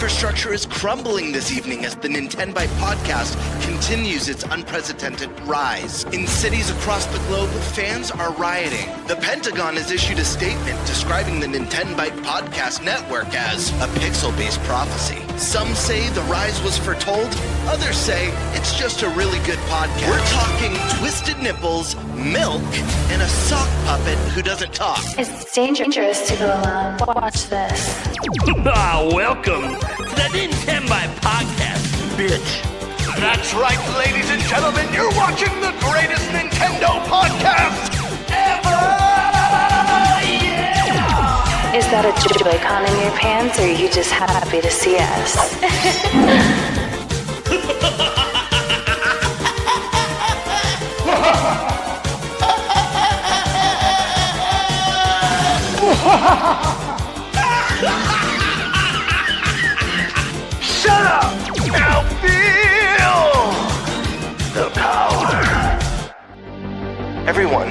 infrastructure is crumbling this evening as the Nintenbyte Podcast continues its unprecedented rise. In cities across the globe, fans are rioting. The Pentagon has issued a statement describing the Nintenbyte Podcast network as a pixel-based prophecy. Some say the rise was foretold, others say it's just a really good podcast. We're talking twisted nipples, milk, and a sock puppet who doesn't talk. It's dangerous to go alone. Watch this. Welcome to the Nintenbyte Podcast, bitch. That's right, ladies and gentlemen, you're watching the greatest Nintendo podcast ever! Yeah! Is that a Joy-Con in your pants, or are you just happy to see us? Shut up! Now feel the power. Everyone,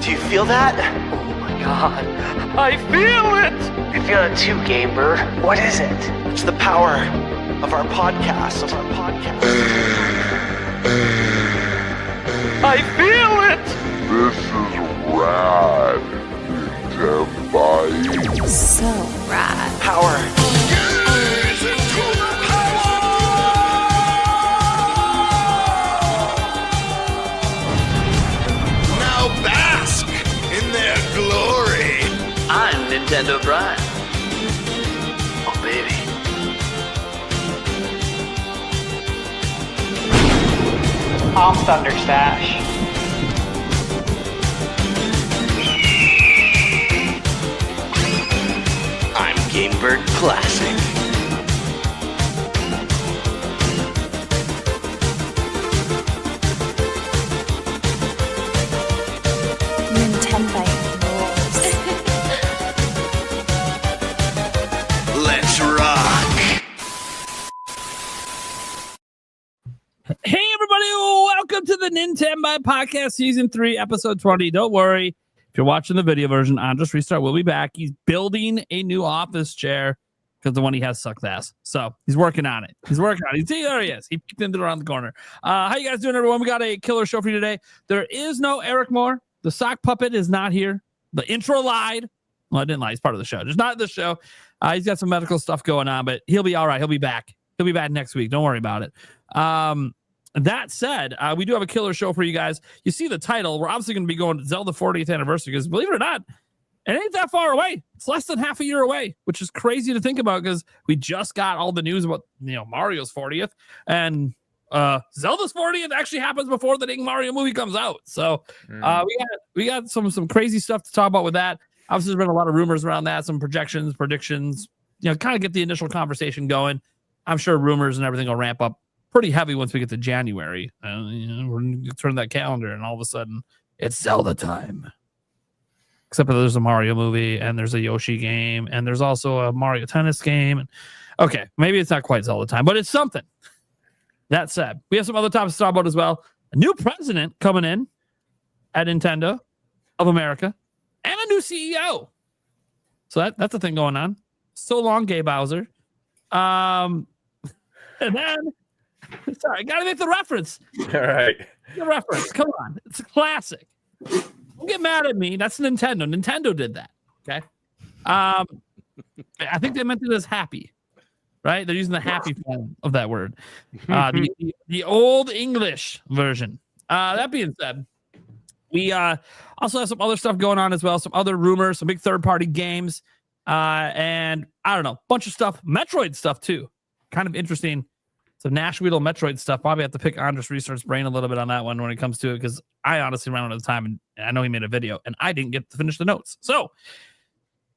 do you feel that? Oh my god, I feel it! I feel it too, Gamer. What is it? It's the power of our podcast. I feel it! This is rad, Nintenbyte. So rad. Power. Now bask in their glory. I'm Nintendo Brian. Oh baby. I'm Thunderstash. I'm Gamebird Classic. Nintenbyte rules. Let's rock. Hey, everybody. Welcome to the Nintenbyte Podcast Season 3, Episode 20. Don't worry. If you're watching the video version, Andres Restart will be back. He's building a new office chair because the one he has sucks ass. So he's working on it. See, there he is. He peeked into around the corner. How you guys doing, everyone? We got a killer show for you today. There is no Eric Moore. The sock puppet is not here. The intro lied. Well, I didn't lie. He's part of the show. Just not the show. He's got some medical stuff going on, but he'll be all right. He'll be back. He'll be back next week. Don't worry about it. That said, we do have a killer show for you guys. You see the title. We're obviously going to be going to Zelda 40th anniversary because, believe it or not, it ain't that far away. It's less than half a year away, which is crazy to think about because we just got all the news about Mario's 40th, and Zelda's 40th actually happens before the dang Mario movie comes out. So we got some crazy stuff to talk about with that. Obviously, there's been a lot of rumors around that, some projections, predictions. Kind of get the initial conversation going. I'm sure rumors and everything will ramp up pretty heavy once we get to January. We're going to turn that calendar, and all of a sudden, it's Zelda time. Except that there's a Mario movie, and there's a Yoshi game, and there's also a Mario Tennis game. And okay, maybe it's not quite Zelda time, but it's something. That said, we have some other topics to talk about as well. A new president coming in at Nintendo of America, and a new CEO. So that's a thing going on. So long, Gay Bowser. And then... Sorry, I gotta make the reference. All right. The reference. Come on. It's a classic. Don't get mad at me. That's Nintendo. Nintendo did that. Okay. I think they meant it as happy. Right? They're using the happy form of that word. The old English version. That being said, we also have some other stuff going on as well. Some other rumors, some big third-party games. And I don't know, bunch of stuff. Metroid stuff too. Kind of interesting. So Nash Weedle Metroid stuff. Probably have to pick Andres Restart's brain a little bit on that one when it comes to it, because I honestly ran out of time, and I know he made a video, and I didn't get to finish the notes. So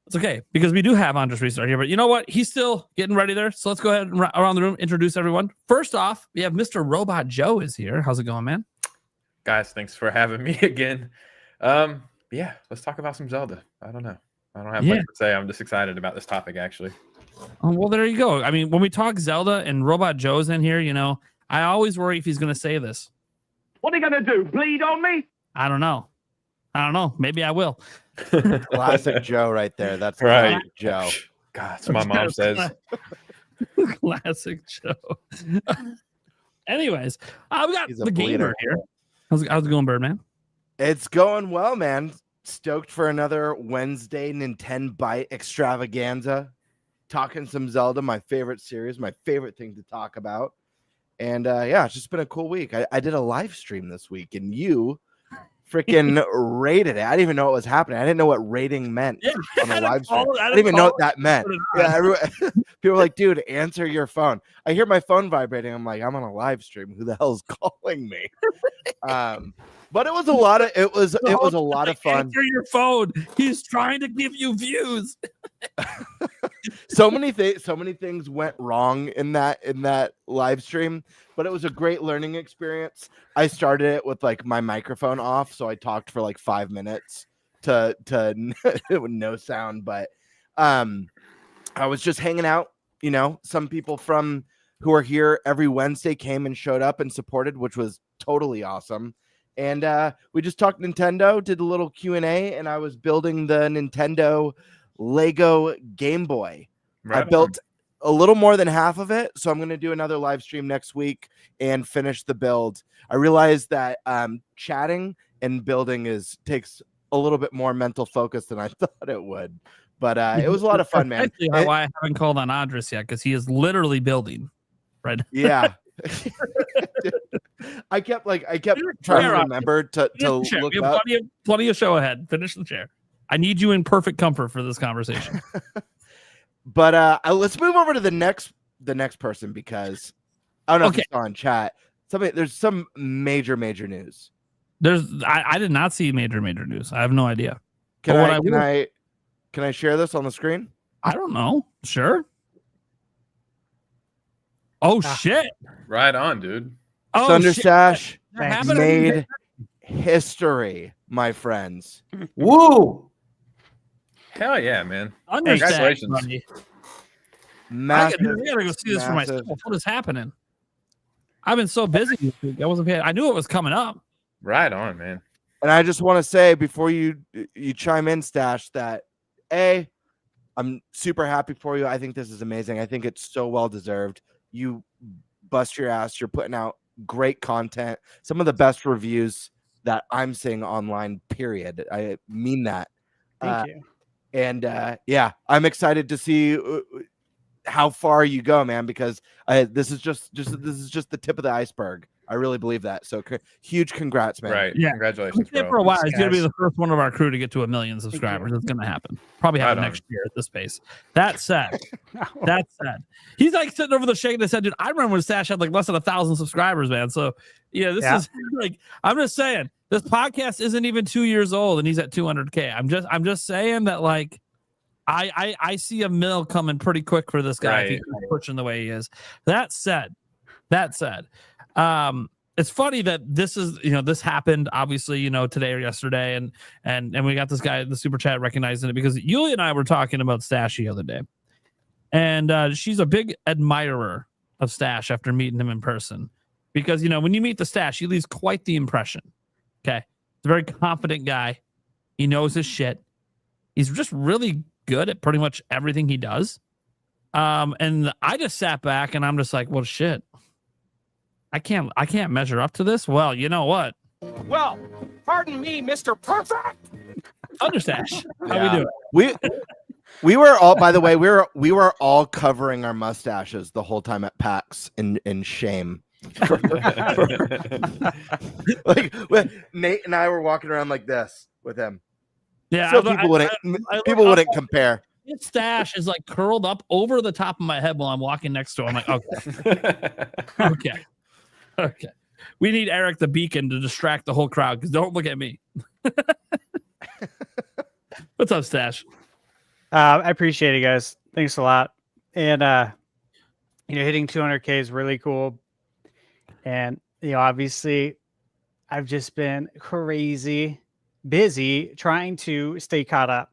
it's okay, because we do have Andres Restart here. But you know what? He's still getting ready there. So let's go ahead and around the room, introduce everyone. First off, we have Mr. Robot Joe is here. How's it going, man? Guys, thanks for having me again. Yeah, let's talk about some Zelda. I don't know. I don't have much to say. I'm just excited about this topic, actually. Oh, well, there you go. I mean, when we talk Zelda and Robot Joe's in here, I always worry if he's going to say this. What are you going to do? Bleed on me? I don't know. Maybe I will. Classic Joe right there. That's right. classic Joe. God, that's what my mom says. Classic Joe. Anyways, we got He's a the gamer bleeder. here. How's it going, Birdman? It's going well, man. Stoked for another Wednesday Nintenbyte extravaganza. Talking some Zelda, my favorite series, my favorite thing to talk about. And yeah, it's just been a cool week. I did a live stream this week, and you freaking rated it. I didn't even know what was happening. I didn't know what rating meant on a live stream. I didn't even know what that meant. Yeah, people were like, dude, answer your phone. I hear my phone vibrating. I'm like, I'm on a live stream. Who the hell's calling me? But it was a lot of it was a lot of fun. Answer your phone. He's trying to give you views. So many things went wrong in that live stream, but it was a great learning experience. I started it with like my microphone off, so I talked for like 5 minutes to no sound, but I was just hanging out. You know, some people from who are here every Wednesday came and showed up and supported, which was totally awesome. And we just talked Nintendo, did a little Q&A, and I was building the Nintendo Lego Game Boy. Right. I built a little more than half of it, so I'm going to do another live stream next week and finish the build. I realized that chatting and building takes a little bit more mental focus than I thought it would. But it was a lot of fun, man. Why I haven't called on Andres yet, because he is literally building. Right? Yeah. I kept trying to remember to look up. Plenty of show ahead. Finish the chair. I need you in perfect comfort for this conversation. But let's move over to the next person, because I don't know if you saw in chat. There's some major news. I did not see major news. I have no idea. Can I share this on the screen? I don't know. Sure. Oh shit! Right on, dude. Oh, Thunder Sash made history, my friends. Woo! Hell yeah, man! Congratulations! Massive, I gotta go see this for myself. What is happening? I've been so busy this week. I wasn't paying. I knew it was coming up. Right on, man. And I just want to say before you chime in, Stash, that I'm super happy for you. I think this is amazing. I think it's so well deserved. You bust your ass. You're putting out great content. Some of the best reviews that I'm seeing online, period. I mean that. Thank you. And yeah, I'm excited to see how far you go, man, because this is just the tip of the iceberg. I really believe that. So huge congrats, man. Right. Yeah. Congratulations, bro. For a while, he's going to be the first one of our crew to get to 1 million subscribers. It's going to happen. Probably happen next year at this pace. That said, he's like sitting over the shaking his head, dude. I remember when Stash had like less than 1,000 subscribers, man. So yeah, this is like, I'm just saying, this podcast isn't even 2 years old and he's at 200K. I'm just saying that, like, I see a mill coming pretty quick for this guy if he's pushing the way he is. That said, it's funny that this happened obviously, today or yesterday, and we got this guy in the super chat recognizing it because Yulia and I were talking about Stash the other day, and she's a big admirer of Stash after meeting him in person, because when you meet the Stash, he leaves quite the impression. Okay, he's a very confident guy. He knows his shit. He's just really good at pretty much everything he does. And I just sat back and I'm just like, well, shit. I can't measure up to this. Well, you know what? Well, pardon me, Mr. Perfect. Understash. How we doing? We were all, by the way, we were all covering our mustaches the whole time at PAX in shame. Like Nate and I were walking around like this with him. Yeah, so people wouldn't compare. His stash is like curled up over the top of my head while I'm walking next to him. I'm like, okay. We need Eric the Beacon to distract the whole crowd, because don't look at me. What's up, Stash? I appreciate it, guys. Thanks a lot. And hitting 200K is really cool. And obviously, I've just been crazy busy trying to stay caught up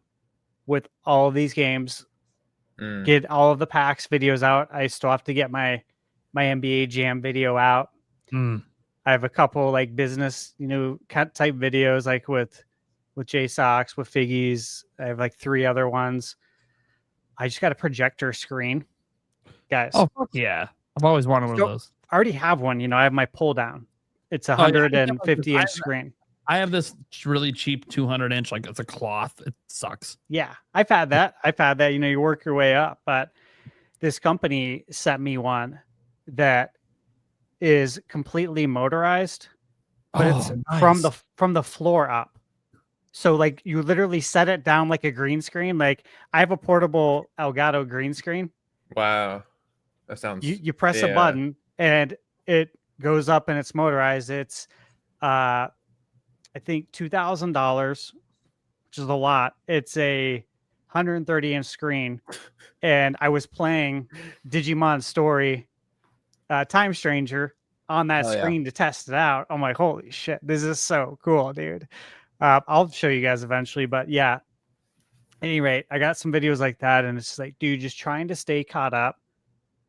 with all of these games, get all of the PAX videos out. I still have to get my NBA Jam video out. I have a couple like business, type videos, like with J Sox, with Figgies. I have like 3 other ones. I just got a projector screen guys. Oh, fuck yeah. I've always wanted one So- of those. I already have one. You know, I have my pull down. It's a Oh, yeah, I 150 have- inch screen. I have this really cheap 200-inch, like it's a cloth. It sucks. Yeah, I've had that. You know, you work your way up, but this company sent me one that is completely motorized, but it's from the floor up. So like you literally set it down like a green screen. Like I have a portable Elgato green screen. Wow. That sounds. You press a button and it goes up and it's motorized. It's I think $2,000, which is a lot. It's a 130-inch screen, and I was playing Digimon Story, Time Stranger on that screen to test it out. I'm like, holy shit, this is so cool, dude. I'll show you guys eventually, but yeah. At any rate, I got some videos like that, and it's just like, dude, just trying to stay caught up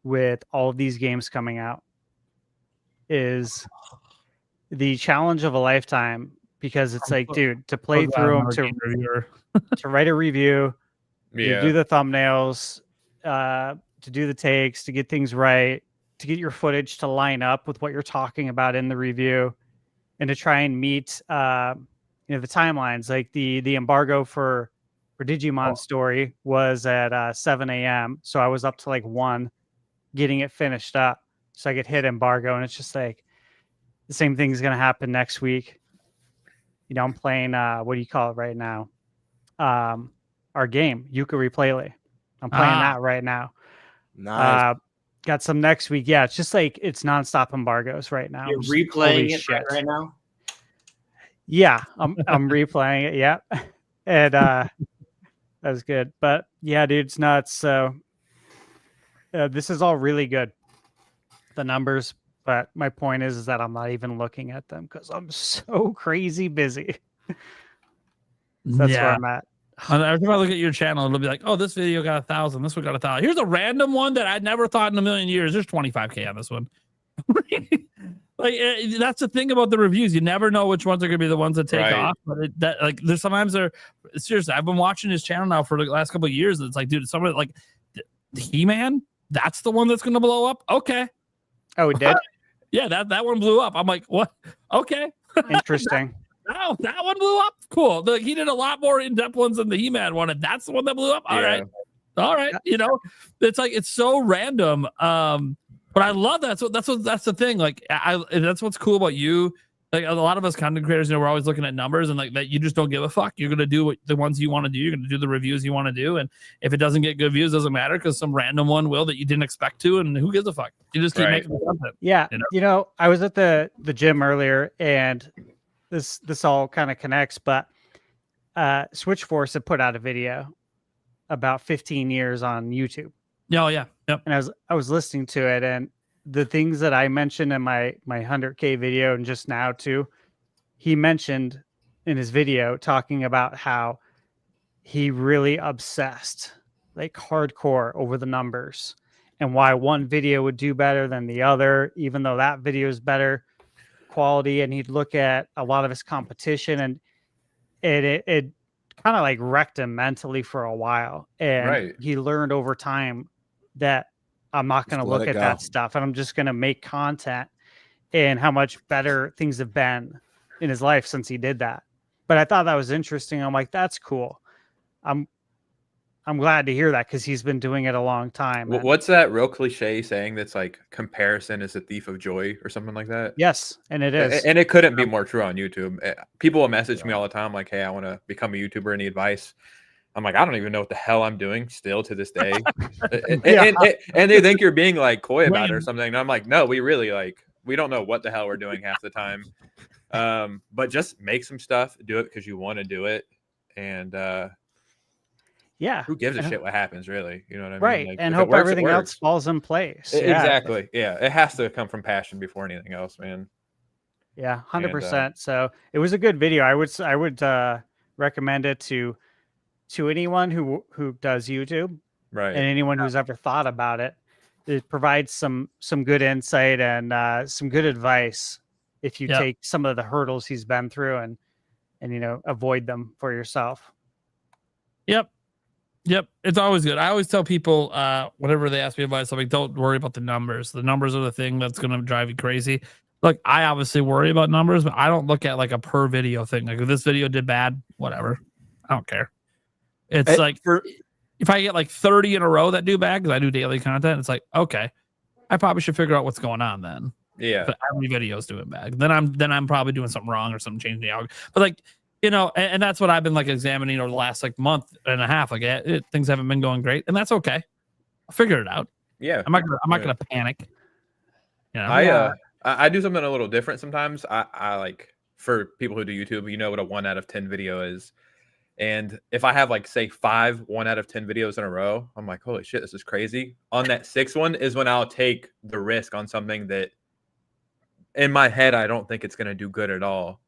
with all of these games coming out is the challenge of a lifetime. Because it's like, dude, to play through them, to write a review, to do the thumbnails, to do the takes, to get things right, to get your footage to line up with what you're talking about in the review, and to try and meet, the timelines. Like the embargo for Digimon Story was at 7 a.m. So I was up to like 1 getting it finished up so I could hit embargo. And it's just like the same thing is going to happen next week. You know, I'm playing, what do you call it right now? Our game, Yooka-Replaylay. I'm playing that right now. Nice. Got some next week. Yeah, it's just like, it's nonstop embargoes right now. You're I'm just like, replaying holy it shit. right now? Yeah, I'm replaying it. Yeah. And that was good. But yeah, dude, it's nuts. So this is all really good. The numbers. But my point is that I'm not even looking at them because I'm so crazy busy. That's where I'm at. Every time I look at your channel, it'll be like, oh, this video got 1,000. This one got 1,000. Here's a random one that I'd never thought in a million years. There's 25K on this one. That's the thing about the reviews. You never know which ones are going to be the ones that take off. But there's sometimes seriously, I've been watching his channel now for the last couple of years. It's like, dude, somebody like He-Man, that's the one that's going to blow up. Okay. Oh, it did? Yeah, that one blew up. I'm like, what? Okay. Interesting. that one blew up. Cool. He did a lot more in-depth ones than the He-Man one, and that's the one that blew up. All right. You know, it's like it's so random. But I love that. That's the thing. Like, that's what's cool about you. Like a lot of us content creators, we're always looking at numbers and like that. You just don't give a fuck. You're gonna do the ones you want to do. You're gonna do the reviews you want to do, and if it doesn't get good views, doesn't matter because some random one will that you didn't expect to, and who gives a fuck? You just keep making content. Yeah, you know, I was at the gym earlier, and this all kind of connects. But Switchforce had put out a video about 15 years on YouTube. Oh yeah, yep. And I was listening to it, and the things that I mentioned in my 100K video and just now too, he mentioned in his video talking about how he really obsessed like hardcore over the numbers and why one video would do better than the other, even though that video is better quality. And he'd look at a lot of his competition and it kind of like wrecked him mentally for a while. And he learned over time that I'm not going to look at that stuff and I'm just going to make content, and how much better things have been in his life since he did that. But I thought that was interesting. I'm like, that's cool. I'm glad to hear that because he's been doing it a long time. What's that real cliche saying that's like comparison is a thief of joy or something like that? Yes, and it is. And it couldn't be more true on YouTube. People will message me all the time like, hey, I want to become a YouTuber. Any advice? I'm like, I don't even know what the hell I'm doing still to this day. and they think you're being like coy about it or something. And I'm like, no, we really we don't know what the hell we're doing half the time. But just make some stuff, do it because you want to do it. And who gives a shit what happens, really? You know what I mean? Right. Like, and hope works, everything else falls in place. Exactly. Yeah. It has to come from passion before anything else, man. Yeah, 100%. So it was a good video. I would recommend it to anyone who does YouTube, right? And anyone who's ever thought about it. It provides some good insight and some good advice if you take some of the hurdles he's been through and avoid them for yourself. Yep. Yep, it's always good. I always tell people, whenever they ask me advice, I'm like, don't worry about the numbers. The numbers are the thing that's going to drive you crazy. Look, I obviously worry about numbers, but I don't look at like a per video thing. Like if this video did bad, whatever. I don't care. It's like if I get like 30 in a row that do bad because I do daily content, it's like, okay, I probably should figure out what's going on then. Yeah. But every video is doing bad. Then I'm probably doing something wrong or something changing the algorithm. But like, you know, and that's what I've been like examining over the last like month and a half. Like things haven't been going great, and that's okay. I'll figure it out. Yeah. I'm not gonna panic. You know? I do something a little different sometimes. I like, for people who do YouTube, you know what a 1 out of 10 video is. And if I have like say 5 1 out of 10 videos in a row, I'm like, holy shit, this is crazy. On that 6th one is when I'll take the risk on something that in my head I don't think it's gonna do good at all.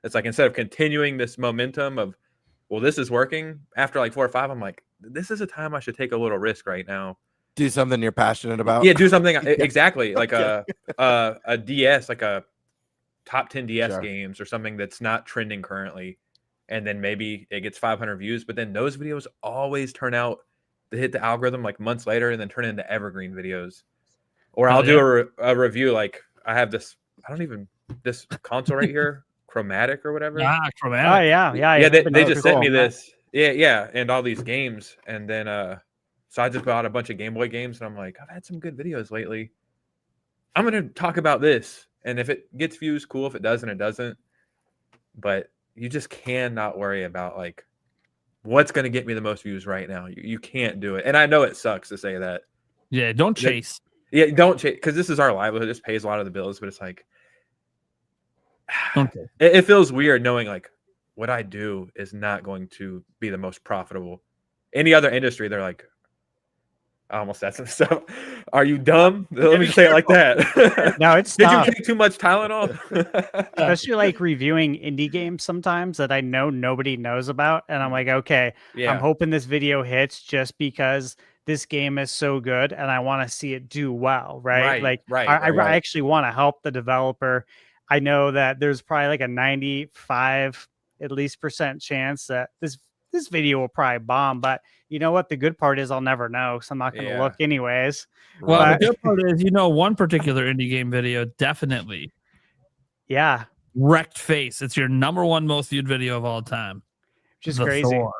It's like instead of continuing this momentum of, well, this is working, after like 4 or 5, I'm like, this is a time I should take a little risk right now. Do something you're passionate about. Yeah, do something exactly like a DS, like a top 10 DS games or something that's not trending currently, and then maybe it gets 500 views. But then those videos always turn out to hit the algorithm like months later, and then turn into evergreen videos. Or I'll do a review. Like I have this console right here. Chromatic or whatever. Chromatic. Oh yeah. They just sent me this. Yeah, and all these games, and then so I just bought a bunch of Game Boy games, and I'm like, I've had some good videos lately. I'm gonna talk about this, and if it gets views, cool. If it doesn't, it doesn't. But you just cannot worry about like what's gonna get me the most views right now. You can't do it, and I know it sucks to say that. Yeah, don't chase. Yeah, don't chase, because this is our livelihood. This pays a lot of the bills, but it's like. Okay. It feels weird knowing like what I do is not going to be the most profitable. Any other industry, they're like, I almost said some stuff. Are you dumb? Let me just say it like that. No, it's Did tough. you take too much Tylenol? Especially like reviewing indie games sometimes that I know nobody knows about, and I'm like, okay, I'm hoping this video hits just because this game is so good and I want to see it do well, right? I actually want to help the developer. I know that there's probably like a 95 at least % chance that this video will probably bomb, but you know what? The good part is I'll never know, so I'm not going to look anyways. Well, the good part is, one particular indie game video definitely wrecked face. It's your #1 most viewed video of all time, which is crazy. Thor.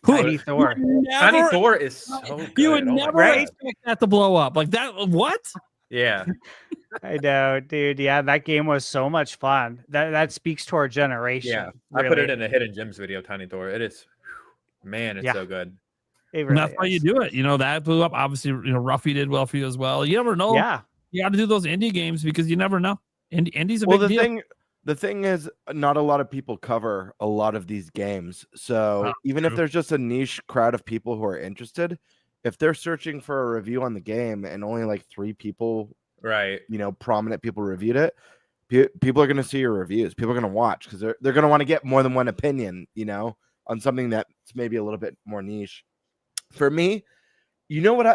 Tiny Thor. Tiny Thor is so good. You would never expect that to blow up like that. What? Yeah. I know, dude. Yeah, that game was so much fun. That speaks to our generation. Yeah, really. I put it in a Hidden Gems video, Tiny Thor. It is, man, it's so good. It really and that's why you do it. That blew up. Obviously, Ruffy did well for you as well. You never know. Yeah, you got to do those indie games because you never know. Indie's a big deal. The thing is, not a lot of people cover a lot of these games. So even if there's just a niche crowd of people who are interested, if they're searching for a review on the game and only like 3 people, prominent people reviewed it, people are going to see your reviews. People are going to watch because they're going to want to get more than one opinion, on something that's maybe a little bit more niche. For me, you know what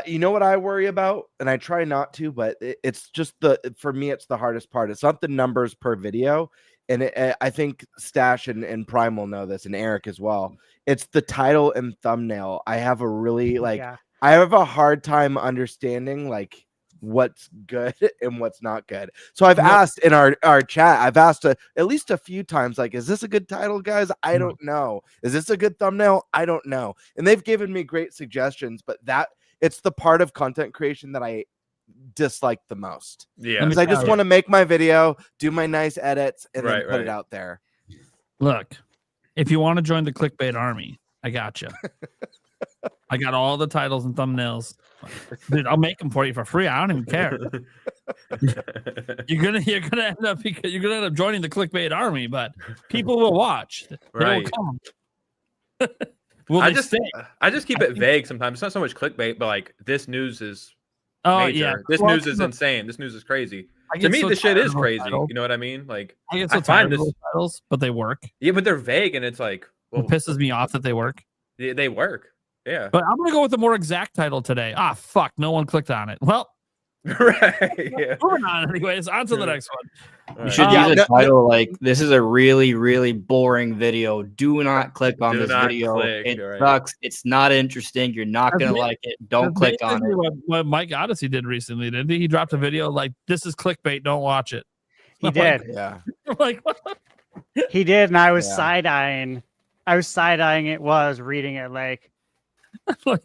I worry about, and I try not to, but it's just for me, it's the hardest part. It's not the numbers per video, and I think Stash and Prime will know this, and Eric as well. It's the title and thumbnail. I have a really I have a hard time understanding like what's good and what's not good. So I've asked in our chat, I've asked at least a few times, like, is this a good title, guys? I don't know. Is this a good thumbnail? I don't know. And they've given me great suggestions, but it's the part of content creation that I dislike the most. Yeah. Because I just want to make my video, do my nice edits, and then put it out there. Look, if you want to join the clickbait army, I got you. I got all the titles and thumbnails. Dude, I'll make them for you for free. I don't even care. You're gonna end up joining the clickbait army, but people will watch. They will come. I just keep it vague sometimes. It's not so much clickbait, but like this news is major. Yeah. This news is insane. This news is crazy. To me, this shit is crazy. You know what I mean? Like I find this titles, but they work. Yeah, but they're vague, and it's like, it pisses me off that they work. They work. Yeah. But I'm gonna go with the more exact title today. Fuck, no one clicked on it. Well, Right. Yeah. Moving on, anyways. On to the next one. You should use a title like, "This is a really, really boring video. Do not click on Do this not video. click, It right. sucks. It's not interesting. You're not That's gonna ba- like it. Don't That's click on basically it." What Mike Odyssey did recently, didn't he? He dropped a video like, "This is clickbait. Don't watch it." He I'm did. Yeah. Like, what? He did, and I was Yeah. side eyeing. I was side eyeing it. Was reading it like, Like,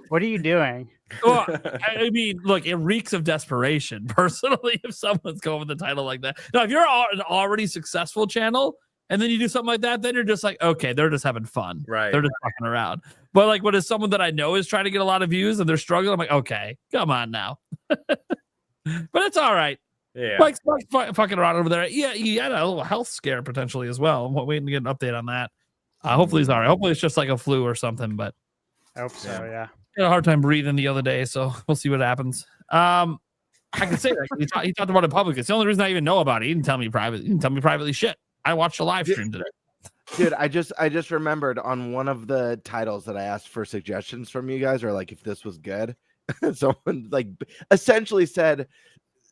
what are you doing? well, I mean, look, it reeks of desperation. Personally, if someone's going with a title like that, now if you're an already successful channel and then you do something like that, then you're just like, okay, they're just having fun, Right. They're just fucking around. But like, when it's someone that I know is trying to get a lot of views and they're struggling, I'm like, okay, come on now. But it's all right. Yeah. Mike's fucking around over there. Yeah, he had a little health scare potentially as well. I'm waiting to get an update on that. Hopefully he's all right. Hopefully it's just like a flu or something. But I hope so. Yeah. he had a hard time breathing the other day, so we'll see what happens. I can say that he talked about it publicly. It's the only reason I even know about it. He didn't tell me privately. He didn't tell me privately shit. I watched a live stream today. Dude, I just remembered on one of the titles that I asked for suggestions from you guys, or like if this was good. Someone like essentially said,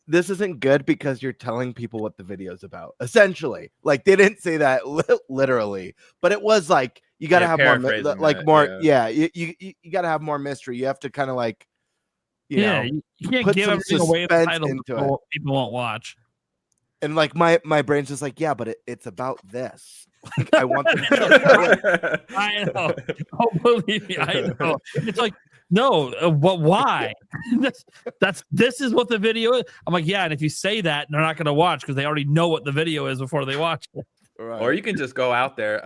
"This isn't good because you're telling people what the video's about." Essentially, like they didn't say that literally, but it was like you got to have more, like that, more. Yeah, you got to have more mystery. You have to kind of like, you know, you can't put give some everything away in the suspense title into people won't watch. and like my brain's just like, yeah, but it's about this. Like I want them to I know. Oh, believe me, I know. It's like, no, but why? This is what the video is. I'm like, yeah, and if you say that, they're not going to watch because they already know what the video is before they watch it. Right. Or you can just go out there.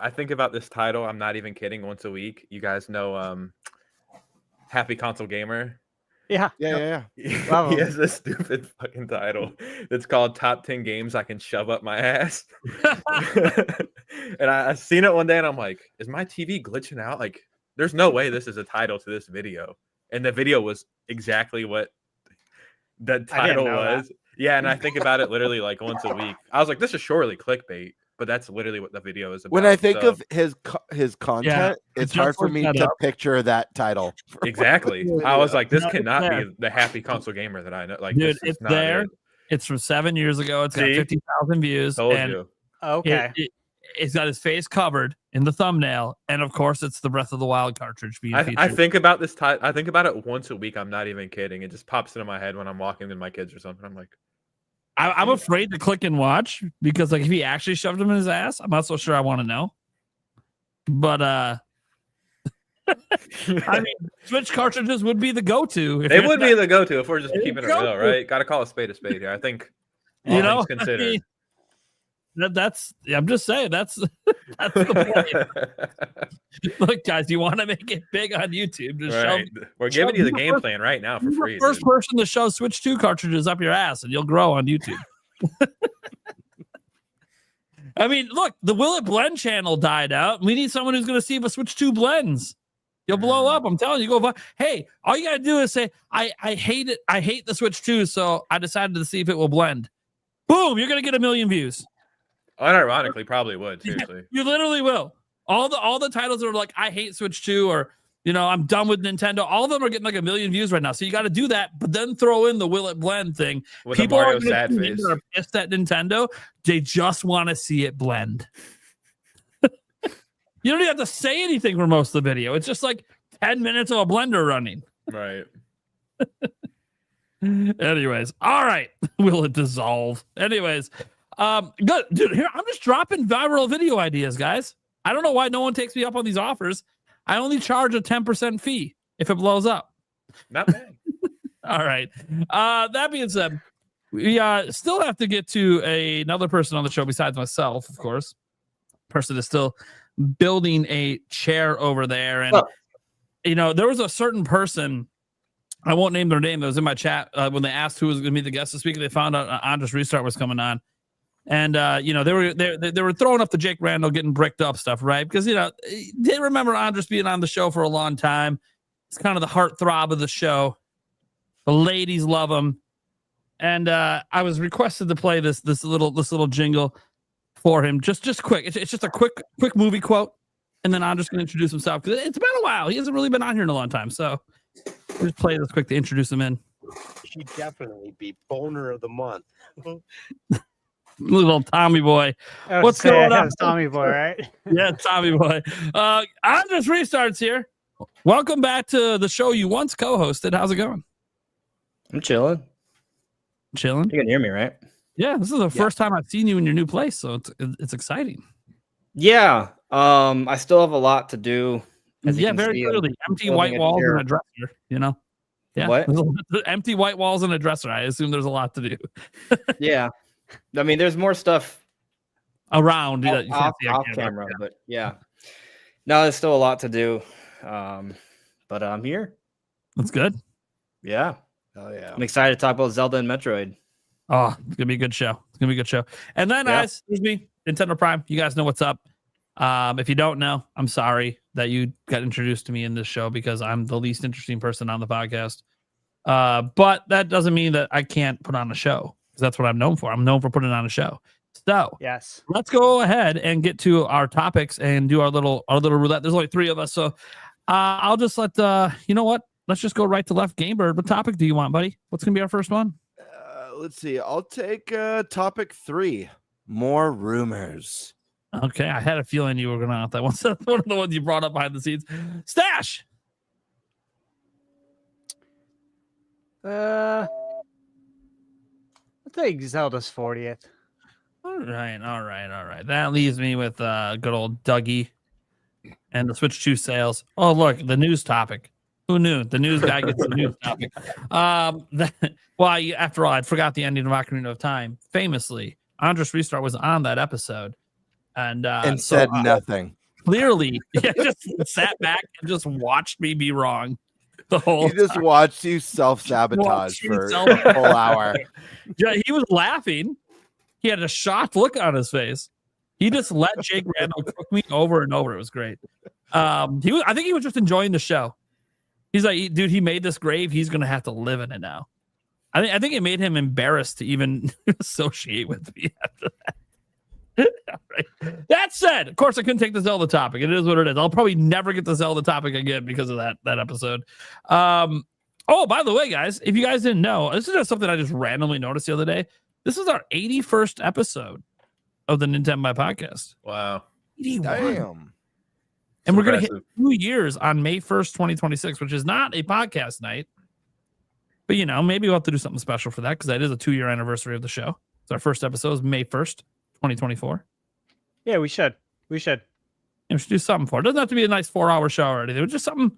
I think about this title. I'm not even kidding. Once a week, you guys know Happy Console Gamer. Yeah. Yeah. He Love him. has a stupid fucking title. It's called Top 10 Games I Can Shove Up My Ass. And I seen it one day and I'm like, is my TV glitching out? Like, there's no way this is a title to this video. And the video was exactly what the title know was. Yeah, and I think about it literally like once a week. I was like, this is surely clickbait, but that's literally what the video is about. When I think so- of his content, it's just hard for looked me that to up. picture that title. Exactly. I was like, this No, it's cannot there. be the Happy Console Gamer that I know. Like, Dude, this is it's not there. it. It's from 7 years ago. It's got See? 50,000 views. Told and you. Okay. It's got his face covered in the thumbnail. And of course, it's the Breath of the Wild cartridge being featured. I think about this title. I think about it once a week. I'm not even kidding. It just pops into my head when I'm walking with my kids or something. I'm like, I'm afraid to click and watch because, like, if he actually shoved him in his ass, I'm not so sure I want to know. But I mean, Switch cartridges would be the go-to. they would be the go-to if we're just There you keeping it go. real, right? Got to call a spade here. I think. You all know, things considered. I mean, that's. I'm just saying that's the point. Look, guys, you want to make it big on YouTube? Just Right. We're giving you the game plan right now for You're free. the first dude. person to shove Switch 2 cartridges up your ass, and you'll grow on YouTube. I mean, look, the Will It Blend channel died out. We need someone who's going to see if a Switch 2 blends. You'll blow up. I'm telling you. Hey, all you got to do is say, I hate it. I hate the Switch 2, so I decided to see if it will blend. Boom, you're going to get 1 million views. Unironically, probably would. Seriously. You literally will. All the titles that are like, I hate Switch 2, or, you know, I'm done with Nintendo. All of them are getting like 1 million views right now. So you got to do that, but then throw in the Will It Blend thing. With a People Mario are gonna sad tune in face. that are pissed at Nintendo. They just want to see it blend. You don't even have to say anything for most of the video. It's just like 10 minutes of a blender running. Right. Anyways, all right. Will it dissolve? Anyways, good. Dude, here I'm just dropping viral video ideas, guys. I don't know why no one takes me up on these offers. I only charge a 10% fee if it blows up. Not bad. All right. That being said, we still have to get to another person on the show besides myself, of course. Person is still building a chair over there. And, you know, there was a certain person, I won't name their name, that was in my chat when they asked who was going to be the guest this week. They found out Andres Restart was coming on. And, you know, they were throwing up the Jake Randall getting bricked up stuff, right? Because, you know, they remember Andres being on the show for a long time. It's kind of the heartthrob of the show. The ladies love him. And I was requested to play this little jingle for him. Just quick. It's just a quick movie quote. And then Andres going to introduce himself because it's been a while. He hasn't really been on here in a long time. So Just play this quick to introduce him in. She'd definitely be boner of the month. Little Tommy boy. I was What's saying, going that on? was Tommy Boy, right? Yeah, Tommy boy. Andres Restarts here. Welcome back to the show you once co-hosted. How's it going? I'm chilling. Chilling. You can hear me, right? Yeah, this is the first time I've seen you in your new place, so it's exciting. Yeah. I still have a lot to do. As you Yeah, can very see, clearly. I'm Empty building white a walls chair. and a dresser, you know? Yeah. What? Empty white walls and a dresser. I assume there's a lot to do. Yeah. I mean, there's more stuff Around that you can't off see on camera, but yeah. No, there's still a lot to do. But I'm here. That's good. Yeah. Oh yeah. I'm excited to talk about Zelda and Metroid. Oh, it's gonna be a good show. It's gonna be a good show. And then, excuse me, Nintendo Prime. You guys know what's up. If you don't know, I'm sorry that you got introduced to me in this show because I'm the least interesting person on the podcast. But that doesn't mean that I can't put on a show because that's what I'm known for. I'm known for putting on a show. So Yes. let's go ahead and get to our topics and do our little roulette. There's only 3 of us, so I'll just let you know what. Let's just go right to left. Gamebird, what topic do you want, buddy? What's gonna be our first one? Let's see. I'll take topic 3. More rumors. Okay, I had a feeling you were gonna want that one. That's one of the ones you brought up behind the scenes. Stash. I'll take Zelda's 40th. All right. That leaves me with good old Dougie and the Switch 2 sales. Oh, look, the news topic. Who knew? The news guy gets the news topic. After all, I forgot the ending of Ocarina of Time. Famously, Andres Restart was on that episode and said nothing. Clearly, just sat back and just watched me be wrong the whole He just time. watched you self-sabotage for Watched a whole hour. Yeah, he was laughing. He had a shocked look on his face. He just let Jake Randall cook me over and over. It was great. I think he was just enjoying the show. He's like, dude, he made this grave. He's gonna have to live in it now. I think it made him embarrassed to even associate with me after that. Right. That said, of course, I couldn't take the Zelda topic. It is what it is. I'll probably never get the Zelda topic again because of that episode. Oh, by the way, guys, if you guys didn't know, this is just something I just randomly noticed the other day. This is our 81st episode of the Nintenbyte Podcast. Wow. 81. Damn. And we're going to hit 2 years on May 1st, 2026, which is not a podcast night. But, maybe we'll have to do something special for that because that is a 2-year anniversary of the show. It's our first episode is May 1st, 2024. Yeah, we should. We should do something for it. It doesn't have to be a nice 4-hour show or anything. It was just something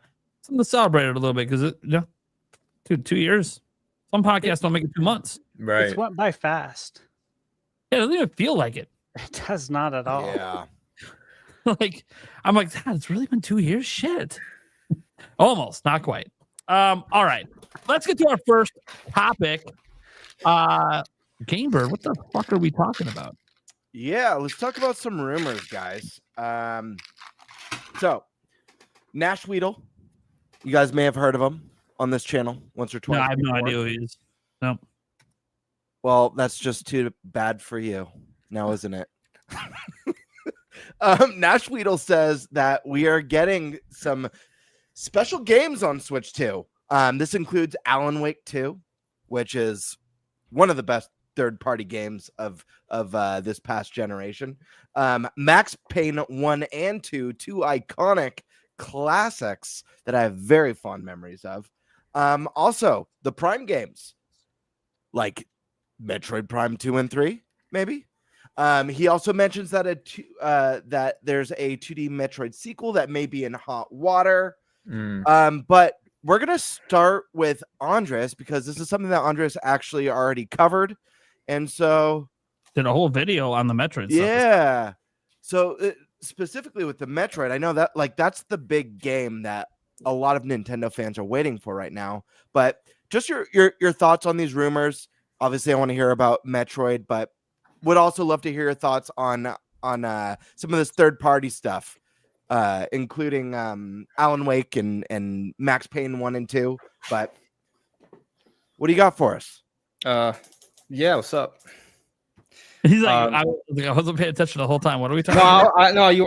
to celebrate it a little bit because, 2 years. Some podcasts don't make it 2 months. Right. It went by fast. Yeah, it doesn't even feel like it. It does not at all. Yeah. I'm like, God, it's really been 2 years? Shit. Almost, not quite. All right. Let's get to our first topic. Gamebird, what the fuck are we talking about? Yeah, let's talk about some rumors, guys. So, Nash Weedle, you guys may have heard of him on this channel once or twice. No, I have no before. idea who he is. No. Well, that's just too bad for you now, isn't it? Nash Weedle says that we are getting some special games on Switch 2. This includes Alan Wake 2, which is one of the best third-party games of this past generation. Max Payne 1 and 2, 2 iconic classics that I have very fond memories of. Also, the Prime games, like Metroid Prime 2 and 3, maybe. He also mentions that that there's a 2D Metroid sequel that may be in hot water. But we're going to start with Andres because this is something that Andres actually already covered. And so did a whole video on the Metroid stuff. Yeah. So specifically with the Metroid, I know that that's the big game that a lot of Nintendo fans are waiting for right now. But just your thoughts on these rumors. Obviously, I want to hear about Metroid, but would also love to hear your thoughts on some of this third-party stuff, including Alan Wake and Max Payne 1 and 2. But what do you got for us? Yeah, what's up? He's like, I wasn't paying attention the whole time. What are we talking about?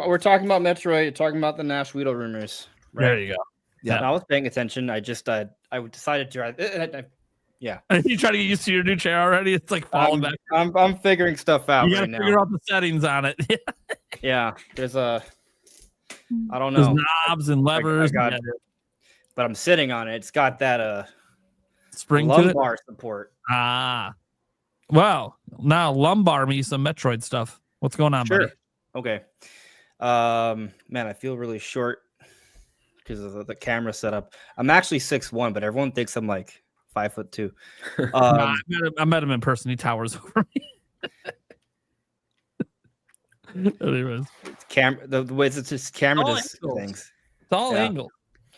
We're talking about Metroid. You're talking about the Nash Weedle rumors. Right? There you go. Yeah, I was paying attention. I just I decided to. Yeah, You try to get used to your new chair already. It's like falling back. I'm figuring stuff out You gotta right figure now. out the settings on it. Yeah, there's I don't There's know. knobs and levers. But I'm sitting on it. It's got that Spring to it. lumbar support. Well, now lumbar me some Metroid stuff. What's going on, buddy? Okay. Man, I feel really short because of the camera setup. I'm actually 6'1", but everyone thinks I'm like 5'2". I met him in person. He towers over me. Anyways, the way it's just camera all does angles. things. It's all angles.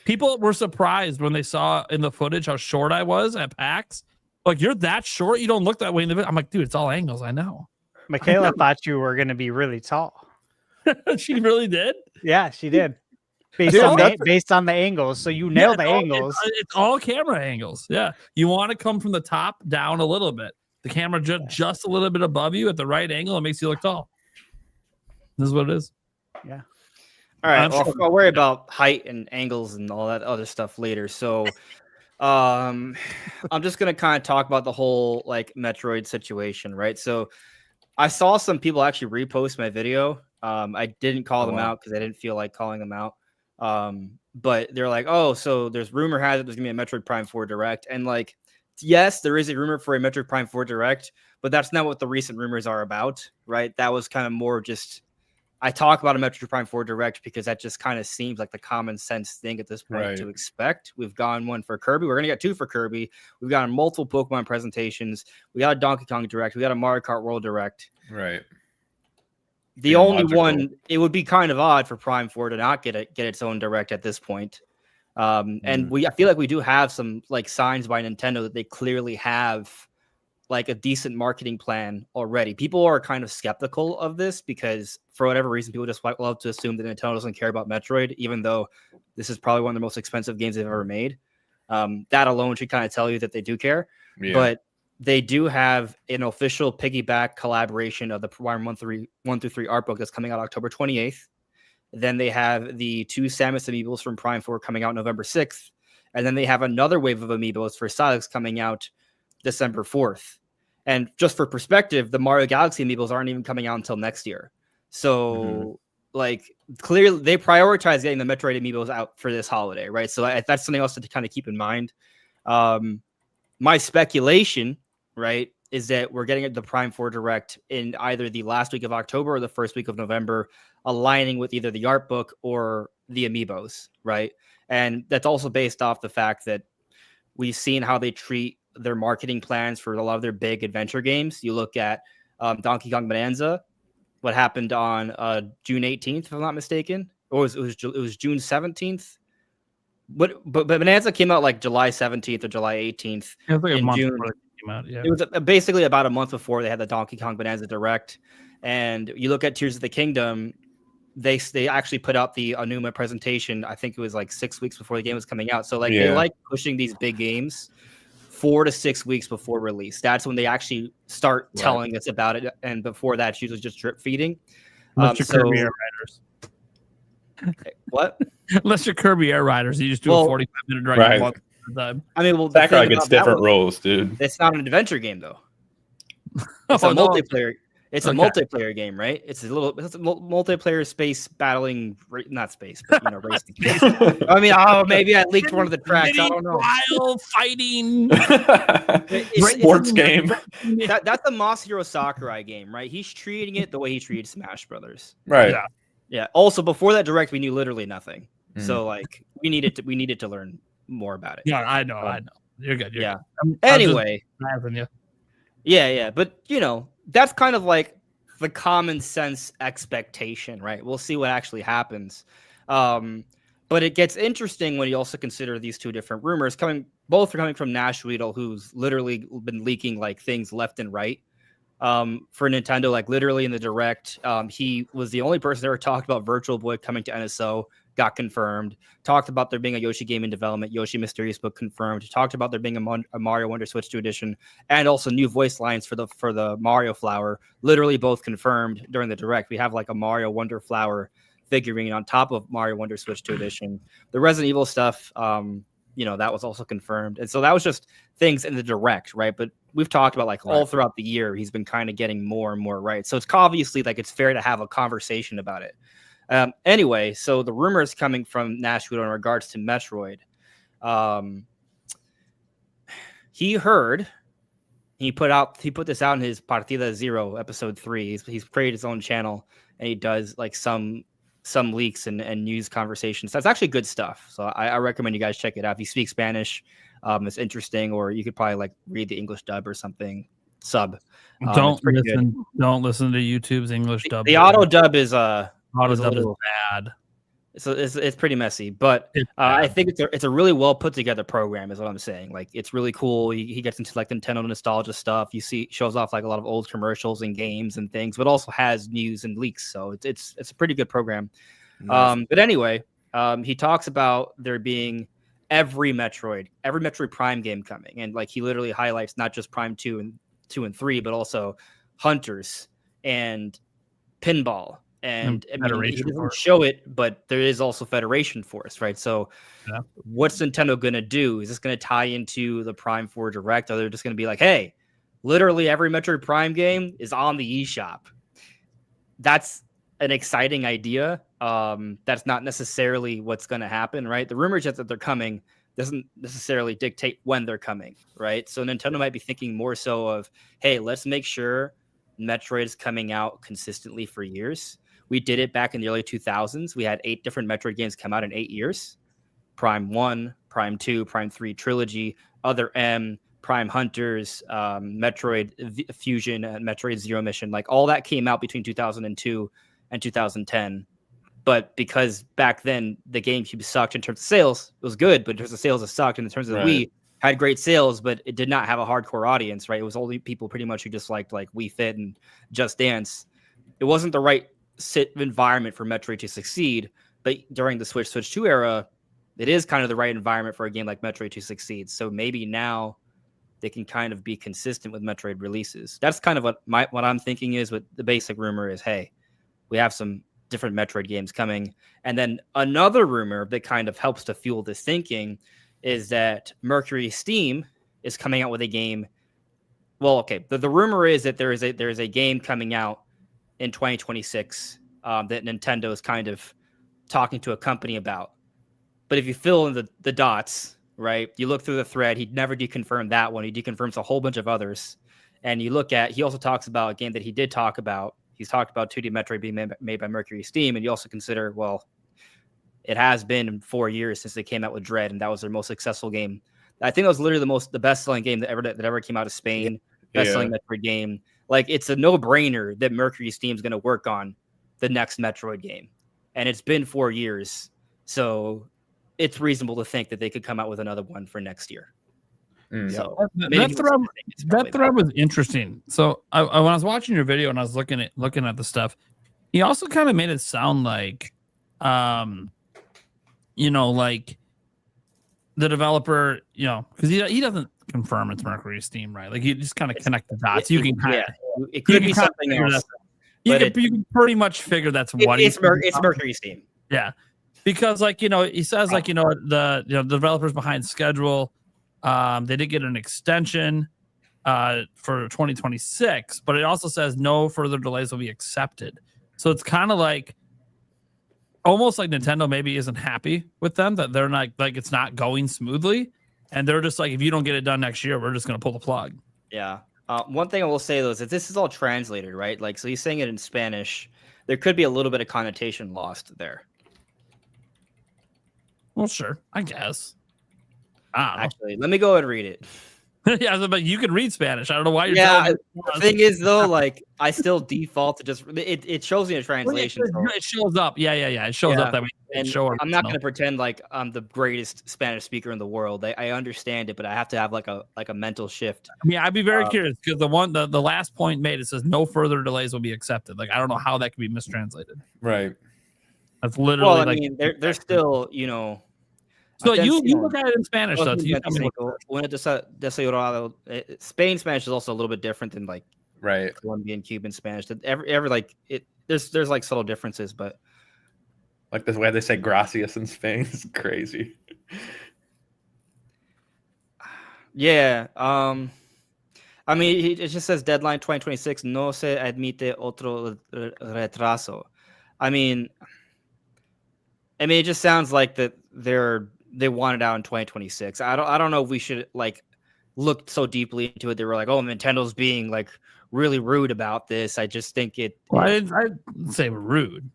People were surprised when they saw in the footage how short I was at PAX. Like, you're that short? You don't look that way in the video. I'm like, dude, it's all angles. I know. Michaela thought you were going to be really tall. She really did? Yeah, she did. Based on the angles. So you nailed the angles. It's all camera angles. Yeah. You want to come from the top down a little bit. The camera just a little bit above you at the right angle. It makes you look tall. This is what it is. Yeah. All right. Well, I'll worry about height and angles and all that other stuff later. So I'm just going to kind of talk about the whole like Metroid situation, right? So I saw some people actually repost my video. I didn't call them out because I didn't feel like calling them out. But they're like, oh, so there's rumor has it there's gonna be a Metroid Prime 4 Direct. And like, yes, there is a rumor for a Metroid Prime 4 Direct, but that's not what the recent rumors are about, right? That was kind of more just I talk about a Metroid Prime 4 Direct because that just kind of seems like the common sense thing at this point to expect. We've gotten one for Kirby. We're going to get two for Kirby. We've gotten multiple Pokemon presentations. We got a Donkey Kong Direct. We got a Mario Kart World Direct. Right. The only one, it would be kind of odd for Prime 4 to not get its own Direct at this point. And I feel like we do have some like signs by Nintendo that they clearly have like a decent marketing plan already. People are kind of skeptical of this because for whatever reason, people just love to assume that Nintendo doesn't care about Metroid, even though this is probably one of the most expensive games they've ever made. That alone should kind of tell you that they do care. Yeah. But they do have an official piggyback collaboration of the Prime 1 through 3 art book that's coming out October 28th. Then they have the 2 Samus amiibos from Prime 4 coming out November 6th. And then they have another wave of amiibos for Silex coming out December 4th. And just for perspective, the Mario Galaxy amiibos aren't even coming out until next year. So, like, clearly they prioritize getting the Metroid amiibos out for this holiday, right? So that's something else to kind of keep in mind. My speculation, right, is that we're getting the Prime 4 Direct in either the last week of October or the first week of November, aligning with either the art book or the amiibos, right? And that's also based off the fact that we've seen how they treat their marketing plans for a lot of their big adventure games. You look at Donkey Kong Bonanza, what happened on June 18th, if I'm not mistaken, or it was June 17th. But Bonanza came out like July 17th or July 18th. It was like a month June. before it came out. Yeah, it was basically about a month before they had the Donkey Kong Bonanza Direct. And you look at Tears of the Kingdom, they actually put out the Aonuma presentation. I think it was like 6 weeks before the game was coming out. So like they like pushing these big games 4 to 6 weeks before release. That's when they actually start telling us about it. And before that, it's usually just drip feeding. Unless you're Kirby Air Riders. What? Unless you're Kirby Air Riders, you just do a 45-minute direct at the time. I mean, well, Sakurai gets different roles, dude. It's not an adventure game, though. It's a multiplayer. It's a multiplayer game, right? It's a multiplayer space battling, not space, but racing. I mean, maybe I leaked one of the tracks. I don't know. Wild fighting sports game. That's a Masahiro Sakurai game, right? He's treating it the way he treated Smash Brothers. Right. Yeah. Also, before that Direct, we knew literally nothing. So like, we needed to learn more about it. Yeah, I know. You're good. Anyway. Yeah. But that's kind of like the common sense expectation, right? We'll see what actually happens. But it gets interesting when you also consider these two different rumors both coming from Nash Weedle, who's literally been leaking like things left and right for Nintendo, like literally in the Direct. He was the only person that ever talked about Virtual Boy coming to NSO. Got confirmed. Talked about there being a Yoshi game in development. Yoshi Mysterious Book confirmed. Talked about there being a Mario Wonder Switch 2 edition, and also new voice lines for the Mario Flower. Literally both confirmed during the Direct. We have like a Mario Wonder Flower figurine on top of Mario Wonder Switch 2 Edition. The Resident Evil stuff, that was also confirmed. And so that was just things in the direct, right? But we've talked about all throughout the year, he's been kind of getting more and more right. So it's obviously it's fair to have a conversation about it. Anyway, so the rumors coming from Nashville in regards to Metroid, he put this out in his Partida Zero episode 3. He's created his own channel, and he does some leaks and news conversations. That's actually good stuff. So I recommend you guys check it out. If you speak Spanish, it's interesting, or you could probably read the English dub or something. Don't listen to YouTube's English dub. The auto dub is is bad. So it's pretty messy, but I think it's a really well put together program, is what I'm saying. It's really cool. He gets into Nintendo nostalgia stuff. You see, shows off a lot of old commercials and games and things, but also has news and leaks. So it's a pretty good program. Nice. But anyway, he talks about there being every Metroid Prime game coming, and he literally highlights not just Prime 2 and 3, but also Hunters and Pinball. And he doesn't show it, but there is also Federation Force, right? So what's Nintendo going to do? Is this going to tie into the Prime 4 Direct? Or they're just going to be hey, literally every Metroid Prime game is on the eShop? That's an exciting idea. That's not necessarily what's going to happen, right? The rumor just that they're coming doesn't necessarily dictate when they're coming, right? So Nintendo might be thinking more so of, hey, let's make sure Metroid is coming out consistently for years. We did it back in the early 2000s. We had 8 different Metroid games come out in 8 years. Prime 1, Prime 2, Prime 3 Trilogy, Other M, Prime Hunters, Metroid Fusion, and Metroid Zero Mission. All that came out between 2002 and 2010. But because back then the GameCube sucked in terms of sales, it was good, but in terms of sales, it sucked. And in terms of the Wii, had great sales, but it did not have a hardcore audience, right? It was only people pretty much who just liked Wii Fit and Just Dance. It wasn't the right environment for Metroid to succeed, but during the Switch 2 era, it is kind of the right environment for a game like Metroid to succeed. So maybe now they can kind of be consistent with Metroid releases. That's kind of what I'm thinking is. What the basic rumor is, hey, we have some different Metroid games coming. And then another rumor that kind of helps to fuel this thinking is that Mercury Steam is coming out with a game. Well, okay, the rumor is that there is a game coming out in 2026 that Nintendo is kind of talking to a company about. But if you fill in the dots, right, you look through the thread, he never deconfirmed that one. He deconfirms a whole bunch of others. And you look at, he also talks about a game that he did talk about. He's talked about 2D Metroid being made by Mercury Steam. And you also consider, well, it has been 4 years since they came out with Dread, and that was their most successful game. I think that was literally the best-selling game that ever came out of Spain. Best-selling Metroid game. It's a no-brainer that Mercury Steam is going to work on the next Metroid game. And it's been 4 years. So it's reasonable to think that they could come out with another one for next year. So that thread was interesting. So when I was watching your video and I was looking at the stuff, he also kind of made it sound like, the developer, because he doesn't confirm it's Mercury Steam, right? You just kind of connect the dots. You can it could be something else. You can pretty much figure that's what it's Mercury Steam. Yeah, because he says the developers behind schedule, they did get an extension for 2026, but it also says no further delays will be accepted. So it's kind of almost like Nintendo maybe isn't happy with them, that they're not it's not going smoothly, and they're just if you don't get it done next year, we're just going to pull the plug. Yeah. One thing I will say though is that this is all translated, right? So he's saying it in Spanish. There could be a little bit of connotation lost there. Well, sure, I guess. Actually, let me go and read it. Yeah, but you can read Spanish. I don't know why you're. Yeah, the thing is though, I still default to just it shows me a translation. It shows up. Yeah. It shows up that way. I'm not going to pretend like I'm the greatest Spanish speaker in the world. I understand it, but I have to have a mental shift. I mean, I'd be very curious because the last point made, it says no further delays will be accepted. I don't know how that could be mistranslated. Right. That's literally. Well, I mean, they're still So you look at it in Spanish, though. Spain Spanish is also a little bit different than right Colombian, Cuban Spanish. There's subtle differences, but Like the way they say gracias in Spain is crazy. Yeah. I mean, it just says deadline 2026. No se admite otro retraso. I mean, it just sounds like that they want it out in 2026. I don't know if we should like look so deeply into it. They were like, oh, Nintendo's being like really rude about this. I just think it. Well, I didn't say rude.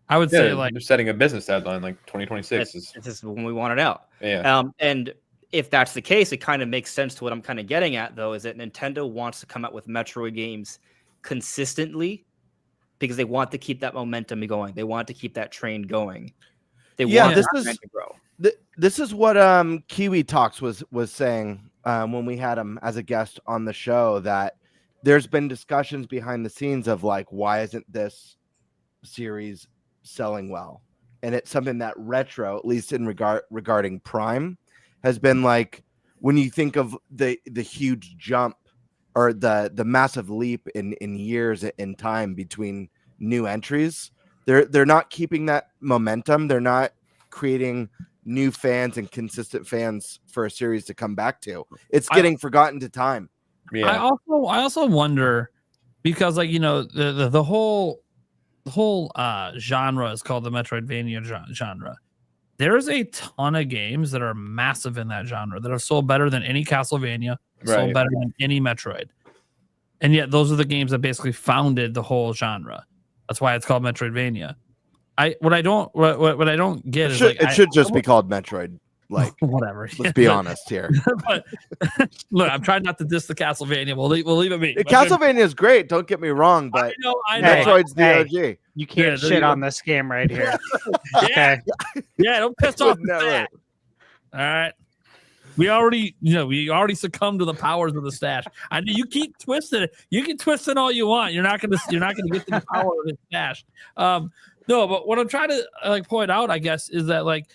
I would say like they're setting a business deadline like 2026 is this is when we want it out. Yeah. And if that's the case, it kind of makes sense to what I'm kind of getting at, though, is that Nintendo wants to come out with Metroid games consistently because they want to keep that momentum going. They want to keep that train going. They want this that is trend to grow. This is what Kiwi Talks was saying when we had him as a guest on the show, that there's been discussions behind the scenes of like, why isn't this series selling well? And it's something that Retro, at least in regarding Prime, has been like, when you think of the huge jump or the massive leap in years in time between new entries, they're not keeping that momentum. They're not creating new fans and consistent fans for a series to come back to. It's getting forgotten to time. Yeah. I also wonder, because like, you know, the whole genre is called the Metroidvania genre. There's a ton of games that are massive in that genre that are sold better than any Castlevania, sold better than any Metroid. And yet those are the games that basically founded the whole genre. That's why it's called Metroidvania. What I don't get is like, it should just be called Metroid. Like, whatever. Let's be honest here. But look, I'm trying not to diss the Castlevania. We'll leave it be. Castlevania is great. Don't get me wrong, but I know. Metroid's the OG. You can't shit on this game right here. Okay. Yeah, don't piss off the stash. All right. We already succumbed to the powers of the stash. I know you keep twisting it. You can twist it all you want. You're not gonna get to the power of the stash. No, but what I'm trying to like point out, I guess, is that like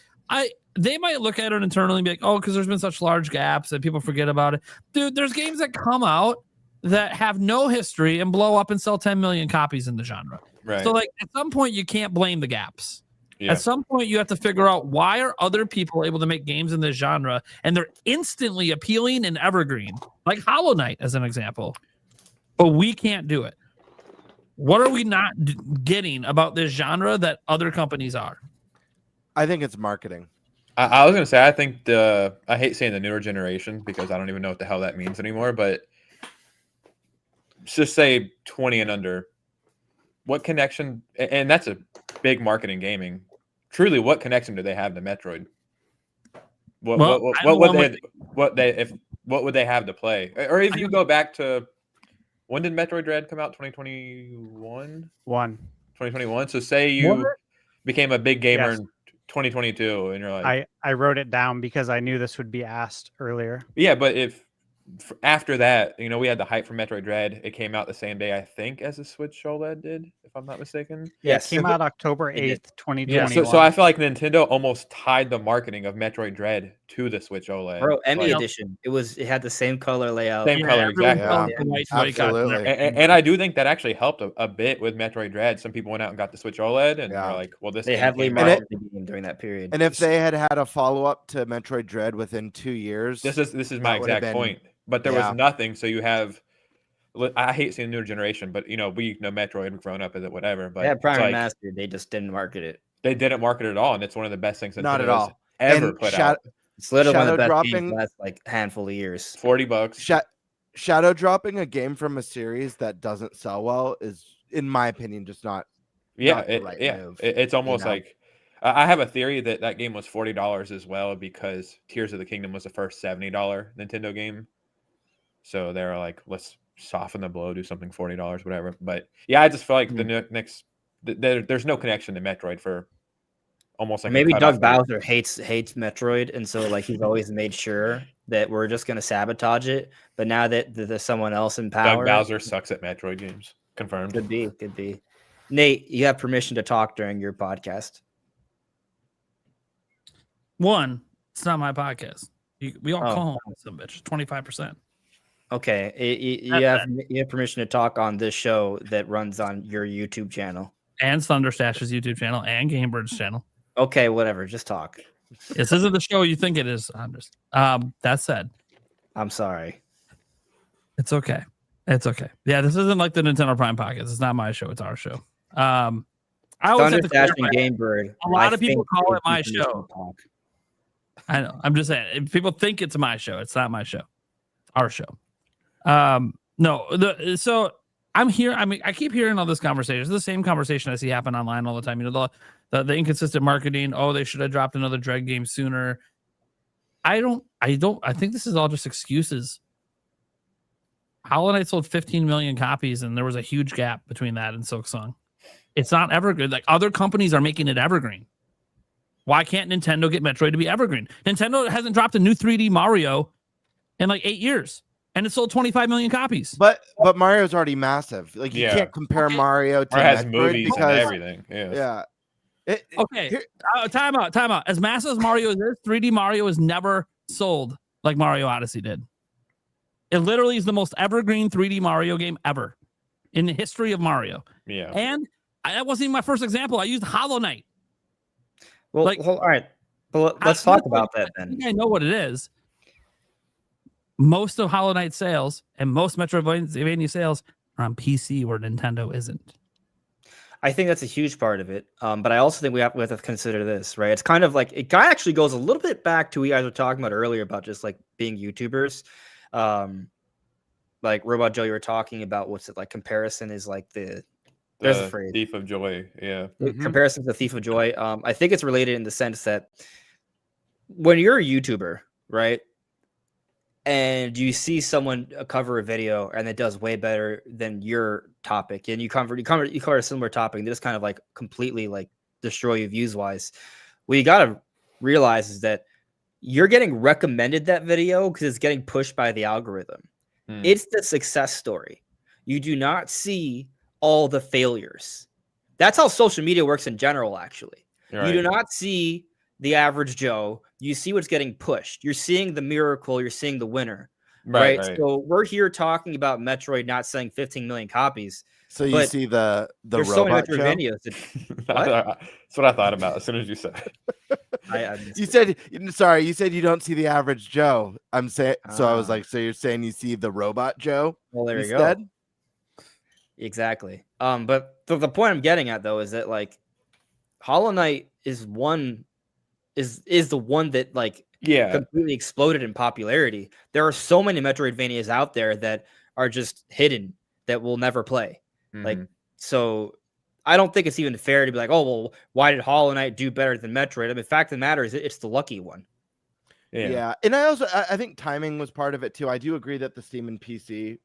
they might look at it internally and be like, oh, because there's been such large gaps that people forget about it. Dude, there's games that come out that have no history and blow up and sell 10 million copies in the genre. Right. So like at some point you can't blame the gaps. Yeah. At some point you have to figure out, why are other people able to make games in this genre and they're instantly appealing and evergreen, like Hollow Knight as an example, but we can't do it. What are we not getting about this genre that other companies are? I think it's marketing. I was gonna say, I think I hate saying the newer generation because I don't even know what the hell that means anymore, but just say 20 and under. What connection? And that's a big marketing gaming. Truly, what connection do they have to Metroid? What would they have to play? Or if you go back to, when did Metroid Dread come out? 2021. 2021. So say you became a big gamer in 2022, and you're like, I wrote it down because I knew this would be asked earlier. yeah, but if after that, you know, we had the hype for Metroid Dread. It came out the same day, I think, as the Switch OLED did, if I'm not mistaken. Yes, it came out October 8th, 2021. Yeah, so I feel like Nintendo almost tied the marketing of Metroid Dread to the Switch OLED. Bro, Emmy edition. It had the same color layout. Same color, exactly. Absolutely. And I do think that actually helped a bit with Metroid Dread. Some people went out and got the Switch OLED, and they're like, "Well, this." They heavily marketed the game during that period. And if they had a follow up to Metroid Dread within 2 years, this is my exact point. But there was nothing, so you have. I hate seeing the newer generation, but you know, we know Metroid, we've grown up with it, whatever. But yeah, Prime and Master, they just didn't market it. They didn't market it at all, and it's one of the best things that not at all ever put out. It's literally one of the best dropping, games last like handful of years. $40. Shadow dropping a game from a series that doesn't sell well is, in my opinion, just not. Yeah, move, it's almost like. I have a theory that game was $40 as well because Tears of the Kingdom was the first $70 Nintendo game. So they're like, let's soften the blow, do something $40, whatever. But yeah, I just feel like the next there's no connection to Metroid for almost like maybe Doug Bowser hates Metroid, and so like he's always made sure that we're just gonna sabotage it. But now that there's someone else in power, Doug Bowser sucks at Metroid games. Confirmed. Could be. Nate, you have permission to talk during your podcast. One, it's not my podcast. We all call home some bitch. 25%. Okay, you have permission to talk on this show that runs on your YouTube channel. and Thunderstash's YouTube channel and Gamebird's channel. Okay, whatever. Just talk. This isn't the show you think it is, Anders. That said, I'm sorry. it's okay. It's okay. Yeah, this isn't like the Nintendo Prime Podcast. It's not my show. It's our show. I always have to Thunderstash and clarify. Gamebird. A lot I of people think call they it my keep permission show. to talk. I know. I'm just saying. If people think it's my show, it's not my show. It's our show. No. So I'm here. I mean, I keep hearing all this conversation. It's the same conversation I see happen online all the time. You know, the inconsistent marketing. Oh, they should have dropped another Dread game sooner. I think this is all just excuses. Hollow Knight sold 15 million copies, and there was a huge gap between that and Silksong. It's not evergreen. Like other companies are making it evergreen. Why can't Nintendo get Metroid to be evergreen? Nintendo hasn't dropped a new 3D Mario in like 8 years, and it sold 25 million copies. But Mario's already massive. Like you can't compare Mario to Or has Metroid movies because and everything. Yeah. Time out. As massive as Mario is, 3D Mario has never sold like Mario Odyssey did. It literally is the most evergreen 3D Mario game ever in the history of Mario. Yeah. And that wasn't even my first example. I used Hollow Knight. Well, all right. Well, let's talk about that I then. think I know what it is. Most of Hollow Knight sales and most Metroidvania sales are on PC where Nintendo isn't. I think that's a huge part of it. But I also think we have to consider this, right? It's kind of like it actually goes a little bit back to what you guys were talking about earlier about just like being YouTubers. Like Robot Joe, you were talking about what's it like? Comparison is like there's a phrase. Thief of joy. Yeah. Comparison to the thief of joy. I think it's related in the sense that when you're a YouTuber, right? And you see someone cover a video and it does way better than your topic, and you cover a similar topic, and they just kind of like completely like destroy you views wise. What you gotta realize is that you're getting recommended that video because it's getting pushed by the algorithm. It's the success story. You do not see all the failures. That's how social media works in general, actually. Right. You do not see the average Joe. You see what's getting pushed. You're seeing the miracle. You're seeing the winner. Right. So we're here talking about Metroid not selling 15 million copies. So you see the there's robot so many Metroidvanias. That's what I thought about as soon as you said it. You said you don't see the average Joe. I'm saying so. I was like, so you're saying you see the robot Joe? Well, there instead? you go. Exactly. But the point I'm getting at though is that like Hollow Knight is the one that like completely exploded in popularity. There are so many Metroidvanias out there that are just hidden that we'll never play. Like, so I don't think it's even fair to be like, oh, well, why did Hollow Knight do better than Metroid? I mean, the fact of the matter is it's the lucky one. Yeah. And I think timing was part of it too. I do agree that the Steam and PC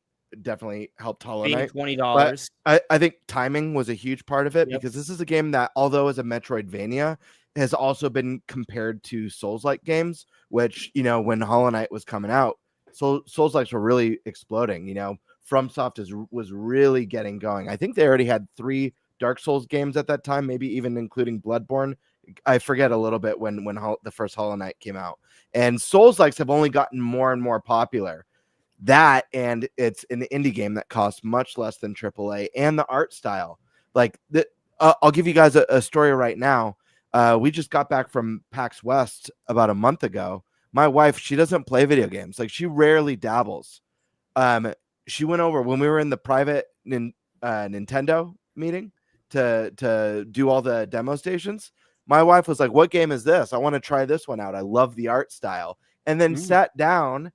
definitely helped Hollow Knight. $20. I think timing was a huge part of it because this is a game that, although as a Metroidvania, has also been compared to Souls-like games, which, you know, when Hollow Knight was coming out, Souls-likes were really exploding. You know, FromSoft was really getting going. I think they already had 3 Dark Souls games at that time, maybe even including Bloodborne. I forget a little bit when the first Hollow Knight came out. And Souls-likes have only gotten more and more popular. That, and it's an indie game that costs much less than AAA, and the art style. Like, I'll give you guys a story right now. We just got back from PAX West about a month ago. My wife, she doesn't play video games. Like, she rarely dabbles. She went over when we were in the private Nintendo meeting to do all the demo stations. My wife was like, "What game is this? I want to try this one out. I love the art style." And then sat down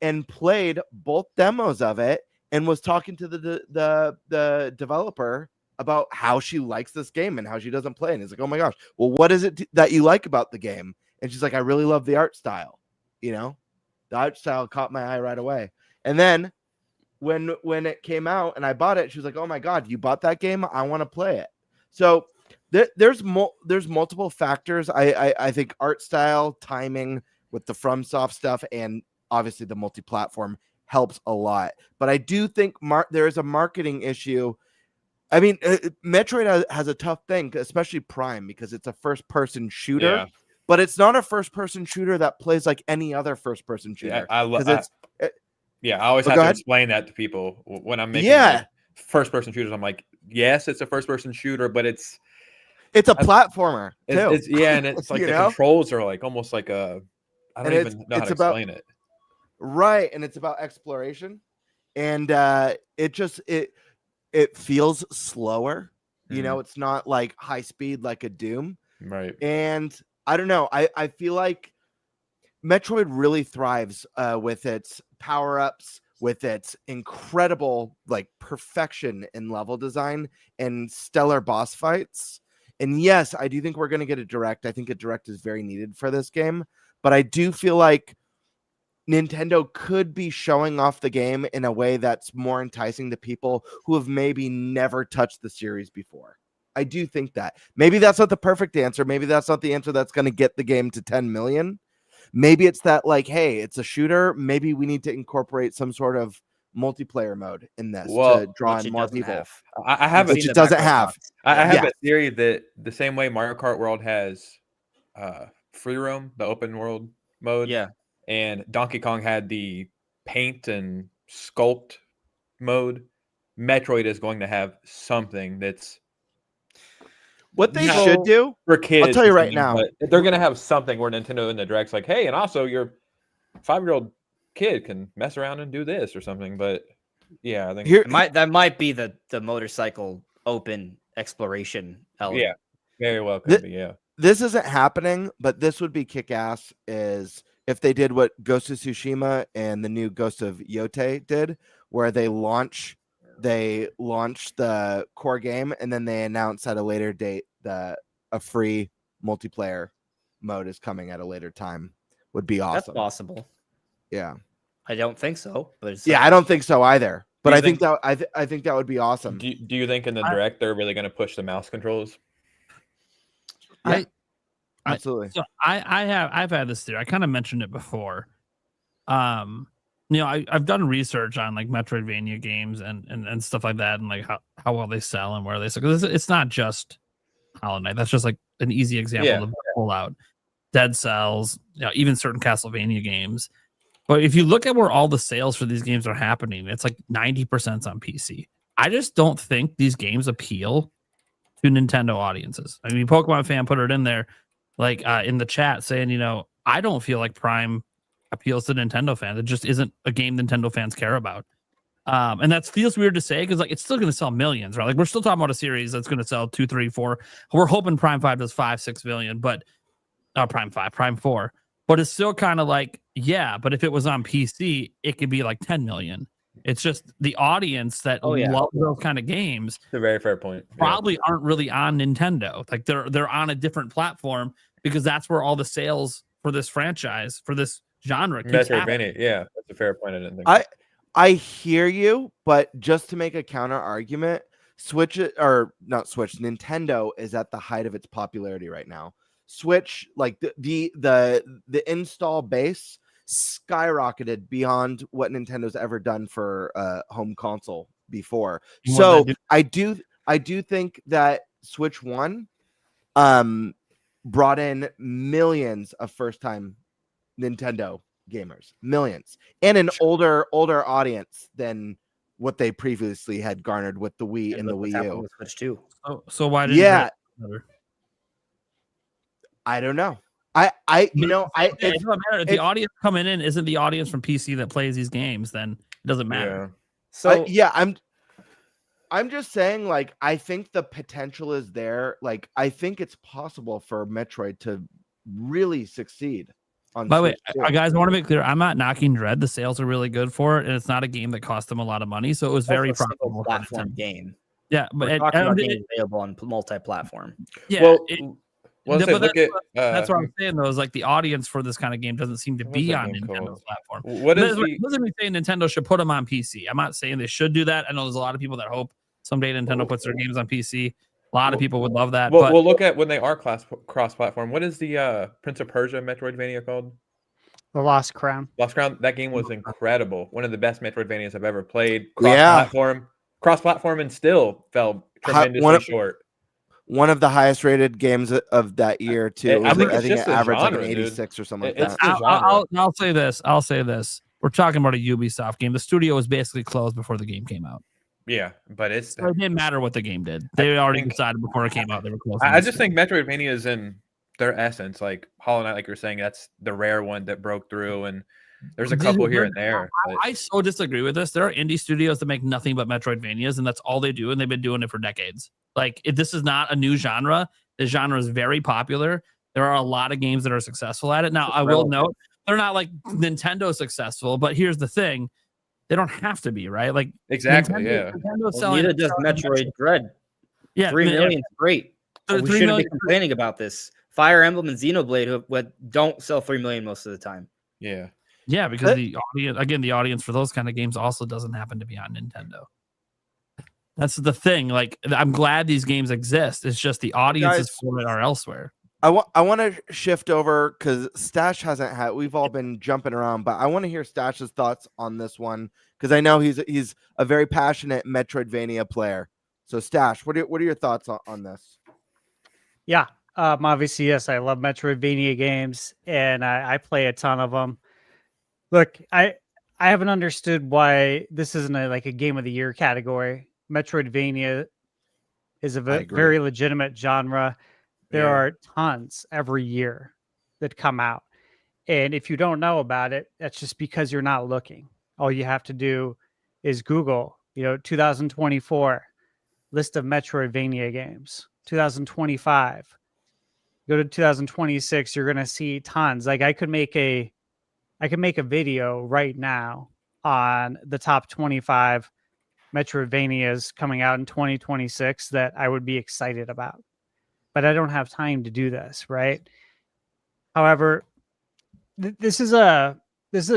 and played both demos of it and was talking to the developer about how she likes this game and how she doesn't play. And he's like, "Oh my gosh, well, what is it that you like about the game?" And she's like, "I really love the art style. You know, the art style caught my eye right away." And then when it came out and I bought it, she was like, "Oh my God, you bought that game? I want to play it." So there's multiple factors. I think art style, timing with the FromSoft stuff, and obviously the multi-platform helps a lot. But I do think there is a marketing issue. I mean, Metroid has a tough thing, especially Prime, because it's a first-person shooter. Yeah. But it's not a first-person shooter that plays like any other first-person shooter. I always have to explain that to people when I'm making first-person shooters. I'm like, yes, it's a first-person shooter, but it's a platformer too. It's and it's like the controls are like almost like I don't even know how to explain it. Right, and it's about exploration, and it feels slower. It's not like high speed like a Doom. Right. And I don't know. I feel like Metroid really thrives with its power-ups, with its incredible like perfection in level design and stellar boss fights. And yes, I do think we're going to get a direct. I think a direct is very needed for this game, but I do feel like Nintendo could be showing off the game in a way that's more enticing to people who have maybe never touched the series before. I do think that. Maybe that's not the perfect answer. Maybe that's not the answer that's going to get the game to 10 million. Maybe it's that, like, hey, it's a shooter. Maybe we need to incorporate some sort of multiplayer mode in this to draw in more people. I have which it doesn't have. I have a theory that the same way Mario Kart World has free roam, the open world mode. Yeah. And Donkey Kong had the paint and sculpt mode. Metroid is going to have something that's what they should do for kids. I'll tell you right now, they're going to have something where Nintendo in the Direct's like, hey, and also your 5-year-old kid can mess around and do this or something. But yeah, I think that might be the motorcycle open exploration element. Yeah, very well could be. Yeah, this isn't happening, but this would be kick-ass. Is if they did what Ghost of Tsushima and the new Ghost of Yote did, where they launch the core game and then they announce at a later date that a free multiplayer mode is coming at a later time, would be awesome. That's possible. Yeah, I don't think so, but I don't think so either. But I think that would be awesome. Do you think in the Direct they're really going to push the mouse controls? Absolutely. So I've had this theory. I kind of mentioned it before. I've done research on like Metroidvania games and stuff like that, and like how well they sell and where they sell. Because it's not just Hollow Knight. That's just like an easy example to pull out. Dead Cells, even certain Castlevania games. But if you look at where all the sales for these games are happening, it's like 90% on PC. I just don't think these games appeal to Nintendo audiences. I mean, Pokemon fan put it in there, like in the chat saying, I don't feel like Prime appeals to Nintendo fans. It just isn't a game Nintendo fans care about. And that feels weird to say because like it's still going to sell millions, right? Like we're still talking about a series that's going to sell 2, 3, 4. We're hoping Prime 5 does 5, 6 million, but Prime 5, Prime 4. But it's still kind of like, yeah, but if it was on PC, it could be like 10 million. It's just the audience that love those kind of games. That's a very fair point. Probably aren't really on Nintendo. Like they're on a different platform because that's where all the sales for this franchise, for this genre keeps happening. Yeah, that's a fair point. I didn't think I hear you, but just to make a counter argument, Nintendo is at the height of its popularity right now. Switch, like the install base skyrocketed beyond what Nintendo's ever done for home console before. So I do think that Switch 1 brought in millions of first-time Nintendo gamers, millions, and an older audience than what they previously had garnered with the Wii and the Wii U. Switch 2. So why did I don't know. It doesn't matter. If the audience coming in isn't the audience from PC that plays these games, then it doesn't matter. Yeah. So I'm just saying, like, I think the potential is there. Like, I think it's possible for Metroid to really succeed. By the way, guys, I want to make clear, I'm not knocking Dread. The sales are really good for it, and it's not a game that cost them a lot of money, so it was very profitable platform game. Yeah, but it's available on multi-platform. Yeah. That's what I'm saying though, is like the audience for this kind of game doesn't seem to be on Nintendo's platform. Doesn't mean saying Nintendo should put them on PC. I'm not saying they should do that. I know there's a lot of people that hope someday Nintendo puts their games on PC. A lot of people would love that. We'll look at when they are cross-platform. What is the Prince of Persia Metroidvania called? The Lost Crown. Lost Crown. That game was incredible. One of the best Metroidvanias I've ever played. Cross-platform, and still fell tremendously short. One of the highest rated games of that year too. I think it averaged like an 86 or something like that. I'll say this. We're talking about a Ubisoft game. The studio was basically closed before the game came out. Yeah, but it's. So it didn't matter what the game did. They already decided before it came out they were close. I just think Metroidvania is in their essence. Like Hollow Knight, like you're saying, that's the rare one that broke through, and there's a couple here and there. I so disagree with this. There are indie studios that make nothing but Metroidvanias, and that's all they do, and they've been doing it for decades. Like this is not a new genre. The genre is very popular. There are a lot of games that are successful at it. Now, I will note they're not like Nintendo successful, but here's the thing: they don't have to be, right? Like exactly, Nintendo's Well, neither does Metroid Dread. Yeah, 3 million is great. So We 3 shouldn't million be complaining about this. Fire Emblem and Xenoblade don't sell 3 million most of the time. Yeah. Yeah, because the audience for those kind of games also doesn't happen to be on Nintendo. That's the thing. Like, I'm glad these games exist. It's just the audiences for it are elsewhere. I want to shift over because Stash hasn't had. We've all been jumping around, but I want to hear Stash's thoughts on this one because I know he's a very passionate Metroidvania player. So Stash, what are your thoughts on this? Yeah, obviously, yes, I love Metroidvania games, and I play a ton of them. Look, I haven't understood why this isn't a game of the year category. Metroidvania is a very legitimate genre. There are tons every year that come out. And if you don't know about it, that's just because you're not looking. All you have to do is Google, 2024 list of Metroidvania games, 2025. Go to 2026, you're going to see tons. Like I could make a video right now on the top 25 Metroidvanias coming out in 2026 that I would be excited about. But I don't have time to do this, right? However, this is a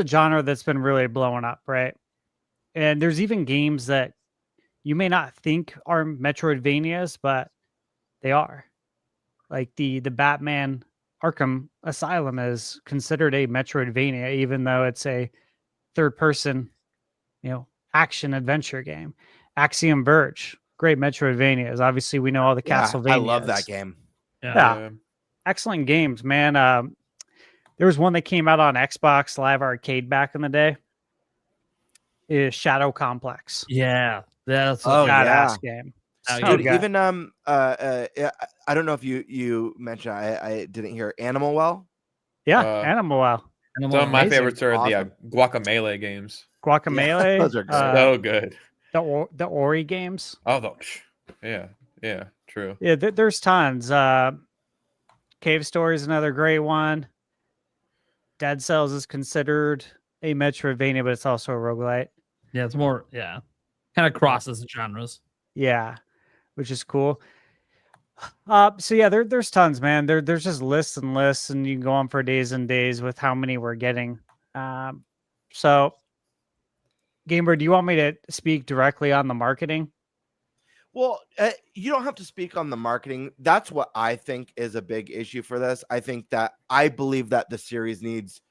genre that's been really blowing up, right? And there's even games that you may not think are Metroidvanias, but they are. Like the Batman Arkham Asylum is considered a Metroidvania, even though it's a third-person, action adventure game. Axiom Verge, great Metroidvanias. Obviously, we know all the Castlevanias. I love that game. Yeah. Excellent games, man. There was one that came out on Xbox Live Arcade back in the day. Is Shadow Complex. Yeah, that's a badass game. Dude, even I don't know if you mentioned. I didn't hear Animal Well. Yeah, Animal Well. Some of my favorites are the Guacamelee games. Guacamelee. Those are so good. The Ori games. Oh, yeah, true. Yeah, there's tons. Cave Story is another great one. Dead Cells is considered a Metroidvania, but it's also a roguelite. Yeah, it's more, kind of crosses the genres. Yeah, which is cool. So yeah, there's tons, man. There's just lists and lists, and you can go on for days and days with how many we're getting. So, Gamer, do you want me to speak directly on the marketing? Well, you don't have to speak on the marketing. That's what I think is a big issue for this. I believe that the series needs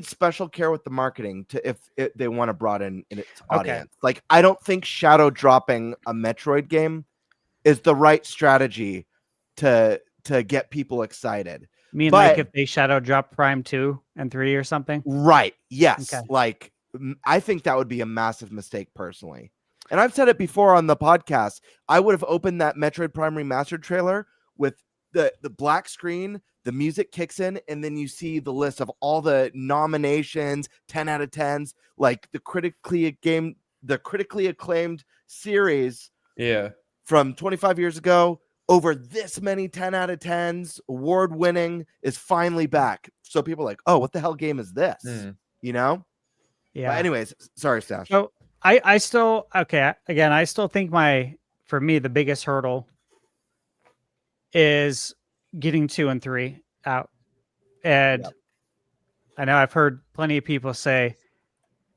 special care with the marketing if they want to broaden in its audience. Like, I don't think shadow dropping a Metroid game is the right strategy to get people excited. You mean like if they shadow drop Prime 2 and 3 or something? Right. Yes. Okay. Like, I think that would be a massive mistake personally. And I've said it before on the podcast. I would have opened that Metroid Prime Remastered trailer with the black screen, the music kicks in, and then you see the list of all the nominations, 10 out of 10s, like the critically acclaimed series from 25 years ago, over this many 10 out of 10s, award winning, is finally back. So people are like, oh, what the hell game is this? Yeah. But anyways, sorry, Stash. So I still think for me, the biggest hurdle is getting 2 and 3 out. And I know I've heard plenty of people say,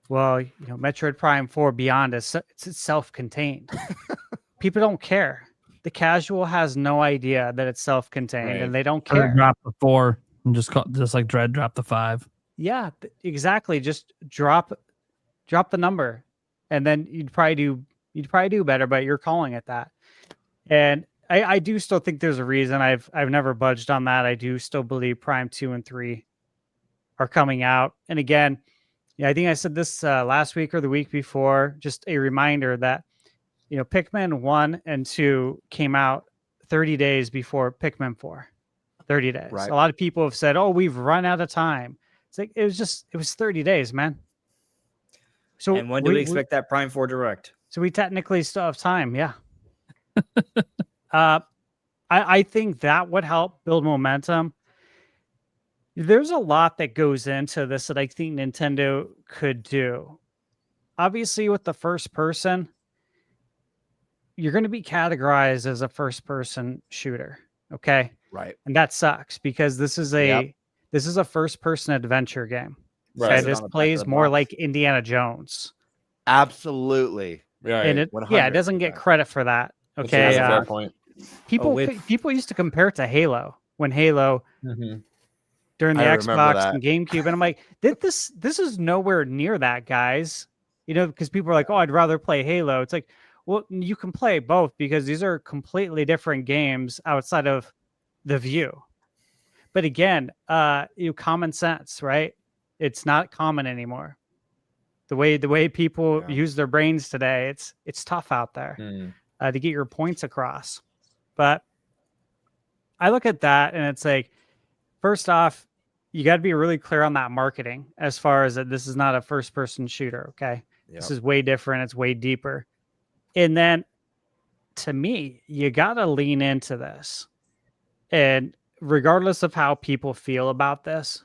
well, Metroid Prime 4 Beyond it's self-contained. People don't care. The casual has no idea that it's self-contained, and they don't care. Drop the 4 and just like Dread drop the 5. Yeah, exactly. Just drop the number, and then you'd probably do better. But you're calling it that, and I do still think there's a reason. I've never budged on that. I do still believe Prime 2 and 3 are coming out. And again, I think I said this last week or the week before. Just a reminder that Pikmin 1 and 2 came out 30 days before Pikmin 4. 30 days. Right. A lot of people have said, "Oh, we've run out of time." It's like it was 30 days, man. So And when do we expect that Prime 4 Direct? So we technically still have time, yeah. I think that would help build momentum. There's a lot that goes into this that I think Nintendo could do. Obviously, with the first person, you're going to be categorized as a first person shooter. Okay. Right. And that sucks because this is a first person adventure game. Right. Okay? This plays more like Indiana Jones. Absolutely. Right. And it 100%. doesn't get credit for that. That's Okay. a fair point. People used to compare it to Halo when Halo during the I remember Xbox that. and GameCube, and I'm like, this is nowhere near that, guys. Because people are like, oh, I'd rather play Halo. It's like, well, you can play both because these are completely different games outside of the view. But again, common sense, right? It's not common anymore. The way people use their brains today, it's tough out there to get your points across. But I look at that and it's like, first off, you got to be really clear on that marketing as far as that this is not a first person shooter. Okay. Yep. This is way different. It's way deeper. And then to me, you got to lean into this. And regardless of how people feel about this,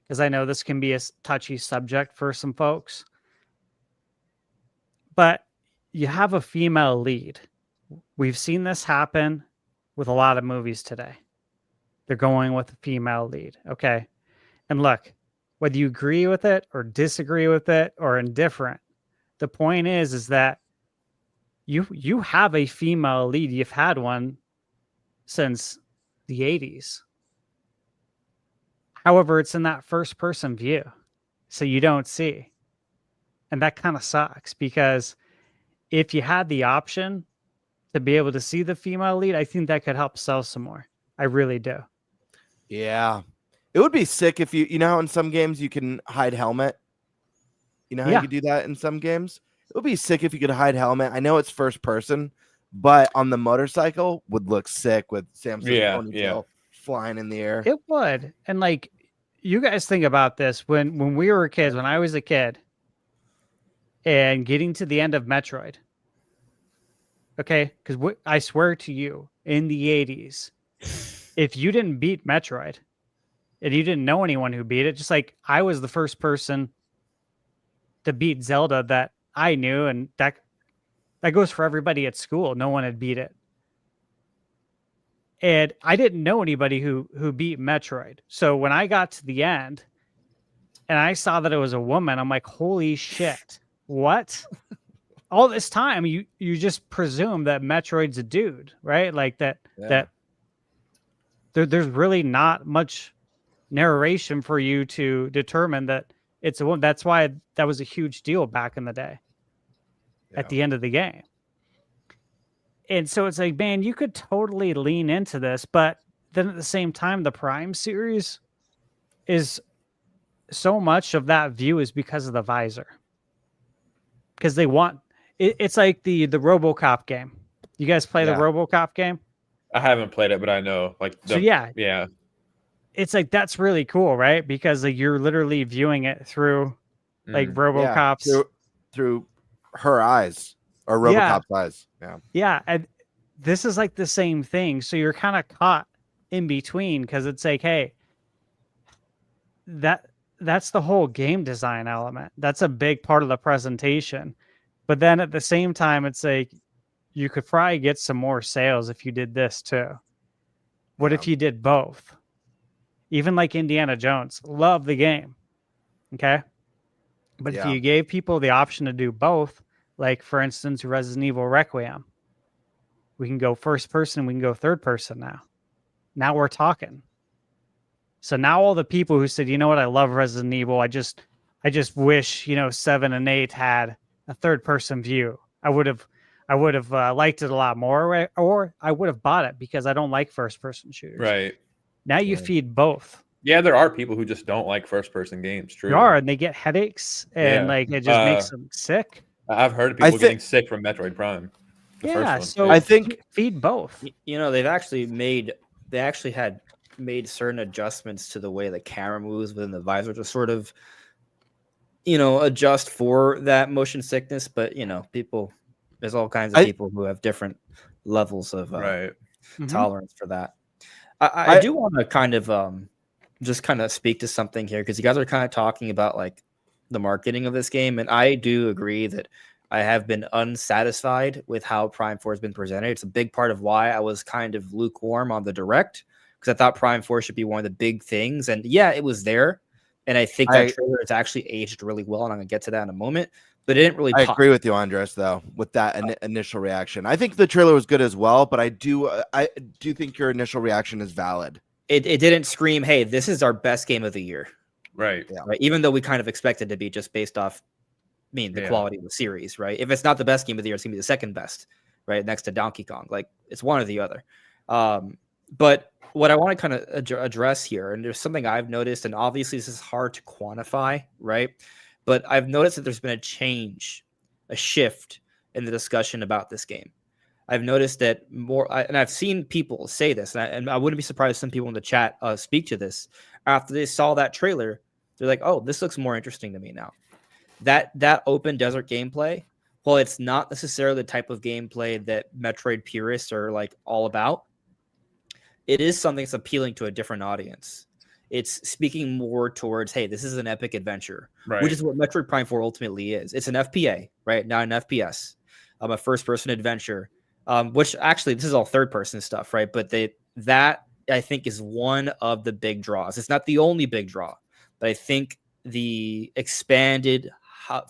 because I know this can be a touchy subject for some folks, but you have a female lead. We've seen this happen with a lot of movies today. They're going with a female lead. Okay. And look, whether you agree with it or disagree with it or indifferent, the point is that you have a female lead. You've had one since the 80s. However, it's in that first person view. So you don't see. And that kind of sucks because if you had the option to be able to see the female lead, I think that could help sell some more. I really do. Yeah. It would be sick if you know how in some games you can hide helmet? You know how you can do that in some games? It would be sick if you could hide helmet. I know it's first person, but on the motorcycle would look sick with Samsung ponytail flying in the air. It would. And like, you guys think about this when we were kids, when I was a kid and getting to the end of Metroid. Okay. Because I swear to you, in the 80s, if you didn't beat Metroid and you didn't know anyone who beat it, just like I was the first person to beat Zelda that I knew, and that goes for everybody at school. No one had beat it. And I didn't know anybody who beat Metroid. So when I got to the end and I saw that it was a woman, I'm like, holy shit. What? All this time you just presume that Metroid's a dude, right? Like that there's really not much narration for you to determine that it's a woman. That's why that was a huge deal back in the day at the end of the game. And so it's like, man, you could totally lean into this, but then at the same time, the Prime series is so much of that view is because of the visor. Because they want it's like the RoboCop game. You guys play the RoboCop game? I haven't played it, but I know. Yeah. It's like that's really cool, right? Because like you're literally viewing it through like RoboCop's through her eyes or RoboCop's eyes. Yeah, and this is like the same thing. So you're kind of caught in between because it's like, hey, that's the whole game design element. That's a big part of the presentation. But then at the same time, it's like you could probably get some more sales if you did this too. What if you did both? Even like Indiana Jones, love the game. Okay. But if you gave people the option to do both, like for instance, Resident Evil Requiem, we can go first person, we can go third person now. Now we're talking. So now all the people who said, you know what, I love Resident Evil. I just wish, 7 and 8 had a third person view. I would have liked it a lot more, or I would have bought it because I don't like first person shooters. Right. Now you feed both. Yeah, there are people who just don't like first person games. True. They are, and they get headaches, and like it just makes them sick. I've heard of people getting sick from Metroid Prime. Yeah, so I think feed both. You know, they actually had made certain adjustments to the way the camera moves within the visor to sort of, you know, adjust for that motion sickness. But you know, there's all kinds of people who have different levels of tolerance for that. I do want to kind of just kind of speak to something here, because you guys are kind of talking about like the marketing of this game, and I do agree that I have been unsatisfied with how Prime 4 has been presented. It's a big part of why I was kind of lukewarm on the Direct, because I thought Prime 4 should be one of the big things. And yeah, it was there. And I think that trailer has actually aged really well, and I'm going to get to that in a moment. But it didn't really I agree with you, Andres, though, with that initial reaction. I think the trailer was good as well, but I do think your initial reaction is valid. It didn't scream, hey, this is our best game of the year. Right. Yeah. Right. Even though we kind of expected to be just based off the quality of the series, right? If it's not the best game of the year, it's gonna be the second best, right? Next to Donkey Kong. Like, it's one or the other. But what I want to kind of address here, and there's something I've noticed, and obviously this is hard to quantify, right? But I've noticed that there's been a shift in the discussion about this game. I've noticed that and I've seen people say this, and I wouldn't be surprised if some people in the chat speak to this. After they saw that trailer, they're like, oh, this looks more interesting to me now. That open desert gameplay, well, it's not necessarily the type of gameplay that Metroid purists are like all about. It is something that's appealing to a different audience. It's speaking more towards, hey, this is an epic adventure, which is what Metroid Prime 4 ultimately is. It's an FPA, right? Not an FPS. A first-person adventure, which actually, this is all third-person stuff, right? But that, I think, is one of the big draws. It's not the only big draw, but I think the expanded,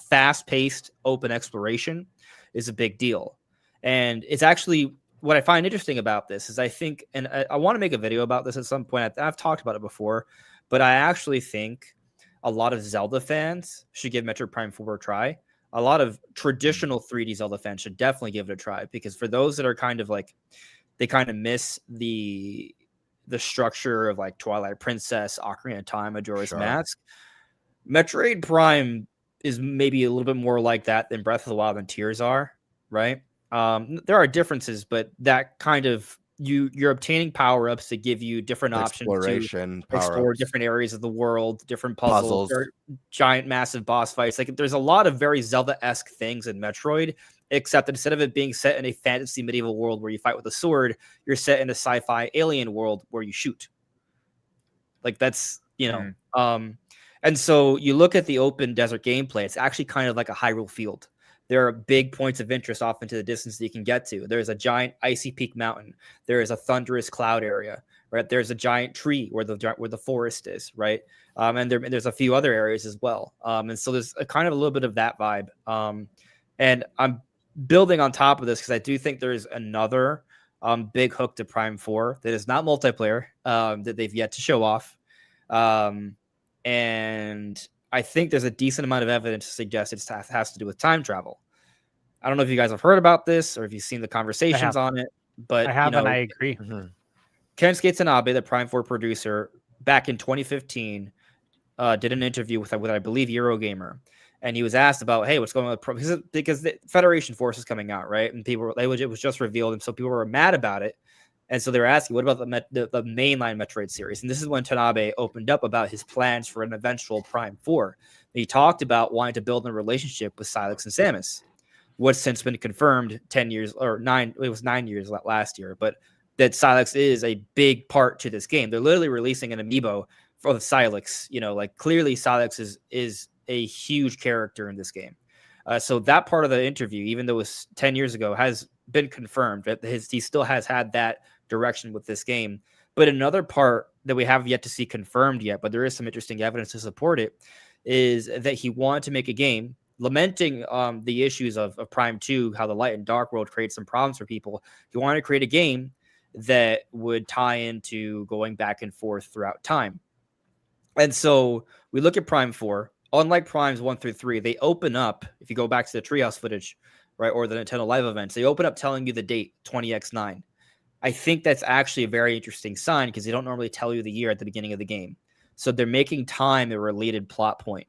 fast-paced open exploration is a big deal. And it's actually, what I find interesting about this is I think, and I want to make a video about this at some point. I've talked about it before, but I actually think a lot of Zelda fans should give Metroid Prime 4 a try. A lot of traditional 3D Zelda fans should definitely give it a try, because for those that are kind of like, they kind of miss the structure of like Twilight Princess, Ocarina of Time, Majora's Mask, Metroid Prime is maybe a little bit more like that than Breath of the Wild and Tears are, right? There are differences, but that kind of you're obtaining power-ups to give you different options to explore different areas of the world, different puzzles. Giant, massive boss fights. Like, there's a lot of very Zelda-esque things in Metroid, except that instead of it being set in a fantasy medieval world where you fight with a sword, you're set in a sci-fi alien world where you shoot. Like, that's, you know, and so you look at the open desert gameplay, it's actually kind of like a Hyrule field. There are big points of interest off into the distance that you can get to. There's a giant icy peak mountain. There is a thunderous cloud area, right? There's a giant tree where the forest is, right? And there's a few other areas as well. And so there's a kind of a little bit of that vibe. And I'm building on top of this because I do think there's another big hook to Prime 4 that is not multiplayer, that they've yet to show off. And I think there's a decent amount of evidence to suggest it has to do with time travel. I don't know if you guys have heard about this or if you've seen the conversations on it, but I have, and I agree. Kensuke Tanabe, the Prime 4 producer, back in 2015, did an interview with I believe Eurogamer, and he was asked about, hey, what's going on with because the Federation Force is coming out, right? And it was just revealed, and so people were mad about it. And so they were asking, what about the mainline Metroid series? And this is when Tanabe opened up about his plans for an eventual Prime 4. He talked about wanting to build a relationship with Silex and Samus, what's since been confirmed 10 years or 9. It was 9 years last year, but that Silex is a big part to this game. They're literally releasing an amiibo for the Silex. You know, like, clearly Silex is a huge character in this game. So that part of the interview, even though it was 10 years ago, has been confirmed. He still has had that direction with this game. But another part that we have yet to see confirmed yet, but there is some interesting evidence to support it, is that he wanted to make a game lamenting the issues of Prime 2, how the light and dark world creates some problems for people. He wanted to create a game that would tie into going back and forth throughout time. And so we look at Prime 4. Unlike Primes 1 through 3, they open up, if you go back to the Treehouse footage, right, or the Nintendo Live events, they open up telling you the date, 20X9. I think that's actually a very interesting sign because they don't normally tell you the year at the beginning of the game. So they're making time a related plot point.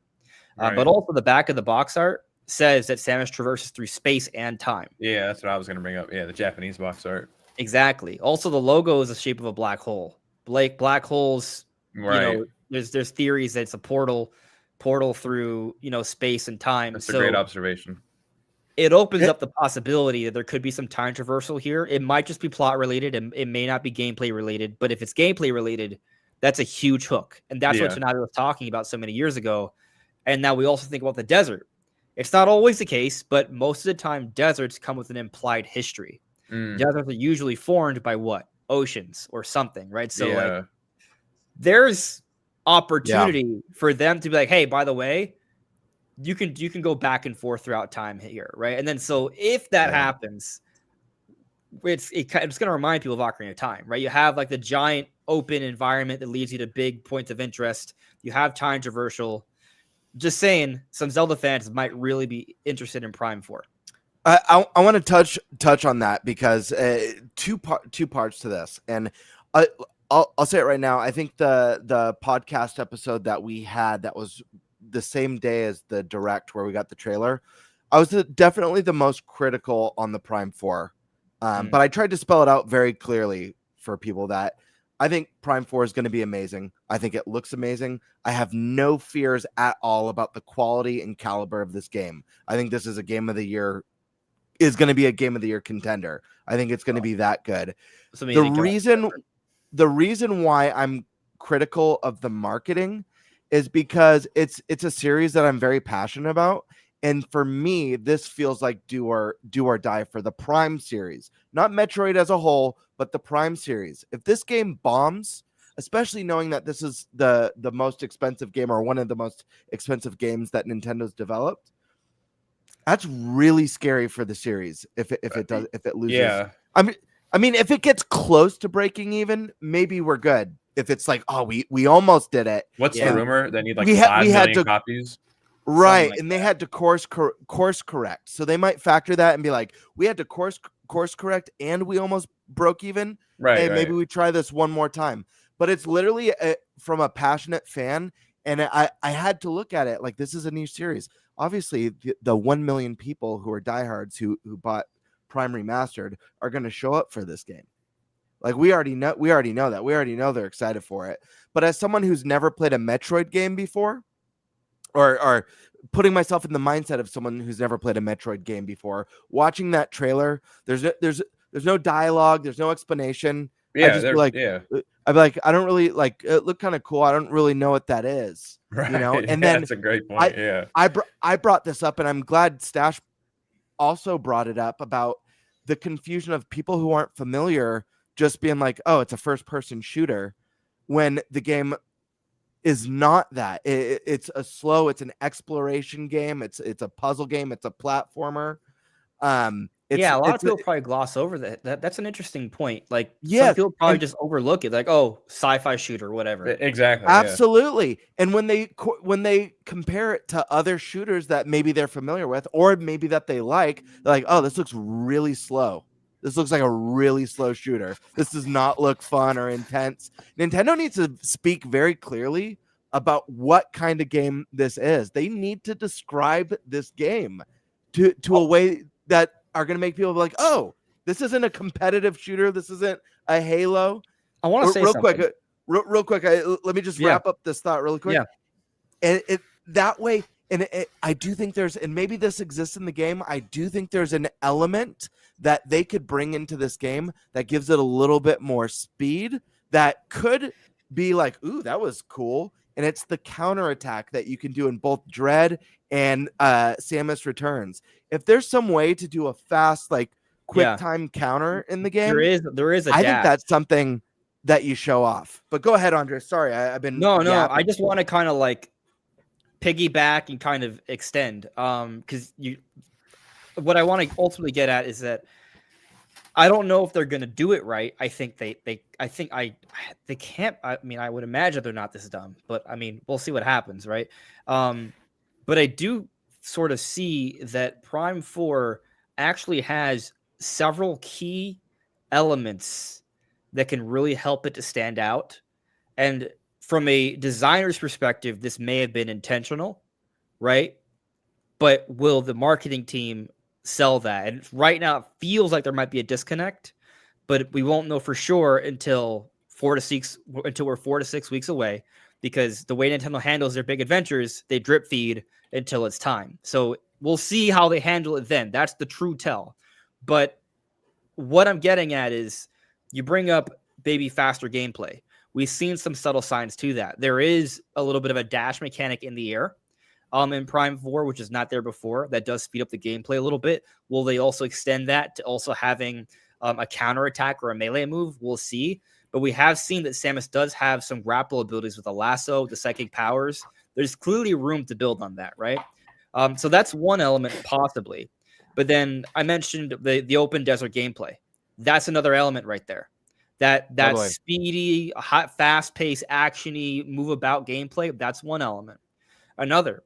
But also the back of the box art says that Samus traverses through space and time. Yeah, that's what I was going to bring up. Yeah, the Japanese box art. Exactly. Also, the logo is the shape of a black hole. Black holes, Right. you know, there's theories that it's a portal through, you know, space and time. That's a great observation. It opens up the possibility that there could be some time traversal here. It might just be plot related, and it may not be gameplay related. But if it's gameplay related, that's a huge hook, and that's what Tsunade was talking about so many years ago. And now we also think about the desert. It's not always the case, but most of the time, deserts come with an implied history. Deserts are usually formed by what? Oceans or something, right? So like, there's opportunity for them to be like, hey, by the way, you can go back and forth throughout time here, right? And then so if that happens, it's going to remind people of Ocarina of Time, right? You have like the giant open environment that leads you to big points of interest. You have time traversal. Just saying, some Zelda fans might really be interested in Prime 4. I want to touch on that because two parts to this, and I'll say it right now. I think the podcast episode that we had that was the same day as the direct where we got the trailer, I was definitely the most critical on the Prime 4, but I tried to spell it out very clearly for people that I think Prime 4 is going to be amazing. I think it looks amazing. I have no fears at all about the quality and caliber of this game. I think this is a game of the year. Is going to be a game of the year contender. I think it's going to be that good. The reason why I'm critical of the marketing is because it's a series that I'm very passionate about, and for me, this feels like do or die for the Prime series, not Metroid as a whole, but the Prime series. If this game bombs, especially knowing that this is the most expensive game or one of the most expensive games that Nintendo's developed, that's really scary for the series if it loses. Yeah. I mean, if it gets close to breaking even, maybe we're good. If it's like, oh, we almost did it. What's the rumor? They need like we 5 had million to, copies. Right, and they had to course correct. So they might factor that and be like, we had to course correct and we almost broke even. Right. Hey, maybe we try this one more time. But it's literally from a passionate fan, and I had to look at it like this is a new series. Obviously, the 1 million people who are diehards who bought Prime Remastered are going to show up for this game. Like we already know that. We already know they're excited for it. But as someone who's never played a Metroid game before, or putting myself in the mindset of someone who's never played a Metroid game before, watching that trailer, there's no dialogue, there's no explanation. Yeah, I'd be like, I don't really like it. Looked kind of cool. I don't really know what that is, right. You know. And yeah, then that's a great point. I brought this up, and I'm glad Stash also brought it up about the confusion of people who aren't familiar just being like, oh, it's a first-person shooter, when the game is not that. It's an exploration game. It's a puzzle game. It's a platformer. A lot of people probably gloss over that. That's an interesting point. Like, some people probably just overlook it. Like, oh, sci-fi shooter, whatever. Exactly. Absolutely. Yeah. And when they compare it to other shooters that maybe they're familiar with, or maybe that they like, they're like, oh, this looks really slow. This looks like a really slow shooter. This does not look fun or intense. Nintendo needs to speak very clearly about what kind of game this is. They need to describe this game to a way that are going to make people be like, oh, this isn't a competitive shooter. This isn't a Halo. I want to say real something. quick. Real quick. Let me just wrap up this thought really quick. Yeah. And that way, I do think and maybe this exists in the game. I do think there's an element that they could bring into this game that gives it a little bit more speed that could be like, ooh, that was cool. And it's the counterattack that you can do in both Dread and Samus Returns. If there's some way to do a fast, like quick time counter in the game, there is. I think that's something that you show off. But go ahead, Andre. Sorry, I've been no. I just want to kind of like piggyback and kind of extend, because what I want to ultimately get at is that I don't know if they're going to do it right. I think they can't. I mean, I would imagine they're not this dumb, but I mean, we'll see what happens, right? But I do sort of see that Prime 4 actually has several key elements that can really help it to stand out. And from a designer's perspective, this may have been intentional, right? but will the marketing team sell that? And right now, it feels like there might be a disconnect, but we won't know for sure until we're 4 to 6 weeks away, because the way Nintendo handles their big adventures, they drip feed until it's time. So we'll see how they handle it then. That's the true tell. But what I'm getting at is, you bring up baby faster gameplay. We've seen some subtle signs to that. There is a little bit of a dash mechanic in the air in Prime 4, which is not there before. That does speed up the gameplay a little bit. Will they also extend that to also having a counterattack or a melee move? We'll see. But we have seen that Samus does have some grapple abilities with the lasso, the psychic powers. There's clearly room to build on that, right? So that's one element, possibly. But then I mentioned the open desert gameplay. That's another element right there. That Totally. speedy, hot, fast-paced, actiony, move-about gameplay, that's one element. Another,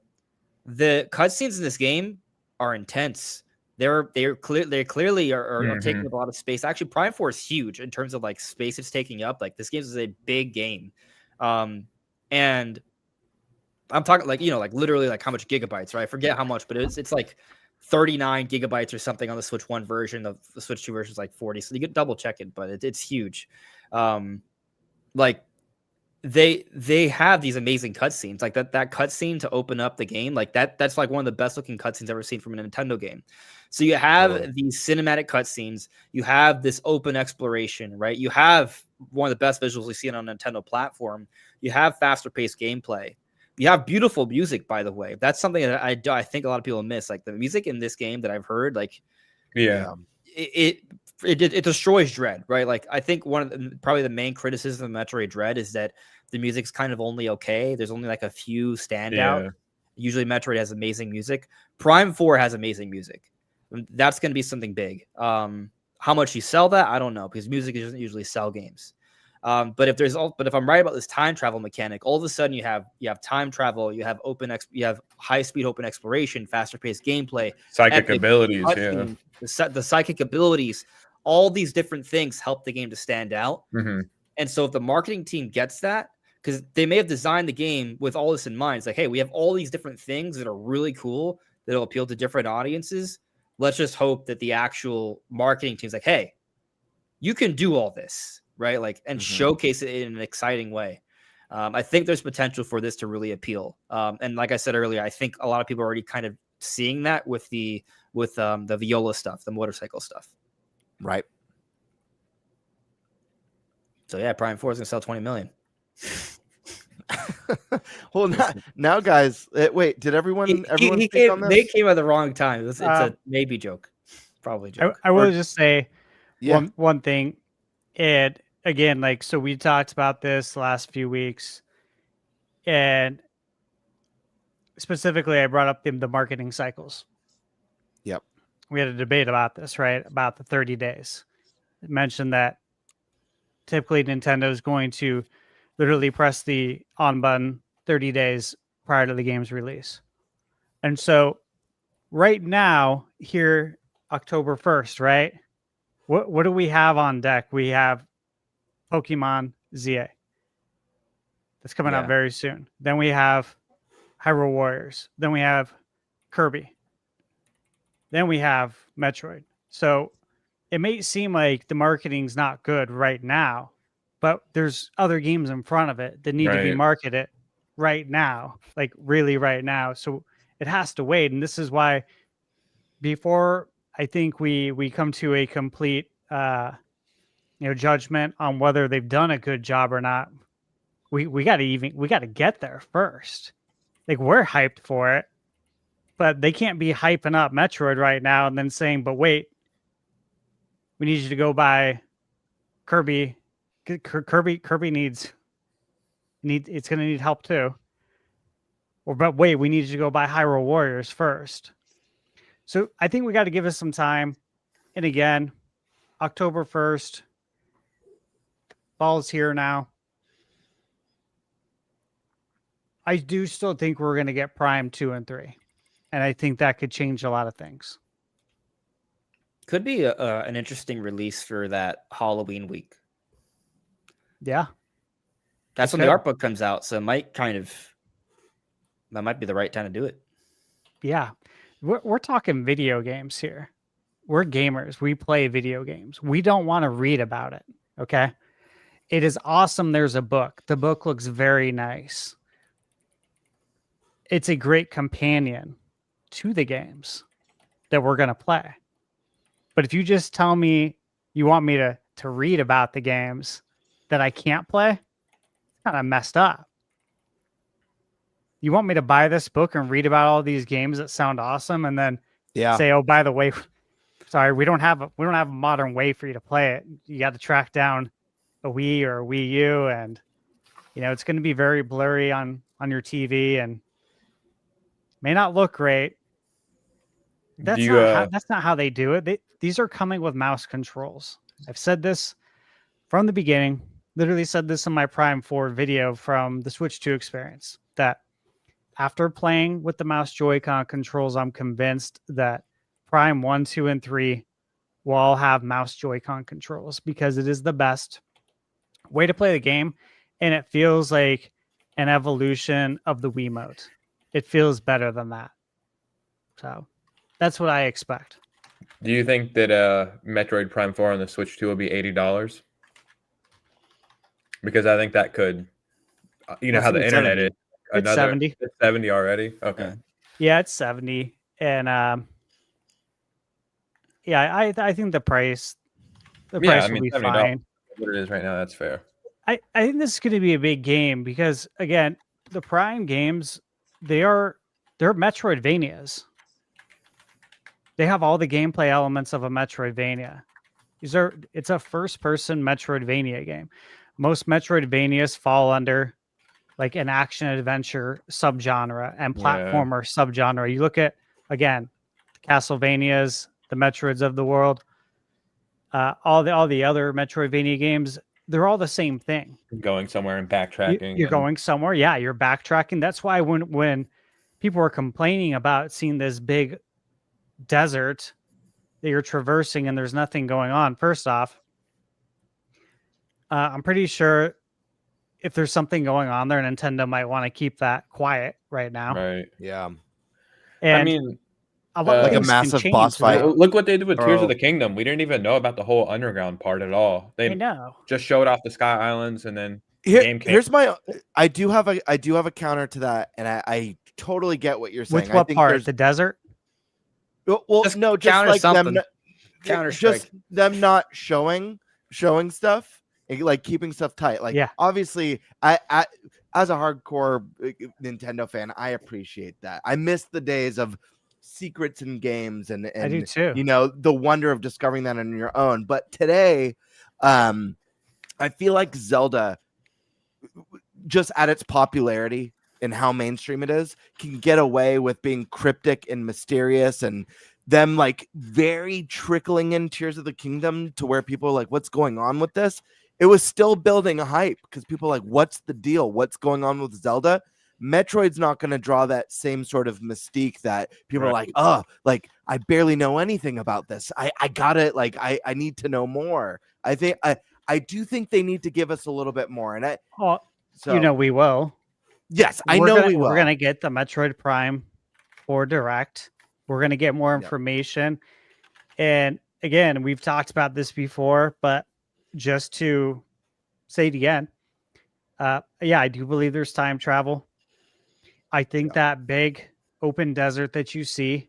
the cutscenes in this game are intense. They clearly are taking up a lot of space. Actually, Prime 4 is huge in terms of like space it's taking up. Like, this game is a big game, and I'm talking like literally like how much gigabytes, right? I forget how much, but it's like 39 gigabytes or something on the Switch 1 version. Of the Switch 2 version is like 40, so you can double check it, but it's huge. Like, they have these amazing cutscenes, like that cutscene to open up the game, like that's like one of the best looking cutscenes I've ever seen from a Nintendo game. So you have these cinematic cutscenes, you have this open exploration, right? You have one of the best visuals we've seen on a Nintendo platform. You have faster paced gameplay. You have beautiful music, by the way. That's something that I think a lot of people miss. Like, the music in this game that I've heard, like, it destroys Dread, right? Like, I think one of probably the main criticism of Metroid Dread is that the music's kind of only okay. There's only like a few standout. Usually Metroid has amazing music. Prime 4 has amazing music. That's going to be something big. How much you sell that, I don't know, because music doesn't usually sell games. But if I'm right about this time travel mechanic, all of a sudden you have time travel, you have high speed open exploration, faster paced gameplay, psychic abilities, the psychic abilities, all these different things help the game to stand out. And so if the marketing team gets that, because they may have designed the game with all this in mind, it's like, hey, we have all these different things that are really cool that'll appeal to different audiences. Let's just hope that the actual marketing team's like, hey, you can do all this, right? Like, and showcase it in an exciting way. I think there's potential for this to really appeal. And like I said earlier, I think a lot of people are already kind of seeing that with the Viola stuff, the motorcycle stuff. Right. So yeah, Prime 4 is gonna sell 20 million. Well, now guys, wait, did everyone speak on this? They came at the wrong time. It's a maybe joke, probably joke. I will just say one thing. And again, like, so we talked about this the last few weeks, and specifically I brought up the marketing cycles. Yep. We had a debate about this, right? About the 30 days. I mentioned that typically Nintendo is going to literally press the on button 30 days prior to the game's release. And so right now, here, October 1st, right? What do we have on deck? We have Pokemon ZA. That's coming out very soon. Then we have Hyrule Warriors. Then we have Kirby. Then we have Metroid. So it may seem like the marketing's not good right now, but there's other games in front of it that need to be marketed right now, like really right now. So it has to wait. And this is why before I think we come to a complete judgment on whether they've done a good job or not, we got to get there first. Like, we're hyped for it, but they can't be hyping up Metroid right now and then saying, but wait, we need you to go buy Kirby. Kirby needs it's going to need help too. Or, but wait, we need you to go buy Hyrule Warriors first. So I think we got to give us some time. And again, October 1st, ball's here now. I do still think we're going to get Prime 2 and 3. And I think that could change a lot of things. Could be an interesting release for that Halloween week. Yeah. That's when the art book comes out. So that might be the right time to do it. Yeah. we're talking video games here. We're gamers. We play video games. We don't want to read about it. Okay. It is awesome. There's a book. The book looks very nice. It's a great companion to the games that we're going to play. But if you just tell me you want me to read about the games that I can't play, it's kind of messed up. You want me to buy this book and read about all these games that sound awesome and then say, oh, by the way, sorry, we don't have a modern way for you to play it. You got to track down a Wii or a Wii U, and it's going to be very blurry on your TV and may not look great. That's not how they do it. These are coming with mouse controls. I've said this from the beginning. Literally said this in my Prime 4 video from the Switch 2 experience, that after playing with the mouse Joy-Con controls, I'm convinced that Prime 1, 2, and 3 will all have mouse Joy-Con controls because it is the best way to play the game, and it feels like an evolution of the Wiimote. It feels better than that. So that's what I expect. Do you think that Metroid Prime 4 on the Switch 2 will be $80? Because I think that could, how the internet is. It's 70. It's 70 already? Okay. Yeah, it's 70. And I think the price will be fine. What it is right now, that's fair. I think this is going to be a big game because, again, the Prime games, they're Metroidvanias. They have all the gameplay elements of a Metroidvania. It's a first-person Metroidvania game. Most Metroidvanias fall under like an action-adventure subgenre and platformer subgenre. You look at, again, Castlevanias, the Metroids of the world, all the other Metroidvania games, they're all the same thing. Going somewhere and backtracking. You're going somewhere. Yeah, you're backtracking. That's why when people were complaining about seeing this big desert that you're traversing and there's nothing going on, first off, I'm pretty sure if there's something going on there, Nintendo might want to keep that quiet right now. Right. Yeah. And I mean, like a massive boss fight. Look what they did with Tears of the Kingdom. We didn't even know about the whole underground part at all. They know. Just showed off the Sky Islands, and then here's my. I do have a counter to that, and I totally get what you're saying. With what part? The desert? Well, just like something. Just them not showing stuff, like keeping stuff tight. Like, obviously, I as a hardcore Nintendo fan, I appreciate that. I miss the days of secrets in games, and I do too. The wonder of discovering that on your own. But today, I feel like Zelda, just at its popularity and how mainstream it is, can get away with being cryptic and mysterious, and them like very trickling in Tears of the Kingdom to where people are like, what's going on with this? It was still building a hype because people are like, what's the deal? What's going on with Zelda? Metroid's not going to draw that same sort of mystique that people are like, oh, like I barely know anything about this. I got it. Like I need to know more. I think I do think they need to give us a little bit more. And we will. Yes, we will. We're gonna get the Metroid Prime 4 Direct. We're gonna get more information. And again, we've talked about this before, but just to say it again, I do believe there's time travel. I think that big open desert that you see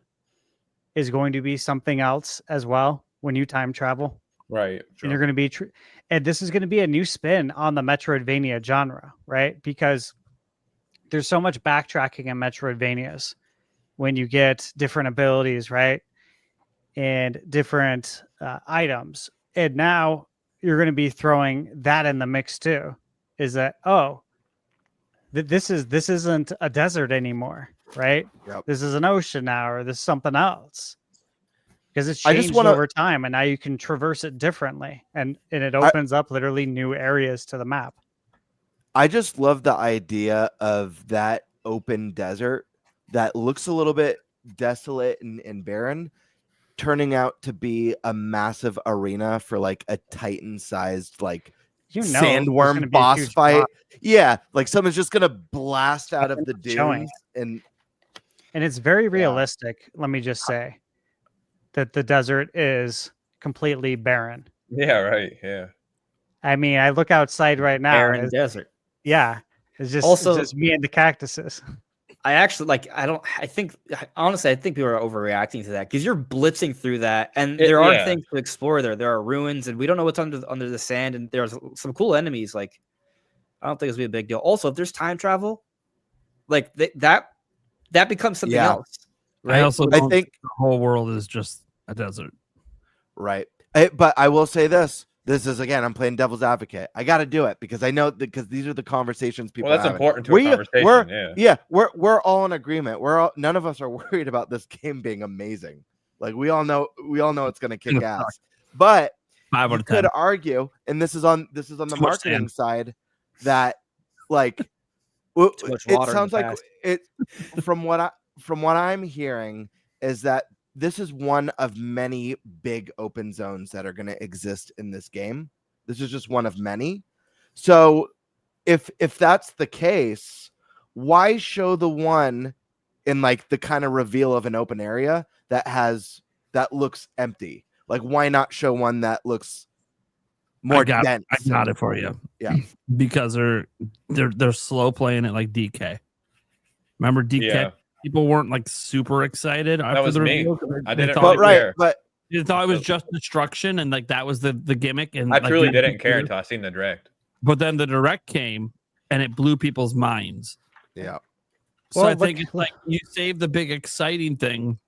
is going to be something else as well when you time travel. Right. Sure. And you're going to be, and this is going to be a new spin on the Metroidvania genre, right? Because there's so much backtracking in Metroidvanias when you get different abilities, right? And different items. And now you're going to be throwing that in the mix too. Is that, this isn't a desert anymore, right? Yep. This is an ocean now, or this is something else. Because it's changed over time, and now you can traverse it differently, and it opens up literally new areas to the map. I just love the idea of that open desert that looks a little bit desolate and barren, turning out to be a massive arena for like a Titan-sized like sandworm boss fight. Yeah, like someone's just gonna blast out of the dunes, and And it's very realistic, let me just say, that the desert is completely barren. Yeah, right. Yeah. I mean, I look outside right now. Barren desert. Yeah. It's just, Also- it's just me and the cactuses. I actually I think honestly, I think people are overreacting to that because you're blitzing through that, and there are things to explore there. There are ruins, and we don't know what's under the sand, and there's some cool enemies. Like, I don't think it's gonna be a big deal. Also, if there's time travel, like that becomes something else. Right? I think the whole world is just a desert. Right. But I will say this. This is, again, I'm playing devil's advocate. I got to do it because I know because these are the conversations people. Well, that's important to a conversation. We're all in agreement. None of us are worried about this game being amazing. Like we all know it's going to kick ass. But you could argue, and this is on the marketing side, that like it sounds like it from what I'm hearing is that this is one of many big open zones that are going to exist in this game. This is just one of many. So if that's the case, why show the one in like the kind of reveal of an open area that looks empty? Like, why not show one that looks more dense? I got it for you. Yeah. Because they're slow playing it like DK. Remember DK? Yeah. People weren't like super excited. That was me. I didn't really really care. But you thought it was just destruction, and like that was the gimmick. And I like, truly didn't care until I seen the direct. But then the direct came, and it blew people's minds. Yeah. So I think it's like you save the big exciting thing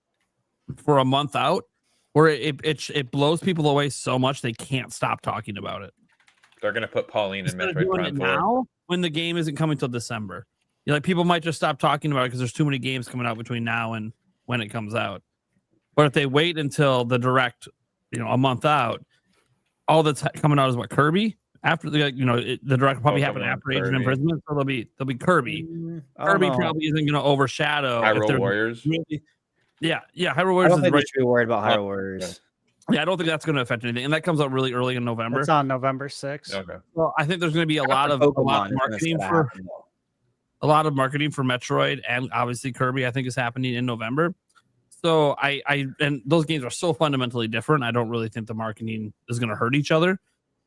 for a month out, where it blows people away so much they can't stop talking about it. They're gonna put Pauline and Instead of Metroid doing Prime it 4 now when the game isn't coming till December. You're like, people might just stop talking about it because there's too many games coming out between now and when it comes out. But if they wait until the direct, a month out, all that's coming out is what, Kirby? After the the direct will probably happen after Age of Imprisonment, so there'll be Kirby. Kirby probably isn't going to overshadow Hyrule Warriors. Hyrule Warriors. I don't think we should be worried about Hyrule Warriors. Yeah, I don't think that's going to affect anything, and that comes out really early in November. It's on November 6th. Okay. Well, I think there's going to be a lot of marketing for. A lot of marketing for Metroid and obviously Kirby, I think, is happening in November. So and those games are so fundamentally different. I don't really think the marketing is going to hurt each other.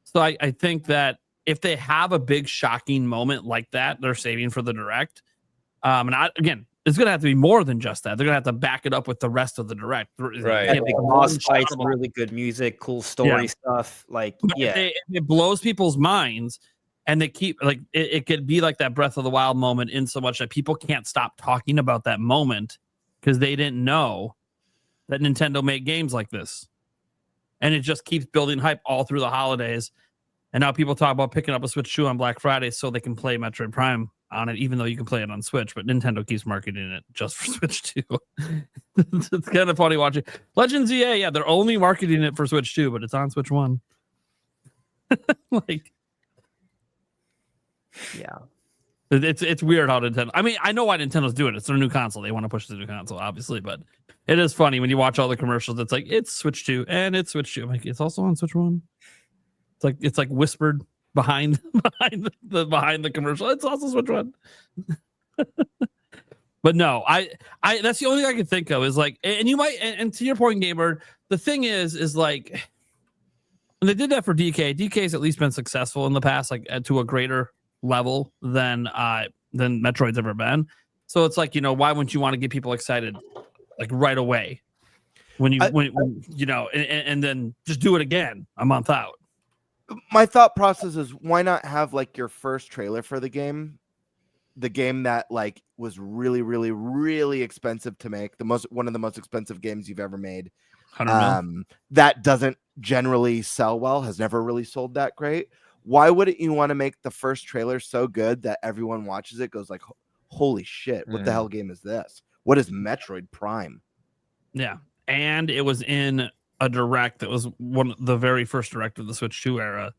So I think that if they have a big shocking moment like that, they're saving for the direct. Again, it's going to have to be more than just that. They're going to have to back it up with the rest of the direct. Right. Boss fights, really good music, cool story stuff. Like, if it blows people's minds. And they keep like it could be like that Breath of the Wild moment in so much that people can't stop talking about that moment because they didn't know that Nintendo made games like this. And it just keeps building hype all through the holidays. And now people talk about picking up a Switch 2 on Black Friday so they can play Metroid Prime on it, even though you can play it on Switch. But Nintendo keeps marketing it just for Switch 2. It's kind of funny watching. Legends EA, they're only marketing it for Switch 2, but it's on Switch 1. Yeah, it's weird how Nintendo. I mean, I know why Nintendo's doing it. It's their new console. They want to push the new console, obviously. But it is funny when you watch all the commercials. It's like it's Switch 2 and it's Switch 2. I'm like, it's also on Switch 1. It's like whispered behind the commercial. It's also Switch 1. But no, I that's the only thing I can think of is like, and you might, and to your point, Gamer, the thing is like, when they did that for DK. DK's at least been successful in the past, like to a greater level than Metroid's ever been. So it's like, why wouldn't you want to get people excited like right away when and then just do it again a month out? My thought process is, why not have like your first trailer for the game that like was really, really, really expensive to make, one of the most expensive games you've ever made, that doesn't generally sell well, has never really sold that great. Why wouldn't you want to make the first trailer so good that everyone watches it goes like, holy shit, what the hell game is this? What is Metroid Prime? Yeah. And it was in a direct that was one of the very first direct of the Switch 2 era.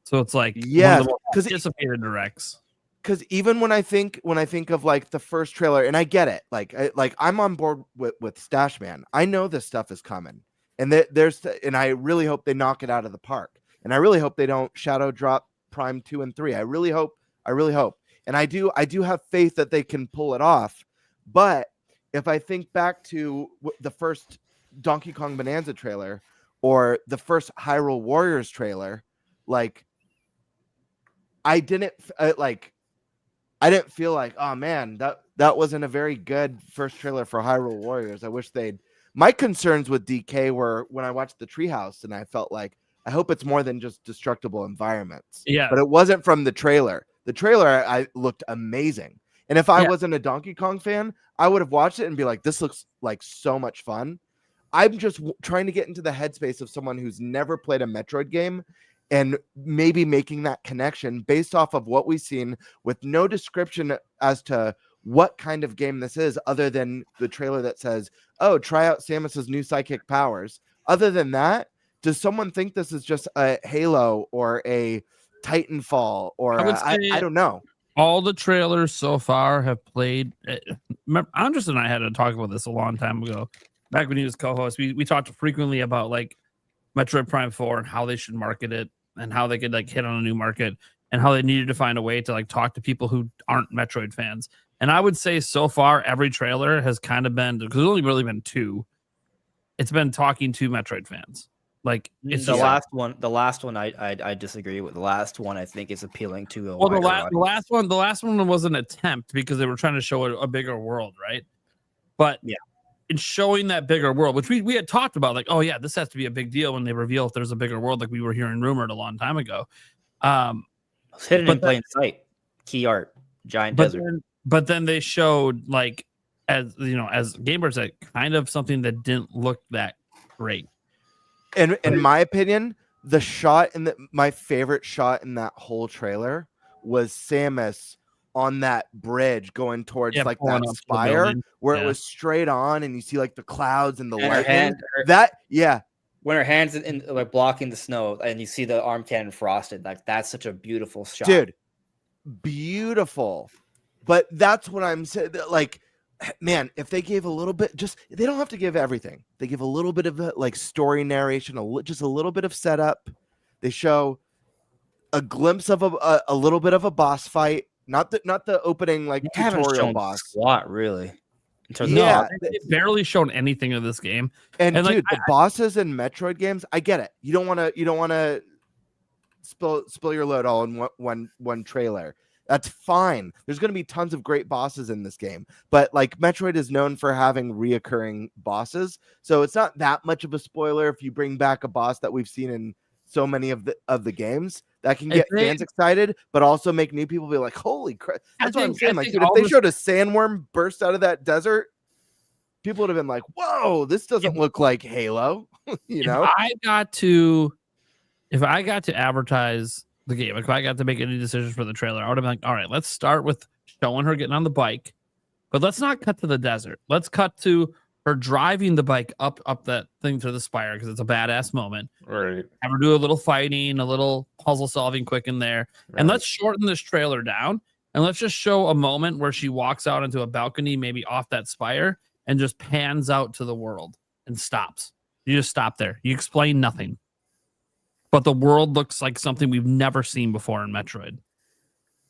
So it's like, yeah, because anticipated directs. Because even when I think of like the first trailer, and I get it, like I'm on board with Stash Man. I know this stuff is coming, and and I really hope they knock it out of the park. And I really hope they don't shadow drop Prime 2 and 3. I really hope. And I do have faith that they can pull it off. But if I think back to the first Donkey Kong Bonanza trailer or the first Hyrule Warriors trailer, like I didn't feel like, oh man, that wasn't a very good first trailer for Hyrule Warriors. I wish they'd. My concerns with DK were when I watched the Treehouse, and I felt like I hope it's more than just destructible environments. Yeah, but it wasn't from the trailer. The trailer I looked amazing, and if I wasn't a Donkey Kong fan, I would have watched it and be like, this looks like so much fun. I'm just trying to get into the headspace of someone who's never played a Metroid game and maybe making that connection based off of what we've seen with no description as to what kind of game this is other than the trailer that says, oh, try out Samus's new psychic powers. Other than that, does someone think this is just a Halo or a Titanfall or I don't know. All the trailers so far have played. Remember, Andres and I had to talk about this a long time ago. Back when he was co-host, we talked frequently about like Metroid Prime 4 and how they should market it and how they could like hit on a new market and how they needed to find a way to like talk to people who aren't Metroid fans. And I would say so far, every trailer has kind of been, because there's only really been 2. It's been talking to Metroid fans. Like it's the last one. I disagree with the last one. I think is appealing to a the last one was an attempt because they were trying to show a bigger world, right? But yeah, in showing that bigger world, which we had talked about, like, oh yeah, this has to be a big deal when they reveal if there's a bigger world, like we were hearing rumored a long time ago. It's hidden in plain sight. Key art, giant desert. But then they showed like, as you know, as gamers, that kind of something that didn't look that great. And in my opinion, my favorite shot in that whole trailer was Samus on that bridge going towards like that spire where it was straight on, and you see like the clouds and the lightning. When her hands in like blocking the snow, and you see the arm cannon frosted, like that's such a beautiful shot, dude. Beautiful. But that's what I'm saying. Like, man, if they gave a little bit, they don't have to give everything. They give a little bit of like story narration, just a little bit of setup. They show a glimpse of a little bit of a boss fight, not the opening like tutorial boss. Squat really. They've barely shown anything of this game. And dude, like, the bosses in Metroid games, I get it. You don't want to spill your load all in one trailer. That's fine. There's going to be tons of great bosses in this game, but like Metroid is known for having reoccurring bosses, so it's not that much of a spoiler if you bring back a boss that we've seen in so many of the games. That can get fans excited, but also make new people be like, "Holy crap!" That's what I'm saying. Like, dude, if they showed a sandworm burst out of that desert, people would have been like, "Whoa, this doesn't look like Halo." You know, if I got to advertise the game, if I got to make any decisions for the trailer, I would have been like, all right, let's start with showing her getting on the bike, but let's not cut to the desert. Let's cut to her driving the bike up that thing to the spire, because it's a badass moment. Right. Have her do a little fighting, a little puzzle solving quick in there. Right. And let's shorten this trailer down, and let's just show a moment where she walks out into a balcony, maybe off that spire, and just pans out to the world and stops. You just stop there. You explain nothing. But the world looks like something we've never seen before in Metroid.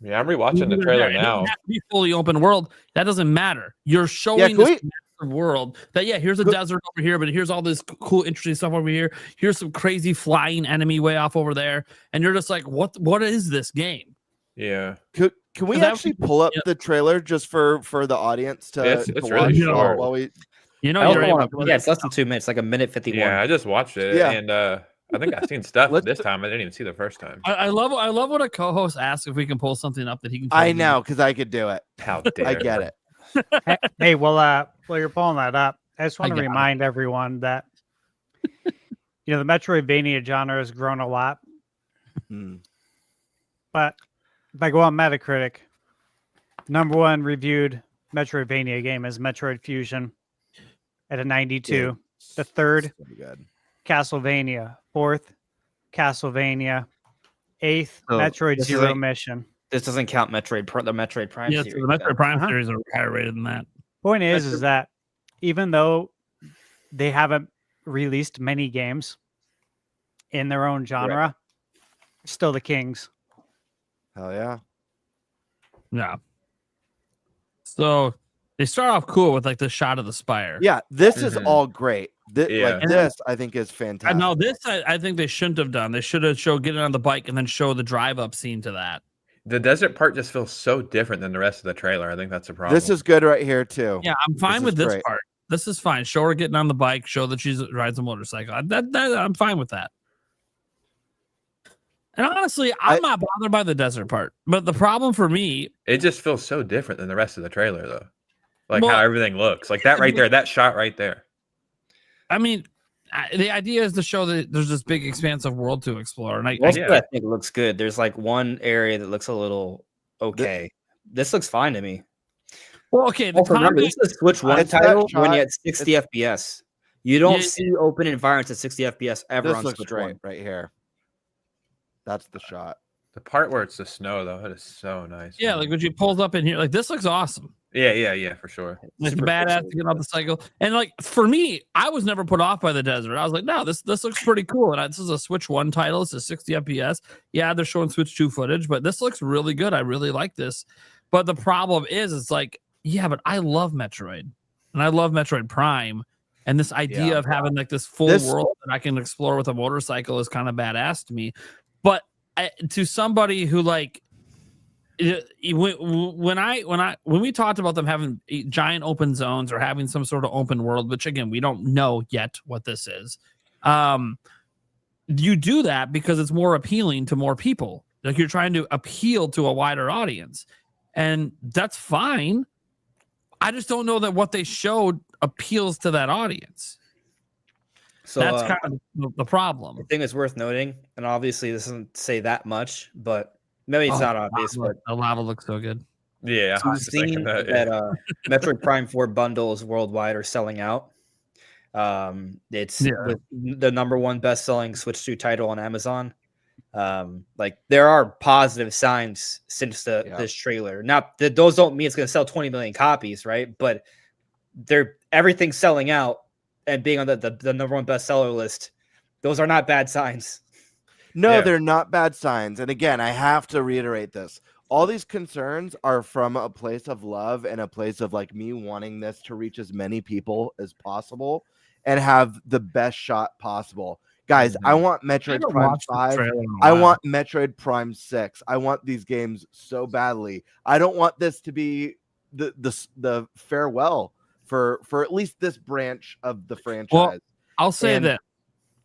Yeah, I'm rewatching the trailer now. It doesn't have to be fully open world. That doesn't matter. You're showing this massive world that, here's a desert over here, but here's all this cool, interesting stuff over here. Here's some crazy flying enemy way off over there. And you're just like, what is this game? Yeah. Can we actually pull up the trailer just for the audience to it's watch really short. while we... it's less than 2 minutes, like a minute 51. Yeah, I just watched it, and I think I've seen stuff this time. I didn't even see the first time. I love when a co-host asks if we can pull something up that he can. I know, because I could do it. How dare I get it. Hey, while you're pulling that up, I just want to remind everyone that the Metroidvania genre has grown a lot. But if I go on Metacritic, number one reviewed Metroidvania game is Metroid Fusion at a 92. Yeah, the third, Castlevania. Fourth, Castlevania. Eighth, Metroid Zero Mission. This doesn't count the Metroid Prime series. Yeah, the Metroid Prime series are higher rated than that. Point is that even though they haven't released many games in their own genre, still the kings. Hell yeah. Yeah. So, They start off cool with like the shot of the spire. Yeah, this is all great. Yeah. Like this, I think is fantastic. No, this I think they shouldn't have done. They should have showed getting on the bike and then show the drive up scene to that. The desert part just feels so different than the rest of the trailer. I think that's a problem. This is good right here too. Yeah, I'm fine with this part. This is fine. Show her getting on the bike. Show that she rides a motorcycle. I'm fine with that. And honestly, I'm not bothered by the desert part. But the problem for me, it just feels so different than the rest of the trailer, though. Like how everything looks, like that right there, that shot right there. I mean, the idea is to show that there's this big expanse of world to explore, and I think it looks good. There's like one area that looks a little okay. This looks fine to me. Well, okay. Remember, this is a Switch 1 title when you had 60 FPS. You don't see open environments at 60 FPS ever on Switch 1 right here. That's the shot. The part where it's the snow, though, that is so nice. Yeah, like when she pulls up in here, like this looks awesome. Yeah, for sure. It's badass to get off the cycle. And like for me, I was never put off by the desert. I was like, no, this looks pretty cool. And this is a Switch 1 title. It's a 60 FPS. Yeah, they're showing Switch 2 footage, but this looks really good. I really like this. But the problem is, it's like, yeah, but I love Metroid. And I love Metroid Prime. And this idea of having like this full world that I can explore with a motorcycle is kind of badass to me. But to somebody who like, when we talked about them having giant open zones or having some sort of open world, which again we don't know yet what this is, you do that because it's more appealing to more people. Like you're trying to appeal to a wider audience, and that's fine. I just don't know that what they showed appeals to that audience. So that's kind of the problem. The thing that's worth noting, and obviously this doesn't say that much, but maybe it's not obvious, but the lava looks so good. Yeah, so we've seen that Metroid Prime 4 bundles worldwide are selling out. It's the #1 best-selling Switch 2 title on Amazon. Like there are positive signs since this trailer. Now, those don't mean it's going to sell 20 million copies, right? But everything's selling out and being on the #1 bestseller list. Those are not bad signs. No, they're not bad signs. And again, I have to reiterate this. All these concerns are from a place of love and a place of like me wanting this to reach as many people as possible and have the best shot possible. Guys, I want Metroid Prime 5. I want Metroid Prime 6. I want these games so badly. I don't want this to be the farewell for at least this branch of the franchise. Well, I'll say that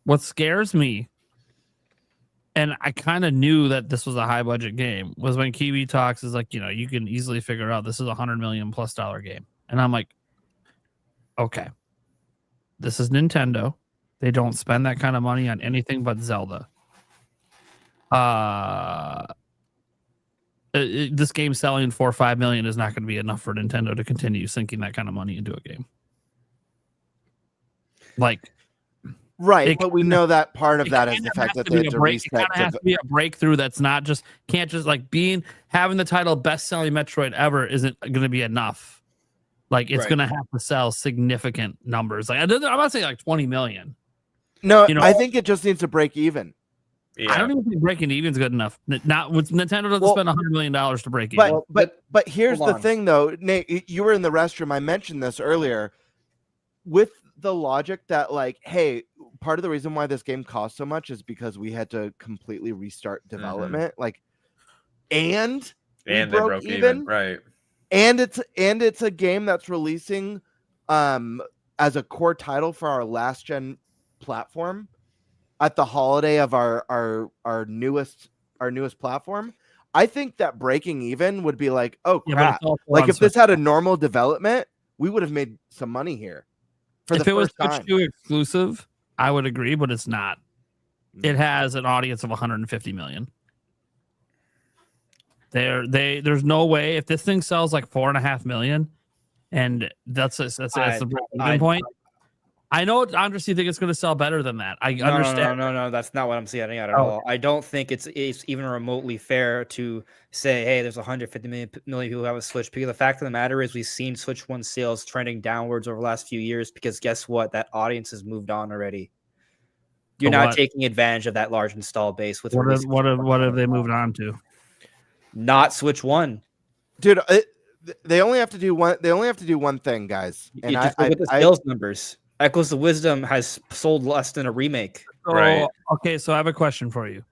what scares me, and I kind of knew that this was a high budget game, was when Kiwi Talks is like, you can easily figure out this is $100 million+ game. And I'm like, okay, this is Nintendo. They don't spend that kind of money on anything but Zelda. This game selling $4 or $5 million is not going to be enough for Nintendo to continue sinking that kind of money into a game. Like, right, but we know that part of that is the fact that they had to reset. It kind of has to be a breakthrough that's not just like having the title best selling Metroid ever isn't going to be enough. Like it's going to have to sell significant numbers. Like I'm not saying like 20 million. No, I think it just needs to break even. Yeah. I don't even think breaking even is good enough. Not with Nintendo doesn't spend $100 million to break even. But here's the thing, though, Nate. You were in the restroom. I mentioned this earlier. With the logic that, like, hey, part of the reason why this game cost so much is because we had to completely restart development. Like, and they broke even, right? And it's a game that's releasing as a core title for our last gen platform at the holiday of our newest platform. I think that breaking even would be like, oh crap. Like if this had a normal development, we would have made some money here. If it was Switch 2 exclusive, I would agree, but it's not. It has an audience of 150 million. There's no way if this thing sells like 4.5 million, and that's the breaking point. I know, Andres, you think it's going to sell better than that. I understand. No, that's not what I'm saying at all. I don't think it's even remotely fair to say, hey, there's 150 million people who have a Switch. Because the fact of the matter is, we've seen Switch 1 sales trending downwards over the last few years. Because guess what? That audience has moved on already. You're not taking advantage of that large install base. With what have they moved on to? Not Switch 1, dude. They only have to do one. They only have to do one thing, guys. You just look at the sales numbers. Echoes of Wisdom has sold less than a remake. So, Right. Okay, so I have a question for you.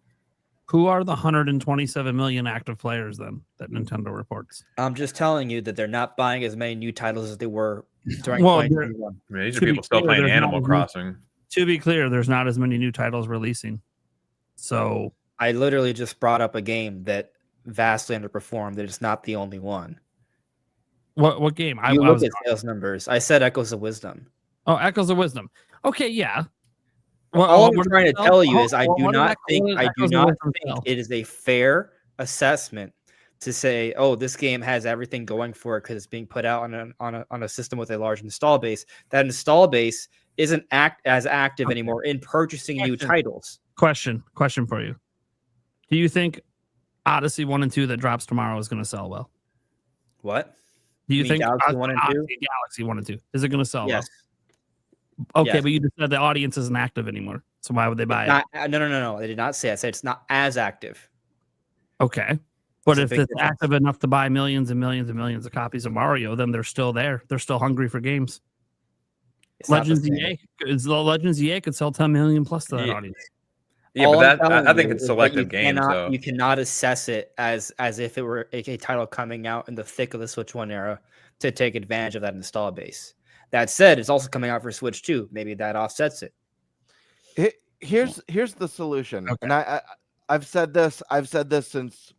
Who are the 127 million active players then that Nintendo reports? I'm just telling you that they're not buying as many new titles as they were during Well, 2021. I mean, these are To be people still clear, playing there's Animal not- Crossing. To be clear, there's not as many new titles releasing. So I literally just brought up a game that vastly underperformed. That it's not the only one. what game? You look at sales numbers. I said Echoes of Wisdom. Oh, Echoes of Wisdom. Okay, yeah. Well, All what I'm trying to did it tell sell? you is I What do did not think Echoes of Wisdom sell? it is a fair assessment to say, oh, this game has everything going for it because it's being put out on a system with a large install base. That install base isn't as active anymore in purchasing new titles. Question for you. Do you think Odyssey 1 and 2 that drops tomorrow is going to sell well? What? Do you mean think Galaxy 1 and 2? Galaxy 1 and 2 is it going to sell Yes. well? Okay, Yes. but you just said the audience isn't active anymore. So why would they buy it? No. I did not say. I said it's not as active. Okay. But It's a if big it's difference. active enough to buy millions and millions and millions of copies of Mario, then they're still there. They're still hungry for games. It's not the Legends same. Legends EA could sell 10 million plus to that Yeah. audience. Yeah, All but I'm that telling I think you it's is that selective games. So You cannot assess it as if it were a title coming out in the thick of the Switch 1 era to take advantage of that install base. That said, it's also coming out for Switch 2. Maybe that offsets it. Here's the solution, Okay. and I've said this since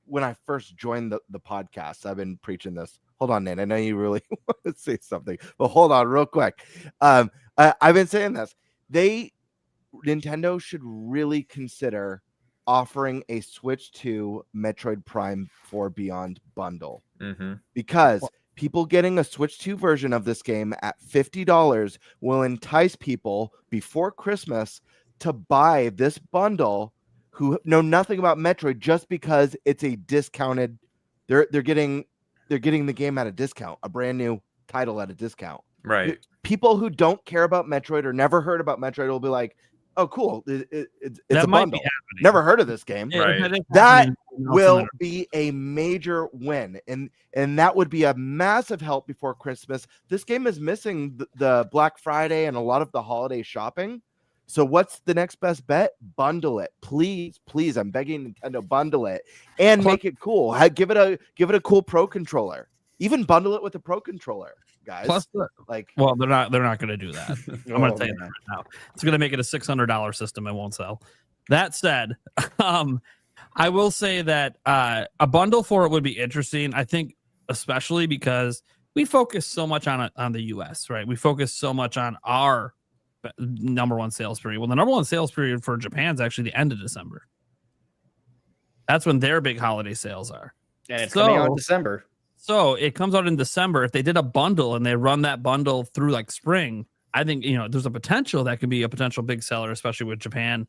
when I first joined the podcast. I've been preaching this. Hold on, Nate. I know you really want to say something, but hold on real quick. I've been saying this. Nintendo should really consider offering a Switch 2 Metroid Prime 4 Beyond bundle because people getting a Switch 2 version of this game at $50 will entice people before Christmas to buy this bundle who know nothing about Metroid just because it's a discounted. They're getting the game at a discount, a brand new title at a discount. right. People who don't care about Metroid or never heard about Metroid will be like, "Oh, cool! It's That a might bundle. be happening. Never heard of this game." Yeah, Right. if it is That happening, then will also be a major win, and that would be a massive help before Christmas. This game is missing the Black Friday and a lot of the holiday shopping. So what's the next best bet? Bundle it, please. I'm begging Nintendo, bundle it and make it cool. Give it a cool Pro controller. Even bundle it with a Pro controller, guys. Plus, well, they're not going to do that. I'm going to tell you that right now. It's going to make it a $600 system. It won't sell. That said, I will say that a bundle for it would be interesting. I think, especially because we focus so much on the US, right? We focus so much on our number one sales period. Well, the number one sales period for Japan is actually the end of December. That's when their big holiday sales are. And it's coming out in December. So it comes out in December. If they did a bundle and they run that bundle through like spring, I think, there's a potential that could be a potential big seller, especially with Japan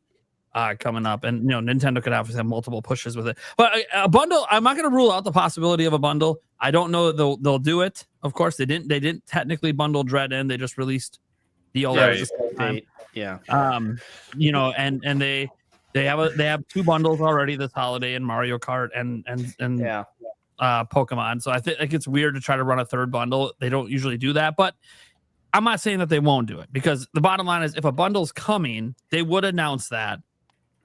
coming up. And, Nintendo could obviously have multiple pushes with it. But a bundle, I'm not going to rule out the possibility of a bundle. I don't know that they'll do it. Of course, they didn't technically bundle Dread in. They just released the OLED. Right. Yeah. And they have two bundles already this holiday in Mario Kart and Pokemon. So I think it's weird to try to run a third bundle. They don't usually do that, but I'm not saying that they won't do it because the bottom line is if a bundle's coming, they would announce that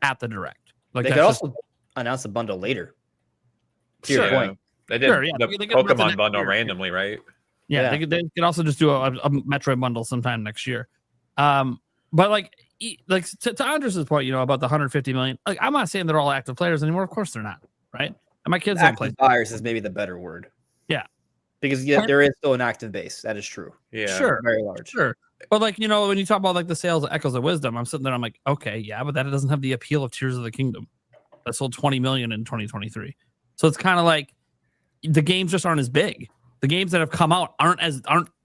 at the direct. Like they could also announce a bundle later. To your point. They did the Pokemon bundle randomly, right? Yeah. They could also just do a Metroid bundle sometime next year. But to Andres' point, about the 150 million, like I'm not saying they're all active players anymore. Of course they're not, right? And my kids don't play. Active buyers is maybe the better word. Yeah. Because there is still an active base. That is true. Yeah. Sure. Very large. Sure. But when you talk about like the sales of Echoes of Wisdom, I'm sitting there, I'm like, okay, yeah, but that doesn't have the appeal of Tears of the Kingdom. That sold 20 million in 2023. So it's kind of like the games just aren't as big. The games that have come out aren't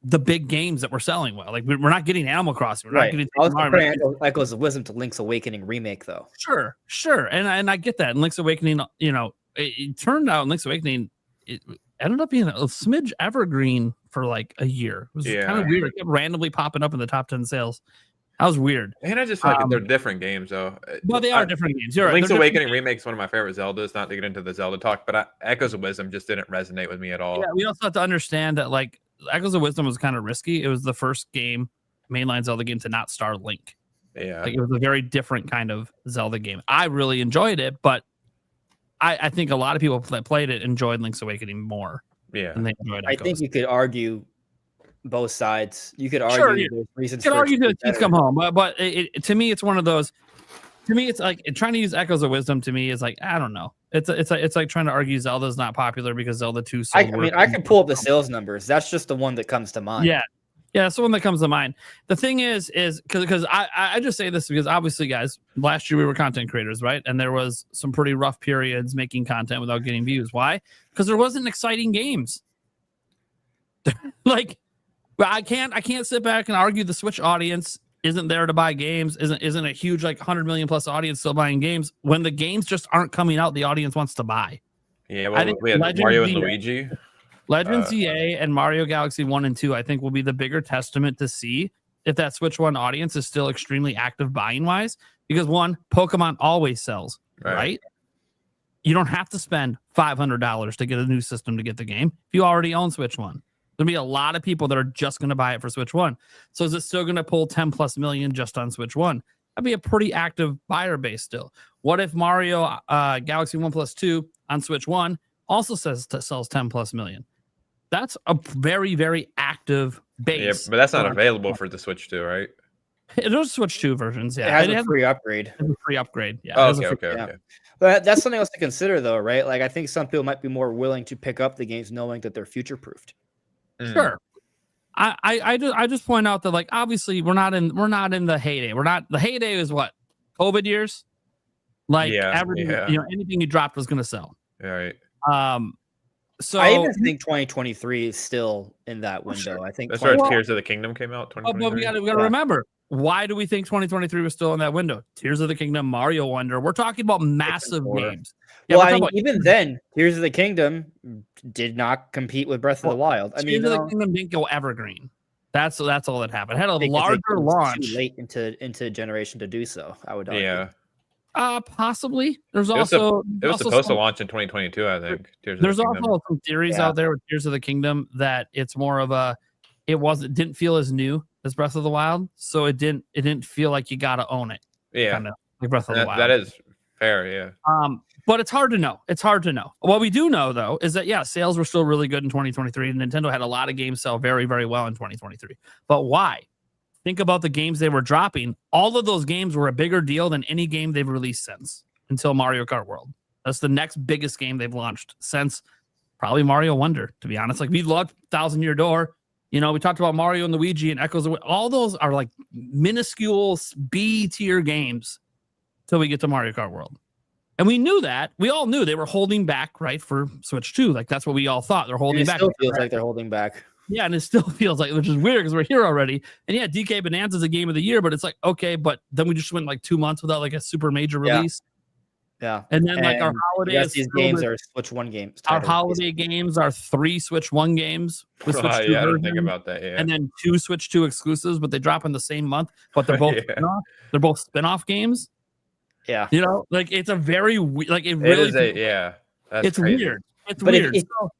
the big games that we're selling well. Like we're not getting Animal Crossing. We're not getting Echoes of Wisdom to Link's Awakening remake, though. Sure. And I get that. And Link's Awakening, it turned out in Link's Awakening, it ended up being a smidge evergreen for like a year. It was kind of weird. It kept randomly popping up in the top 10 sales. That was weird. And I just feel like they're different games, though. Well, they are different games. You're right. Link's They're Awakening Remake is one of my favorite Zeldas. Not to get into the Zelda talk, but Echoes of Wisdom just didn't resonate with me at all. Yeah, we also have to understand that like Echoes of Wisdom was kind of risky. It was the first mainline Zelda game to not star Link. Yeah, like it was a very different kind of Zelda game. I really enjoyed it, but I think a lot of people that played it enjoyed Link's Awakening more. Yeah, than they enjoyed I Echoes. think you could argue both sides. You could argue Sure, there's reasons. You could for argue it to be that kids better. come home, but to me, it's one of those. To me, it's like trying to use Echoes of Wisdom. To me, is like I don't know. It's like trying to argue Zelda's not popular because Zelda 2 sold. I mean, I could pull up the sales numbers. That's just the one that comes to mind. Yeah, that's the one that comes to mind. The thing is because I just say this because obviously, guys, last year we were content creators, right? And there was some pretty rough periods making content without getting views. Why? Because there wasn't exciting games. Like, I can't sit back and argue the Switch audience isn't there to buy games, isn't a huge like 100 million plus audience still buying games when the games just aren't coming out the audience wants to buy. Yeah, well, we had Mario and Luigi. Legends EA and Mario Galaxy 1 and 2, I think, will be the bigger testament to see if that Switch 1 audience is still extremely active buying wise. Because one, Pokemon always sells, right? You don't have to spend $500 to get a new system to get the game. If you already own Switch 1, there'll be a lot of people that are just going to buy it for Switch 1. So is it still going to pull 10 plus million just on Switch 1? That'd be a pretty active buyer base still. What if Mario Galaxy 1 plus 2 on Switch 1 also sells 10 plus million? That's a very, very active base. Yeah, but that's not available for the Switch 2, right? There's Switch 2 versions, yeah. It has a free upgrade. It's a free upgrade, yeah. Oh, okay. But that's something else to consider, though, right? Like, I think some people might be more willing to pick up the games knowing that they're future-proofed. Sure. I just point out that like obviously we're not in the heyday. The heyday is what? COVID years? Like everything, anything you dropped was gonna sell. Right. So I even think 2023 is still in that window. Sure. I think that's right. Tears of the Kingdom came out. But we gotta remember, why do we think 2023 was still in that window? Tears of the Kingdom, Mario Wonder. We're talking about massive games. Yeah, well, I mean, even then, Tears of the Kingdom did not compete with Breath of the Wild. I mean, Tears of the Kingdom didn't go evergreen. That's all that happened. It had a larger launch. Too late into generation to do so. I would argue. Yeah. Possibly. It was supposed to launch in 2022. I think. There's also some theories out there with Tears of the Kingdom that it's more of didn't feel as new as Breath of the Wild, so it didn't feel like you gotta own it. Yeah, kind of like Breath of the Wild. That is fair. Yeah. But it's hard to know. What we do know though is that sales were still really good in 2023. Nintendo had a lot of games sell very, very well in 2023. But why? Think about the games they were dropping. All of those games were a bigger deal than any game they've released since until Mario Kart World. That's the next biggest game they've launched since probably Mario Wonder, to be honest. Like we loved Thousand Year Door. We talked about Mario and Luigi and Echoes. All those are like minuscule B tier games till we get to Mario Kart World. And we knew that. We all knew they were holding back, right, for Switch 2. Like that's what we all thought. They're holding back. It still feels like they're holding back. Yeah, and it still feels like, which is weird because we're here already. And yeah, DK Bonanza is a game of the year, but it's like, okay, but then we just went like 2 months without like a super major release. Yeah. And then like our holidays. These games are Switch 1 games. Our holiday games are 3 Switch 1 games with Switch 2 I didn't think about that. Yeah. And then 2 Switch 2 exclusives, but they drop in the same month, but they're both spin-off. They're both spin-off games. Yeah. Like it's a very like it really is it's crazy. weird. It's but weird.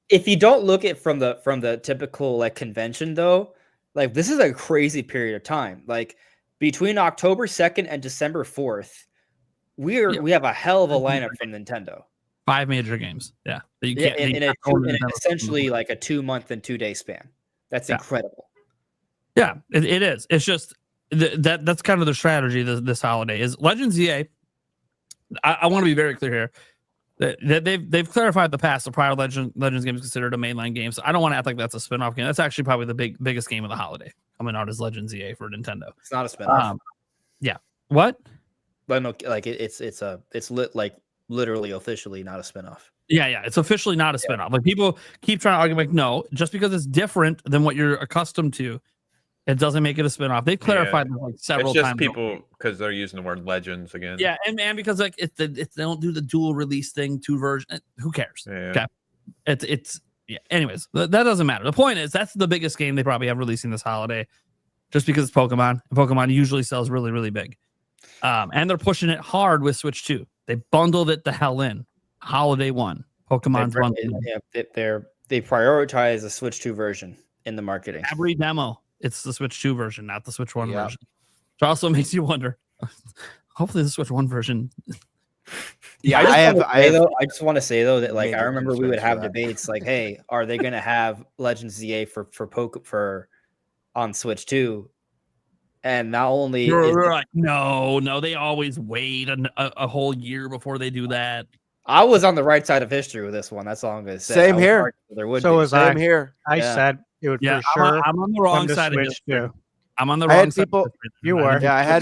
If you don't look at from the typical like convention though, like this is a crazy period of time. Like between October 2nd and December 4th, we have a hell of a lineup from Nintendo. 5 major games. Yeah. That you can't, in essentially like a 2 month and 2 day span. That's incredible. Yeah, it is. It's just that's kind of the strategy this holiday is Legends EA. I want to be very clear here that they've clarified in the past the prior Legends game is considered a mainline game. So I don't want to act like that's a spinoff game. That's actually probably the biggest game of the holiday coming out as Legends EA for Nintendo. It's not a spinoff. Yeah. What? But no, like it's lit like literally officially not a spinoff. Yeah, it's officially not a spinoff. Like people keep trying to argue like no, just because it's different than what you're accustomed to, it doesn't make it a spinoff. They've clarified that like several times. It's just people because they're using the word Legends again. Yeah, and because like they don't do the dual release thing, 2 versions. Who cares? Yeah. Okay, it's yeah. Anyways, that doesn't matter. The point is that's the biggest game they probably have releasing this holiday. just because it's Pokemon. And Pokemon usually sells really, really big. And they're pushing it hard with Switch 2. They bundled it the hell in. Holiday 1. Pokemon's bundled in. Yeah, they prioritize the Switch 2 version in the marketing. Every demo, it's the Switch 2 version, not the Switch 1 version. Which also makes you wonder. Hopefully the Switch 1 version. Yeah, I just want to say though that like I remember we would have debates like, hey, are they going to have Legends ZA for on Switch 2? And not only no, they always wait a whole year before they do that. I was on the right side of history with this one. That's all I'm going to say. Same here. There would so be. was Same I. here. I said it would for sure. I'm on the wrong side of history. Too. I'm on the wrong side. You were. Yeah, I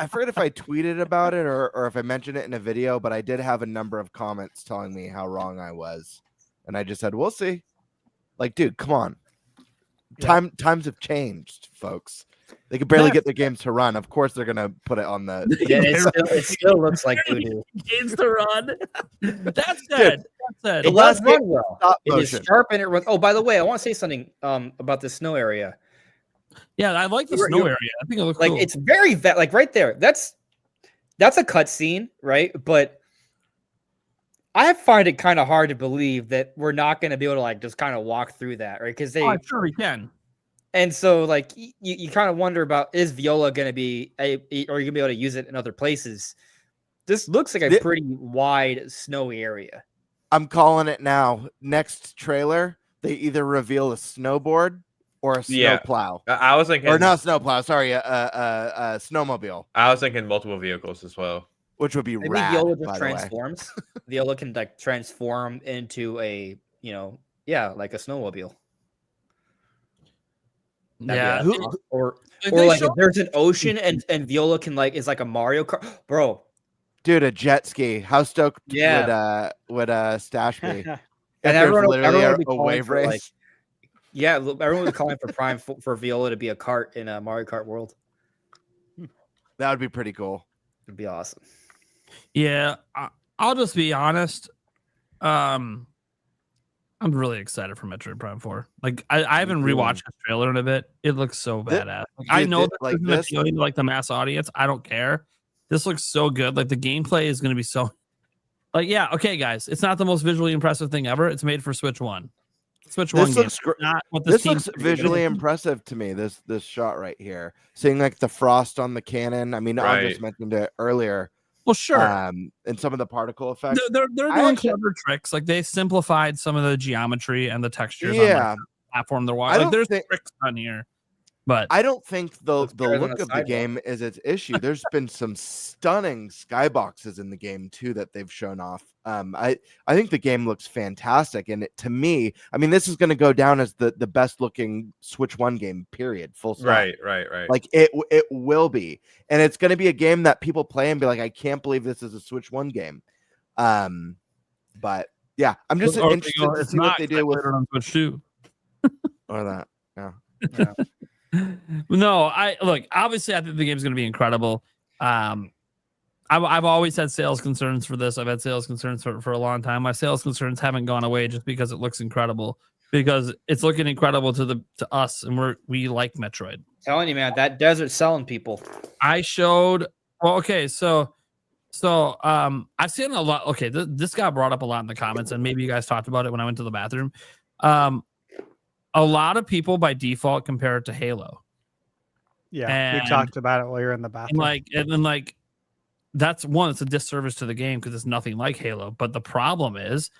forget if I tweeted about it or if I mentioned it in a video, but I did have a number of comments telling me how wrong I was, and I just said, "We'll see." Like, dude, come on. Times have changed, folks. They can barely get their games to run. Of course, they're gonna put it on the. Yeah, it still looks like doo-doo. Games to run. That's good. It does run well. It is sharp and it runs. Oh, by the way, I want to say something about the snow area. Yeah, I like the snow area. I think it looks like cool. It's very like right there. That's a cutscene, right? But I find it kind of hard to believe that we're not going to be able to like just kind of walk through that, right? Because I'm sure we can. And so, like, you kind of wonder about, is Viola going to be or are you going to be able to use it in other places? This looks like a pretty wide, snowy area. I'm calling it now. Next trailer, they either reveal a snowboard or a snowplow. I was thinking, or not snowplow. Sorry, a snowmobile. I was thinking multiple vehicles as well, which would be maybe rad. Viola just transforms. Viola can like transform into a like a snowmobile. Yeah, or like if there's an ocean and Viola can like is like a Mario Kart, bro. Dude, a jet ski. How stoked would Stash be? And everyone would be a wave race. Everyone was calling for Prime for Viola to be a kart in a Mario Kart world. That would be pretty cool. It'd be awesome. Yeah, I'll just be honest. I'm really excited for Metroid Prime 4. Like, I haven't rewatched the trailer in a bit. It looks so badass. Like, I know that like this appealing to like the mass audience. I don't care. This looks so good. Like the gameplay is going to be so. Like, yeah, okay, guys. It's not the most visually impressive thing ever. It's made for Switch 1. Switch 1 game. This looks visually impressive to me. This shot right here, seeing like the frost on the cannon. I mean, I just mentioned it earlier. Well, sure. And some of the particle effects. They're doing clever tricks. Like they simplified some of the geometry and the textures on the platform they're watching. Like there's tricks on here. But I don't think the look of the game is its issue. There's been some stunning skyboxes in the game too that they've shown off. I think the game looks fantastic, and to me, I mean, this is going to go down as the best looking Switch 1 game. Period. Full stop. Right. Like it will be, and it's going to be a game that people play and be like, I can't believe this is a Switch 1 game. But yeah, I'm just interested to see what they do with on Switch 2 or that. Yeah. No, obviously I think the game's going to be incredible. I've always had sales concerns for this. I've had sales concerns for a long time. My sales concerns haven't gone away just because it looks incredible, because it's looking incredible to us, and we like Metroid. Telling you, man, that desert's selling people. I showed. Well, okay, so I've seen a lot. Okay, this got brought up a lot in the comments, and maybe you guys talked about it when I went to the bathroom. A lot of people by default compare it to Halo. Yeah, we talked about it while you're in the bathroom. And then that's one. It's a disservice to the game because it's nothing like Halo. But the problem is,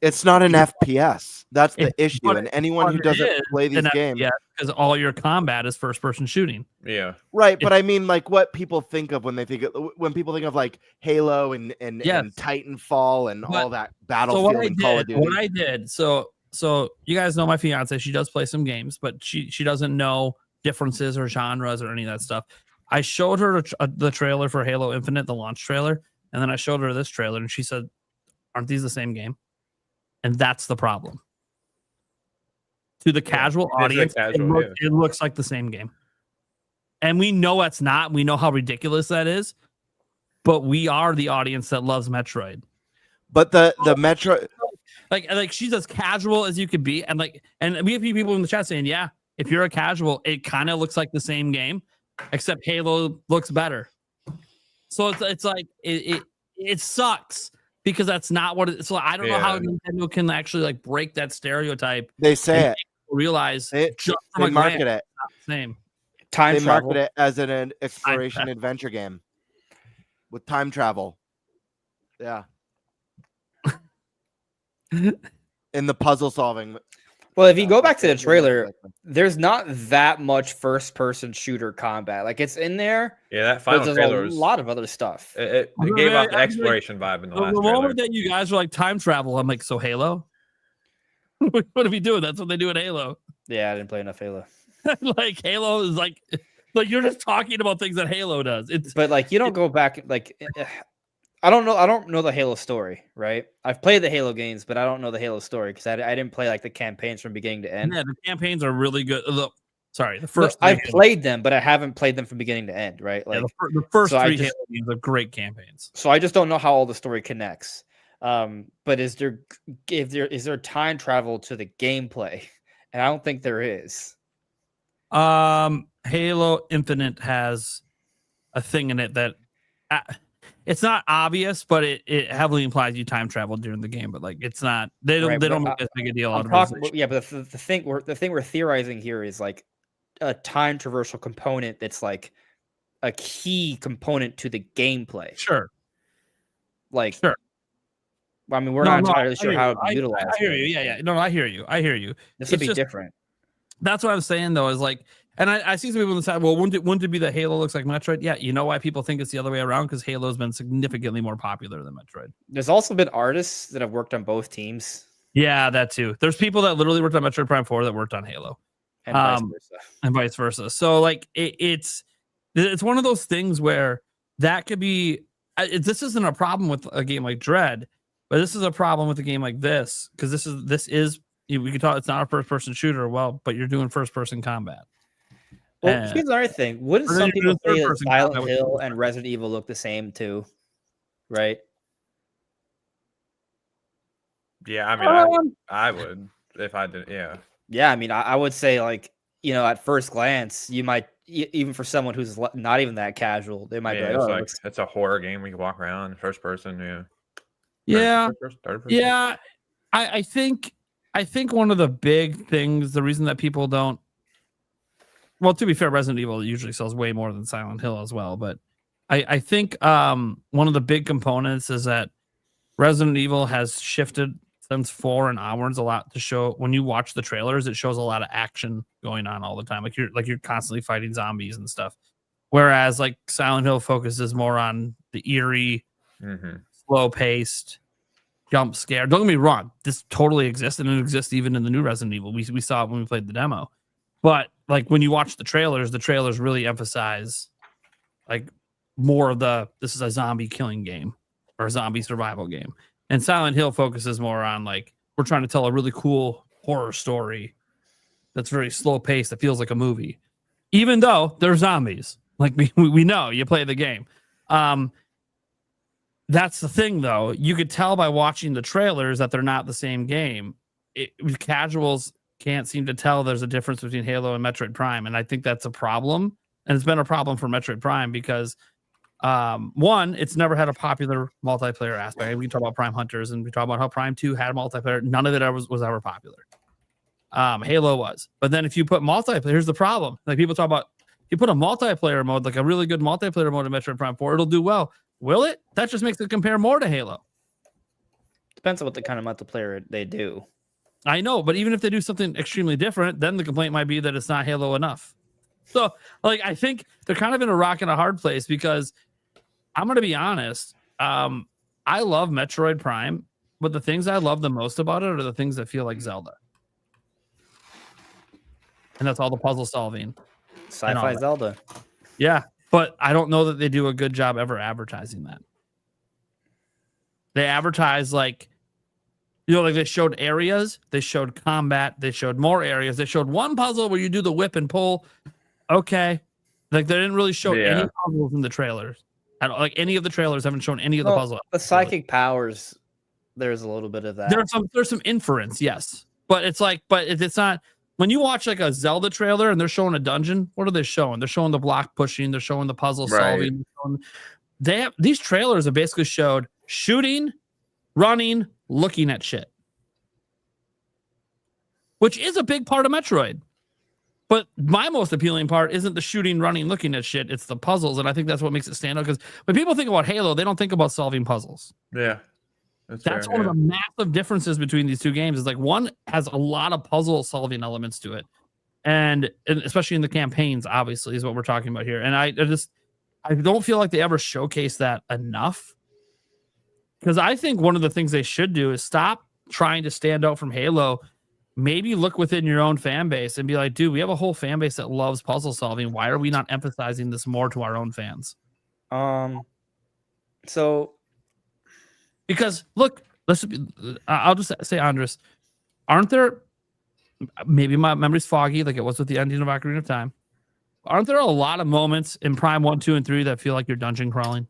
it's not an FPS. That's the issue. And anyone who doesn't play these games, because all your combat is first-person shooting. Yeah, right. But I mean, like what people think of when people think of like Halo and Titanfall and all that Battlefield and Call of Duty. What I did, so you guys know my fiance. She does play some games, but she doesn't know differences or genres or any of that stuff. I showed her the trailer for Halo Infinite, the launch trailer, and then I showed her this trailer, and she said, "Aren't these the same game?" And that's the problem. To the casual audience, it looks like the same game. And we know it's not. We know how ridiculous that is. But we are the audience that loves Metroid. But the Metroid... like she's as casual as you could be, and we have people in the chat saying, yeah, if you're a casual, it kind of looks like the same game, except Halo looks better. So it's like it sucks because that's not what it. So I don't know how Nintendo can actually like break that stereotype. They say it. Realize they market it. Same. They market it as an exploration adventure game with time travel. Yeah. In the puzzle solving. Well, if you go back to the trailer, there's not that much first-person shooter combat. Like it's in there. Yeah, that final trailer was a lot of other stuff. It gave off the exploration vibe in the last trailer. moment that you guys were like time travel, I'm like, so Halo? What are we doing? That's what they do in Halo. Yeah, I didn't play enough Halo. Like Halo is like you're just talking about things that Halo does. But like you don't go back like I don't know the Halo story, right? I've played the Halo games, but I don't know the Halo story because I didn't play like the campaigns from beginning to end. Yeah, the campaigns are really good. Look, sorry, the first. I've played them, but I haven't played them from beginning to end, right? Like the first three Halo games are great campaigns. So I just don't know how all the story connects. But is there time travel to the gameplay? And I don't think there is. Halo Infinite has a thing in it that it's not obvious, but it heavily implies you time travel during the game. But like, it's not. They don't make as big a deal out of it. Yeah, but the thing we're theorizing here is like a time traversal component that's like a key component to the gameplay. Sure. Like sure. I mean, we're not entirely sure how it would be utilized. I hear you. Yeah. No, I hear you. This would be different. That's what I'm saying, though, is like, and I see some people on the side, well, wouldn't it be that Halo looks like Metroid? Yeah, you know why people think it's the other way around? Because Halo's been significantly more popular than Metroid. There's also been artists that have worked on both teams. Yeah, that too. There's people that literally worked on Metroid Prime 4 that worked on Halo. And vice versa. So, like, it's one of those things where that could be, this isn't a problem with a game like Dread, but this is a problem with a game like this, because this is we could talk. It's not a first-person shooter, but you're doing first-person combat. Well, here's another thing. Wouldn't some people say that Silent Hill and Resident Evil look the same too? Right? Yeah, I mean, I would if I did. Yeah. Yeah, I mean, I would say like at first glance, you might even for someone who's not even that casual, they might be like, it's a horror game. We can walk around first person. Yeah. Yeah. Yeah. I think one of the big things, the reason that people don't, well, to be fair, Resident Evil usually sells way more than Silent Hill as well. But I think one of the big components is that Resident Evil has shifted since 4 and onwards a lot to show. When you watch the trailers, it shows a lot of action going on all the time. Like you're constantly fighting zombies and stuff. Whereas like Silent Hill focuses more on the eerie, slow paced jump scare. Don't get me wrong, this totally exists, and it exists even in the new Resident Evil. We saw it when we played the demo. But like when you watch the trailers really emphasize like more of this is a zombie killing game or a zombie survival game. And Silent Hill focuses more on like, we're trying to tell a really cool horror story that's very slow paced, that feels like a movie, even though they're zombies. Like we know you play the game. That's the thing, though. You could tell by watching the trailers that they're not the same game. Casuals can't seem to tell there's a difference between Halo and Metroid Prime, and I think that's a problem. And it's been a problem for Metroid Prime because, one, it's never had a popular multiplayer aspect. We can talk about Prime Hunters, and we talk about how Prime 2 had multiplayer. None of it was ever popular. Halo was. But then if you put multiplayer, here's the problem. Like people talk about, if you put a multiplayer mode, like a really good multiplayer mode in Metroid Prime 4, it'll do well. Will it? That just makes it compare more to Halo. Depends on what the kind of multiplayer they do. I know, but even if they do something extremely different, then the complaint might be that it's not Halo enough. So, like, I think they're kind of in a rock and a hard place because I'm going to be honest. I love Metroid Prime, but the things I love the most about it are the things that feel like Zelda. And that's all the puzzle solving. Sci-fi Zelda. Yeah. But I don't know that they do a good job ever advertising that. They advertise like they showed areas, they showed combat, they showed more areas, they showed one puzzle where you do the whip and pull. Okay. Like they didn't really show any puzzles in the trailers. Like any of the trailers haven't shown any of the puzzles. The psychic powers There's a little bit of that. There's some inference, yes, but it's not. When you watch like a Zelda trailer and they're showing a dungeon, what are they showing? They're showing the block pushing, they're showing the puzzle solving. These trailers have basically showed shooting, running, looking at shit, which is a big part of Metroid. But my most appealing part isn't the shooting, running, looking at shit. It's the puzzles, and I think that's what makes it stand out. Because when people think about Halo, they don't think about solving puzzles. Yeah. That's one of the massive differences between these two games. Is like one has a lot of puzzle solving elements to it, and especially in the campaigns, obviously, is what we're talking about here. And I don't feel like they ever showcase that enough. Because I think one of the things they should do is stop trying to stand out from Halo. Maybe look within your own fan base and be like, dude, we have a whole fan base that loves puzzle solving. Why are we not emphasizing this more to our own fans? Because look, I'll just say, Andres, aren't there, maybe my memory's foggy like it was with the ending of Ocarina of Time, aren't there a lot of moments in Prime 1, 2, and 3 that feel like you're dungeon crawling?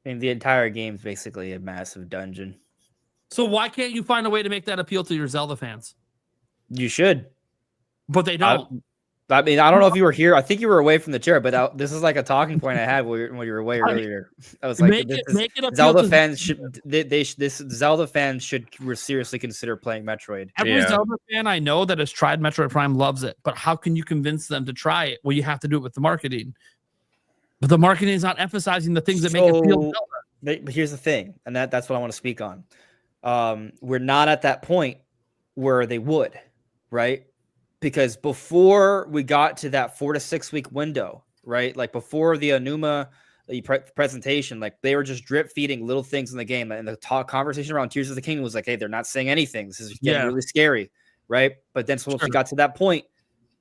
I mean, the entire game's basically a massive dungeon. So why can't you find a way to make that appeal to your Zelda fans? You should. But they don't. I mean, I don't know if you were here. I think you were away from the chair, but this is like a talking point I had when you were away earlier. I was like, Zelda fans should Zelda fans should seriously consider playing Metroid. Every Zelda fan I know that has tried Metroid Prime loves it, but how can you convince them to try it? Well, you have to do it with the marketing. But the marketing is not emphasizing the things that make it feel Zelda. But here's the thing, and that's what I want to speak on. We're not at that point where they would, right? Because before we got to that 4 to 6 week window, right? Like before the Anuma presentation, like they were just drip feeding little things in the game. And the conversation around Tears of the Kingdom was like, hey, they're not saying anything. This is getting really scary, right? But then once we got to that point,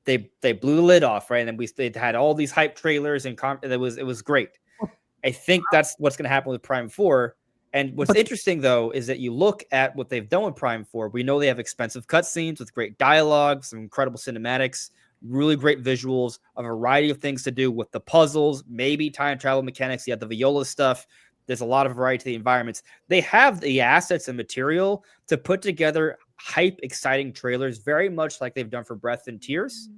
they blew the lid off, right? And they had all these hype trailers and it was great. I think that's what's going to happen with Prime 4. And what's interesting, though, is that you look at what they've done with Prime 4. We know they have expensive cutscenes with great dialogue, some incredible cinematics, really great visuals, a variety of things to do with the puzzles, maybe time travel mechanics. You have the Viola stuff. There's a lot of variety to the environments. They have the assets and material to put together hype, exciting trailers, very much like they've done for Breath and Tears.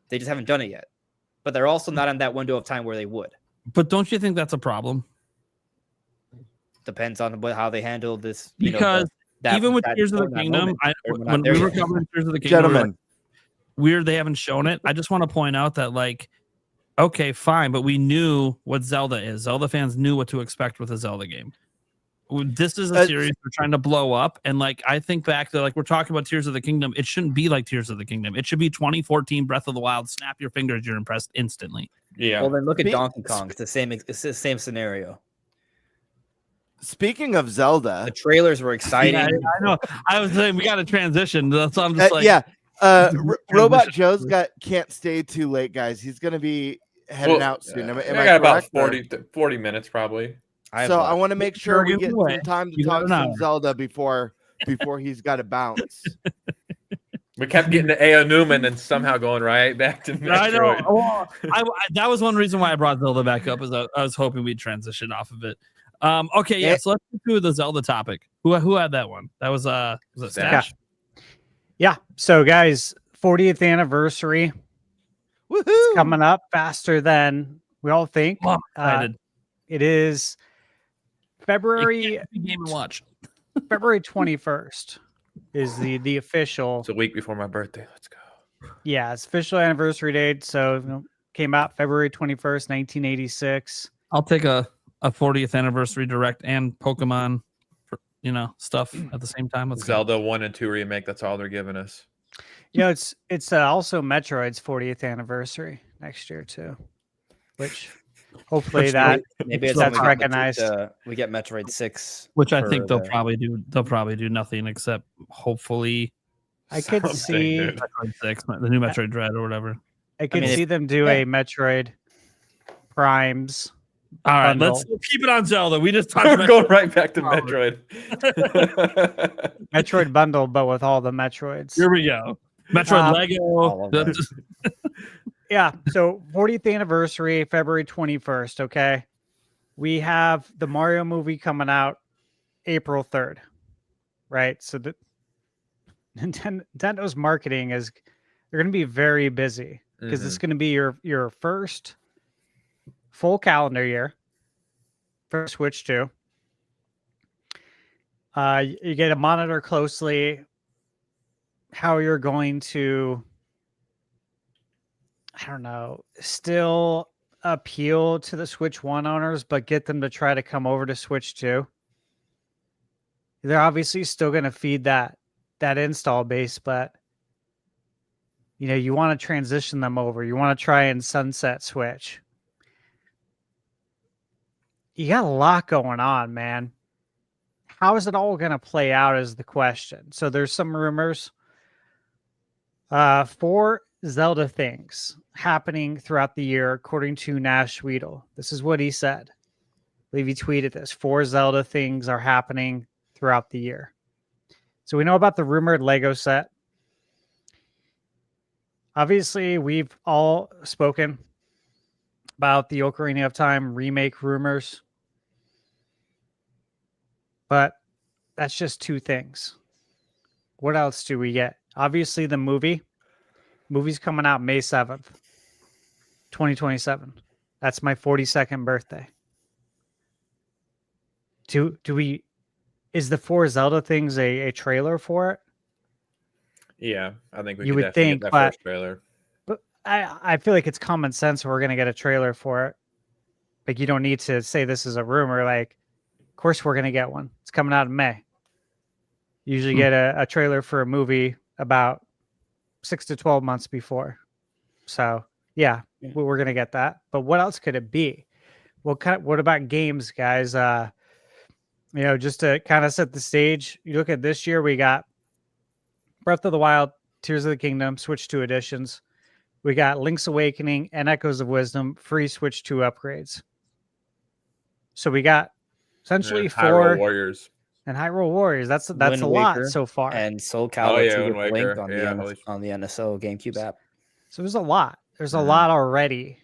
They just haven't done it yet. But they're also not in that window of time where they would. But don't you think that's a problem? Depends on how they handle this. Because even with Tears of the Kingdom, when we were covering Tears of the Kingdom, gentlemen, weird they haven't shown it. I just want to point out that, like, okay, fine, but we knew what Zelda is. Zelda fans knew what to expect with a Zelda game. This is a series we're trying to blow up, and like I think back to like we're talking about Tears of the Kingdom. It shouldn't be like Tears of the Kingdom. It should be 2014 Breath of the Wild. Snap your fingers, you're impressed instantly. Yeah. Well, then look at Donkey Kong. It's the same scenario. Speaking of Zelda, the trailers were exciting. Yeah, I know. I was saying we got to transition. That's what I'm just like. Robot Joe's can't stay too late, guys. He's gonna be heading out soon. Am I got about correct, 40 minutes probably. So I want to make sure we get some time to talk some Zelda before he's got to bounce. We kept getting to A.O. Newman and somehow going right back to Metroid. I know. Well, that was one reason why I brought Zelda back up, is I was hoping we'd transition off of it. Okay, yeah. So let's do the Zelda topic. Who had that one? That was it Stash? Yeah. So guys, 40th anniversary. Woohoo! It's coming up faster than we all think. Oh, excited. It is February Game & Watch. February 21st is the official. It's a week before my birthday. Let's go. Yeah, it's official anniversary date. So came out February 21st, 1986. I'll take a 40th anniversary direct and Pokemon, stuff at the same time. Zelda 1 and 2 remake. That's all they're giving us. It's also Metroid's 40th anniversary next year too, which hopefully that's recognized. We get Metroid 6, which I think they'll probably do. They'll probably do nothing except hopefully. I could see Metroid 6, the new Metroid Dread or whatever. I could see them do a Metroid Primes. All right, let's keep it on Zelda. We just talked about going right back to Metroid. Metroid bundle, but with all the Metroids. Here we go. Metroid Lego. Yeah. So 40th anniversary, February 21st. Okay. We have the Mario movie coming out April 3rd, right? So the Nintendo's marketing is they're going to be very busy because this is going to be your first full calendar year for Switch 2. You get to monitor closely how you're going to, I don't know, still appeal to the Switch 1 owners, but get them to try to come over to Switch 2. They're obviously still going to feed that install base, but you want to transition them over. You want to try and sunset Switch. You got a lot going on, man. How is it all going to play out is the question. So there's some rumors for Zelda things happening throughout the year, according to Nash Weedle. This is what he said. I believe he tweeted this. 4 Zelda things are happening throughout the year. So we know about the rumored Lego set. Obviously, we've all spoken about the Ocarina of Time remake rumors. But that's just 2 things. What else do we get? Obviously, the movie's coming out May 7th, 2027. That's my 42nd birthday. Is the 4 Zelda things a trailer for it? Yeah, I think you would think, get that first trailer. But I feel like it's common sense we're going to get a trailer for it. Like, you don't need to say this is a rumor. Like, of course we're going to get one. It's coming out in May. You usually get a trailer for a movie about 6 to 12 months before. So, yeah, we're going to get that. But what else could it be? What about games, guys? Just to kind of set the stage, you look at this year, we got Breath of the Wild, Tears of the Kingdom, Switch 2 editions. We got Link's Awakening and Echoes of Wisdom, free Switch 2 upgrades. So we got essentially 4 Hyrule Warriors. And Hyrule Warriors. That's a Wind lot Waker so far. And Soul Calibur Wind Waker. Link on the NSO GameCube app. So there's a lot. There's a lot already.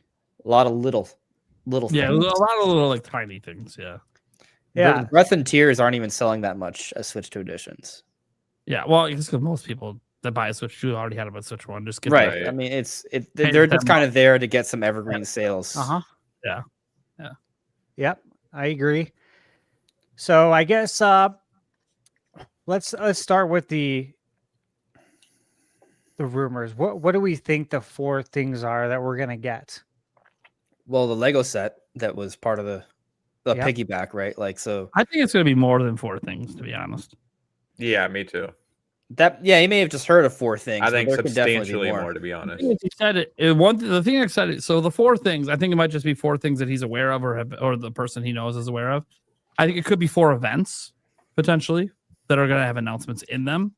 A lot of little things. Yeah, a lot of little like tiny things. Yeah. Yeah. Breath and Tears aren't even selling that much as Switch 2 editions. Yeah, well, it's because most people that buy a Switch 2 already had a Switch 1. Just get right. I mean, they're just kind of there to get some evergreen sales. Yeah. Yep, I agree. So I guess let's start with the rumors. What do we think the 4 things are that we're gonna get? Well, the Lego set that was part of the piggyback, right? Like, so I think it's gonna be more than 4 things, to be honest. Yeah, me too. He may have just heard of 4 things. I think there could definitely be substantially more, to be honest. He said it. The thing I said. So the 4 things, I think it might just be 4 things that he's aware of, or the person he knows is aware of. I think it could be 4 events potentially that are going to have announcements in them.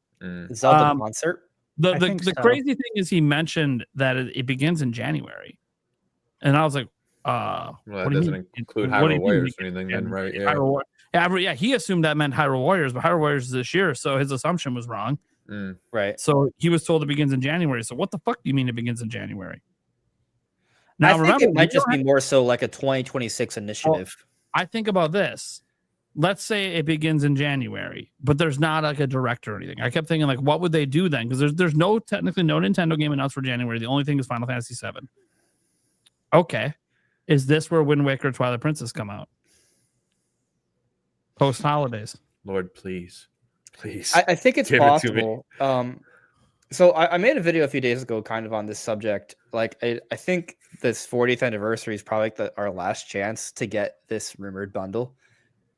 Zelda concert. The crazy thing is he mentioned that it begins in January, and I was like, well, that doesn't include Hyrule Warriors or anything, then, right? Yeah. He assumed that meant Hyrule Warriors, but Hyrule Warriors is this year, so his assumption was wrong. Right. So he was told it begins in January. So what the fuck do you mean it begins in January? Now, remember, it might just be more so like a 2026 initiative. I think about this. Let's say it begins in January, but there's not like a direct or anything. I kept thinking, like, what would they do then? Because there's technically no Nintendo game announced for January. The only thing is Final Fantasy VII. Okay. Is this where Wind Waker Twilight Princess come out? Post holidays. Lord, please. I think it's possible. So I made a video a few days ago kind of on this subject. Like, I think this 40th anniversary is probably like our last chance to get this rumored bundle.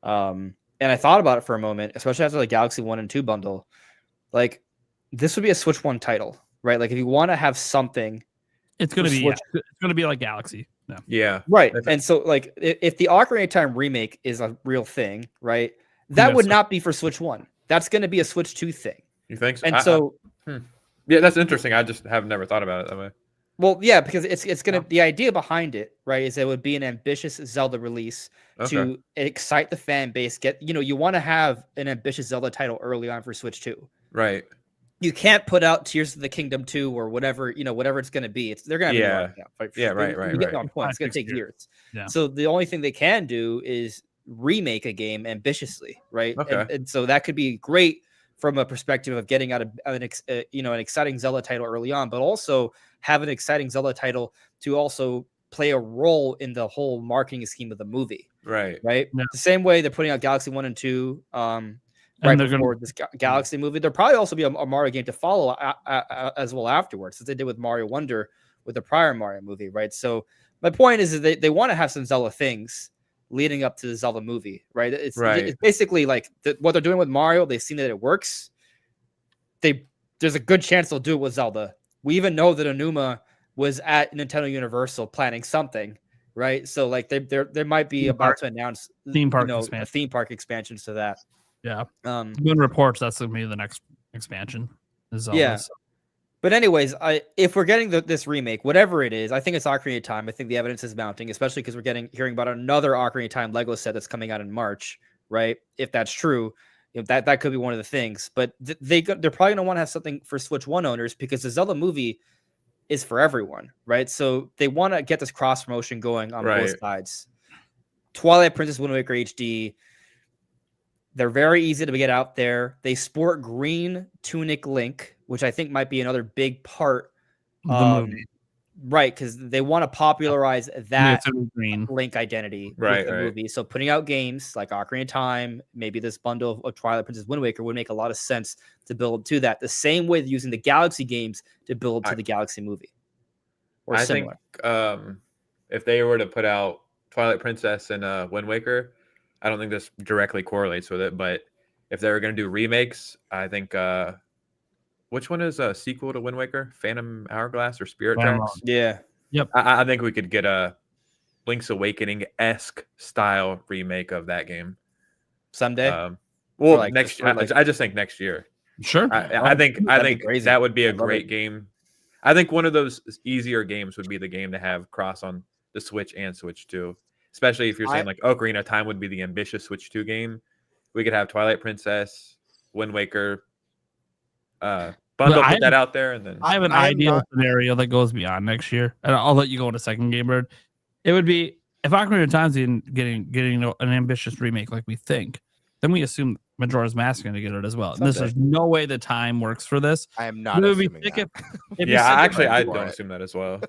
And I thought about it for a moment, especially after the Galaxy 1 and 2 bundle. Like, this would be a Switch 1 title, right? Like, if you want to have something, it's going to be like Galaxy. Yeah. Right. And so, like, if the Ocarina of Time remake is a real thing, right, that would not be for Switch 1. That's going to be a Switch 2 thing. You think so? And yeah, that's interesting. I just have never thought about it that way. Well, yeah, because it's gonna the idea behind it, right, is it would be an ambitious Zelda release to excite the fan base. You want to have an ambitious Zelda title early on for Switch 2. Right. You can't put out Tears of the Kingdom 2 or whatever it's gonna be. They're gonna be right. You get my point. It's gonna take years. Yeah. So the only thing they can do is remake a game ambitiously, right? Okay. And so that could be great from a perspective of getting out of an exciting Zelda title early on, but also have an exciting Zelda title to also play a role in the whole marketing scheme of the movie. Right. Yeah. The same way they're putting out Galaxy 1 and 2 And before this Galaxy movie. There'll probably also be a Mario game to follow as well afterwards, as they did with Mario Wonder with the prior Mario movie, right? So my point is that they want to have some Zelda things leading up to the Zelda movie, right? It's basically like what they're doing with Mario. They've seen that it works. There's a good chance they'll do it with Zelda. We even know that Onuma was at Nintendo Universal planning something, right? So like there might be about to announce theme park expansions to that. Yeah. Good reports. That's going to be the next expansion. Yeah. But anyways, if we're getting this remake, whatever it is, I think it's Ocarina of Time. I think the evidence is mounting, especially because we're hearing about another Ocarina of Time Lego set that's coming out in March, right? If that's true, that could be one of the things. But they're probably going to want to have something for Switch 1 owners because the Zelda movie is for everyone, right? So they want to get this cross promotion going on both sides. Twilight Princess Wind Waker HD. They're very easy to get out there. They sport green tunic Link, which I think might be another big part of the movie. Right, because they want to popularize that green Link identity with the movie. So putting out games like Ocarina of Time, maybe this bundle of Twilight Princess Wind Waker would make a lot of sense to build to that. The same way using the Galaxy games to build to the Galaxy movie. Or similar. I think if they were to put out Twilight Princess and Wind Waker, I don't think this directly correlates with it, but if they were going to do remakes, I think which one is a sequel to Wind Waker? Phantom Hourglass or Spirit Tracks? Yeah. Yep. I think we could get a Link's style remake of that game someday. Next year. I just think next year. Sure. I think that would be a great game. I think one of those easier games would be the game to have cross on the Switch and Switch 2. Especially if you're saying like Ocarina of Time would be the ambitious Switch 2 game. We could have Twilight Princess, Wind Waker, put that out there. And then I have an ideal scenario that goes beyond next year. And I'll let you go into second game, Bird. It would be if Ocarina of Time's getting an ambitious remake like we think, then we assume Majora's Mask is going to get it as well. And there's no way the time works for this. I am not assuming that. I don't assume that as well.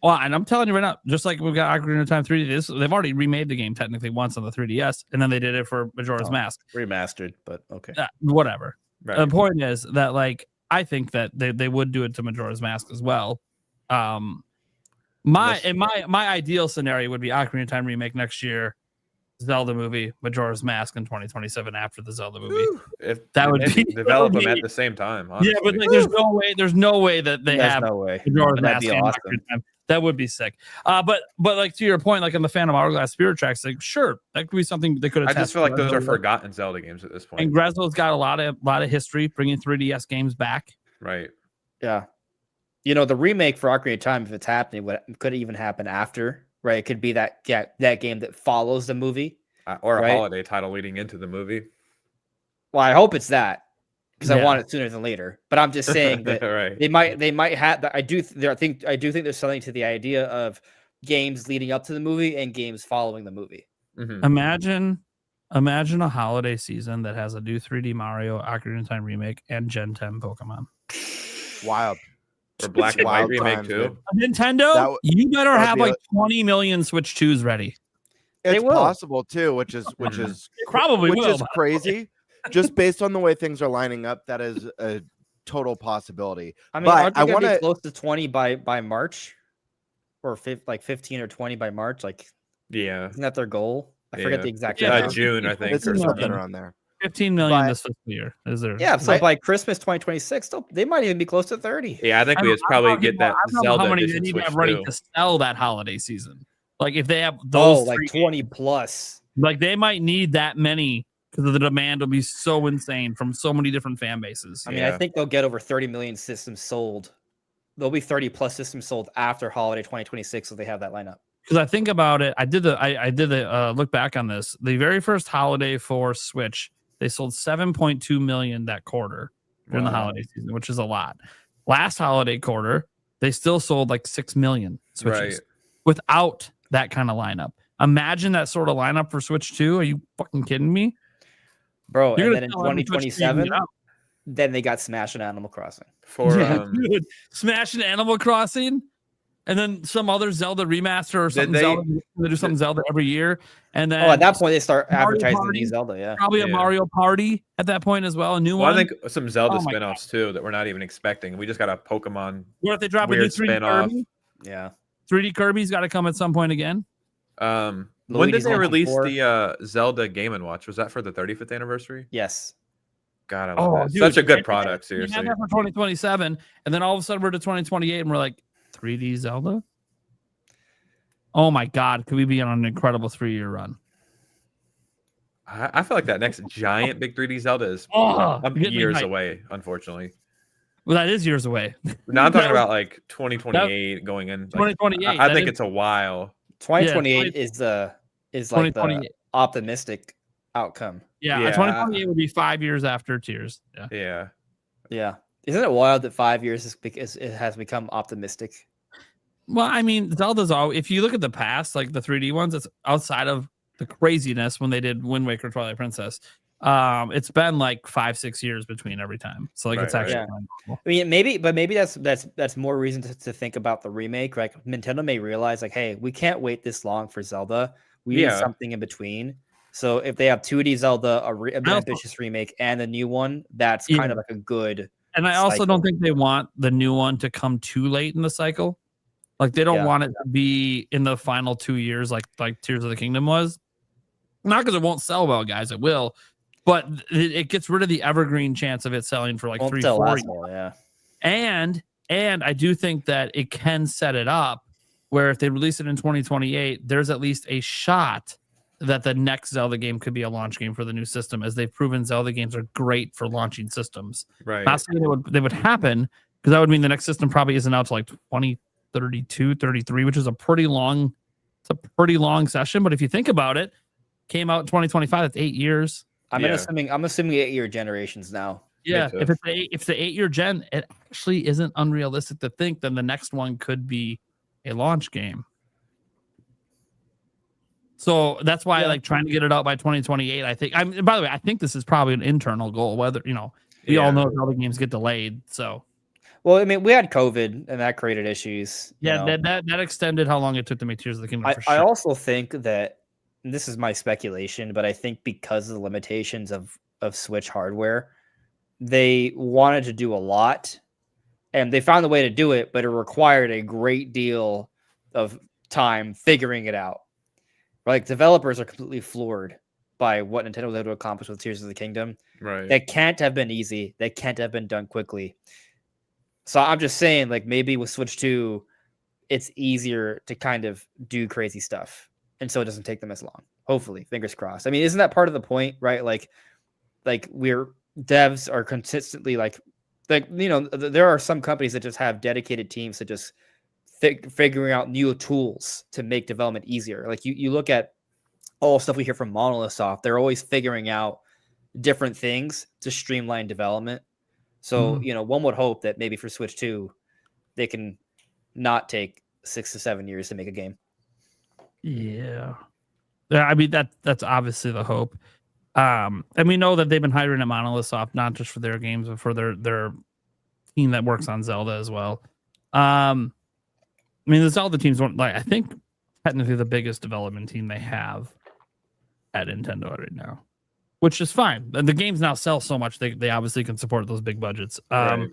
Well, and I'm telling you right now, just like we've got Ocarina of Time 3D, they've already remade the game technically once on the 3DS, and then they did it for Majora's Mask. Remastered, but okay. Whatever. Right. The point is that, like, I think that they would do it to Majora's Mask as well. My ideal scenario would be Ocarina of Time remake next year, Zelda movie, Majora's Mask in 2027 after the Zelda movie. That would be develop them at the same time. Honestly. Yeah, but like, there's no way that they have Majora's Mask. Awesome. That would be sick. But like to your point, like in the Phantom Hourglass Spirit Tracks, like sure, that could be something they could have. I just feel like those are forgotten Zelda games at this point. And Grezzo's got a lot of history bringing 3DS games back. Right. Yeah. You know, the remake for Ocarina of Time, if it's happening, could even happen after, right? It could be that game that follows the movie. Or a holiday title leading into the movie. Well, I hope it's that because I want it sooner than later. But I'm just saying that they might have that. I do think there's something to the idea of games leading up to the movie and games following the movie. Mm-hmm. Imagine a holiday season that has a new 3D Mario, Ocarina of Time remake, and Gen 10 Pokemon. Wild. Or Black and White remake too. Nintendo, you better have like 20 million Switch 2s ready. It's possible too, which is probably is crazy. Just based on the way things are lining up, that is a total possibility. I mean, aren't they going to be close to 20 by March, or 15 or 20 by March? Like, isn't that their goal? I forget the exact. June, I think, or something around there. 15 million this fiscal year. Is there? Yeah, so by Christmas 2026, they might even be close to 30. Yeah, I think we probably get that Zelda. How many they need to have ready to sell that holiday season? Like if they have those, like 20 plus, like they might need that many because the demand will be so insane from so many different fan bases. I mean, I think they'll get over 30 million systems sold. There'll be 30 plus systems sold after holiday 2026, so they have that lineup. Because I think about it, I did the look back on this. The very first holiday for Switch, they sold 7.2 million that quarter during the holiday season, which is a lot. Last holiday quarter, they still sold like 6 million Switches without that kind of lineup. Imagine that sort of lineup for Switch 2. Are you fucking kidding me? Bro, You're and gonna then in sell every Switch game you 2027, get out. then they got Smash and Animal Crossing. For Dude, Smash and Animal Crossing, and then some other Zelda remaster or something. They do something Zelda every year, and then at that point they start Mario advertising the Party? new Zelda. Yeah, probably a Yeah. Mario Party at that point as well. A new well, one. I think some Zelda Oh my spinoffs too that we're not even expecting. We just got a Pokemon. What if they drop a new weird 3D spin-off. Kirby? yeah. 3D Kirby's got to come at some point again. When did Luigi's they Mansion release 4. the Zelda Game & Watch? Was that for the 35th anniversary? Yes. God, I love Oh, that. dude, Such a good and- product, We had seriously. that for 2027, and then all of a sudden we're to 2028, and we're like 3D Zelda. Oh my God, could we be on an incredible 3-year run? I feel like that next giant big 3D Zelda is Oh, you're getting me years hyped. away, unfortunately. Well, that is years away. Now I'm talking That was- about like 2028 going in. Like, 2028. I that think is- it's a while. 2028 is like the 2028. optimistic outcome. Yeah, Yeah. 2028 would be 5 years after Tears. Yeah. Yeah. Yeah. Isn't it wild that 5 years is because it has become optimistic? Well, I mean, Zelda's all. If you look at the past, like the 3D ones, it's outside of the craziness when they did Wind Waker, Twilight Princess. It's been like 5-6 years between every time. So like it's Right, actually right. kind of cool. I mean, maybe that's more reason to think about the remake. Like Nintendo may realize, like, hey, we can't wait this long for Zelda. We need Yeah. something in between. So if they have 2D Zelda, an ambitious remake, and a new one, that's Yeah. kind of like a good. And I also cycle. don't think they want the new one to come too late in the cycle. Like they don't Yeah. want it to be in the final 2 years, like Tears of the Kingdom was. Not because it won't sell well, guys. It will, but it gets rid of the evergreen chance of it selling for like Won't 3-4 sell years. last long, yeah. And I do think that it can set it up where if they release it in 2028, there's at least a shot that the next Zelda game could be a launch game for the new system, as they've proven Zelda games are great for launching systems. Right. Not saying they would happen, because that would mean the next system probably isn't out to like 2032, 33, which is a pretty long session. But if you think about it, came out in 2025, that's 8 years. I'm Yeah. assuming 8-year generations now. Yeah, too. if it's the 8-year gen, it actually isn't unrealistic to think then the next one could be a launch game. So that's why I like trying to get it out by 2028. I think. By the way, I think this is probably an internal goal. Whether we all Yeah. know how the games get delayed. So Well, I mean, we had COVID, and that created issues. you yeah, know. that extended how long it took to make Tears of the Kingdom. I, For I sure. also think that, and this is my speculation, but I think because of the limitations of Switch hardware, they wanted to do a lot, and they found a way to do it, but it required a great deal of time figuring it out. Like developers are completely floored by what Nintendo was able to accomplish with Tears of the Kingdom. Right. That can't have been easy. That can't have been done quickly. So I'm just saying, like maybe with Switch 2, it's easier to kind of do crazy stuff, and so it doesn't take them as long. Hopefully, fingers crossed. I mean, isn't that part of the point, right? Like we're devs are consistently like there are some companies that just have dedicated teams that just figuring out new tools to make development easier. Like you look at all the stuff we hear from Monolith Soft, they're always figuring out different things to streamline development. So, one would hope that maybe for Switch 2, they can not take 6 to 7 years to make a game. Yeah. I mean that's obviously the hope. And we know that they've been hiring at Monolith Soft not just for their games, but for their team that works on Zelda as well. I mean, the Zelda team's I think technically the biggest development team they have at Nintendo right now, which is fine. And the games now sell so much they obviously can support those big budgets. Right.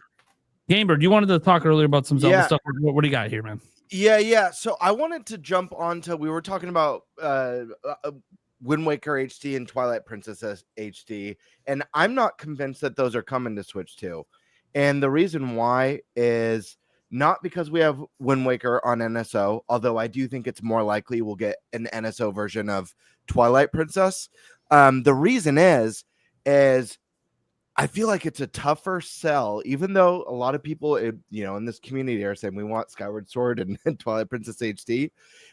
Gamebird, you wanted to talk earlier about some Zelda Yeah. stuff. What do you got here, man? Yeah. So I wanted to jump onto, we were talking about Wind Waker HD and Twilight Princess HD, and I'm not convinced that those are coming to Switch 2. And the reason why is not because we have Wind Waker on NSO, although I do think it's more likely we'll get an NSO version of Twilight Princess. The reason is I feel like it's a tougher sell, even though a lot of people, in this community are saying we want Skyward Sword and Twilight Princess HD.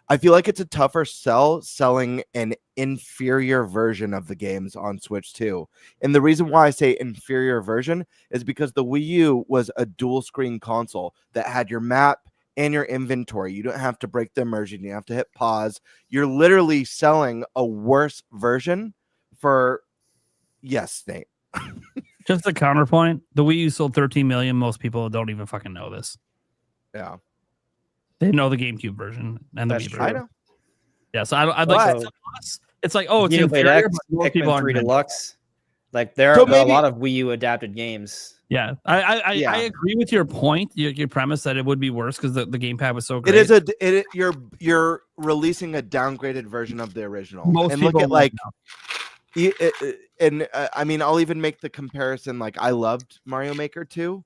I feel like it's a tougher sell selling an inferior version of the games on Switch 2. And the reason why I say inferior version is because the Wii U was a dual screen console that had your map and your inventory. You don't have to break the immersion. You have to hit pause. You're literally selling a worse version for yes, Nate. Just a counterpoint: the Wii U sold 13 million. Most people don't even fucking know this. Yeah, they know the GameCube version and the Wii version. I know. Yeah, so I'd like to. It's like, oh, it's Xenoblade inferior, X, but most people Pikmin aren't 3 gonna know. Deluxe. Like there are a lot of Wii U adapted games. Yeah, I agree with your point, your premise that it would be worse because the gamepad was so great. You're releasing a downgraded version of the original. Most and people look at like, know. I mean, I'll even make the comparison. Like, I loved Mario Maker 2,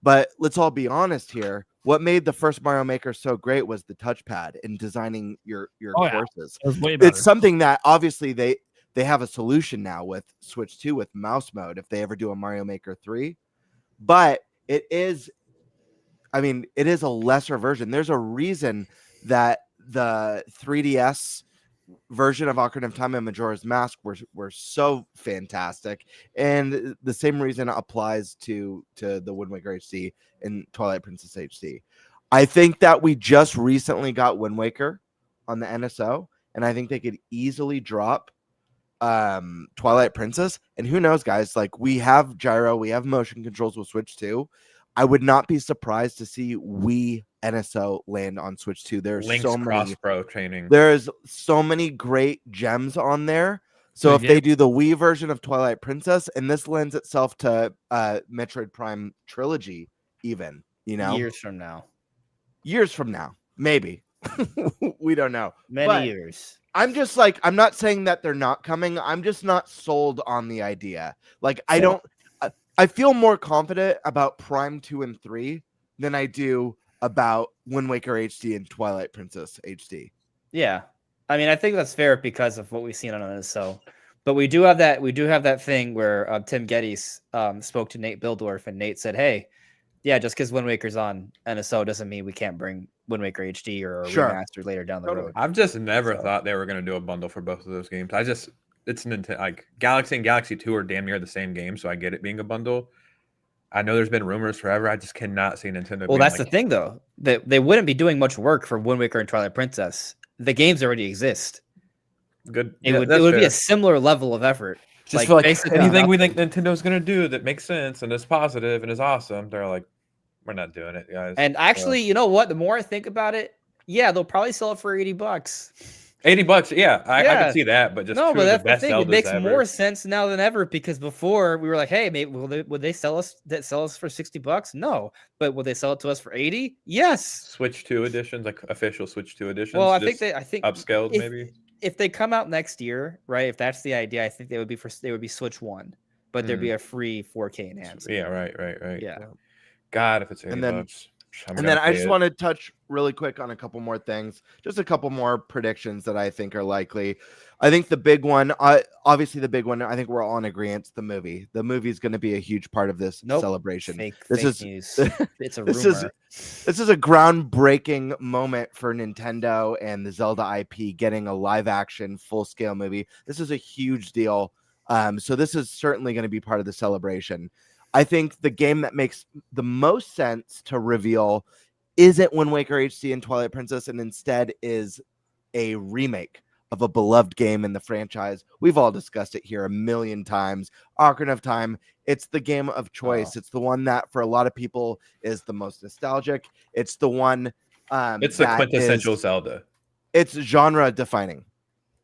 but let's all be honest here. What made the first Mario Maker so great was the touchpad and designing your courses. It was way better. It's something that obviously they have a solution now with Switch 2 with mouse mode if they ever do a Mario Maker 3. But it is a lesser version. There's a reason that the 3DS version of Ocarina of Time and Majora's Mask were so fantastic, and the same reason applies to the Wind Waker HD and Twilight Princess HD. I think that we just recently got Wind Waker on the NSO, and I think they could easily drop Twilight Princess. And who knows, guys, like we have gyro, we have motion controls with Switch 2. I would not be surprised to see Wii NSO land on Switch 2. There's Link's so many Pro training. There's so many great gems on there. So if they do the Wii version of Twilight Princess, and this lends itself to Metroid Prime trilogy, even, years from now, maybe. We don't know. Many years. I'm just like, I'm not saying that they're not coming. I'm just not sold on the idea. Like, I feel more confident about Prime 2 and 3 than I do about Wind Waker HD and Twilight Princess HD. Yeah. I mean, I think that's fair because of what we've seen on NSO. But we do have that thing where Tim Geddes spoke to Nate Bildorf, and Nate said, hey, yeah, just because Wind Waker's on NSO doesn't mean we can't bring Wind Waker HD or a remaster later down the road. I've just never thought they were going to do a bundle for both of those games. It's Nintendo. Like Galaxy and Galaxy 2 are damn near the same game, so I get it being a bundle. I know there's been rumors forever. I just cannot see Nintendo. Well, that's the thing, though. They wouldn't be doing much work for Wind Waker and Twilight Princess. The games already exist. Good. It would be a similar level of effort. Just like anything we think Nintendo's going to do that makes sense and is positive and is awesome, they're like, we're not doing it, guys. And actually, you know what? The more I think about it, yeah, they'll probably sell it for $80. $80, yeah, I can see that, but just no, but that's the thing. It makes ever. more sense now than ever because before we were like, hey, maybe would they sell us for $60? No, but would they sell it to us for $80? Yes. Switch 2 editions, like official Switch 2 editions. Well, I think upscaled maybe. If they come out next year, right? If that's the idea, I think they would be Switch 1, but there'd be a free 4K enhancement. Yeah, right. Yeah. God, if it's $80. And then I just want to touch really quick on a couple more things, just a couple more predictions that I think are likely. I think the big one, obviously the big one, I think we're all in agreement. The movie is going to be a huge part of this celebration. Fake news. It's a rumor. This is a groundbreaking moment for Nintendo and the Zelda IP getting a live action full scale movie. This is a huge deal. So this is certainly going to be part of the celebration. I think the game that makes the most sense to reveal isn't Wind Waker HD and Twilight Princess, and instead is a remake of a beloved game in the franchise. We've all discussed it here a million times. Ocarina of Time. It's the game of choice. It's the one that for a lot of people is the most nostalgic. It's the one. It's the quintessential Zelda. It's genre defining.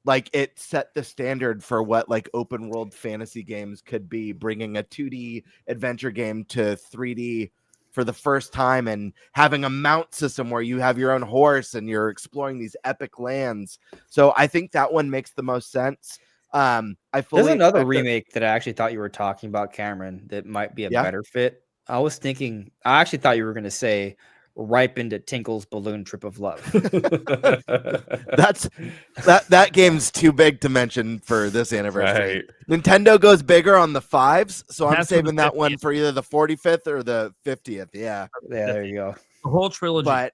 Like it set the standard for what like open world fantasy games could be, bringing a 2D adventure game to 3D for the first time and having a mount system where you have your own horse and you're exploring these epic lands. So I think that one makes the most sense. There's another remake that I actually thought you were talking about, Cameron, that might be a better fit. I actually thought you were going to say Ripened at Tinkle's Balloon Trip of Love. that game's too big to mention for this anniversary. Right. Nintendo goes bigger on the 5s, so I'm saving that one for either the 45th or the 50th. Yeah, there you go. The whole trilogy.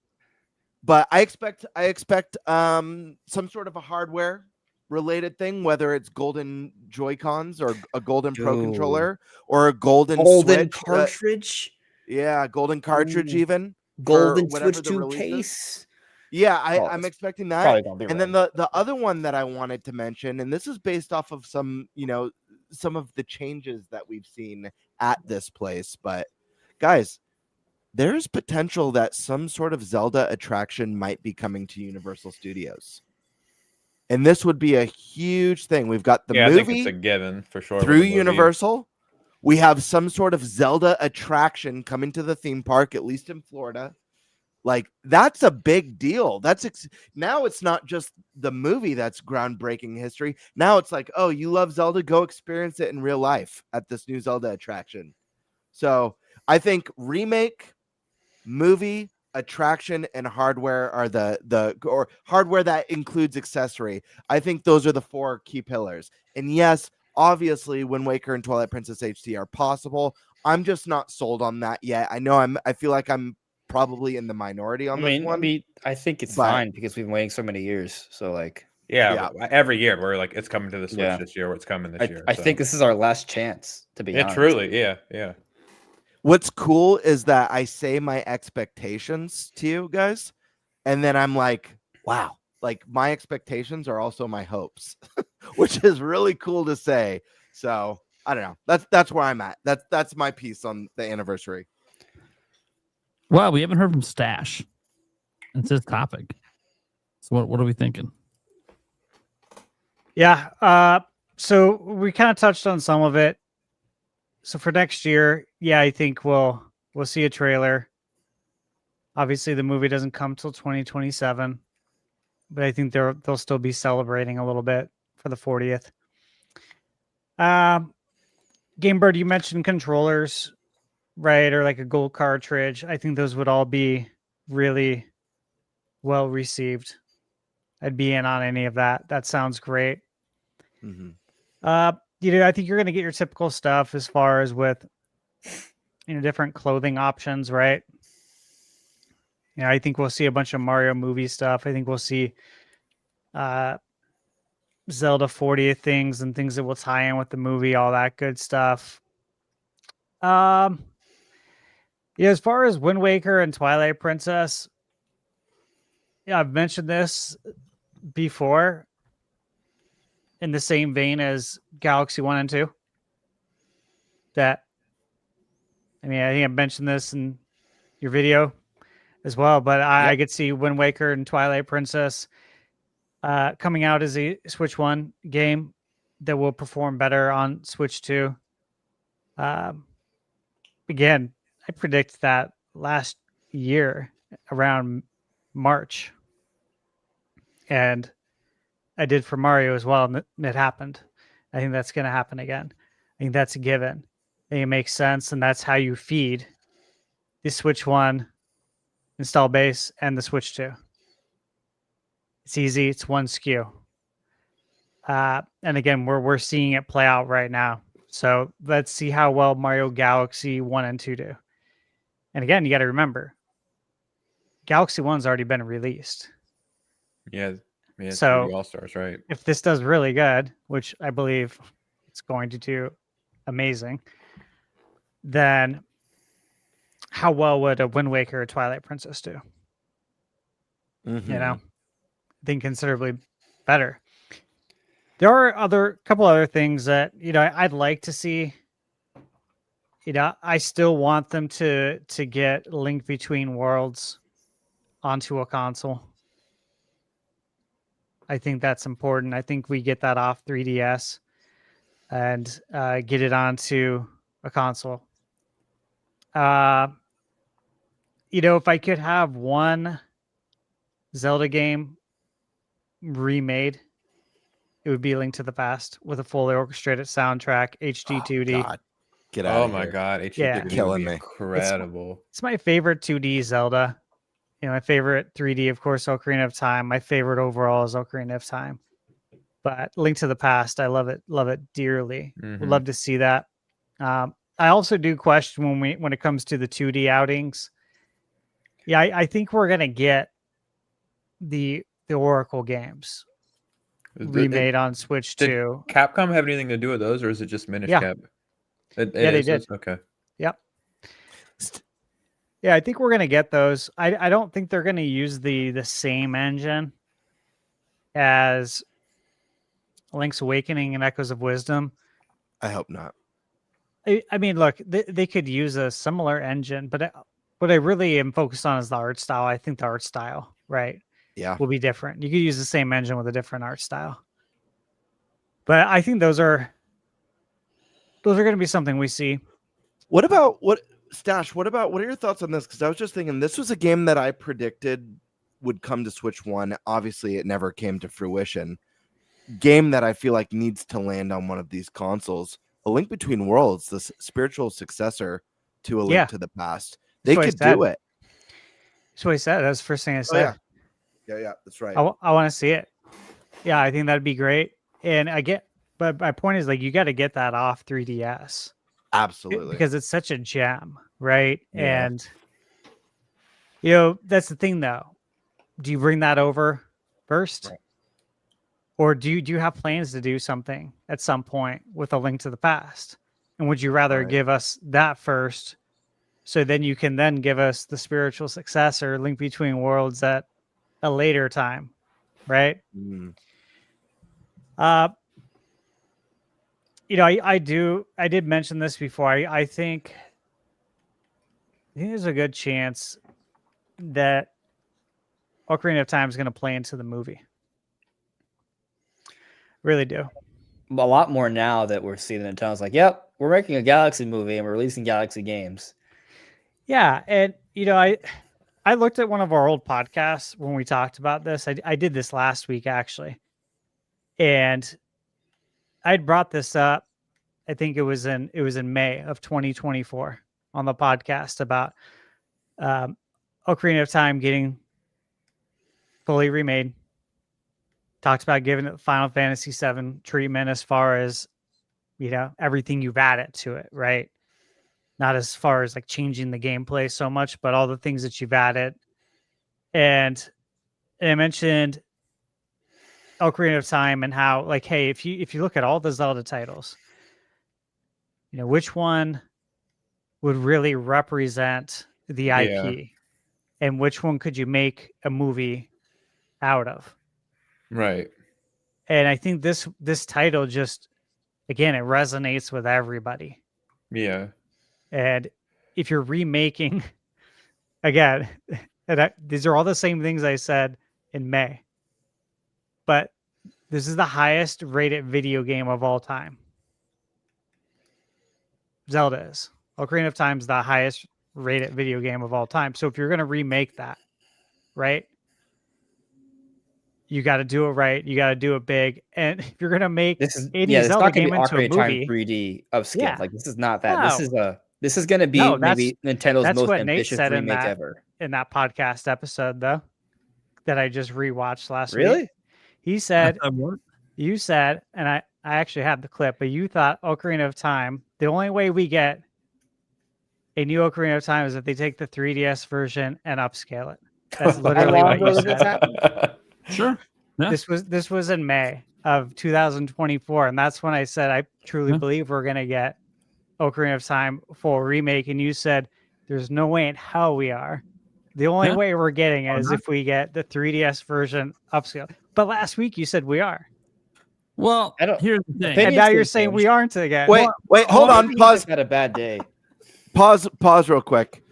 But I expect some sort of a hardware related thing, whether it's golden Joy-Cons or a golden Pro controller or a golden Switch, cartridge. Golden cartridge even. golden whatever Switch the 2 release is. case. Yeah, Oh, I'm it's expecting that. Probably gonna be And red. then the other one that I wanted to mention, and this is based off of some, some of the changes that we've seen at this place. But guys, there's potential that some sort of Zelda attraction might be coming to Universal Studios. And this would be a huge thing. We've got the I think movie it's a given for sure. through Universal. We have some sort of Zelda attraction coming to the theme park, at least in Florida. Like, that's a big deal. Now it's not just the movie that's groundbreaking history. Now it's like, oh, you love Zelda? Go experience it in real life at this new Zelda attraction. So I think remake, movie, attraction, and hardware are or hardware that includes accessory. I think those are the 4 key pillars. And yes, obviously, Wind Waker and Twilight Princess HD are possible. I'm just not sold on that yet. I feel like I'm probably in the minority on this one. I think it's fine because we've been waiting so many years. So like, every year we're like, it's coming to the Switch this year. Or it's coming this year. I think this is our last chance to be honest. Truly, yeah. What's cool is that I say my expectations to you guys, and then I'm like, wow, like my expectations are also my hopes, which is really cool to say. So I don't know. That's where I'm at. That's my piece on the anniversary. Well, we haven't heard from Stash. It's his topic. So what are we thinking? Yeah. So we kind of touched on some of it. So for next year, I think we'll see a trailer. Obviously, the movie doesn't come till 2027, but I think they'll still be celebrating a little bit for the 40th. Game Bird, you mentioned controllers, right? Or like a gold cartridge. I think those would all be really well received. I'd be in on any of that. That sounds great. Mm-hmm. I think you're going to get your typical stuff as far as with, different clothing options, right? I think we'll see a bunch of Mario movie stuff. I think we'll see Zelda 40th things and things that will tie in with the movie, all that good stuff. As far as Wind Waker and Twilight Princess, I've mentioned this before in the same vein as Galaxy 1 and 2. I think I mentioned this in your video as well, but I could see Wind Waker and Twilight Princess coming out as a Switch 1 game that will perform better on Switch 2. Again, I predict that last year around March. And I did for Mario as well, and it happened. I think that's going to happen again. I think that's a given. I think it makes sense, and that's how you feed the Switch 1 install base and the Switch 2. It's easy. It's one SKU. And again, we're seeing it play out right now. So let's see how well Mario Galaxy 1 and 2 do. And again, you got to remember, Galaxy 1's already been released. Yeah. So All-Stars, right? If this does really good, which I believe it's going to do amazing, then how well would a Wind Waker or Twilight Princess do? Mm-hmm. I think considerably better. There are a couple other things that I'd like to see. I still want them to get Link Between Worlds onto a console. I think that's important. I think we get that off 3DS and get it onto a console. If I could have one Zelda game remade, it would be Link to the Past with a fully orchestrated soundtrack, HD 2D. God. Get out of my here. God, HD Yeah. 2D Killing would be me. incredible. It's my favorite 2D Zelda. My favorite 3D, of course, Ocarina of Time. My favorite overall is Ocarina of Time. But Link to the Past, I love it dearly. Mhm. Would love to see that. I also do question when it comes to the 2D outings. Yeah, I think we're gonna get the Oracle games remade on Switch 2. Capcom have anything to do with those, or is it just Minish Yeah. Cap? They did. Okay. Yep. Yeah, I think we're gonna get those. I don't think they're gonna use the same engine as Link's Awakening and Echoes of Wisdom. I hope not. I mean, look, they could use a similar engine, but what I really am focused on is the art style. I think the art style, right, Yeah. will be different. You could use the same engine with a different art style, but I think those are going to be something we see. What about Stash? What are your thoughts on this? Because I was just thinking this was a game that I predicted would come to Switch 1. Obviously, it never came to fruition. Game that I feel like needs to land on one of these consoles. A Link Between Worlds, the spiritual successor to A Link to the Past. They could do it. That's what I said. That's the first thing I said. Yeah, that's right. I want to see it. Yeah, I think that'd be great. And but my point is, like, you got to get that off 3DS. Absolutely. Because it's such a gem, right? Yeah. And, that's the thing, though. Do you bring that over first? Right. Or do you have plans to do something at some point with A Link to the Past? And would you rather give us that first, so then you can then give us the spiritual successor, Link Between Worlds, at a later time, right? Mm. I did mention this before. I think there's a good chance that Ocarina of Time is going to play into the movie. Really do. A lot more now that we're seeing Nintendo's like, yep, we're making a Galaxy movie and we're releasing Galaxy games. Yeah, and I looked at one of our old podcasts when we talked about this. I did this last week actually, and I'd brought this up. I think it was in May of 2024 on the podcast about Ocarina of Time getting fully remade. Talked about giving it Final Fantasy VII treatment as far as, everything you've added to it, right? Not as far as like changing the gameplay so much, but all the things that you've added. And I mentioned Ocarina of Time and how, like, hey, if you look at all the Zelda titles, which one would really represent the IP, and which one could you make a movie out of? Right. And I think this title just, again, it resonates with everybody. Yeah. And if you're remaking, again, these are all the same things I said in May, but this is the highest rated video game of all time. Zelda is. Ocarina of Time is the highest rated video game of all time. So if you're going to remake that, right, you got to do it right. You got to do it big. And if you're going to make any Zelda game into a movie, 3D upscale. Like, this is not that. No. This is going to be maybe Nintendo's most ambitious remake ever. In that podcast episode, though, that I just rewatched last week. Really? He said, you said, and I actually have the clip, but you thought Ocarina of Time, the only way we get a new Ocarina of Time is if they take the 3DS version and upscale it. That's literally what you said. Sure. Yeah. This was in May of 2024, and that's when I said I truly believe we're gonna get Ocarina of Time full remake, and you said there's no way in hell we are. The only way we're getting it is if we get the 3DS version upscale. But last week you said we are. Well, here's the thing. And now you're saying we aren't again. Wait, hold on. Pause. Had a bad day. Pause real quick.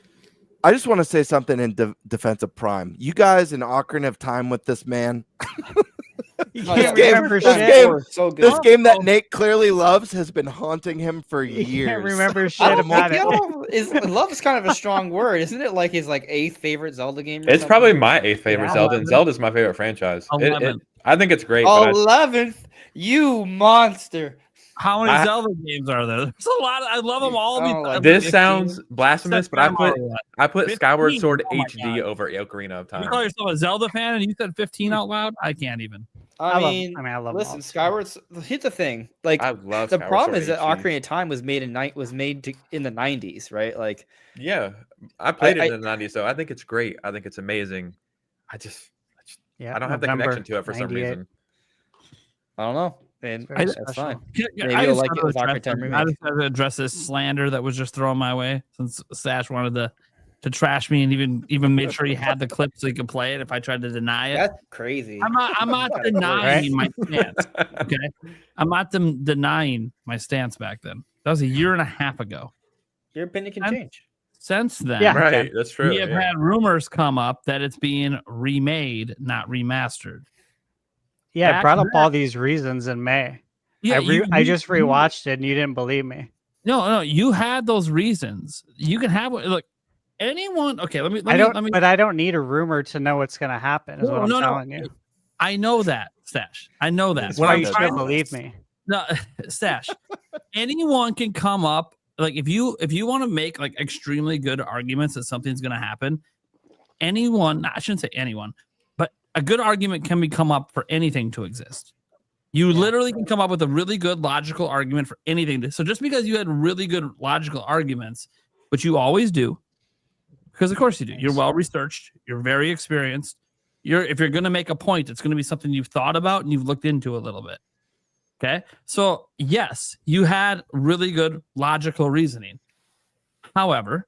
I just want to say something in defense of Prime. You guys in Ocarina of Time with this man. This game that Nate clearly loves has been haunting him for years. You can't remember shit about it. Love is kind of a strong word, isn't it? Like his eighth favorite Zelda game. It's probably my 8th favorite Zelda, and Zelda's my favorite franchise. I think it's great. 11th, you monster. How many Zelda games are there? There's a lot. I love them all. This sounds blasphemous, but I put Skyward Sword HD over Ocarina of Time. You call yourself a Zelda fan, and you said 15 out loud? I can't even. I love listen, Skyward. Here's the thing. Like, I love the problem is that Ocarina of Time was made in the 90s, right? Like, yeah, I played it in the 90s, so I think it's great. I think it's amazing. I don't have the connection to it for some reason. I don't know. And that's fine. I just have to address this slander that was just thrown my way, since Sash wanted to to trash me and even made sure he had the clip so he could play it if I tried to deny it. That's crazy. I'm not denying my stance. Okay, I'm not denying my stance back then. That was a year and a half ago. Your opinion can change. Since then, Yeah. Right, that's true. we have had rumors come up that it's being remade, not remastered. Yeah, I Back brought up then- all these reasons in May. Yeah, I just rewatched it and you didn't believe me. No, you had those reasons. You can have look anyone. Okay, let me. But I don't need a rumor to know what's going to happen. Is what I'm telling you. I know that, Stash. I know that. That's What why I'm you trying should to- believe me. No, Stash. Anyone can come up. Like if you want to make like extremely good arguments that something's going to happen, anyone. I shouldn't say anyone, but a good argument can come up for anything to exist. You literally can come up with a really good logical argument for anything. So just because you had really good logical arguments, which you always do, because of course you do. You're well researched. You're very experienced. If you're going to make a point, it's going to be something you've thought about and you've looked into a little bit. Okay. So yes, you had really good logical reasoning. However,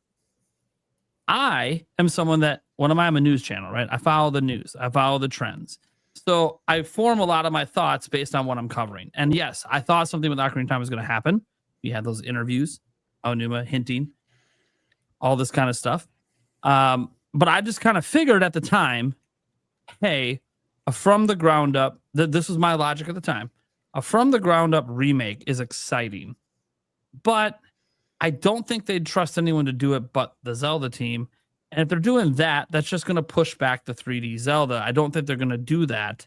I am someone that I'm a news channel, right? I follow the news. I follow the trends. So I form a lot of my thoughts based on what I'm covering. And yes, I thought something with Ocarina of Time was going to happen. We had those interviews, Aonuma hinting, all this kind of stuff. But I just kind of figured at the time, hey, a from the ground up, this was my logic at the time. A from the ground up remake is exciting, but I don't think they'd trust anyone to do it but the Zelda team. And if they're doing that, that's just going to push back the 3D Zelda. I don't think they're going to do that.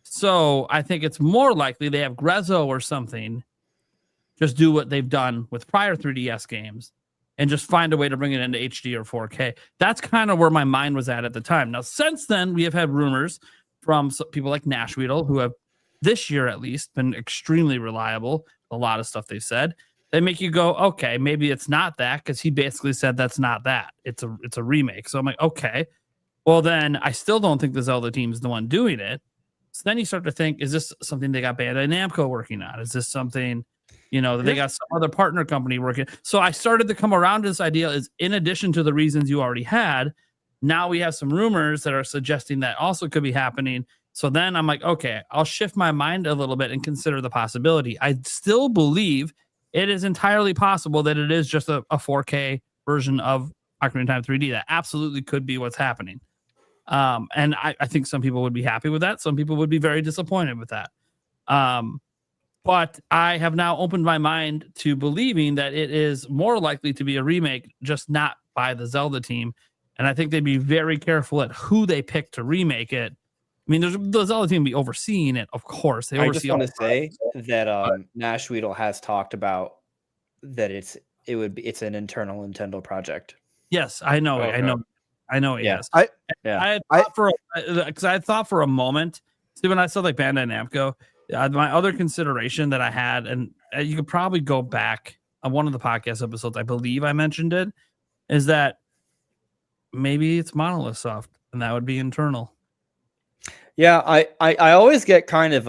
So I think it's more likely they have Grezzo or something just do what they've done with prior 3DS games and just find a way to bring it into HD or 4K. That's kind of where my mind was at the time. Now, since then, we have had rumors from people like Nashweedle, who have this year at least been extremely reliable. A lot of stuff they said. They make you go, okay, maybe it's not that, because he basically said that's not that. It's a remake. So I'm like, okay, well then I still don't think the Zelda team is the one doing it. So then you start to think, is this something they got Bandai Namco working on? Is this something, that they got some other partner company working? So I started to come around to this idea is, in addition to the reasons you already had, now we have some rumors that are suggesting that also could be happening. So then I'm like, okay, I'll shift my mind a little bit and consider the possibility. I still believe it is entirely possible that it is just a 4K version of Ocarina of Time 3D. That absolutely could be what's happening. And I think some people would be happy with that. Some people would be very disappointed with that. But I have now opened my mind to believing that it is more likely to be a remake, just not by the Zelda team. And I think they'd be very careful at who they pick to remake it. I mean, the Zelda team be overseeing it, of course. They oversee. I just want to say that Nashweedle has talked about that it's an internal Nintendo project. Yes, I know. Okay. I know. Yes. I had thought for a moment. See, when I saw like Bandai Namco, my other consideration that I had, and you could probably go back on one of the podcast episodes, I believe I mentioned it, is that maybe it's Monolith Soft, and that would be internal. Yeah, I always get kind of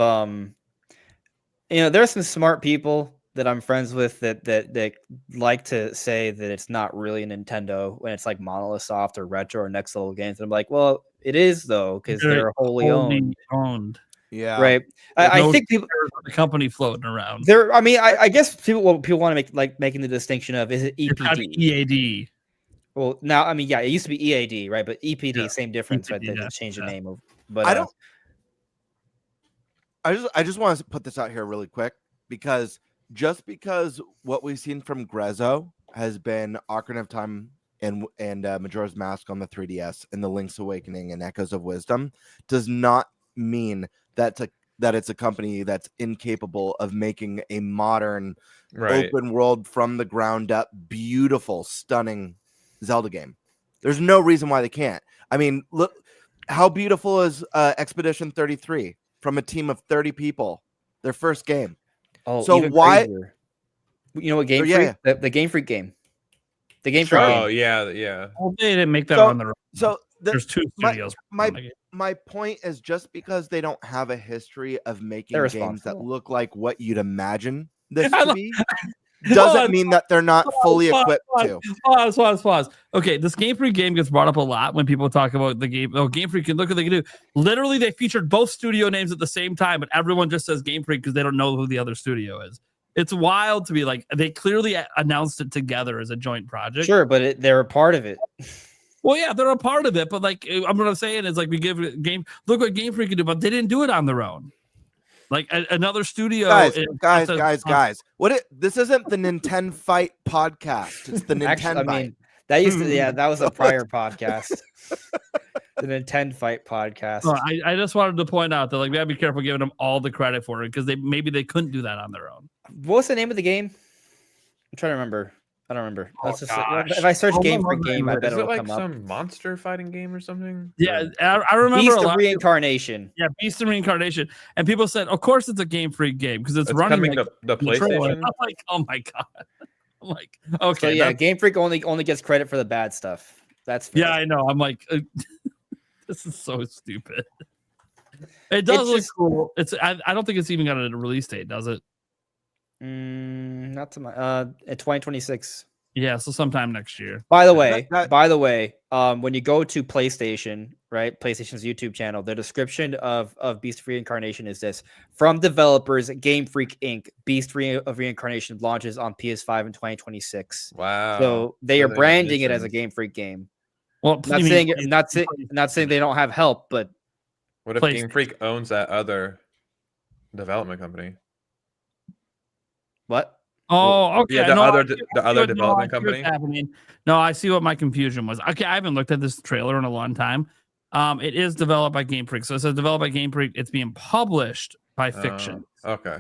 there's some smart people that I'm friends with that like to say that it's not really a Nintendo when it's like Monolith Soft or Retro or Next Level Games. And I'm like, well, it is though, because they're wholly owned. Yeah, right. I think people the company floating around. I guess people want to make like making the distinction of, is it EPD? EAD. Well, now it used to be EAD, right? But EPD, same difference, right? They changed the name of. But I just want to put this out here really quick, because what we've seen from Grezzo has been Ocarina of Time and Majora's Mask on the 3DS and the Link's Awakening and Echoes of Wisdom, does not mean that it's a company that's incapable of making a modern, open world, from the ground up, beautiful, stunning Zelda game. There's no reason why they can't. I mean, look how beautiful is Expedition 33 from a team of 30 people, their first game. Oh, so why? Crazier. You know what Game Freak? Yeah. The Game Freak game. The Game Freak. Oh yeah. Well, they didn't make that on their own. So there's two studios. My point is, just because they don't have a history of making games that look like what you'd imagine this to be, doesn't mean that they're not fully equipped to. Pause. Okay, this Game Freak game gets brought up a lot when people talk about the game. Oh, Game Freak, look what they can do. Literally, they featured both studio names at the same time, but everyone just says Game Freak because they don't know who the other studio is. It's wild to be like, they clearly announced it together as a joint project. Sure, but they're a part of it. Well, yeah, they're a part of it, but like, what I'm saying is like, we give it look what Game Freak can do, but they didn't do it on their own. Like another studio, guys. This isn't the Nintenbyte Podcast. It's the Nintenbyte. Actually, I mean, that used to, that was a prior podcast. The Nintenbyte Podcast. Oh, I just wanted to point out that like we gotta be careful giving them all the credit for it because maybe they couldn't do that on their own. What's the name of the game? I'm trying to remember. I don't remember. If I search Game Freak game, I bet it'll come up. Some monster fighting game or something? Yeah, I remember Beast of Reincarnation. Yeah, Beast of Reincarnation. And people said, of course it's a Game Freak game because it's running coming like, the PlayStation. I'm like, oh my god. I'm like, okay. So yeah, Game Freak only gets credit for the bad stuff. That's fair. Yeah, I know. I'm like, this is so stupid. It does look cool. I don't think it's even got a release date, does it? Not to my at 2026. Yeah, so sometime next year. By the way, when you go to PlayStation, right? PlayStation's YouTube channel, the description of Beast of Reincarnation is this: from developers Game Freak Inc. Beast of Reincarnation launches on PS5 in 2026. Wow. So they are branding it as a Game Freak game. Well, not saying they don't have help, but what if Game Freak owns that other development company? What? Oh, okay. Yeah, the other development company. Happening. No, I see what my confusion was. Okay, I haven't looked at this trailer in a long time. It is developed by Game Freak, so it says developed by Game Freak. It's being published by Fiction. Okay.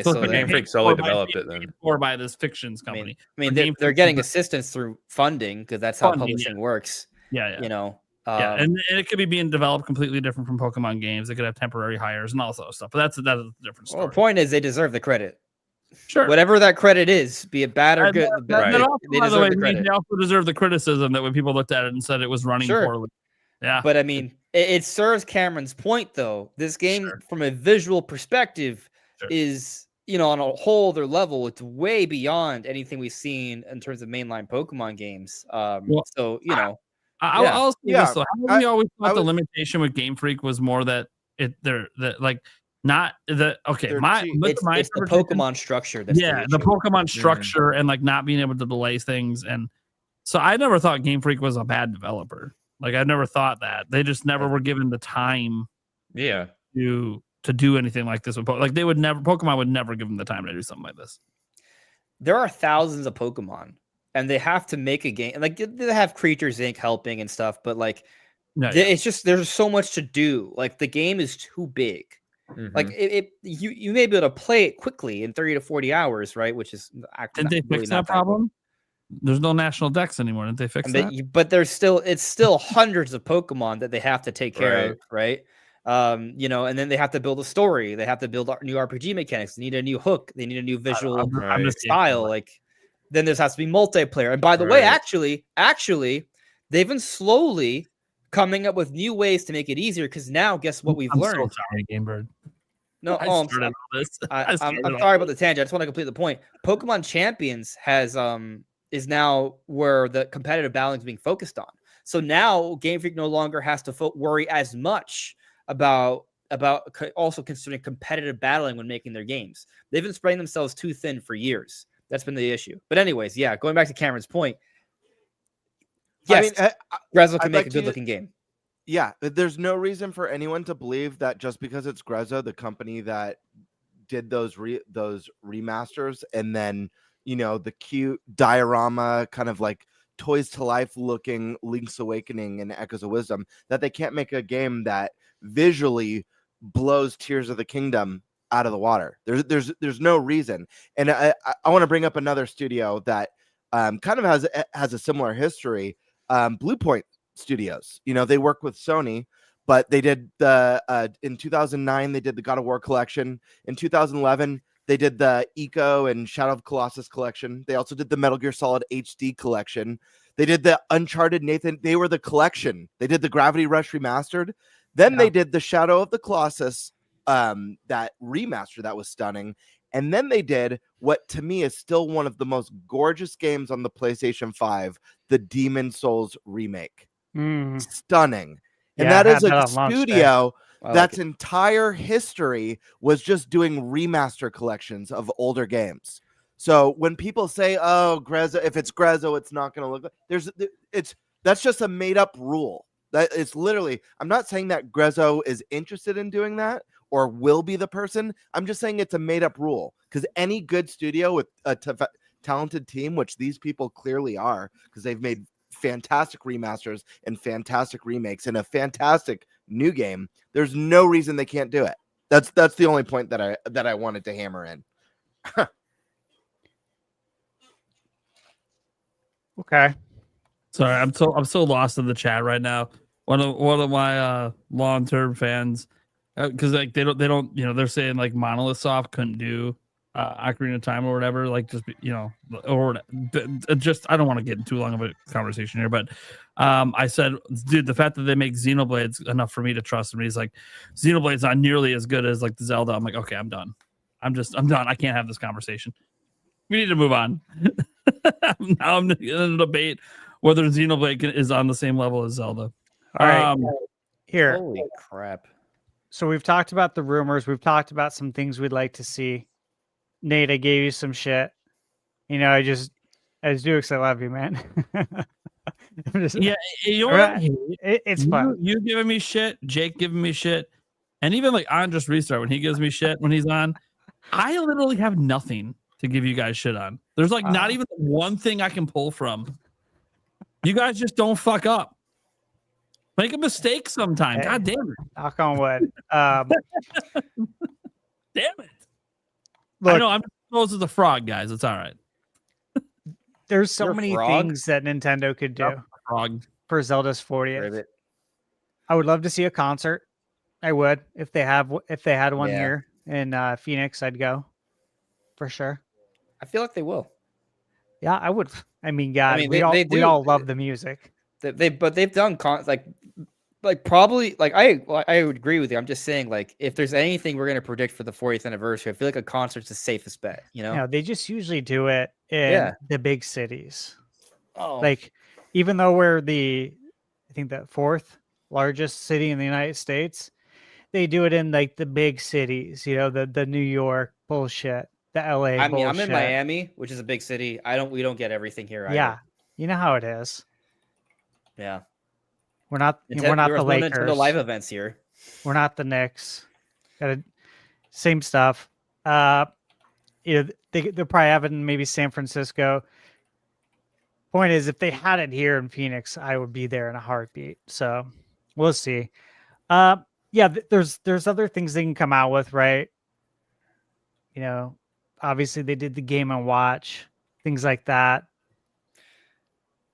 So Game Freak solely developed it then, or by this Fictions company. I mean, they're getting assistance through funding because that's how publishing works. Yeah. You know. And it could be being developed completely different from Pokemon games. It could have temporary hires and all that stuff. But that's a different story. Well, the point is, they deserve the credit. Sure. Whatever that credit is, be it bad or good, they deserve the credit. They also deserve the criticism that when people looked at it and said it was running poorly. Yeah. But I mean, it serves Cameron's point, though. This game, from a visual perspective, is, on a whole other level. It's way beyond anything we've seen in terms of mainline Pokemon games. I'll say this, though. How we always thought the limitation with Game Freak was more that it's the Pokemon structure. That's the Pokemon structure and like not being able to delay things. And so I never thought Game Freak was a bad developer. Like I never thought that. They just never were given the time. Yeah. To do anything like this with Pokemon would never give them the time to do something like this. There are thousands of Pokemon, and they have to make a game. Like they have Creatures Inc. helping and stuff, but like it's just there's so much to do. Like the game is too big. Mm-hmm. Like you may be able to play it quickly in 30 to 40 hours, right? Which is didn't they fix that problem? There's no national dex anymore. Didn't they fix that? But it's still hundreds of Pokemon that they have to take care of, right? And then they have to build a story. They have to build new RPG mechanics. They need a new hook. They need a new visual style. Like then there has to be multiplayer. And by the way, actually, they've been slowly coming up with new ways to make it easier. Because now, guess what we've learned? So sorry, Gamebird. No, I'm sorry about the tangent. I just want to complete the point. Pokemon Champions is now where the competitive battling is being focused on. So now Game Freak no longer has to worry as much about also considering competitive battling when making their games. They've been spreading themselves too thin for years. That's been the issue. But anyways, going back to Cameron's point. Yes, Grezzo can make a good-looking game. Yeah, there's no reason for anyone to believe that just because it's Grezzo, the company that did those remasters, and then the cute diorama kind of like Toys to Life looking Link's Awakening and Echoes of Wisdom, that they can't make a game that visually blows Tears of the Kingdom out of the water. There's no reason. And I want to bring up another studio that kind of has a similar history. Blue Point Studios. They work with Sony, but they did in 2009 they did the God of War collection. In 2011 they did the Eco and Shadow of Colossus collection. They also did the Metal Gear Solid HD collection. They did the Uncharted Nathan. They were the collection. They did the Gravity Rush remastered. Then they did the Shadow of the Colossus, that remaster that was stunning. And then they did what to me is still one of the most gorgeous games on the PlayStation 5, the Demon Souls remake. Stunning. And Yeah, that I is had that a on launch day. studio I that's like it. entire history was just doing remaster collections of older games. So when people say, "Oh, Grezzo, if it's Grezzo, it's not going to look like," that's just a made up rule. That it's literally. I'm not saying that Grezzo is interested in doing that or will be the person. I'm just saying it's a made up rule because any good studio with a talented team, which these people clearly are, because they've made fantastic remasters and fantastic remakes and a fantastic new game, there's no reason they can't do it. That's the only point that I wanted to hammer in. Okay. Sorry, I'm so lost in the chat right now. One of my long-term fans, because like they don't they're saying like Monolith Soft couldn't do Ocarina of Time or whatever, like just or just I don't want to get in too long of a conversation here, but I said, dude, the fact that they make Xenoblade's enough for me to trust him. He's like, Xenoblade's not nearly as good as like the Zelda. I'm like, okay, I'm done. I'm done. I can't have this conversation. We need to move on. Now I'm in a debate whether Xenoblade is on the same level as Zelda. All right. Here. Holy crap. So we've talked about the rumors. We've talked about some things we'd like to see. Nate, I gave you some shit. You know, I just do because I love you, man. Yeah, you know what? It's fun. You giving me shit, Jake giving me shit, and even like on Just Restart when he gives me shit when he's on, I literally have nothing to give you guys shit on. There's like not even one thing I can pull from. You guys just don't fuck up. Make a mistake sometime. Hey, God damn it. Knock on wood. Damn it. Look, I know I'm close as a frog, guys. It's all right. There's so You're a many frog? things that Nintendo could do Frog. for Zelda's 40th. Ribbit. I would love to see a concert. I would if they had one Yeah. here in Phoenix. I'd go for sure. I feel like they will. Yeah, I would. I mean, God, mean, we they we do- all love the music. They've done like probably like I would agree with you. I'm just saying like if there's anything we're gonna predict for the 40th anniversary, I feel like a concert's the safest bet. You know? You know, they just usually do it in the big cities. Oh, Like, even though we're I think the fourth largest city in the United States, they do it in like the big cities. You know, the New York bullshit, the LA. I mean, I'm bullshit. in Miami, which is a big city. We don't get everything here. Either. Yeah, you know how it is. Yeah. We're not the Nintendo Lakers. live events here. We're not the Knicks. Same stuff. You know, they'll probably have it in maybe San Francisco. Point is, if they had it here in Phoenix, I would be there in a heartbeat. So we'll see. Yeah, there's other things they can come out with, right? You know, obviously they did the Game and Watch, things like that.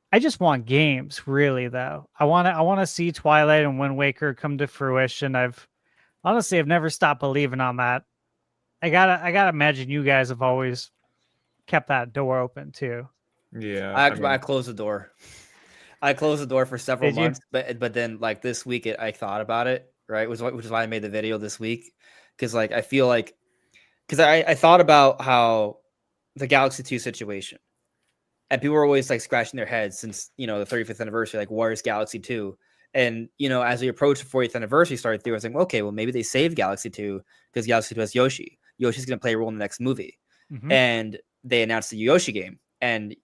I just want games, really, though. I want to see Twilight and Wind Waker come to fruition. I've never stopped believing on that. I gotta imagine you guys have always kept that door open too. Yeah, I closed the door. I closed the door for several Did you? months, but then like this week I thought about it, right? Which is why I made the video this week, because like I feel like because I thought about how the Galaxy 2 situation, and people were always like scratching their heads since the 35th anniversary, like where's Galaxy 2? And as we approached the 40th anniversary started through, I was like, okay, well maybe they saved Galaxy 2 because Galaxy 2 has Yoshi. Yoshi's gonna play a role in the next movie, and they announced the Yoshi game, and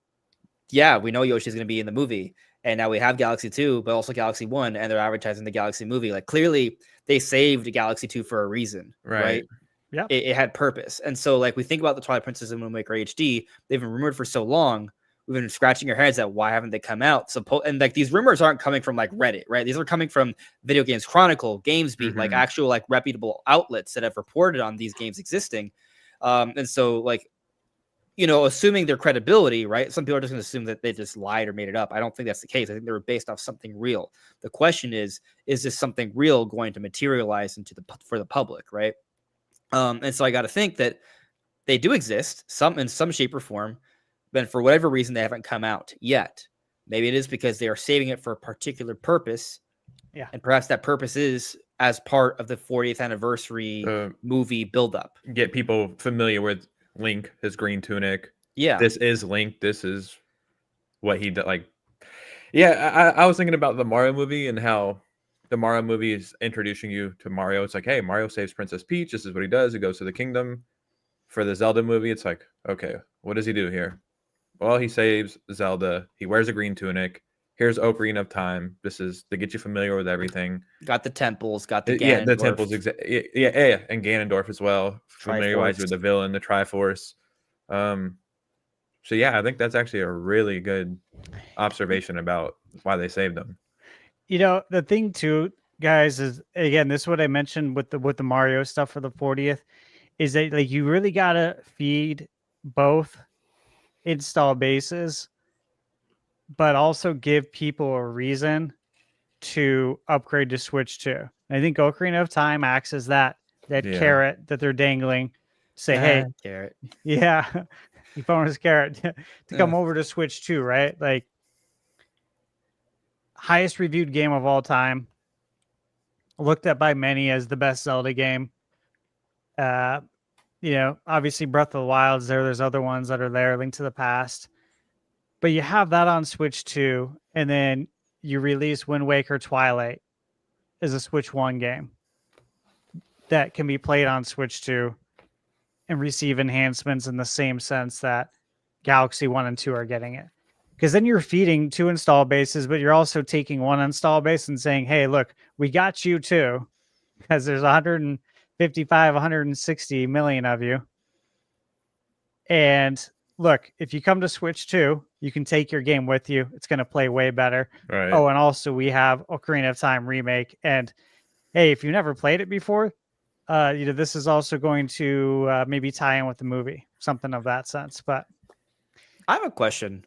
yeah, we know Yoshi's gonna be in the movie. And now we have Galaxy 2, but also Galaxy 1, and they're advertising the Galaxy movie. Like, clearly, they saved Galaxy 2 for a reason, right? Yeah. It had purpose. And so, like, we think about the Twilight Princess and Wind Waker HD. They've been rumored for so long. We've been scratching our heads at why haven't they come out? And, like, these rumors aren't coming from, like, Reddit, right? These are coming from Video Games Chronicle, GamesBeat, like, actual, like, reputable outlets that have reported on these games existing. And so, like, assuming their credibility, right? Some people are just going to assume that they just lied or made it up. I don't think that's the case. I think they were based off something real. The question is this something real going to materialize for the public, right? And so I got to think that they do exist, in some shape or form, but for whatever reason, they haven't come out yet. Maybe it is because they are saving it for a particular purpose. Yeah. And perhaps that purpose is as part of the 40th anniversary movie buildup. Get people familiar with Link, his green tunic. Yeah. This is Link. This is what he did. Like, yeah, I was thinking about the Mario movie and how the Mario movie is introducing you to Mario. It's like, hey, Mario saves Princess Peach. This is what he does. He goes to the kingdom. For the Zelda movie, it's like, okay, what does he do here? Well, he saves Zelda. He wears a green tunic. Here's Ocarina of Time. This is to get you familiar with everything. Got the temples, got the Ganondorf. Yeah, the temples, yeah, and Ganondorf as well. Familiarize with the villain, the Triforce. So yeah, I think that's actually a really good observation about why they saved them. You know, the thing too, guys, is again, this is what I mentioned with the Mario stuff for the 40th, is that like you really gotta feed both install bases, but also give people a reason to upgrade to Switch 2. And I think Ocarina of Time acts as that carrot that they're dangling. Say, hey, carrot. Yeah, you bonus carrot to come over to Switch 2, right? Like, highest reviewed game of all time, looked at by many as the best Zelda game. You know, obviously Breath of the Wild is there. There's other ones that are there, Link to the Past. But you have that on Switch 2, and then you release Wind Waker Twilight as a Switch 1 game that can be played on Switch 2 and receive enhancements in the same sense that Galaxy 1 and 2 are getting it. Because then you're feeding 2 install bases, but you're also taking 1 install base and saying, hey, look, we got you too, because there's 155, 160 million of you. And look, if you come to Switch 2, you can take your game with you. It's going to play way better. Right. Oh, and also we have Ocarina of Time remake. And hey, if you never played it before, you know, this is also going to maybe tie in with the movie, something of that sense. But I have a question.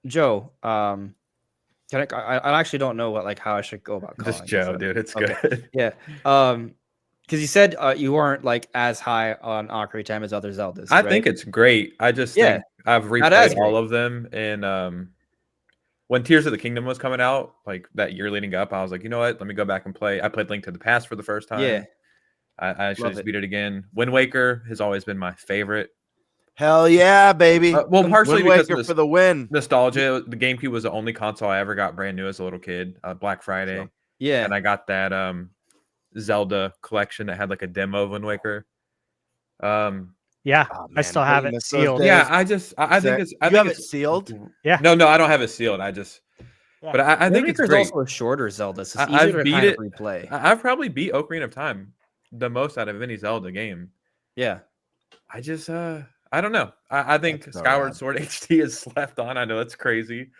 Joe, I actually don't know how I should go about calling just Joe, dude. It's okay. good. Yeah. Because you said you weren't as high on Ocarina of Time as other Zeldas. I think it's great. I just think I've replayed all of them, and when Tears of the Kingdom was coming out, like that year leading up, I was like, you know what? Let me go back and play. I played Link to the Past for the first time. Yeah. I should just beat it again. Wind Waker has always been my favorite. Hell yeah, baby! Well, partially Wind because Waker of for the win. Nostalgia. The GameCube was the only console I ever got brand new as a little kid. Black Friday. Yeah. And I got that Zelda collection that had like a demo of Wind Waker. yeah, I still have it sealed. Yeah, I think it's. I think it's sealed. Yeah. No, I don't have it sealed. I just. Yeah. But I think it's great. Also a shorter Zelda. So it's I've easier to beat kind it. of replay. I've probably beat Ocarina of Time the most out of any Zelda game. Yeah. I just I don't know. I think Skyward Sword HD is slept on. I know that's crazy.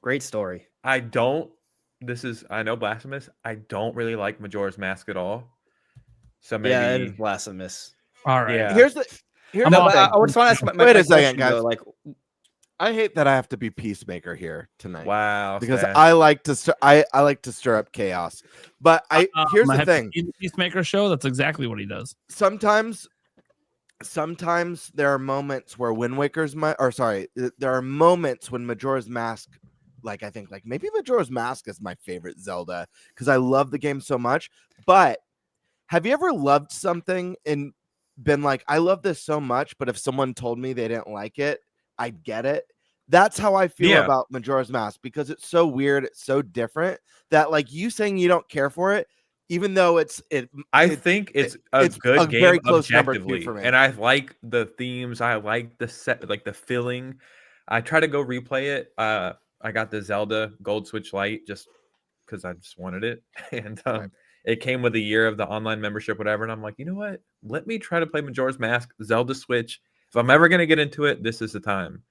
Great story. I know blasphemous. I don't really like Majora's Mask at all. So maybe it is blasphemous. All right. Yeah. Here's the thing. I just want to ask Wait a second, guys. I hate that I have to be peacemaker here tonight. Wow. Because Seth. I like to stir up chaos. But here's the thing. In the Peacemaker show, that's exactly what he does. Sometimes there are moments where there are moments when Majora's Mask, like I think like maybe Majora's Mask is my favorite Zelda because I love the game so much. But have you ever loved something and been like, I love this so much, but if someone told me they didn't like it, I'd get it? That's how I feel about Majora's Mask because it's so weird, it's so different that like you saying you don't care for it, even though I think it's a good game very close objectively, for me. and I like the themes. I like the set, like the feeling. I try to go replay it. I got the Zelda Gold Switch Lite just because I just wanted it, and it came with a year of the online membership, whatever. And I'm like, you know what? Let me try to play Majora's Mask, Zelda Switch. If I'm ever gonna get into it, this is the time.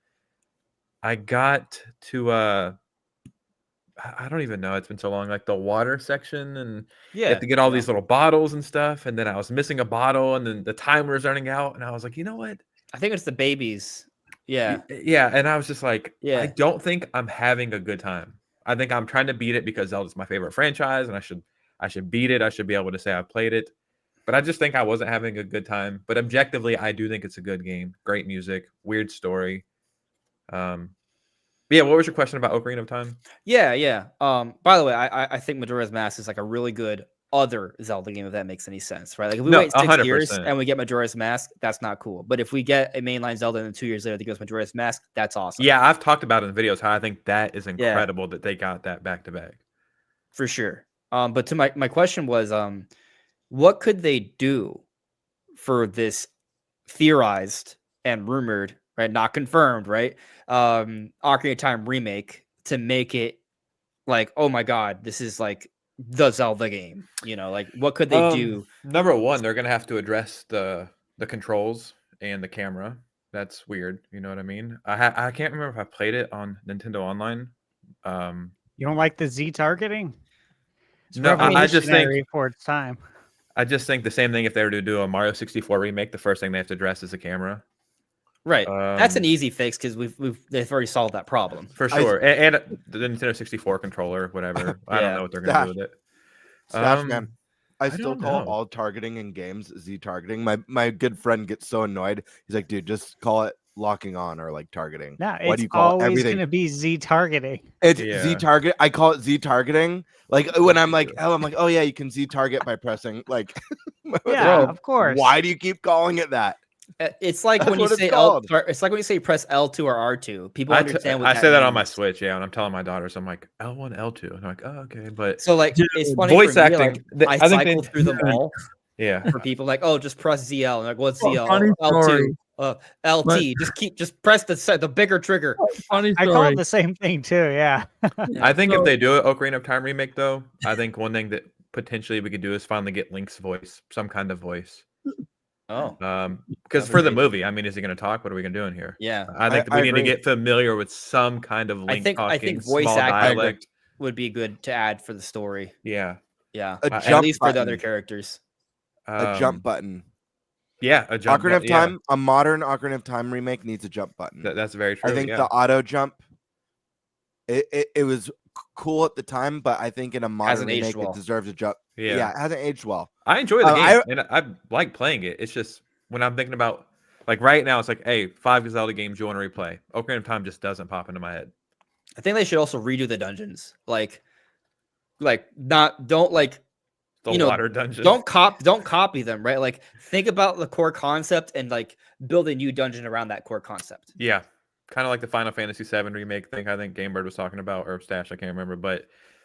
I got to I don't even know. It's been so long. Like the water section, and you have to get all these little bottles and stuff. And then I was missing a bottle, and then the timer was running out. And I was like, you know what? I think it's the babies. Yeah. Yeah. And I was just like, yeah. I don't think I'm having a good time. I think I'm trying to beat it because Zelda's my favorite franchise, and I should beat it. I should be able to say I've played it. But I just think I wasn't having a good time. But objectively, I do think it's a good game. Great music, weird story. Yeah, what was your question about Ocarina of Time? Yeah. By the way, I think Majora's Mask is like a really good other Zelda game, if that makes any sense, right? Like if we wait 6 years 100%. and we get Majora's Mask, that's not cool. But if we get a mainline Zelda and then 2 years later they goes Majora's Mask, that's awesome. Yeah, I've talked about in videos how I think that is incredible that they got that back to back. For sure. But to my question was, what could they do for this theorized and rumored, right? Not confirmed, right? Ocarina of Time remake to make it like, oh my God, this is like the Zelda game. You know, like what could they do? Number one, they're gonna have to address the controls and the camera. That's weird. You know what I mean? I can't remember if I played it on Nintendo Online. You don't like the Z targeting? It's No, I just think revolutionary for its time. I just think the same thing if they were to do a Mario 64 remake, the first thing they have to address is the camera. Right. That's an easy fix because they've already solved that problem. For sure. And the Nintendo 64 controller, whatever. I don't know what they're gonna do with it. Man, I still call all targeting in games Z targeting. My good friend gets so annoyed. He's like, dude, just call it locking on or like targeting. No, Why do it's you call always everything? going to be Z targeting. It's Z target. I call it Z targeting. Like when I'm like, oh yeah, you can Z target by pressing like. Yeah, of course. Why do you keep calling it that? It's like when you say it's like when you say press L2 or R2. People understand what I that say that means. on my Switch, yeah, and I'm telling my daughters, I'm like L1, L2, and they're like, oh, okay, but so like it's funny voice for me, acting. like, I cycle through them all. Yeah, for people like, oh, just press ZL. And like, what's ZL? Funny L2, LT. But- just press the bigger trigger. Funny I story. call it the same thing too. Yeah. I think if they do an Ocarina of Time remake, though, I think one thing that potentially we could do is finally get Link's voice, some kind of voice. Oh, because for the movie, I mean, is he going to talk? What are we going to do in here? Yeah, I think we need to get familiar with some kind of Link talking. I think voice acting would be good to add for the story. Yeah, at least for the other characters. A jump button. Yeah, a jump Ocarina of Time. A modern Ocarina of Time remake needs a jump button. That's very true. I think the auto jump. It was cool at the time, but I think in a modern remake, it deserves a jump. Yeah, it hasn't aged well. I enjoy the game, and I like playing it. It's just when I'm thinking about like right now, it's like, hey, 5 Zelda games you want to replay. Ocarina of Time just doesn't pop into my head. I think they should also redo the dungeons. Water dungeons. Don't copy them, right? Like think about the core concept and like build a new dungeon around that core concept. Yeah. Kind of like the Final Fantasy VII remake thing I think Gamebird was talking about, or Stash, I can't remember,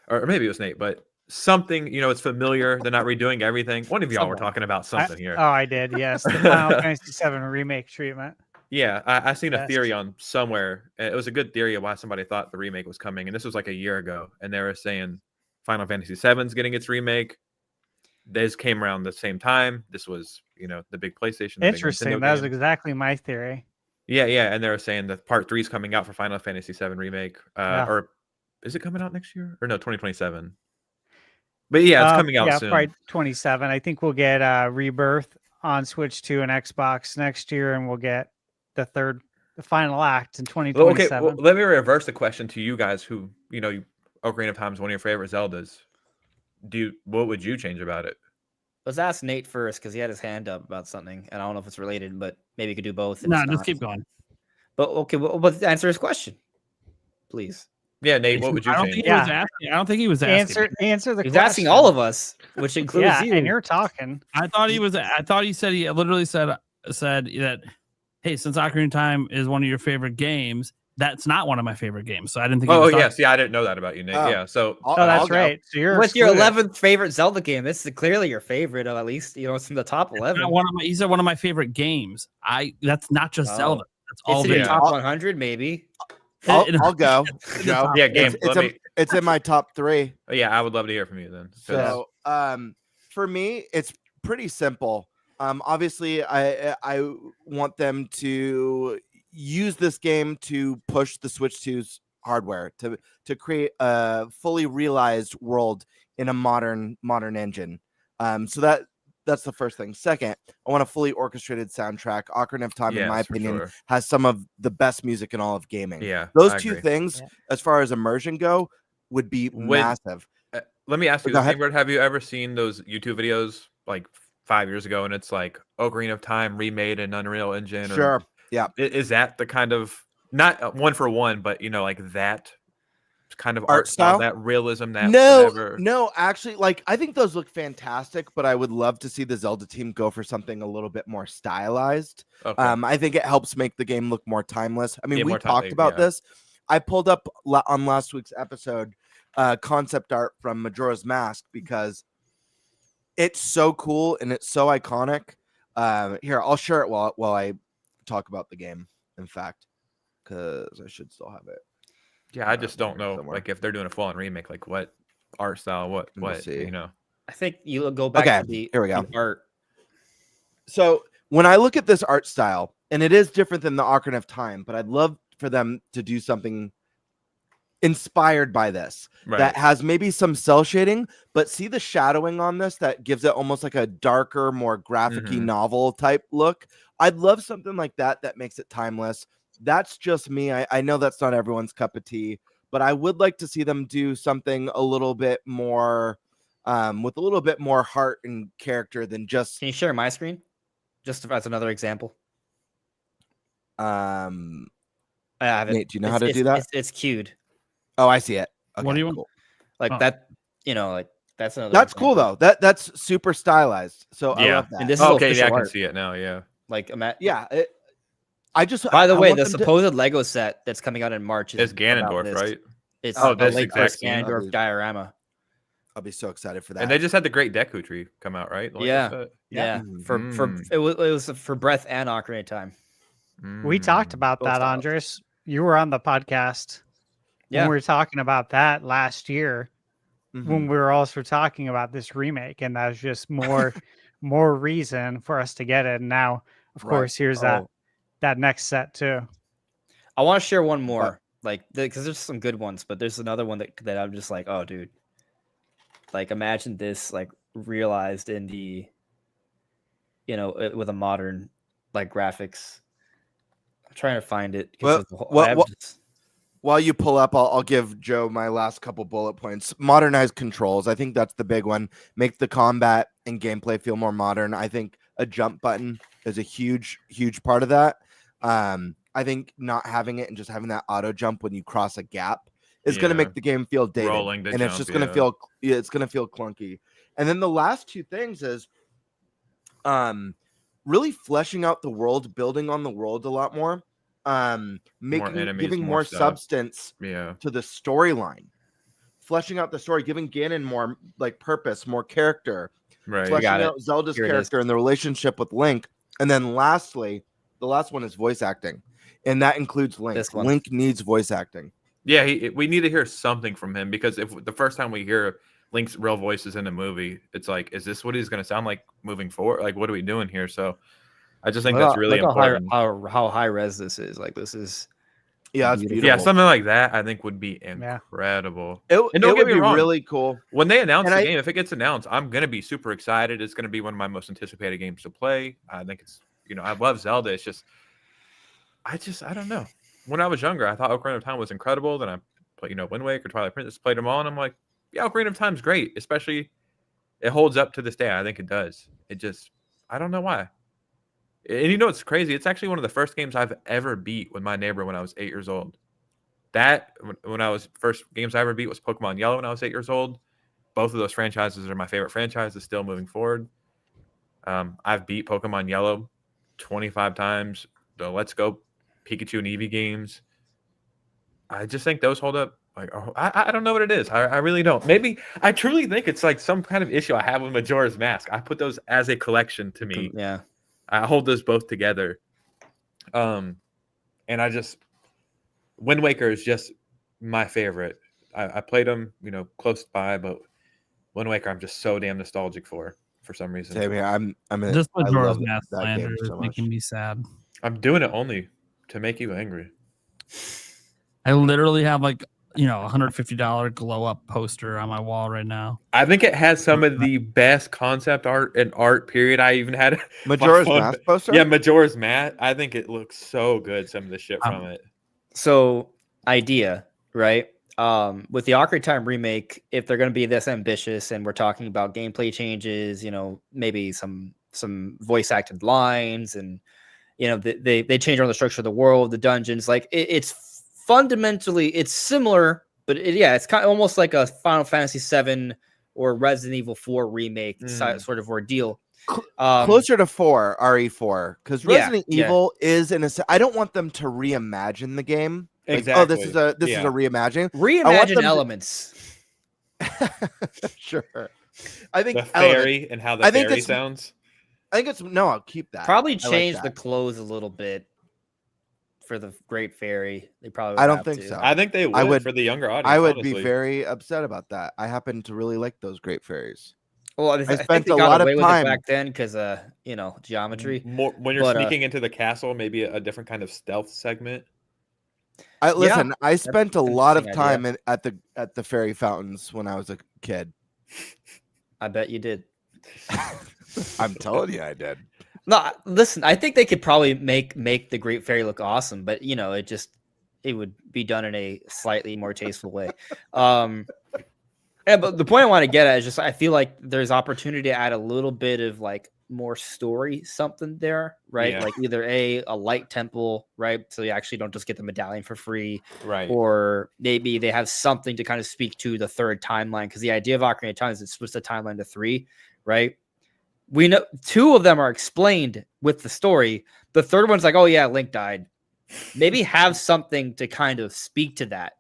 or maybe it was Nate, but something, it's familiar. They're not redoing everything. One of y'all were talking about something here. Oh, I did. Yes. The Final Fantasy VII remake treatment. Yeah. I seen a theory on somewhere. It was a good theory of why somebody thought the remake was coming. And this was like a year ago. And they were saying Final Fantasy VII's getting its remake. This came around the same time. This was, the big PlayStation. Interesting. That was exactly my theory. Yeah, and they were saying that Part 3 is coming out for Final Fantasy VII remake, or is it coming out next year? Or no, 2027. But yeah, it's coming out soon. Yeah, probably 27. I think we'll get Rebirth on Switch 2 and Xbox next year, and we'll get the final act in 2027. Okay, well, let me reverse the question to you guys who, Ocarina of Time is one of your favorite Zeldas. What would you change about it? Let's ask Nate first because he had his hand up about something, and I don't know if it's related, but maybe you could do both. No, just keep going. But okay, but answer his question, please. Yeah, Nate, what would you change? I don't think he was asking. Answer the question. He's asking all of us, which includes you. And you're talking. I thought he literally said that, hey, since Ocarina of Time is one of your favorite games, that's not one of my favorite games. So I didn't think. Yeah, I didn't know that about you, Nate. Yeah, so that's right. So what's your 11th favorite Zelda game? This is clearly your favorite, or at least it's from the top 11. He said one of my favorite games. That's not just Zelda. That's all. It's in your top 100, maybe. I'll go. Joe. Yeah, game. It's in my top 3. Yeah, I would love to hear from you then. So, for me, it's pretty simple. Obviously, I want them to use this game to push the Switch 2's hardware to create a fully realized world in a modern engine. So that's the first thing. Second, I want a fully orchestrated soundtrack. Ocarina of Time, in my opinion, has some of the best music in all of gaming. Yeah, those two things, as far as immersion go, would be massive. Let me ask you this, Ingrid, have you ever seen those YouTube videos like 5 years ago, and it's like Ocarina of Time remade in Unreal Engine? Sure. Yeah. Is that the kind of not one for one, but like that kind of Art style, that realism, that no, actually, like I think those look fantastic, but I would love to see the Zelda team go for something a little bit more stylized. Okay. I think it helps make the game look more timeless. I mean, Yeah, we talked about this. I pulled up on last week's episode concept art from Majora's Mask because it's so cool and it's so iconic. Here, I'll share it while I talk about the game. In fact, because I should still have it. Yeah, I just don't know, somewhere. like if they're doing a full-on remake, like what art style, what see. I think you go back to the, here we go. the art. So when I look at this art style, and it is different than the Ocarina of Time, but I'd love for them to do something inspired by this that has maybe some cell shading, but see the shadowing on this that gives it almost like a darker, more graphic-y novel type look. I'd love something like that makes it timeless. That's just me. I know that's not everyone's cup of tea, but I would like to see them do something a little bit more with a little bit more heart and character than just. Can you share my screen? Just as another example. I have it. Nate, do you know how to do that? It's queued. Oh, I see it. Okay, What do you want? cool. Like that, like that's another. That's example. cool though. That's super stylized. So I love that. And this is okay, yeah, I can art. see it now. Yeah. Like yeah. I just. By the I way, want the them to- supposed Lego set that's coming out in March It's about Ganondorf, this. right? It's Oh, a this Lego exact scene. Ganondorf diorama. I'll be so excited for that. And they just had the Great Deku Tree come out, right? Like Yeah. For it was for Breath and Ocarina of Time. We talked about Both that, styles. Andres. You were on the podcast Yeah. when we were talking about that last year when we were also talking about this remake, and that's just more reason for us to get it. And now, of course, here's that next set too. I want to share one more, because there's some good ones, but there's another one that I'm just like, oh, dude, like imagine this like realized in the, with a modern like graphics. I'm trying to find it. While you pull up, I'll give Joe my last couple bullet points. Modernize controls. I think that's the big one. Make the combat and gameplay feel more modern. I think a jump button is a huge part of that. I think not having it and just having that auto jump when you cross a gap is going to make the game feel dated, and it's just going to feel it's going to feel clunky. And then the last two things is really fleshing out the world, building on the world a lot more. Giving more substance to the storyline, fleshing out the story, giving Ganon more like purpose, more character, fleshing out Zelda's character and the relationship with Link. And then lastly, the last one is voice acting, and that includes Link. Link needs voice acting. Yeah, we need to hear something from him, because if the first time we hear Link's real voice is in a movie, it's like, is this what he's going to sound like moving forward? Like, what are we doing here? So I just think that's really important. How high res this is. Like, this is it's beautiful. Yeah, something like that I think would be incredible. It would be really cool. When they announce the game, if it gets announced, I'm gonna be super excited. It's gonna be one of my most anticipated games to play. I think it's I love Zelda. It's just I don't know. When I was younger, I thought Ocarina of Time was incredible. Then I played Wind Waker, Twilight Princess, played them all, and I'm like, yeah, Ocarina of Time's great. Especially it holds up to this day. I think it does. It just I don't know why. And it's crazy. It's actually one of the first games I've ever beat with my neighbor when I was 8 years old. That when I was first games I ever beat was Pokemon Yellow when I was 8 years old. Both of those franchises are my favorite franchises still moving forward. I've beat Pokemon Yellow 25 times. The Let's Go Pikachu and Eevee games. I just think those hold up. Like I don't know what it is. I really don't. Maybe I truly think it's like some kind of issue I have with Majora's Mask. I put those as a collection to me. Yeah. I hold those both together. And I just Wind Waker is just my favorite. I played them, close by, but Wind Waker I'm just so damn nostalgic for some reason. Same here. I'm just Majora's Mask slander is making me sad. I'm doing it only to make you angry. I literally have like $150 glow up poster on my wall right now. I think it has some of the best concept art and art period. I even had Majora's Mask poster. Yeah, Majora's Mask. I think it looks so good. Some of the shit from it. So idea, right? With the Ocarina of Time remake, if they're going to be this ambitious, and we're talking about gameplay changes, maybe some voice acted lines and they change around the structure of the world, the dungeons. Like it's fundamentally it's similar, but it's kind of almost like a Final Fantasy VII or Resident Evil 4 remake sort of ordeal. Closer to 4 RE4 because Resident Evil is I don't want them to reimagine the game. Like, exactly. Oh, this is a reimagining. Reimagine elements. Sure. I think the fairy and how the fairy sounds. I think I'll keep that. Probably change the clothes a little bit for the Great Fairy. They probably. I don't think so. I think they would for the younger audience. I would be very upset about that. I happen to really like those Great Fairies. Well, I spent a lot of time back then because geometry. More when you're sneaking into the castle, maybe a different kind of stealth segment. I spent a lot of time at the fairy fountains when I was a kid. I bet you did. I'm telling you, I did. No, listen. I think they could probably make the Great Fairy look awesome, but it would be done in a slightly more tasteful way. But the point I want to get at is just I feel like there's opportunity to add a little bit of like more story something there, right? Yeah. Like either a light temple, right? So you actually don't just get the medallion for free, right? Or maybe they have something to kind of speak to the third timeline because the idea of Ocarina of Time is it splits the timeline to 3, right? We know 2 of them are explained with the story. The third one's like, oh yeah, Link died. Maybe have something to kind of speak to that,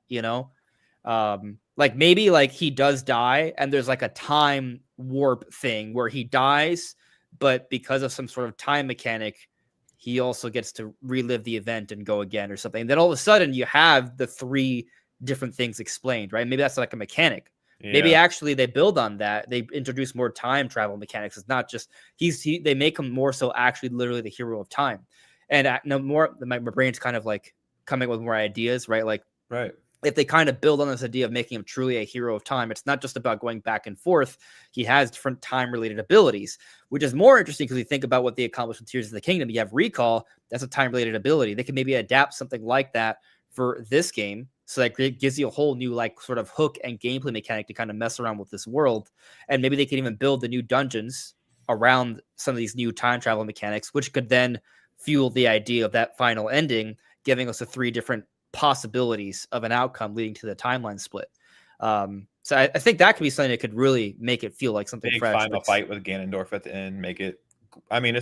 like maybe like he does die and there's like a time warp thing where he dies, but because of some sort of time mechanic, he also gets to relive the event and go again or something. And then all of a sudden you have the 3 different things explained, right? Maybe that's like a mechanic. Yeah. Maybe actually they build on that. They introduce more time travel mechanics. It's not just they make him more so actually literally the hero of time. And my brain's kind of like coming with more ideas, right? Like, right. If they kind of build on this idea of making him truly a hero of time, it's not just about going back and forth. He has different time-related abilities, which is more interesting because you think about what they accomplished with Tears of the Kingdom. You have Recall, that's a time-related ability. They can maybe adapt something like that for this game, so that gives you a whole new like sort of hook and gameplay mechanic to kind of mess around with this world. And maybe they can even build the new dungeons around some of these new time travel mechanics, which could then fuel the idea of that final ending, giving us the 3 different possibilities of an outcome leading to the timeline split. So I think that could be something that could really make it feel like something big fresh. Final fight with Ganondorf at the end, make it. I mean,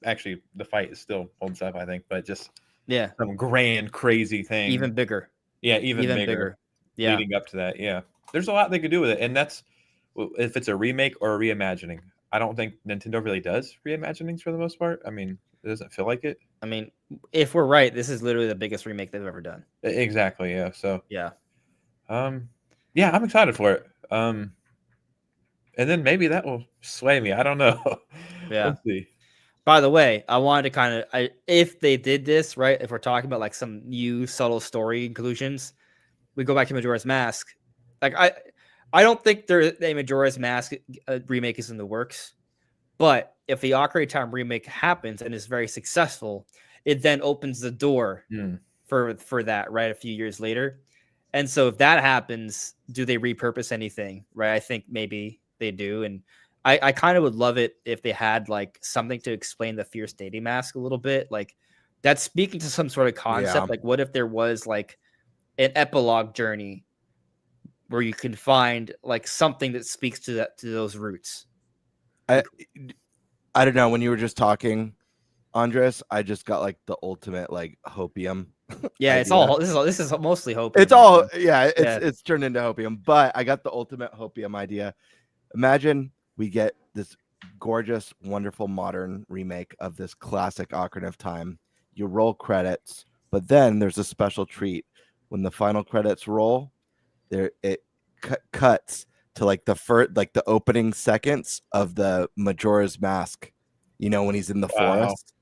actually the fight is still holds up, I think, but just some grand, crazy thing, even bigger. Yeah, even bigger. Yeah, leading up to that. Yeah, there's a lot they could do with it, and that's if it's a remake or a reimagining. I don't think Nintendo really does reimaginings for the most part. I mean, it doesn't feel like it. I mean, if we're right, this is literally the biggest remake they've ever done. Exactly. Yeah. So. Yeah. Yeah, I'm excited for it. And then maybe that will sway me. I don't know. Yeah. Let's see. By the way, I wanted to kind of, if they did this right, if we're talking about like some new subtle story inclusions, we go back to Majora's Mask. Like I don't think a Majora's Mask remake is in the works. But if the Ocarina of Time remake happens and is very successful, it then opens the door for that, right? A few years later. And so if that happens, do they repurpose anything, right? I think maybe they do. And I kind of would love it if they had like something to explain the Fierce Deity Mask a little bit. Like that's speaking to some sort of concept. Yeah. Like what if there was like an epilogue journey where you can find like something that speaks to those roots? I don't know. When you were just talking, Andres, I just got like the ultimate like hopium. Yeah, it's all this is mostly hopium. It's all it's turned into hopium. But I got the ultimate hopium idea. Imagine we get this gorgeous, wonderful modern remake of this classic Ocarina of Time. You roll credits, but then there's a special treat when the final credits roll. It cuts to like the opening seconds of the Majora's Mask, when he's in the forest,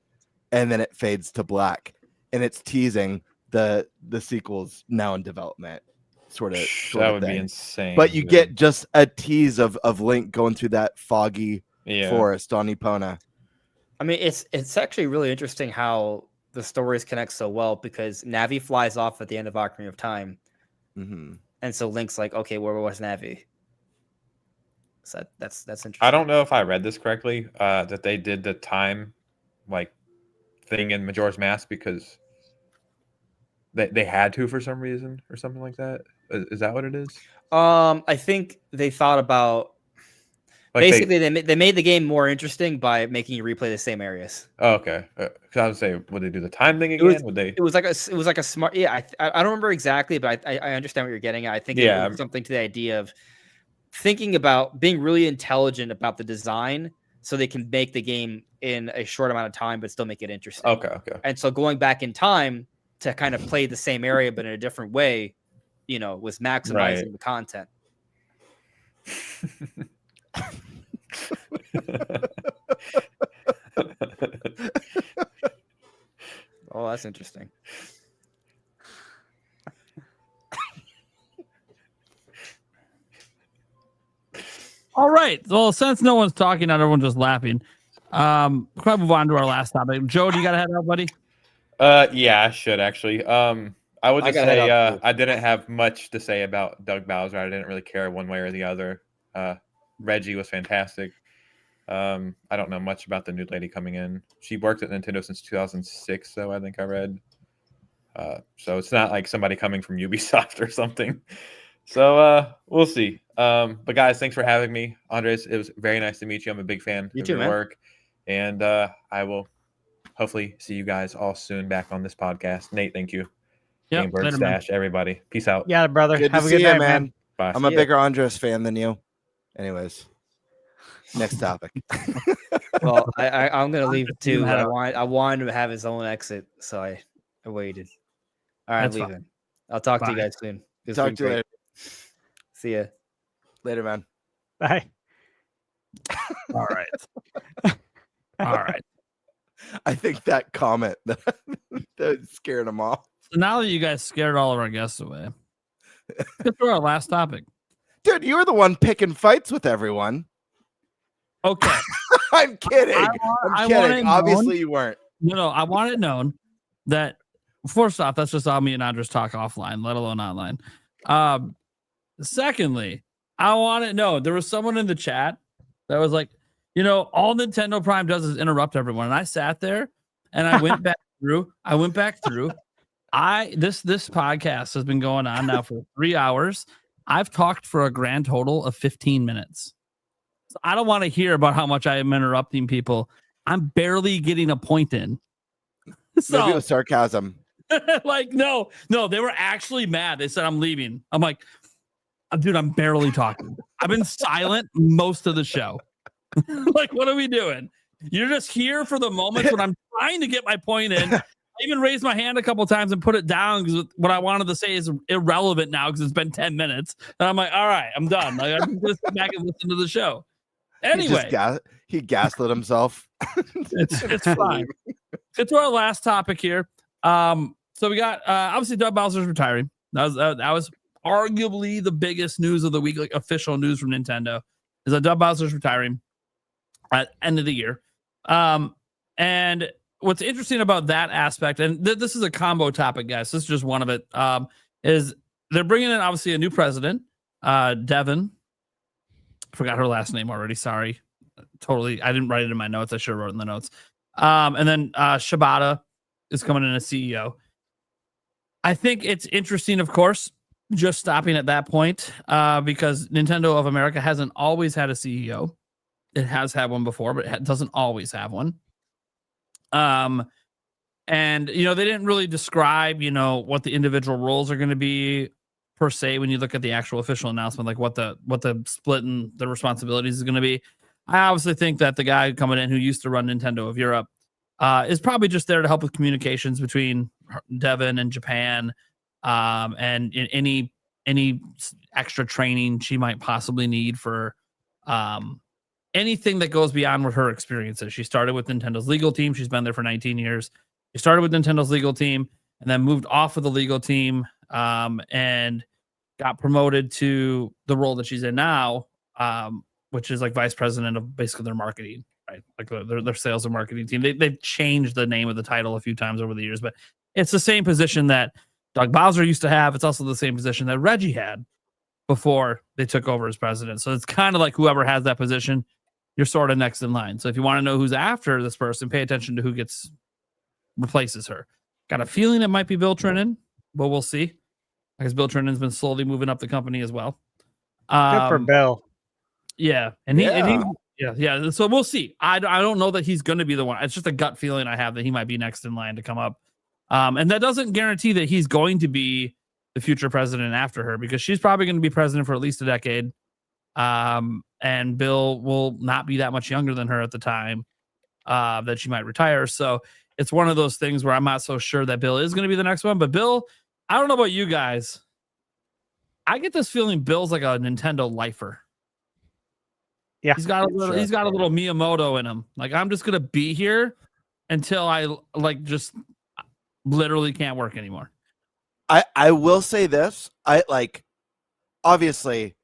and then it fades to black, and it's teasing the sequels now in development, sort of that would be insane. But you get just a tease of Link going through that foggy forest on Epona. I mean, it's actually really interesting how the stories connect so well because Navi flies off at the end of Ocarina of Time, and so Link's like, okay, where was Navi? So that's interesting. I don't know if I read this correctly, that they did the time like thing in Majora's Mask because they had to for some reason or something like that. Is that what it is? I think they thought about Like basically they made the game more interesting by making you replay the same areas. Oh, okay. Because I would say, would they do the time thing again? It was like a smart. Yeah, I don't remember exactly, but I understand what you're getting at. I think it was something to the idea of thinking about being really intelligent about the design, so they can make the game in a short amount of time, but still make it interesting. Okay. And so going back in time to kind of play the same area but in a different way, was maximizing the content. Oh, that's interesting. All right. Well, since no one's talking, not everyone's just laughing. We'll probably move on to our last topic. Joe, do you got to head out, buddy? Yeah, I should actually. I would just say I didn't have much to say about Doug Bowser. I didn't really care one way or the other. Reggie was fantastic. I don't know much about the new lady coming in. She worked at Nintendo since 2006, so I think I read. So it's not like somebody coming from Ubisoft or something. So we'll see. But guys, thanks for having me. Andres, it was very nice to meet you. I'm a big fan of your work. And I will hopefully see you guys all soon back on this podcast. Nate, thank you. Yep, Gamebird Stash, everybody. Peace out. Yeah, brother. Good Have to a good see night, you, man. Bye. I'm a bigger Andres fan than you. Anyways, next topic. Well, I'm gonna leave too. I wanted him to have his own exit, so I waited. All right, That's leaving. fine. I'll talk to Bye. you guys soon. It's Talk been to you great. later. See ya. Later, man. Bye. All right. All right. I think that comment that scared him off. So now that you guys scared all of our guests away, let's get to our last topic. Dude, you were the one picking fights with everyone. Okay. I'm kidding. I I'm want kidding. it Obviously, known- you weren't. No, I want it known that first off, that's just how me and Andres talk offline, let alone online. Secondly, I want it known there was someone in the chat that was like, all Nintendo Prime does is interrupt everyone. And I sat there and I went back through. This podcast has been going on now for 3 hours. I've talked for a grand total of 15 minutes. So I don't want to hear about how much I am interrupting people. I'm barely getting a point in. So, Maybe it was sarcasm. like, no, they were actually mad. They said, I'm leaving. I'm like, dude, I'm barely talking. I've been silent most of the show. Like, what are we doing? You're just here for the moments when I'm trying to get my point in. I even raised my hand a couple times and put it down because what I wanted to say is irrelevant now because it's been 10 minutes. And I'm like, all right, I'm done. Like, I'm just back and listen to the show. Anyway, he gaslit himself. it's fine. Get to our last topic here. So we got obviously Doug Bowser's retiring. That was arguably the biggest news of the week, like official news from Nintendo, is that Doug Bowser's retiring at end of the year. And what's interesting about that aspect, and this is a combo topic, guys. This is just one of it. Is they're bringing in obviously a new president, Devin. Forgot her last name already. Sorry, totally. I didn't write it in my notes. I should have wrote it in the notes. And then Shibata is coming in as CEO. I think it's interesting, of course, just stopping at that point, because Nintendo of America hasn't always had a CEO. It has had one before, but it doesn't always have one. And they didn't really describe, what the individual roles are going to be per se when you look at the actual official announcement, like what the split and the responsibilities is going to be. I obviously think that the guy coming in who used to run Nintendo of Europe is probably just there to help with communications between Devin and Japan, and any extra training she might possibly need for anything that goes beyond what her experience is. She started with Nintendo's legal team. She's been there for 19 years. She started with Nintendo's legal team and then moved off of the legal team, and got promoted to the role that she's in now, which is like vice president of basically their marketing, right? Like their sales and marketing team. They've changed the name of the title a few times over the years, but it's the same position that Doug Bowser used to have. It's also the same position that Reggie had before they took over as president. So it's kind of like whoever has that position, you're sort of next in line. So if you want to know who's after this person, pay attention to who gets replaces her. Got a feeling it might be Bill Trinan, but we'll see. Because Bill Trinan's been slowly moving up the company as well. Good for Bill. Yeah, and yeah. So we'll see. I don't know that he's going to be the one. It's just a gut feeling I have that he might be next in line to come up. And that doesn't guarantee that he's going to be the future president after her, because she's probably going to be president for at least a decade. And Bill will not be that much younger than her at the time that she might retire. So it's one of those things where I'm not so sure that Bill is going to be the next one. But Bill, I don't know about you guys, I get this feeling Bill's like a Nintendo lifer. Yeah, he's got a little Miyamoto in him. Like, I'm just gonna be here until I just literally can't work anymore. I will say this. Obviously,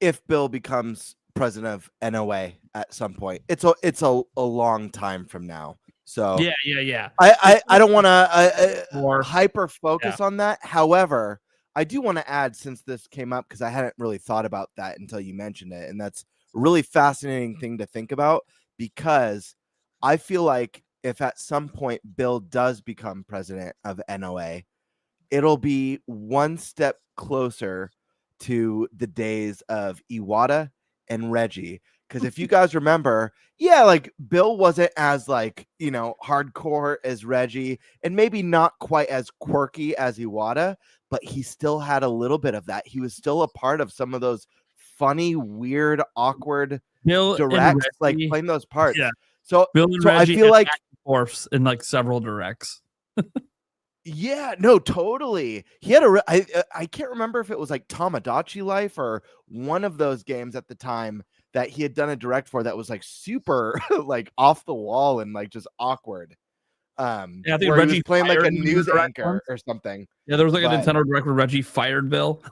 if Bill becomes president of NOA at some point, it's a long time from now. So yeah. I don't want to hyper focus on that. However, I do want to add, since this came up, because I hadn't really thought about that until you mentioned it, and that's a really fascinating thing to think about, because I feel like if at some point Bill does become president of NOA, it'll be one step closer to the days of Iwata and Reggie. Because if you guys remember, Bill wasn't as hardcore as Reggie, and maybe not quite as quirky as Iwata, but he still had a little bit of that. He was still a part of some of those funny, weird, awkward directs, playing those parts. Yeah. So I feel like Orphs in several directs. Yeah, no, totally. He had I can't remember if it was Tamagotchi Life or one of those games at the time that he had done a direct for that was super off the wall and just awkward. I think where Reggie he was playing a news anchor once. or something. Yeah, there was a Nintendo direct where Reggie fired Bill.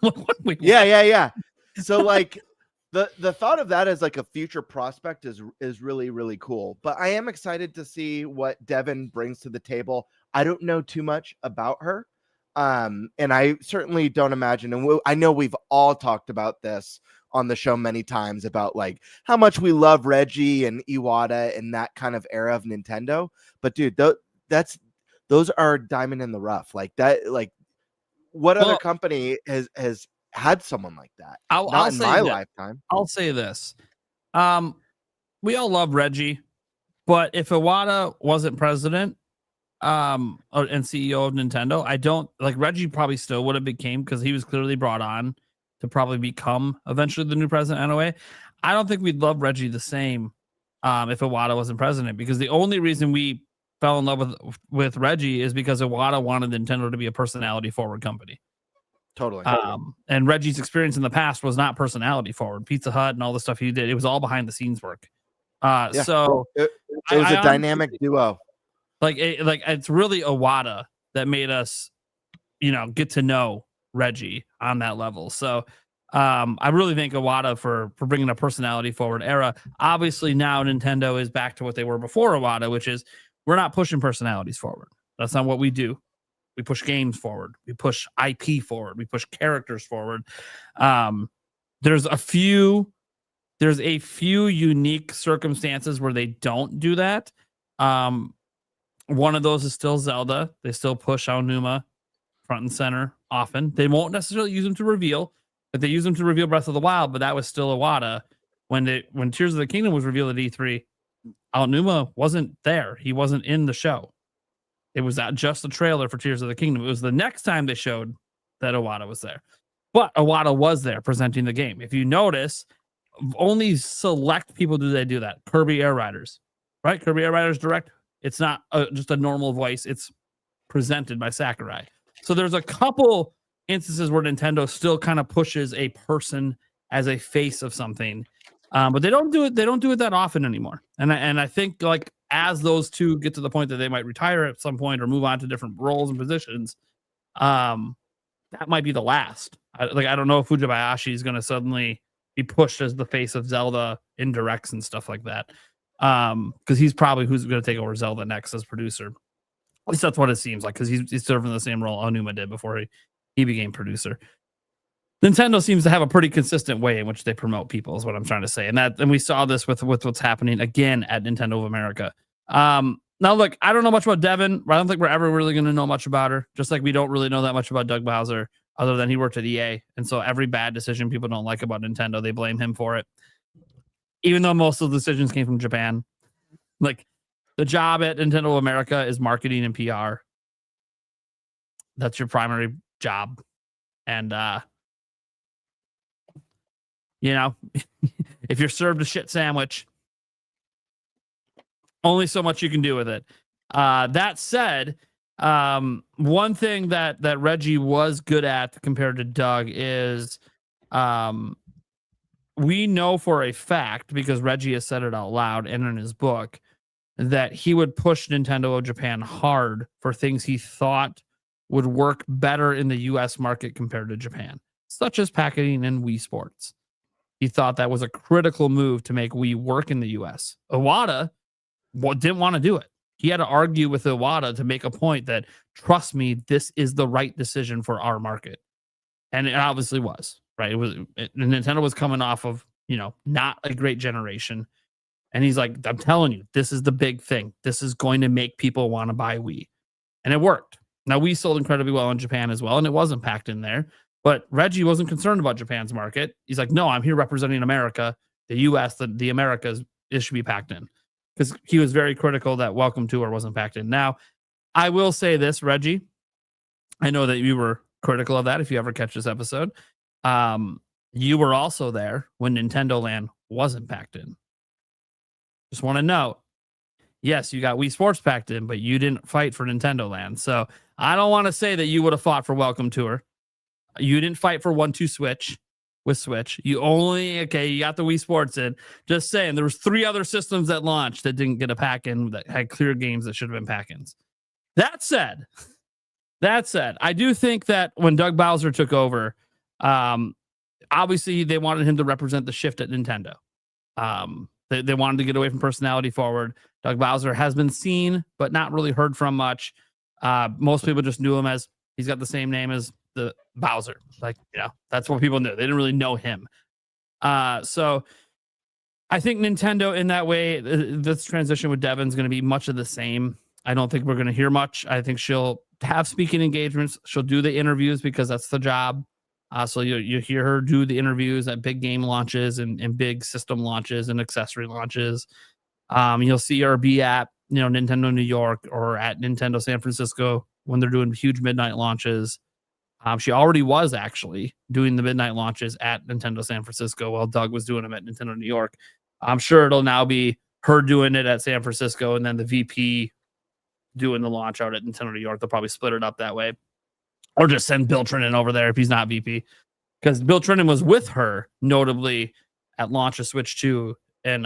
Yeah. So the thought of that as a future prospect is really, really cool. But I am excited to see what Devin brings to the table. I don't know too much about her. And I certainly don't imagine, and I know we've all talked about this on the show many times about how much we love Reggie and Iwata and that kind of era of Nintendo. But dude, those are diamond in the rough. What other company has had someone like that? Not in my lifetime. I'll say this. We all love Reggie, but if Iwata wasn't president and CEO of Nintendo, I don't Reggie probably still would have became, because he was clearly brought on to probably become eventually the new president anyway. I don't think we'd love Reggie the same if Iwata wasn't president, because the only reason we fell in love with Reggie is because Iwata wanted Nintendo to be a personality forward company. Totally. And Reggie's experience in the past was not personality forward. Pizza Hut and all the stuff he did, it was all behind the scenes work. So it was a dynamic duo. It's really Iwata that made us, get to know Reggie on that level. So I really thank Iwata for bringing a personality forward era. Obviously now Nintendo is back to what they were before Iwata, which is we're not pushing personalities forward. That's not what we do. We push games forward. We push IP forward. We push characters forward. There's a few unique circumstances where they don't do that. One of those is still Zelda. They still push Aonuma front and center often. They won't necessarily use them to reveal, but they use them to reveal Breath of the Wild, but that was still Iwata. When Tears of the Kingdom was revealed at E3, Aonuma wasn't there. He wasn't in the show. It was just a trailer for Tears of the Kingdom. It was the next time they showed that Iwata was there. But Iwata was there presenting the game. If you notice, only select people do that. Kirby Air Riders, right? Kirby Air Riders Direct. It's not just a normal voice. It's presented by Sakurai. So there's a couple instances where Nintendo still kind of pushes a person as a face of something. But they don't do it. They don't do it that often anymore. And I think as those two get to the point that they might retire at some point or move on to different roles and positions, that might be the last. I don't know if Fujibayashi is going to suddenly be pushed as the face of Zelda in directs and stuff like that. Because he's probably who's going to take over Zelda next as producer. At least that's what it seems like, because he's serving the same role Aonuma did before he became producer. Nintendo seems to have a pretty consistent way in which they promote people, is what I'm trying to say. And we saw this with what's happening again at Nintendo of America. Now, look, I don't know much about Devin. I don't think we're ever really going to know much about her. Just like we don't really know that much about Doug Bowser, other than he worked at EA. And so every bad decision people don't like about Nintendo, they blame him for it. Even though most of the decisions came from Japan. Like, the job at Nintendo America is marketing and PR. That's your primary job. And, you know, if you're served a shit sandwich, only so much you can do with it. That said, one thing that Reggie was good at compared to Doug is we know for a fact, because Reggie has said it out loud and in his book, that he would push Nintendo of Japan hard for things he thought would work better in the US market compared to Japan, such as packaging and Wii Sports. He thought that was a critical move to make Wii work in the US. Iwata didn't want to do it. He had to argue with Iwata to make a point that, trust me, this is the right decision for our market. And it obviously was, right? Nintendo was coming off of, not a great generation. And he's like, I'm telling you, this is the big thing. This is going to make people want to buy Wii. And it worked. Now, Wii sold incredibly well in Japan as well, and it wasn't packed in there. But Reggie wasn't concerned about Japan's market. He's like, no, I'm here representing America, the US, the Americas, it should be packed in. Because he was very critical that Welcome Tour wasn't packed in. Now, I will say this, Reggie. I know that you were critical of that if you ever catch this episode. You were also there when Nintendo Land wasn't packed in. Just want to note, yes, you got Wii Sports packed in, but you didn't fight for Nintendo Land. So I don't want to say that you would have fought for Welcome Tour. You didn't fight for 1-2 Switch. With Switch, you got the Wii Sports in. Just saying, there was 3 other systems that launched that didn't get a pack in that had clear games that should have been pack-ins. That said, I do think that when Doug Bowser took over, obviously they wanted him to represent the shift at Nintendo. They wanted to get away from personality forward. Doug Bowser has been seen, but not really heard from much. Most people just knew him as he's got the same name as the Bowser. That's what people knew. They didn't really know him. So I think Nintendo in that way, this transition with Devin's going to be much of the same. I don't think we're going to hear much. I think she'll have speaking engagements. She'll do the interviews because that's the job. So you hear her do the interviews at big game launches and big system launches and accessory launches. You'll see her be at Nintendo New York or at Nintendo San Francisco when they're doing huge midnight launches. She already was actually doing the midnight launches at Nintendo San Francisco while Doug was doing them at Nintendo New York. I'm sure it'll now be her doing it at San Francisco and then the VP doing the launch out at Nintendo New York. They'll probably split it up that way. Or just send Bill Trinan over there if he's not VP. Because Bill Trinan was with her, notably, at launch of Switch 2 and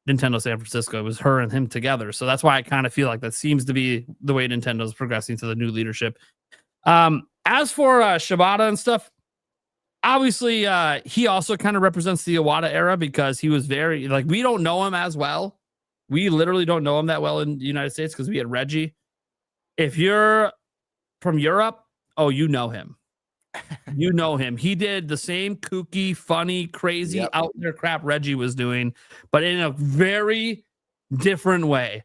Nintendo San Francisco. It was her and him together. So that's why I kind of feel like that seems to be the way Nintendo's progressing to the new leadership. As for Shibata and stuff, obviously he also kind of represents the Iwata era because he was very, we don't know him as well. We literally don't know him that well in the United States because we had Reggie. If you're from Europe, oh, you know him. You know him. He did the same kooky, funny, crazy, out there crap Reggie was doing, but in a very different way.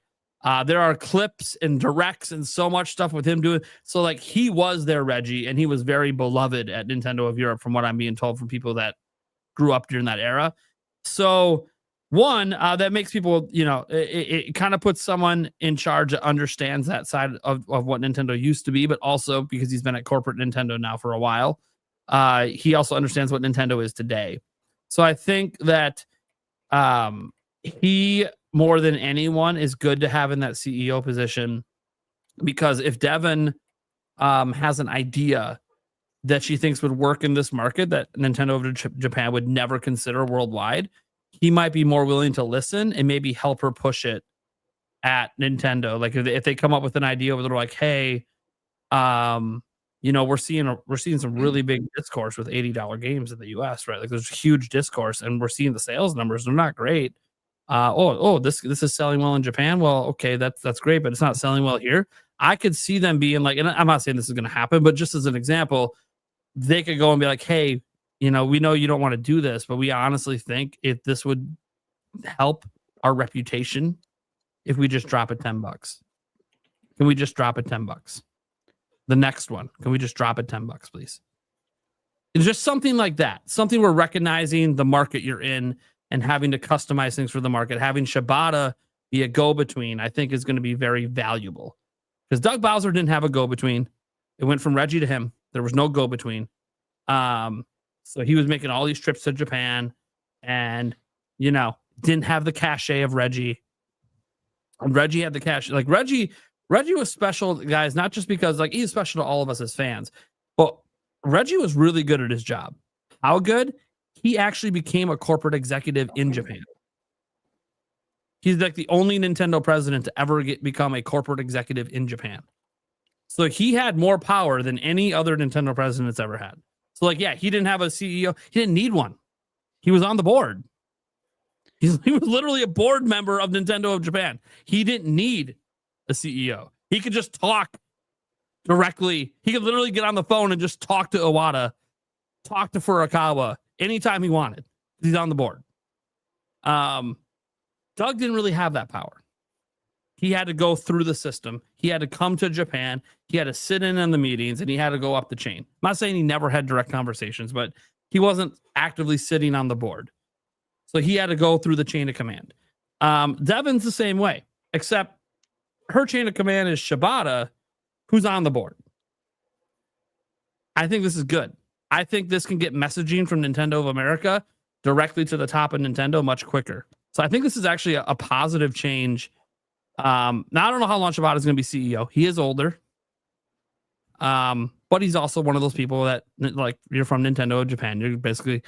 There are clips and directs and so much stuff with him doing. So he was their Reggie and he was very beloved at Nintendo of Europe from what I'm being told from people that grew up during that era. So one, that makes people, it kind of puts someone in charge that understands that side of what Nintendo used to be, but also because he's been at corporate Nintendo now for a while, he also understands what Nintendo is today. So I think that he, more than anyone, is good to have in that CEO position, because if Devin has an idea that she thinks would work in this market that Nintendo of Japan would never consider worldwide, he might be more willing to listen and maybe help her push it at Nintendo. If they come up with an idea where they're like, hey, we're seeing some really big discourse with $80 games in the US, right? There's huge discourse and we're seeing the sales numbers. They're not great. This is selling well in Japan. Well, okay, that's great, but it's not selling well here. I could see them being and I'm not saying this is going to happen, but just as an example, they could go and be like, hey, we know you don't want to do this, but we honestly think if this would help our reputation if we just drop it $10? Can we just drop it $10? The next one, can we just drop it $10, please? It's just something like that. Something we're recognizing the market you're in and having to customize things for the market. Having Shibata be a go-between, I think, is going to be very valuable. Because Doug Bowser didn't have a go-between. It went from Reggie to him. There was no go-between. So he was making all these trips to Japan and, didn't have the cachet of Reggie. And Reggie had the cachet. Like, Reggie was special, guys, not just because, like, he's special to all of us as fans, but Reggie was really good at his job. How good? He actually became a corporate executive in Japan. He's like the only Nintendo president to ever become a corporate executive in Japan. So he had more power than any other Nintendo president that's ever had. So, like, yeah, he didn't have a CEO. He didn't need one. He was on the board. He was literally a board member of Nintendo of Japan. He didn't need a CEO. He could just talk directly. He could literally get on the phone and just talk to Iwata, talk to Furukawa anytime he wanted. He's on the board. Doug didn't really have that power. He had to go through the system. He had to come to Japan. He had to sit in on the meetings, and he had to go up the chain. I'm not saying he never had direct conversations, but he wasn't actively sitting on the board. So he had to go through the chain of command. Devin's the same way, except her chain of command is Shibata, who's on the board. I think this is good. I think this can get messaging from Nintendo of America directly to the top of Nintendo much quicker. So I think this is actually a positive change. Now, I don't know how long Shibata is going to be CEO. He is older. But he's also one of those people that, like, you're from Nintendo of Japan. You're basically,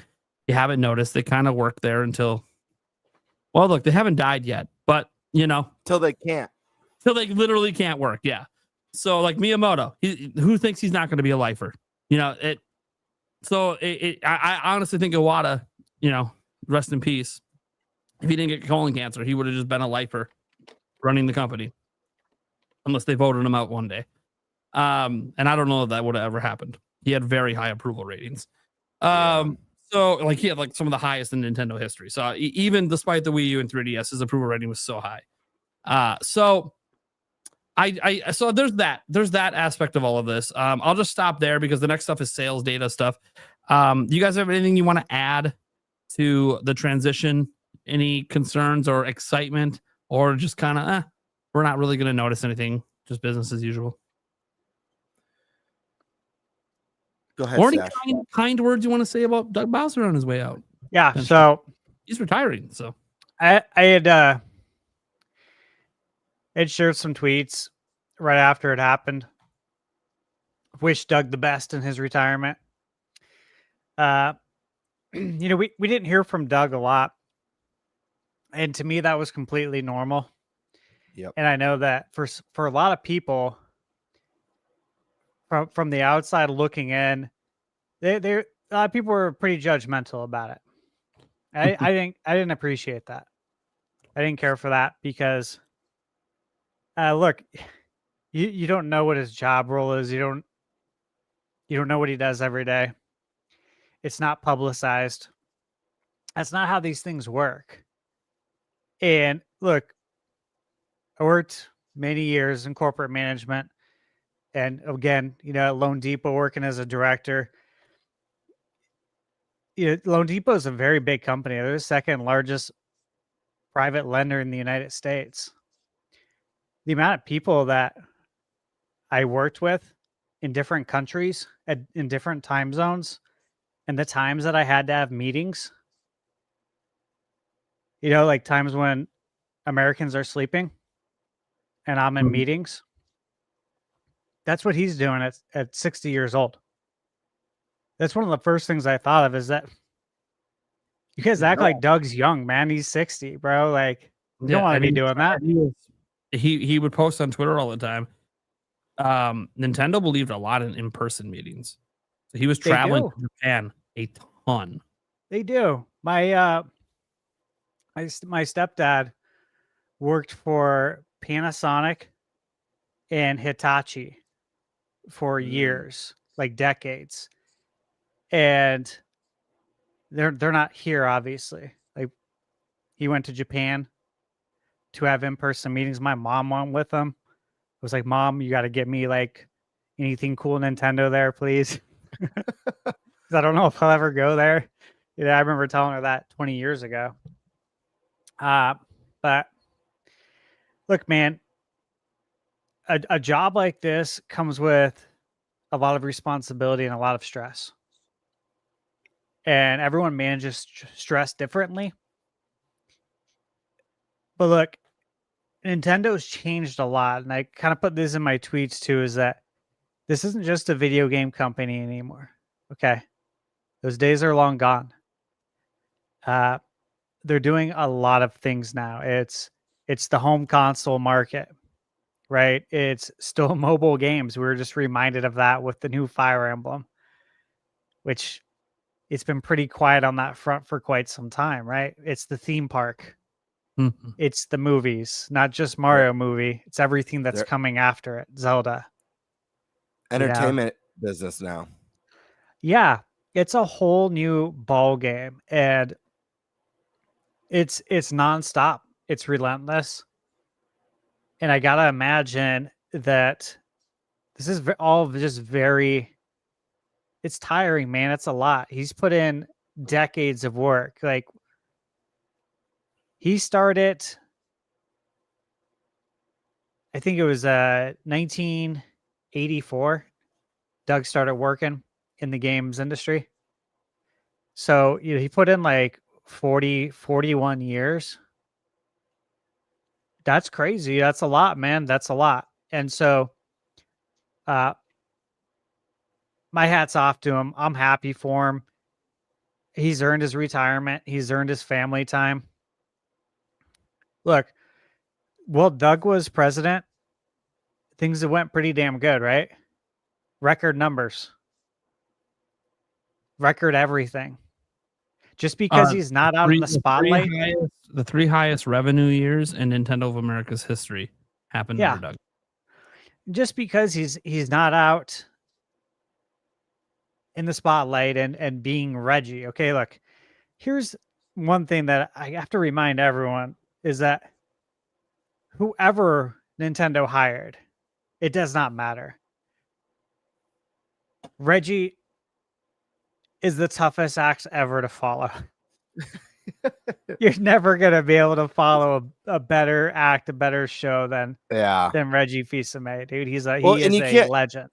you haven't noticed, they kind of work there until, well, look, they haven't died yet, but, till they can't. Till they literally can't work. Yeah. So, like, Miyamoto, who thinks he's not going to be a lifer? I honestly think Iwata, rest in peace. If he didn't get colon cancer, he would have just been a lifer running the company, unless they voted him out one day. And I don't know if that would have ever happened. He had very high approval ratings. So, like, he had like some of the highest in Nintendo history. So even despite the Wii U and 3DS, his approval rating was so high. So there's that aspect of all of this. I'll just stop there because the next stuff is sales data stuff. You guys have anything you want to add to the transition? Any concerns or excitement, or just kind of, we're not really going to notice anything, just business as usual? Go ahead. Or any kind words you want to say about Doug Bowser on his way out? Yeah, so he's retiring. So I had shared some tweets right after it happened. Wish Doug the best in his retirement. We didn't hear from Doug a lot. And to me, that was completely normal. Yep. And I know that for a lot of people from the outside looking in, a lot of people were pretty judgmental about it. I think I didn't appreciate that. I didn't care for that because, look, you don't know what his job role is. You don't know what he does every day. It's not publicized. That's not how these things work. And look, I worked many years in corporate management. And again, at Loan Depot working as a director. Loan Depot is a very big company. They're the second largest private lender in the United States. The amount of people that I worked with in different countries, in different time zones, and the times that I had to have meetings, like times when Americans are sleeping and I'm in meetings. That's what he's doing at 60 years old. That's one of the first things I thought of is that you guys act like Doug's young, man. He's 60, bro. Like, you don't want to be doing that. He would post on Twitter all the time. Nintendo believed a lot in in-person meetings. So he was traveling to Japan a ton. They do. My stepdad worked for Panasonic and Hitachi for years, like decades. And they're not here, obviously. Like, he went to Japan to have in-person meetings. My mom went with him. It was like, Mom, you got to get me like anything cool Nintendo there, please. 'Cause I don't know if I'll ever go there. I remember telling her that 20 years ago. But look, man, a job like this comes with a lot of responsibility and a lot of stress. And everyone manages stress differently. But look, Nintendo's changed a lot. And I kind of put this in my tweets too, is that this isn't just a video game company anymore. Okay. Those days are long gone. They're doing a lot of things now. It's the home console market, right? It's still mobile games. We were just reminded of that with the new Fire Emblem, which it's been pretty quiet on that front for quite some time, right? It's the theme park. Mhm. It's the movies, not just Mario movie. It's everything that's coming after it. Zelda. Entertainment business now. Yeah, it's a whole new ball game, and it's nonstop. It's relentless, and I gotta imagine that this is all just very. It's tiring, man. It's a lot. He's put in decades of work. Like he started, I think it was 1984. Doug started working in the games industry. So he put in like 41 years. That's crazy. That's a lot, man. That's a lot. And so my hat's off to him. I'm happy for him. He's earned his retirement. He's earned his family time. Look, while Doug was president, things went pretty damn good, right? Record numbers. Record everything. Just because he's not out in the spotlight. The three highest revenue years in Nintendo of America's history happened under Doug. Just because he's not out in the spotlight and being Reggie. Okay, look, here's one thing that I have to remind everyone is that whoever Nintendo hired, it does not matter. Reggie is the toughest act ever to follow. You're never going to be able to follow a better act, a better show than Reggie Fils-Aimé, dude. He is a legend.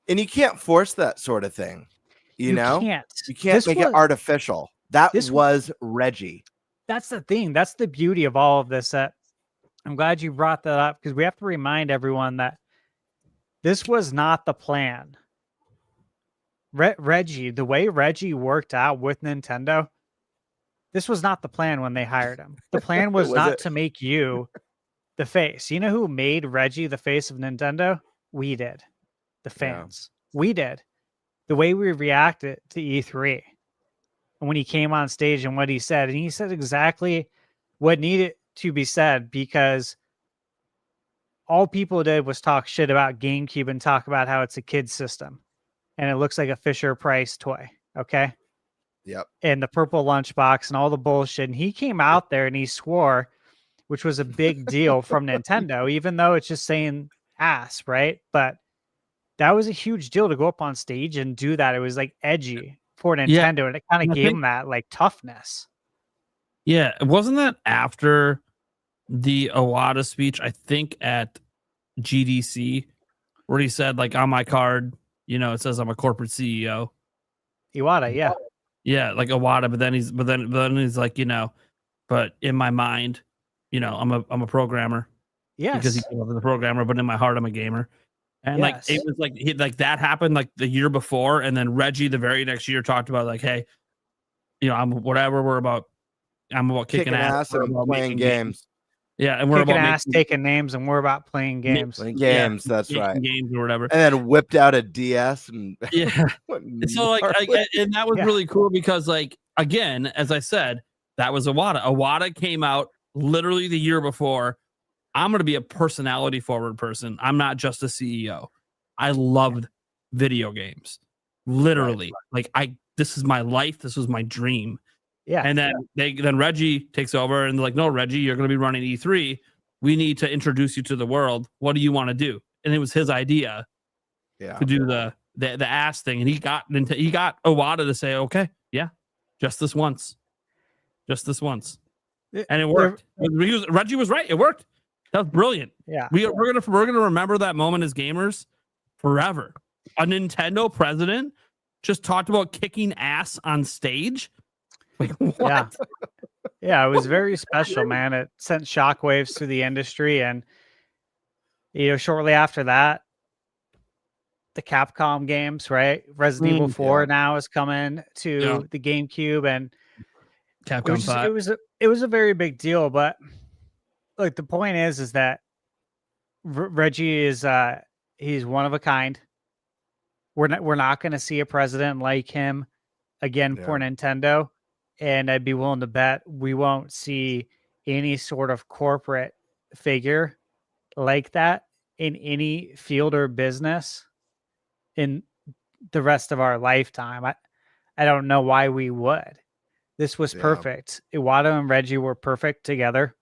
And you can't force that sort of thing. You know? You can't make it artificial. That was Reggie. That's the thing. That's the beauty of all of this. I'm glad you brought that up because we have to remind everyone that this was not the plan. Reggie, the way Reggie worked out with Nintendo, this was not the plan when they hired him. The plan was not to make you the face. You know who made Reggie the face of Nintendo? We did. The fans. Yeah. We did. The way we reacted to E3. And when he came on stage and what he said. And he said exactly what needed to be said because all people did was talk shit about GameCube and talk about how it's a kid's system. And it looks like a Fisher-Price toy. Okay? Yep. And the purple lunchbox and all the bullshit. And he came out there and he swore, which was a big deal from Nintendo, even though it's just saying ass, right? But that was a huge deal to go up on stage and do that. It was like edgy for Nintendo, and it kind of gave him that like toughness. Yeah, wasn't that after the Iwata speech? I think at GDC, where he said like on my card, it says I'm a corporate CEO. Iwata, yeah. Yeah, like Iwata, but then he's like, but in my mind, I'm a programmer. Yes. Because he's a programmer, but in my heart I'm a gamer. And like it was like that happened like the year before, and then Reggie the very next year talked about like, hey, I'm whatever, I'm about kicking ass and playing games. Yeah, and we're kicking about ass, taking names, and we're about playing games. Playing games, that's right. Games or whatever. And then whipped out a DS and so like and that was really cool because like again, as I said, that was Iwata. Iwata came out literally the year before. I'm going to be a personality forward person. I'm not just a CEO. I loved video games. Literally. Right. Like this is my life. This was my dream. Yeah. And then Reggie takes over and they're like, no, Reggie, you're going to be running E3. We need to introduce you to the world. What do you want to do? And it was his idea to do the ass thing. And he got Iwata to say, okay, yeah, just this once. And it worked. Reggie was right. It worked. That was brilliant. Yeah. We're gonna remember that moment as gamers forever. A Nintendo president just talked about kicking ass on stage. Like, what? Yeah, it was very special, man. It sent shockwaves through the industry, and shortly after that, the Capcom games, right? Resident Evil 4 now is coming to the GameCube, and Capcom 5. It was a very big deal. But like the point is that Reggie is he's one of a kind. We're not going to see a president like him again for Nintendo, and I'd be willing to bet we won't see any sort of corporate figure like that in any field or business in the rest of our lifetime. I don't know why we would. This was perfect. Iwata and Reggie were perfect together.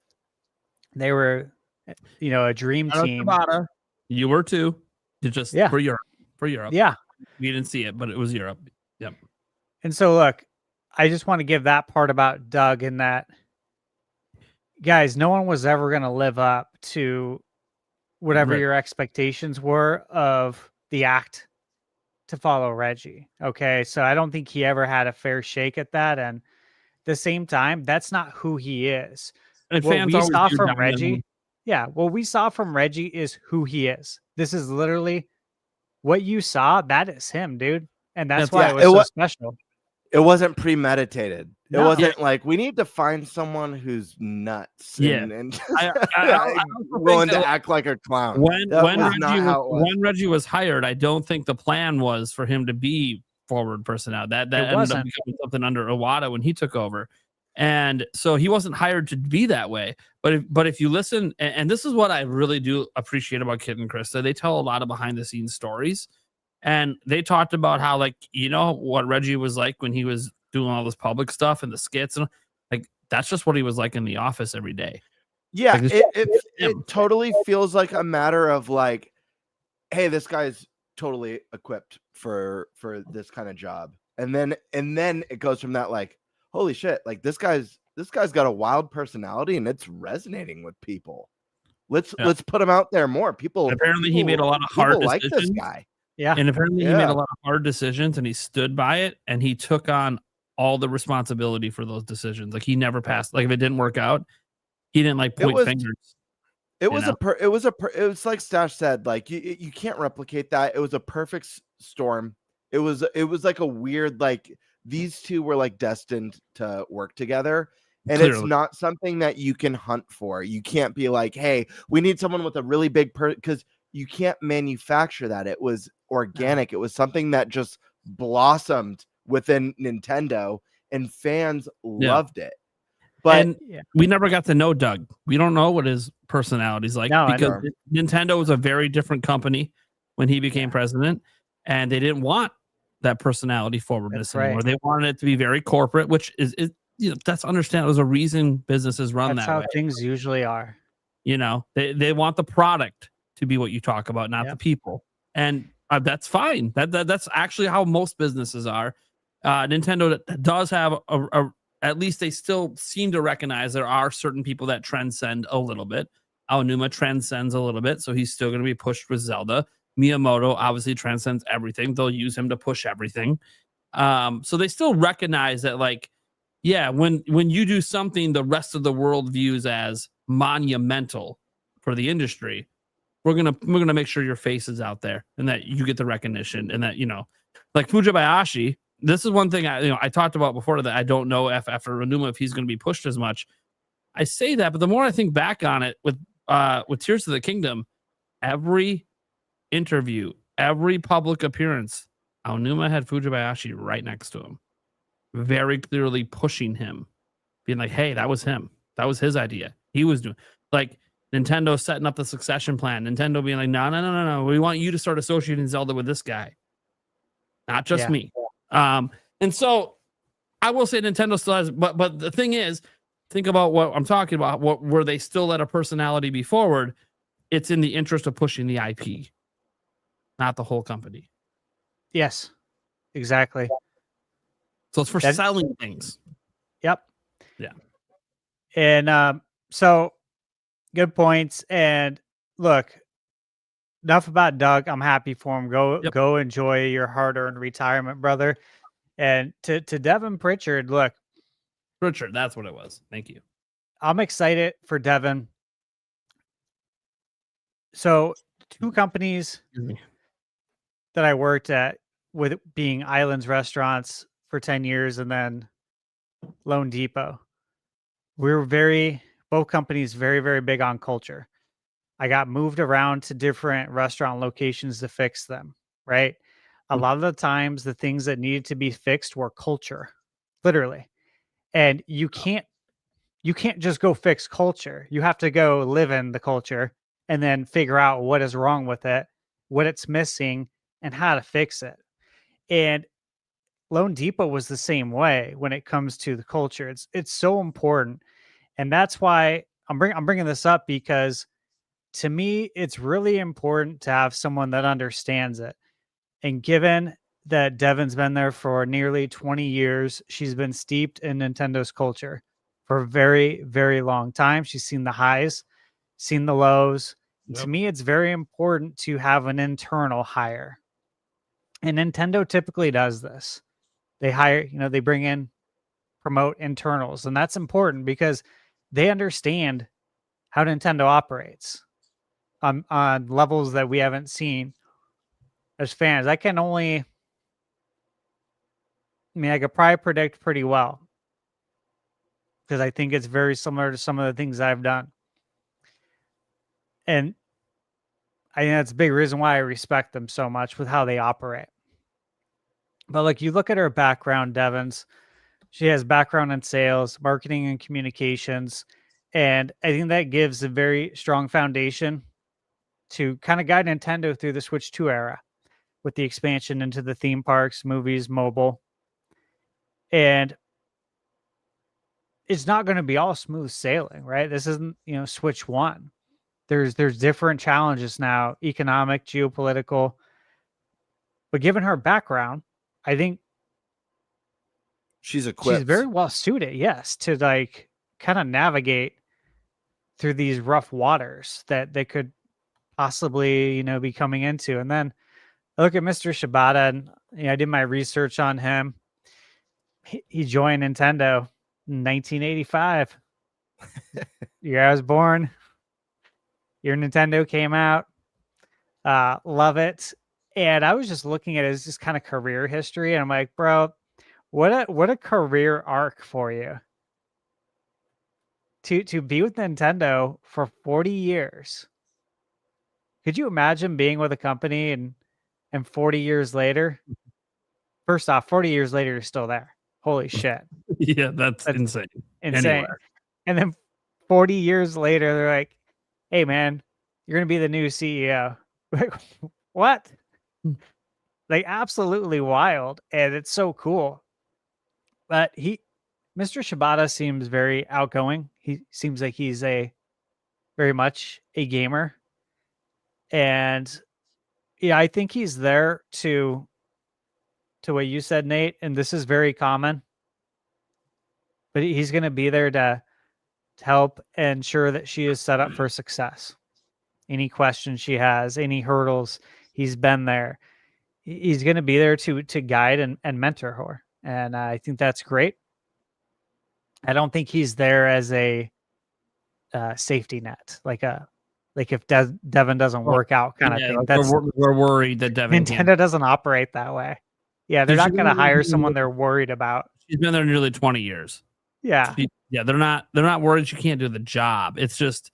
They were, a dream team. You were too. Just for Europe. Yeah. We didn't see it, but it was Europe. Yep. And so look, I just want to give that part about Doug in that, guys, no one was ever going to live up to whatever your expectations were of the act to follow Reggie. Okay. So I don't think he ever had a fair shake at that. And at the same time, that's not who he is. And what we saw from Reggie. Yeah. What we saw from Reggie is who he is. This is literally what you saw. That is him, dude. And that's why it was so special. It wasn't premeditated. It wasn't like we need to find someone who's nuts and willing to act like a clown. When Reggie was hired, I don't think the plan was for him to be forward personality. That ended up becoming something under Iwata when he took over. And so he wasn't hired to be that way. But if you listen, and this is what I really do appreciate about Kit and Krista, they tell a lot of behind the scenes stories. And they talked about how, like, what Reggie was like when he was doing all this public stuff and the skits, and like that's just what he was like in the office every day. Yeah, like, it totally feels like a matter of like, hey, this guy's totally equipped for this kind of job, and then it goes from that like, holy shit, like this guy's got a wild personality and it's resonating with people. Let's put him out there more. People apparently he made a lot of hard decisions. Like this guy. Yeah. And apparently he made a lot of hard decisions and he stood by it and he took on all the responsibility for those decisions. Like he never passed. Like if it didn't work out, he didn't like point fingers. It was like Stash said, like you can't replicate that. It was a perfect storm. It was like a weird, like these two were like destined to work together. And Clearly. It's not something that you can hunt for. You can't be like, hey, we need someone with a really big because you can't manufacture that. It was organic. It was something that just blossomed within Nintendo and fans loved it. But we never got to know Doug. We don't know what his personality's like because Nintendo was a very different company when he became president, and they didn't want that personality forwardness anymore. They wanted it to be very corporate, which is that's understandable. There's a reason businesses run that way. That's how things usually are. They want the product to be what you talk about, not the people. And that's fine. That's actually how most businesses are. Nintendo does have at least they still seem to recognize there are certain people that transcend a little bit. Aonuma transcends a little bit, so he's still going to be pushed with Zelda. Miyamoto obviously transcends everything. They'll use him to push everything. So they still recognize that, like, when you do something the rest of the world views as monumental for the industry, we're gonna make sure your face is out there and that you get the recognition and that like Fujibayashi. This is one thing I talked about before that I don't know after Aonuma if he's going to be pushed as much. I say that, but the more I think back on it with Tears of the Kingdom, every interview, every public appearance, Aonuma had Fujibayashi right next to him, very clearly pushing him, being like, "Hey, that was him. That was his idea. He was doing like." Nintendo setting up the succession plan. Nintendo being like, no. We want you to start associating Zelda with this guy, not just me. And so I will say Nintendo still has, but the thing is, think about what I'm talking about. What where they still let a personality be forward? It's in the interest of pushing the IP, not the whole company. Yes, exactly. So it's for selling things. Yep. Yeah. And so good points. And look, enough about Doug. I'm happy for him. Go enjoy your hard-earned retirement, brother. And to Devin Pritchard, look. Pritchard, that's what it was. Thank you. I'm excited for Devin. So 2 companies that I worked at, with being Islands Restaurants for 10 years and then Lone Depot. We were both companies very, very big on culture. I got moved around to different restaurant locations to fix them, right? A lot of the times the things that needed to be fixed were culture, literally. And you can't just go fix culture. You have to go live in the culture and then figure out what is wrong with it, what it's missing, and how to fix it. And Lone Depot was the same way when it comes to the culture. It's so important. And that's why I'm bringing this up, because to me, it's really important to have someone that understands it. And given that Devin's been there for nearly 20 years, she's been steeped in Nintendo's culture for a very, very long time. She's seen the highs, seen the lows. To me, it's very important to have an internal hire. And Nintendo typically does this. They hire, they bring in, promote internals. And that's important because they understand how Nintendo operates on levels that we haven't seen as fans. I could probably predict pretty well, because I think it's very similar to some of the things I've done. And I think that's a big reason why I respect them so much with how they operate. But like, you look at her background, Devin's, she has background in sales, marketing, and communications. And I think that gives a very strong foundation to kind of guide Nintendo through the Switch 2 era with the expansion into the theme parks, movies, mobile. And it's not going to be all smooth sailing, right? This isn't, Switch 1. There's different challenges now, economic, geopolitical. But given her background, I think she's equipped. She's very well suited, yes, to like kind of navigate through these rough waters that they could possibly, be coming into. And then I look at Mr. Shibata, and I did my research on him. He joined Nintendo in 1985. Year I was born. Year Nintendo came out. Love it. And I was just looking at his just kind of career history, and I'm like, bro, what a career arc for you. To be with Nintendo for 40 years. Could you imagine being with a company and 40 years later? First off, 40 years later, you're still there. Holy shit. Yeah, that's insane. Insane. Anywhere. And then 40 years later, they're like, hey, man, you're going to be the new CEO. Like, what? Like, absolutely wild. And it's so cool. But Mr. Shibata seems very outgoing. He seems like he's very much a gamer. And yeah, I think he's there to what you said, Nate, and this is very common. But he's going to be there to help ensure that she is set up for success. Any questions she has, any hurdles, he's been there. He's going to be there to guide and mentor her. And I think that's great. I don't think he's there as a safety net, like if Devin doesn't work out kind of thing. Like we're worried that Devin Nintendo doesn't operate that way. Yeah, they're not going to hire someone they're worried about. She's been there nearly 20 years. Yeah. They're not worried she can't do the job. It's just,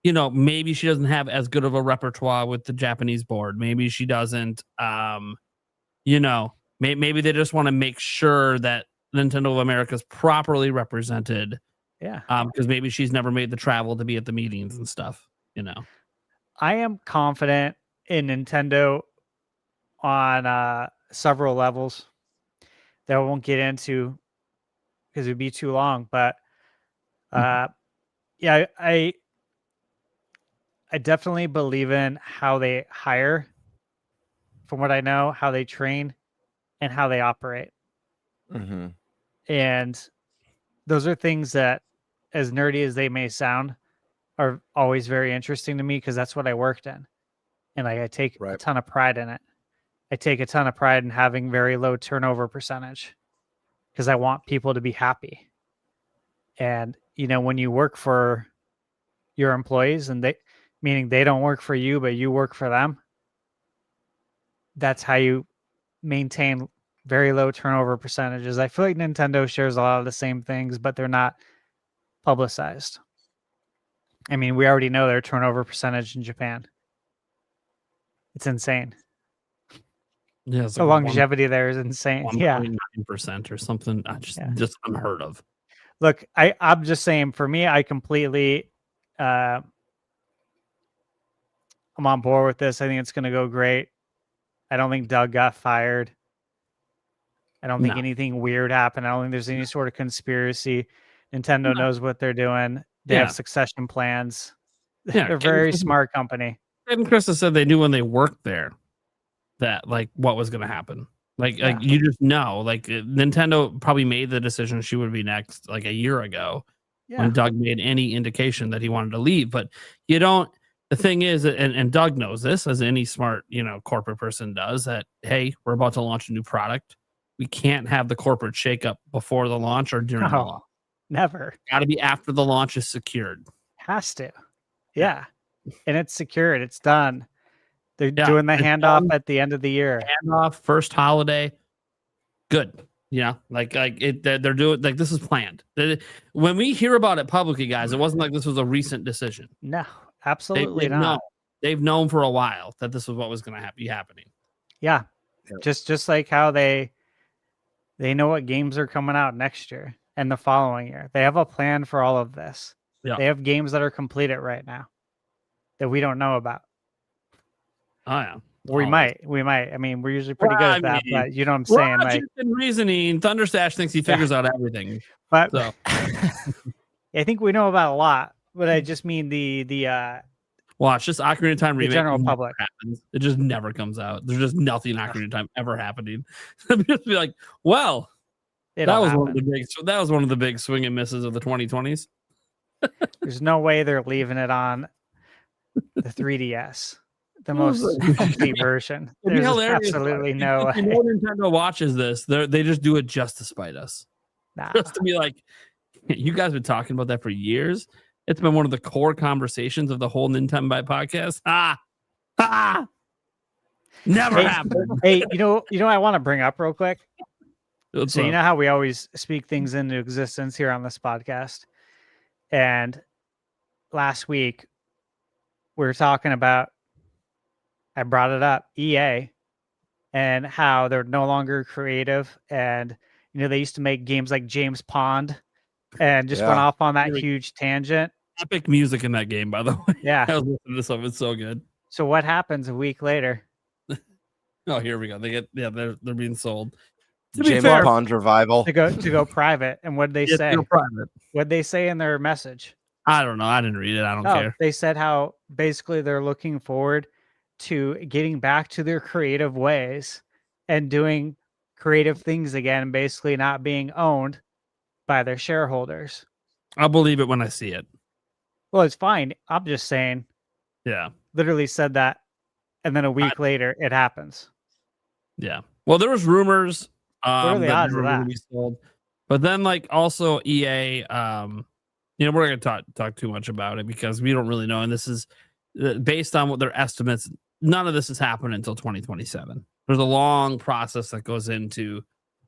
maybe she doesn't have as good of a repertoire with the Japanese board. Maybe she doesn't, maybe they just want to make sure that Nintendo of America is properly represented. Yeah. Because maybe she's never made the travel to be at the meetings and stuff, I am confident in Nintendo on several levels that I won't get into because it'd be too long. But yeah, I definitely believe in how they hire, from what I know, how they train, and how they operate. Mm-hmm. And those are things that, as nerdy as they may sound, are always very interesting to me because that's what I worked in. And like I take a ton of pride in it. I take a ton of pride in having very low turnover percentage because I want people to be happy. And, you know, when you work for your employees and meaning they don't work for you, but you work for them, that's how you maintain very low turnover percentages. I feel like Nintendo shares a lot of the same things, but they're not publicized. I mean, we already know their turnover percentage in Japan. It's insane. Yeah, it's the like longevity there is insane. 1.9% or something. Just unheard of. Look, I'm just saying, for me, I completely I'm on board with this. I think it's going to go great. I don't think Doug got fired. I don't think anything weird happened. I don't think there's any sort of conspiracy. Nintendo knows what they're doing. They have succession plans. Yeah, They're a very smart company. And Krista said they knew when they worked there that like what was going to happen. Like you just know, like Nintendo probably made the decision she would be next like a year ago when Doug made any indication that he wanted to leave. But you don't. The thing is, and Doug knows this, as any smart, corporate person does, that hey, we're about to launch a new product. We can't have the corporate shakeup before the launch or during the launch. Never. Got to be after the launch is secured. Has to. Yeah. And it's secured. It's done. They're doing the handoff at the end of the year. Handoff, first holiday. Good. They're doing, like, this is planned. When we hear about it publicly, guys, it wasn't like this was a recent decision. No, absolutely not. They've known for a while that this was what was going to be happening. Yeah. Just like how they know what games are coming out next year and the following year. They have a plan for all of this. Yeah. They have games that are completed right now that we don't know about. Oh, yeah. We might. I mean, we're usually pretty good at that, but you know what I'm saying? Logic and reasoning. Thunderstash thinks he figures out everything. But I think we know about a lot, but I just mean the watch this Ocarina of Time remake. The general public. Happens. It just never comes out. There's just nothing Ocarina of Time ever happening. Just be like, well, that was one of the big swing and misses of the 2020s. There's no way they're leaving it on the 3DS, the most complete version. There's absolutely no way. Nintendo watches this. They just do it just to spite us. Just to be like, you guys have been talking about that for years. It's been one of the core conversations of the whole Nintenbyte podcast. Never happened. Hey, you know what I want to bring up real quick? What's so up? You know how we always speak things into existence here on this podcast? And last week we were talking about, I brought it up, EA, and how they're no longer creative. And, they used to make games like James Pond and just went off on that huge tangent. Epic music in that game, by the way. Yeah. I was listening to some. It's so good. So what happens a week later? Oh, here we go. They're being sold. James Pond revival to go private. And what did they say? What did they say in their message? I don't know. I didn't read it. I don't care. They said how basically they're looking forward to getting back to their creative ways and doing creative things again, basically not being owned by their shareholders. I'll believe it when I see it. Well, it's fine. I'm just saying. Yeah. Literally said that. And then a week later, it happens. Yeah. Well, there was rumors. What are the odds of that? Sold. But then, like, also EA, we're not going to talk too much about it because we don't really know. And this is based on what their estimates. None of this has happened until 2027. There's a long process that goes into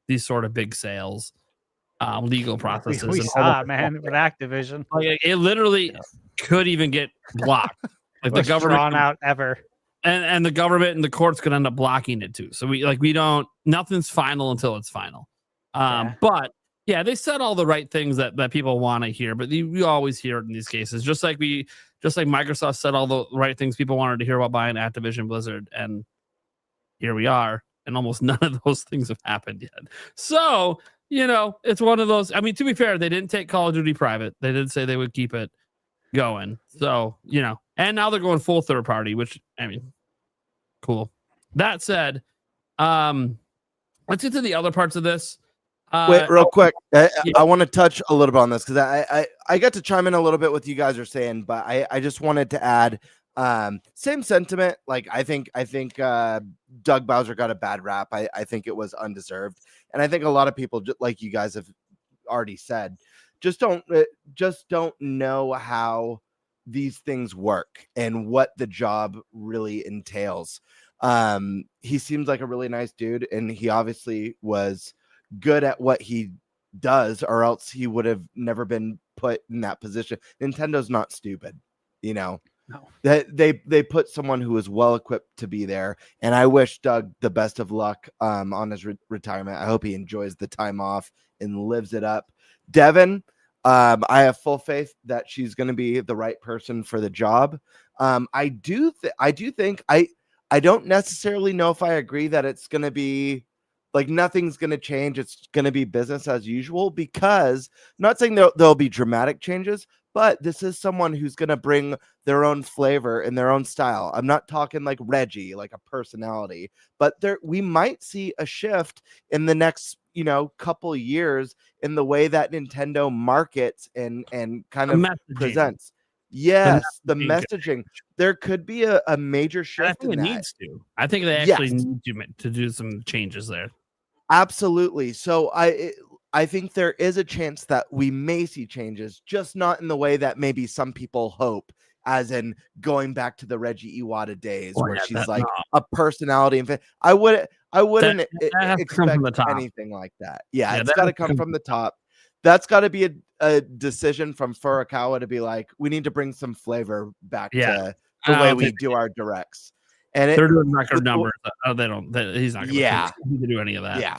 these sort of big sales, legal processes. We saw it, man, with Activision. Like, it literally could even get blocked. Like the government drawn out ever. And the government and the courts could end up blocking it too. So nothing's final until it's final. But yeah, they said all the right things that people want to hear, but we always hear it in these cases. Just like Microsoft said all the right things people wanted to hear about buying Activision Blizzard, and here we are, and almost none of those things have happened yet. So, it's one of those. I mean, to be fair, they didn't take Call of Duty private. They did say they would keep it going. So, and now they're going full third party, which, I mean, cool. That said, let's get to the other parts of this. Wait, real quick. I want to touch a little bit on this because I got to chime in a little bit what you guys are saying, but I just wanted to add same sentiment. Like I think Doug Bowser got a bad rap. I think it was undeserved, and I think a lot of people, like you guys have already said, just don't know how these things work and what the job really entails. He seems like a really nice dude, and he obviously was good at what he does, or else he would have never been put in that position. Nintendo's not stupid, No. They put someone who is well equipped to be there, and I wish Doug the best of luck on his retirement. I hope he enjoys the time off and lives it up. Devin, I have full faith that she's going to be the right person for the job. I do think I don't necessarily know if I agree that it's going to be like nothing's going to change. It's going to be business as usual, because I'm not saying there'll be dramatic changes, but this is someone who's going to bring their own flavor and their own style. I'm not talking like Reggie, like a personality, but we might see a shift in the next, couple years in the way that Nintendo markets and kind of presents. Yes, the messaging. There could be a major shift. I think it needs to. I think they actually need to do some changes there. Absolutely. So I think there is a chance that we may see changes, just not in the way that maybe some people hope, as in going back to the Reggie Iwata days where she's like a personality. I wouldn't expect anything like that. Yeah, it's got to come from the top. That's got to be a decision from Furukawa to be like, we need to bring some flavor back to the way we do our directs. And they're doing record numbers. They don't. He's not going to do any of that. Yeah.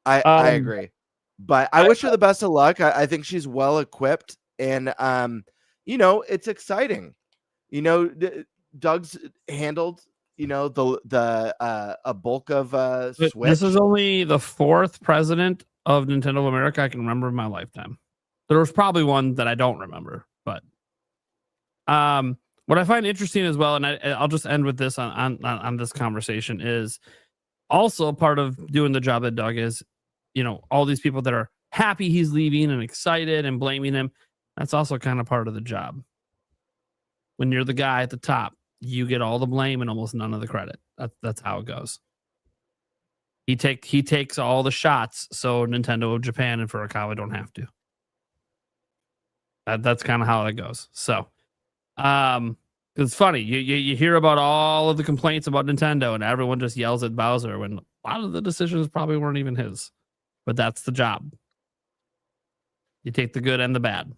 I agree. But I wish her the best of luck. I think she's well equipped, and it's exciting. Doug's handled a bulk of Switch. This is only the fourth president of Nintendo of America I can remember in my lifetime. There was probably one that I don't remember, but what I find interesting as well, and I'll just end with this on this conversation, is also part of doing the job that Doug is, all these people that are happy he's leaving and excited and blaming him. That's also kind of part of the job. When you're the guy at the top, you get all the blame and almost none of the credit. That's how it goes. He takes all the shots, so Nintendo of Japan and Furukawa don't have to. That's kind of how it goes. So, it's funny. You hear about all of the complaints about Nintendo, and everyone just yells at Bowser when a lot of the decisions probably weren't even his. But that's the job. You take the good and the bad.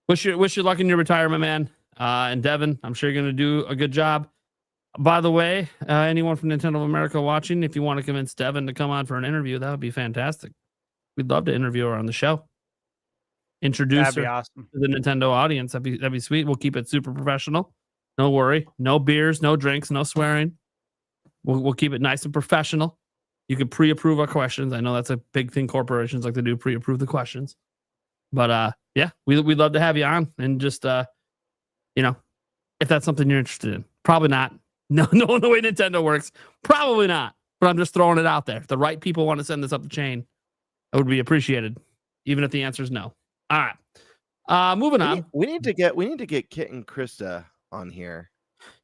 Wish you luck in your retirement, man. And Devin, I'm sure you're going to do a good job. By the way, anyone from Nintendo of America watching, if you want to convince Devin to come on for an interview, that would be fantastic. We'd love to interview her on the show. Introduce her to the Nintendo audience. That'd be sweet. We'll keep it super professional. No worry. No beers, no drinks, no swearing. We'll keep it nice and professional. You can pre-approve our questions. I know that's a big thing corporations like to do, pre-approve the questions. But we'd love to have you on, and just if that's something you're interested in. Probably not. No, the way Nintendo works, probably not. But I'm just throwing it out there. If the right people want to send this up the chain, it would be appreciated, even if the answer is no. All right. Moving on. We need to get Kit and Krista on here.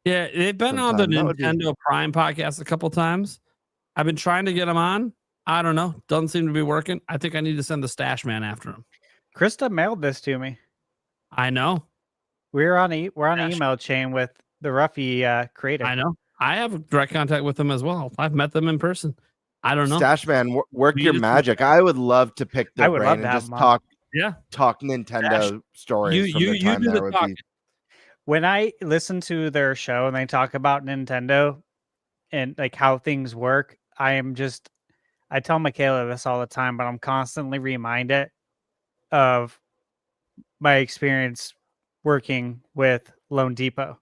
Yeah, they've been on the Nintendo Prime podcast a couple times. I've been trying to get them on. I don't know. Doesn't seem to be working. I think I need to send the Stash Man after him. Krista mailed this to me. I know. We're on an email chain with the Ruffy creator. I know. I have direct contact with them as well. I've met them in person. I don't know. Stash Man, work your magic. I would love to pick their brain and just talk. Yeah, talk Nintendo stories. You do the talking. When I listen to their show and they talk about Nintendo and like how things work, I tell Michaela this all the time, but I'm constantly reminded of my experience working with Lone Depot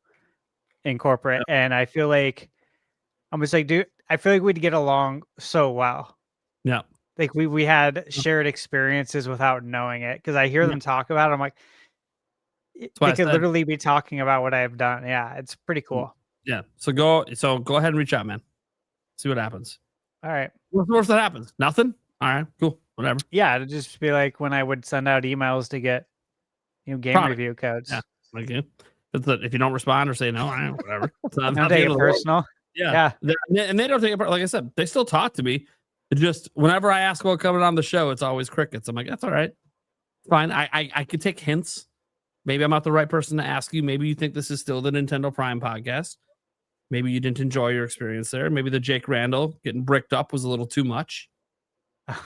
in corporate. And I feel like, I'm just like, dude, I feel like we'd get along so well. Yeah. like we had shared experiences without knowing it, because I hear them talk about it. I'm like, why they I could said- literally be talking about what I've done. Yeah, it's pretty cool. Yeah. So go ahead and reach out, man. See what happens. All right. What's the worst that happens? Nothing? All right, cool. Whatever. Yeah, it'd just be like when I would send out emails to get game Product. review codes. Yeah. Okay. If you don't respond or say no, all right, whatever. It's not, Don't not the take end it of the world. personal. Yeah. And they don't take it. Like I said, they still talk to me. It just whenever I ask about coming on the show, it's always crickets. I'm like, that's all right. Fine. I could take hints. Maybe I'm not the right person to ask you. Maybe you think this is still the Nintendo Prime podcast. Maybe you didn't enjoy your experience there. Maybe the Jake Randall getting bricked up was a little too much.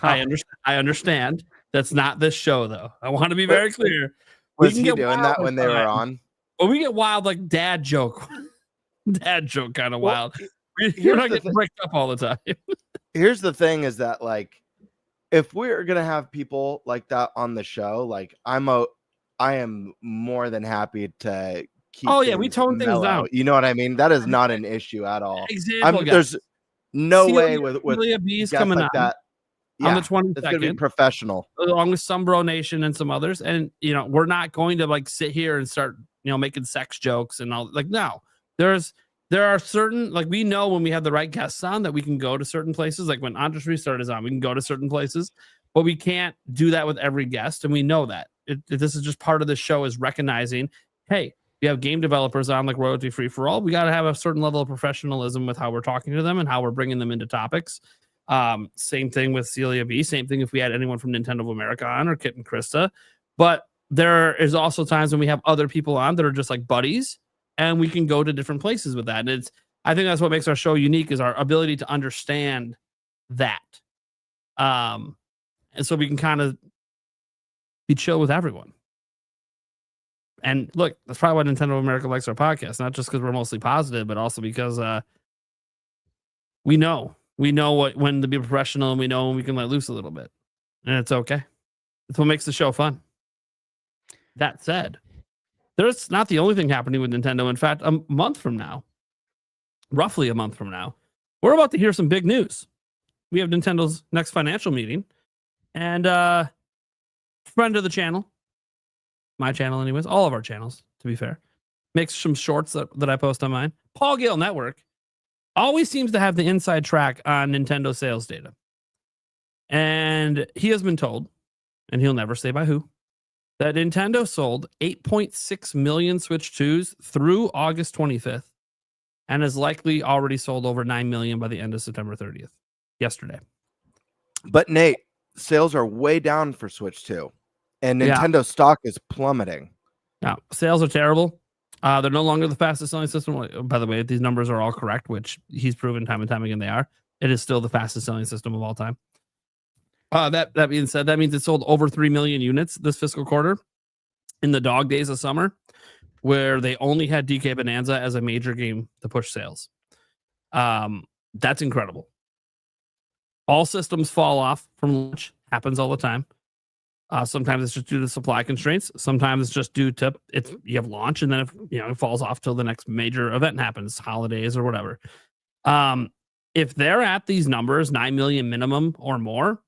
I understand. That's not this show, though. I want to be very clear. Was he doing that when they were on? Well, we get wild like dad joke kind of wild. You're here's not the getting bricked up all the time. Here's the thing: is that like, if we're gonna have people like that on the show, like I am more than happy to keep. Oh yeah, we tone things mellow. down. You know what I mean? That is not an issue at all. Example, guys. There's no Celia- way with Celia B's guests coming like on that. on the It's gonna be 22nd, professional. along with some Bro Nation and some others. And we're not going to like sit here and start making sex jokes and all. Like no, there are certain, like we know when we have the right guests on that we can go to certain places. Like when Andres Restart is on, we can go to certain places, but we can't do that with every guest, and we know that. This is just part of the show, is recognizing, hey, you have game developers on like Royalty Free for All. We got to have a certain level of professionalism with how we're talking to them and how we're bringing them into topics. Same thing with Celia B. Same thing if we had anyone from Nintendo of America on, or Kit and Krista. But there is also times when we have other people on that are just like buddies, and we can go to different places with that. And I think that's what makes our show unique, is our ability to understand that. And so we can kind of be chill with everyone. And look, that's probably why Nintendo of America likes our podcast, not just because we're mostly positive, but also because we know when to be professional, and we know when we can let loose a little bit, and it's okay. It's what makes the show fun. That said, there's not the only thing happening with Nintendo. In fact, roughly a month from now, we're about to hear some big news. We have Nintendo's next financial meeting, and friend of the channel, my channel anyways, all of our channels, to be fair, makes some shorts that I post on mine. Paul Gale Network always seems to have the inside track on Nintendo sales data. And he has been told, and he'll never say by who, that Nintendo sold 8.6 million Switch 2s through August 25th and has likely already sold over 9 million by the end of September 30th, yesterday. But Nate, sales are way down for Switch 2, and Nintendo stock is plummeting. Now, sales are terrible. They're no longer the fastest selling system. By the way, if these numbers are all correct, which he's proven time and time again they are, it is still the fastest selling system of all time. That being said, that means it sold over 3 million units this fiscal quarter in the dog days of summer, where they only had DK Bonanza as a major game to push sales. That's incredible. All systems fall off from launch. Happens all the time. Sometimes it's just due to supply constraints. Sometimes it's just due to you have launch, and then it falls off till the next major event happens, holidays or whatever. If they're at these numbers, 9 million minimum or more,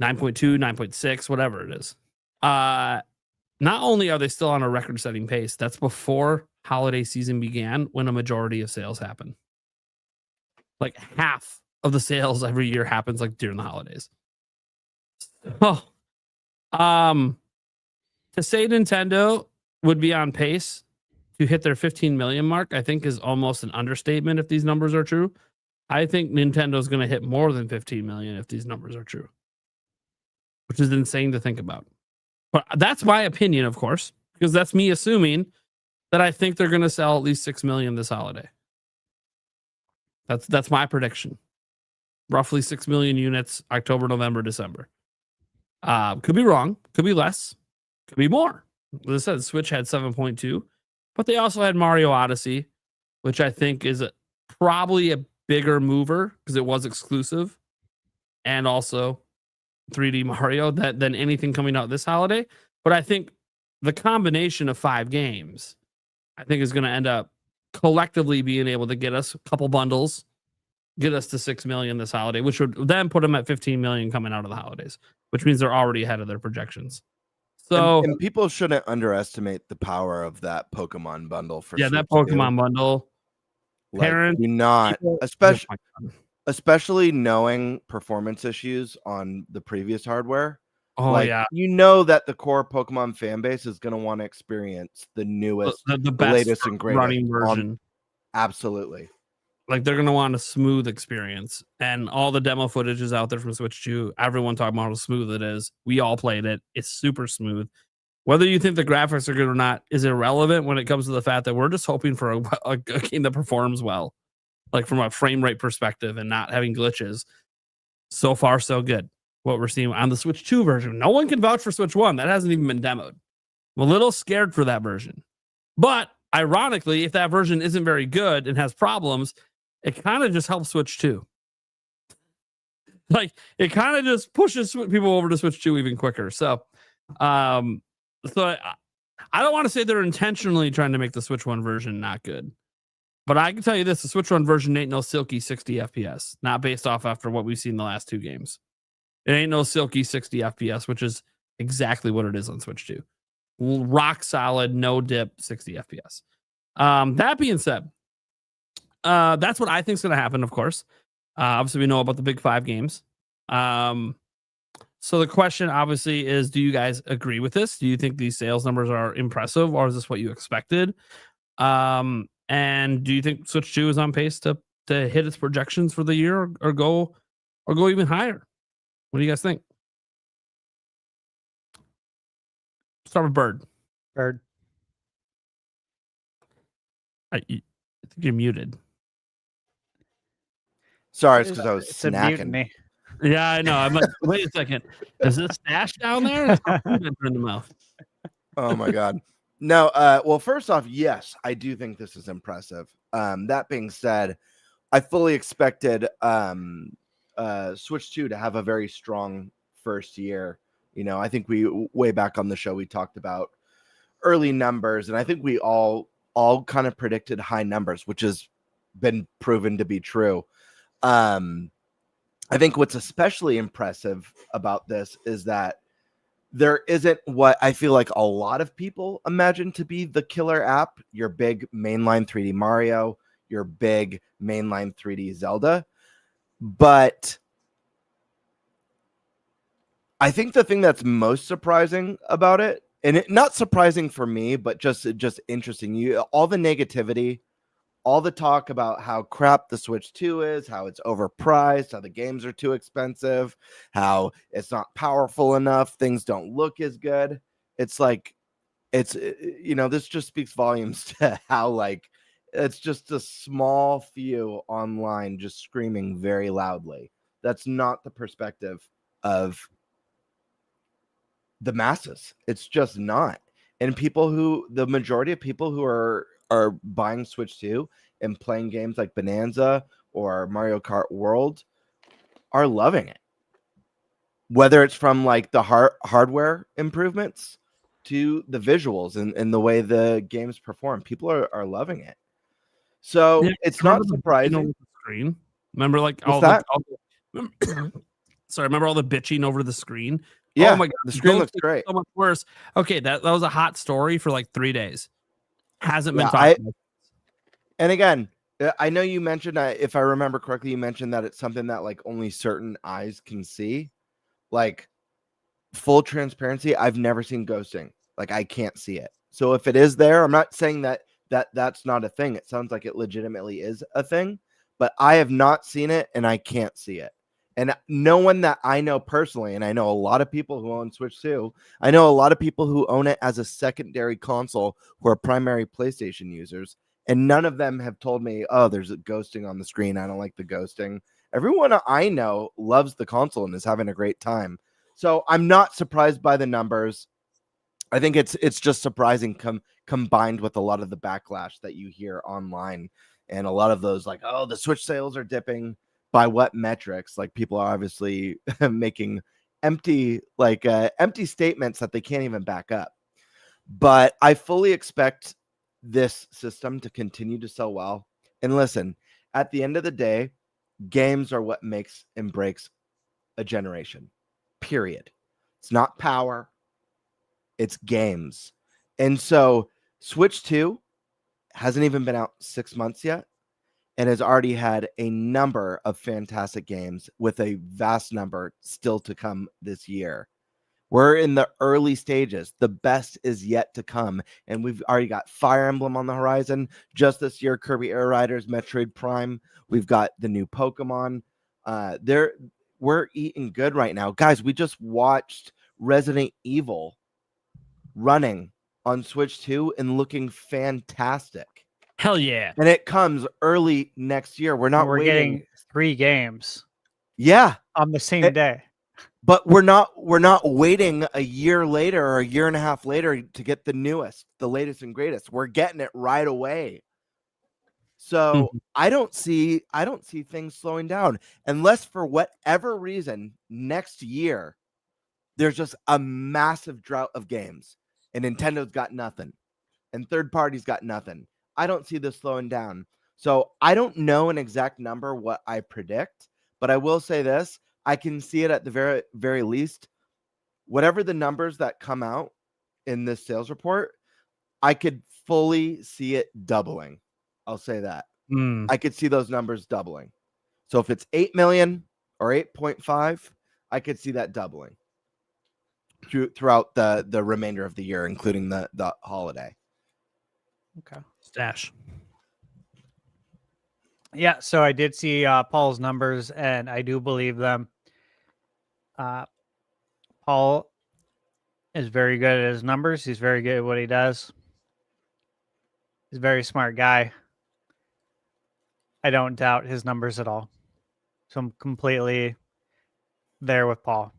9.2, 9.6, whatever it is, not only are they still on a record-setting pace, that's before holiday season began, when a majority of sales happen. Like half of the sales every year happens like during the holidays. Oh. To say Nintendo would be on pace to hit their 15 million mark, I think is almost an understatement if these numbers are true. I think Nintendo's going to hit more than 15 million if these numbers are true, which is insane to think about. But that's my opinion, of course, because that's me assuming that I think they're going to sell at least 6 million this holiday. That's my prediction. Roughly 6 million units, October, November, December. Could be wrong, could be less, could be more. As I said, Switch had 7.2, but they also had Mario Odyssey, which I think is probably a bigger mover because it was exclusive, and also 3D Mario than anything coming out this holiday. But I think the combination of 5 games, I think, is going to end up collectively being able to get us a couple bundles get us to 6 million this holiday, which would then put them at 15 million coming out of the holidays, which means they're already ahead of their projections. So and people shouldn't underestimate the power of that Pokemon bundle for yeah, Switch that Pokemon 2. bundle. Like, Parents, do not, people- especially knowing performance issues on the previous hardware. Oh like, yeah, you know that the core Pokemon fan base is going to want to experience the newest, the best latest and greatest running version. Absolutely. Like they're gonna want a smooth experience, and all the demo footage is out there from Switch 2. Everyone talking about how smooth it is. We all played it. It's super smooth. Whether you think the graphics are good or not is irrelevant when it comes to the fact that we're just hoping for a game that performs well, like from a frame rate perspective and not having glitches. So far, so good. What we're seeing on the Switch 2 version. No one can vouch for Switch 1. That hasn't even been demoed. I'm a little scared for that version. But ironically, if that version isn't very good and has problems, it kind of just helps Switch 2. Like it kind of just pushes people over to Switch 2 even quicker. So, I don't want to say they're intentionally trying to make the Switch 1 version not good. But I can tell you this, the Switch 1 version ain't no silky 60 FPS, not based off after what we've seen the last 2 games. It ain't no silky 60 FPS, which is exactly what it is on Switch 2. Rock solid, no dip, 60 FPS. That being said, that's what I think is going to happen, of course. Obviously, we know about the big 5 games. So the question, obviously, is do you guys agree with this? Do you think these sales numbers are impressive, or is this what you expected? And do you think Switch 2 is on pace to hit its projections for the year or go even higher? What do you guys think? Start with Bird. I think you're muted. Sorry, it's because I was It's a snacking. mutiny. Yeah, I know. I'm like, wait a second. Is this stash down there? In the mouth. Oh my god. No, well, first off, yes, I do think this is impressive. That being said, I fully expected Switch 2 to have a very strong first year. You know, I think we way back on the show we talked about early numbers, and I think we all kind of predicted high numbers, which has been proven to be true. I think what's especially impressive about this is that there isn't what I feel like a lot of people imagine to be the killer app, your big mainline 3D Mario, your big mainline 3D Zelda. But I think the thing that's most surprising about it, and not surprising for me, but just interesting, all the negativity, all the talk about how crap the Switch 2 is, how it's overpriced, how the games are too expensive, how it's not powerful enough, things don't look as good. It's like, this just speaks volumes to how, like, it's just a small few online just screaming very loudly. That's not the perspective of the masses. It's just not. And the majority of people who are buying Switch 2 and playing games like Bonanza or Mario Kart World are loving it. Whether it's from like the hardware improvements to the visuals and the way the games perform, people are loving it. So it's not surprising. Screen. Remember, like remember all the bitching over the screen. Yeah, oh my god, the screen looks great. So much worse. Okay, that was a hot story for like 3 days. Hasn't been Yeah, talked about. And again, I know you mentioned, if I remember correctly, you mentioned that it's something that like only certain eyes can see. Like, full transparency, I've never seen ghosting. Like, I can't see it. So if it is there, I'm not saying that's not a thing. It sounds like it legitimately is a thing, but I have not seen it and I can't see it. And no one that I know personally, and I know a lot of people who own Switch 2, I know a lot of people who own it as a secondary console who are primary PlayStation users, and none of them have told me, oh, there's a ghosting on the screen. I don't like the ghosting. Everyone I know loves the console and is having a great time. So I'm not surprised by the numbers. I think it's just surprising combined with a lot of the backlash that you hear online, and a lot of those like, oh, the Switch sales are dipping. By what metrics? Like, people are obviously making empty statements that they can't even back up. But I fully expect this system to continue to sell well. And listen, at the end of the day, games are what makes and breaks a generation. Period. It's not power. It's games. And so Switch 2 hasn't even been out 6 months yet and has already had a number of fantastic games with a vast number still to come this year. We're in the early stages. The best is yet to come. And we've already got Fire Emblem on the horizon. Just this year, Kirby Air Riders, Metroid Prime. We've got the new Pokemon. We're eating good right now. Guys, we just watched Resident Evil running on Switch 2 and looking fantastic. Hell yeah. And it comes early next year. We're waiting. Getting 3 games. Yeah. On the same day. But we're not waiting a year later or a year and a half later to get the newest, the latest and greatest. We're getting it right away. So I don't see things slowing down unless for whatever reason next year there's just a massive drought of games and Nintendo's got nothing and third parties got nothing. I don't see this slowing down. So I don't know an exact number what I predict, but I will say this. I can see it at the very, very least. Whatever the numbers that come out in this sales report, I could fully see it doubling. I'll say that. I could see those numbers doubling. So if it's 8 million or 8.5, I could see that doubling throughout the remainder of the year, including the holiday. Okay. Stash. Yeah, so I did see Paul's numbers, and I do believe them. Paul is very good at his numbers. He's very good at what he does. He's a very smart guy. I don't doubt his numbers at all. So I'm completely there with Paul.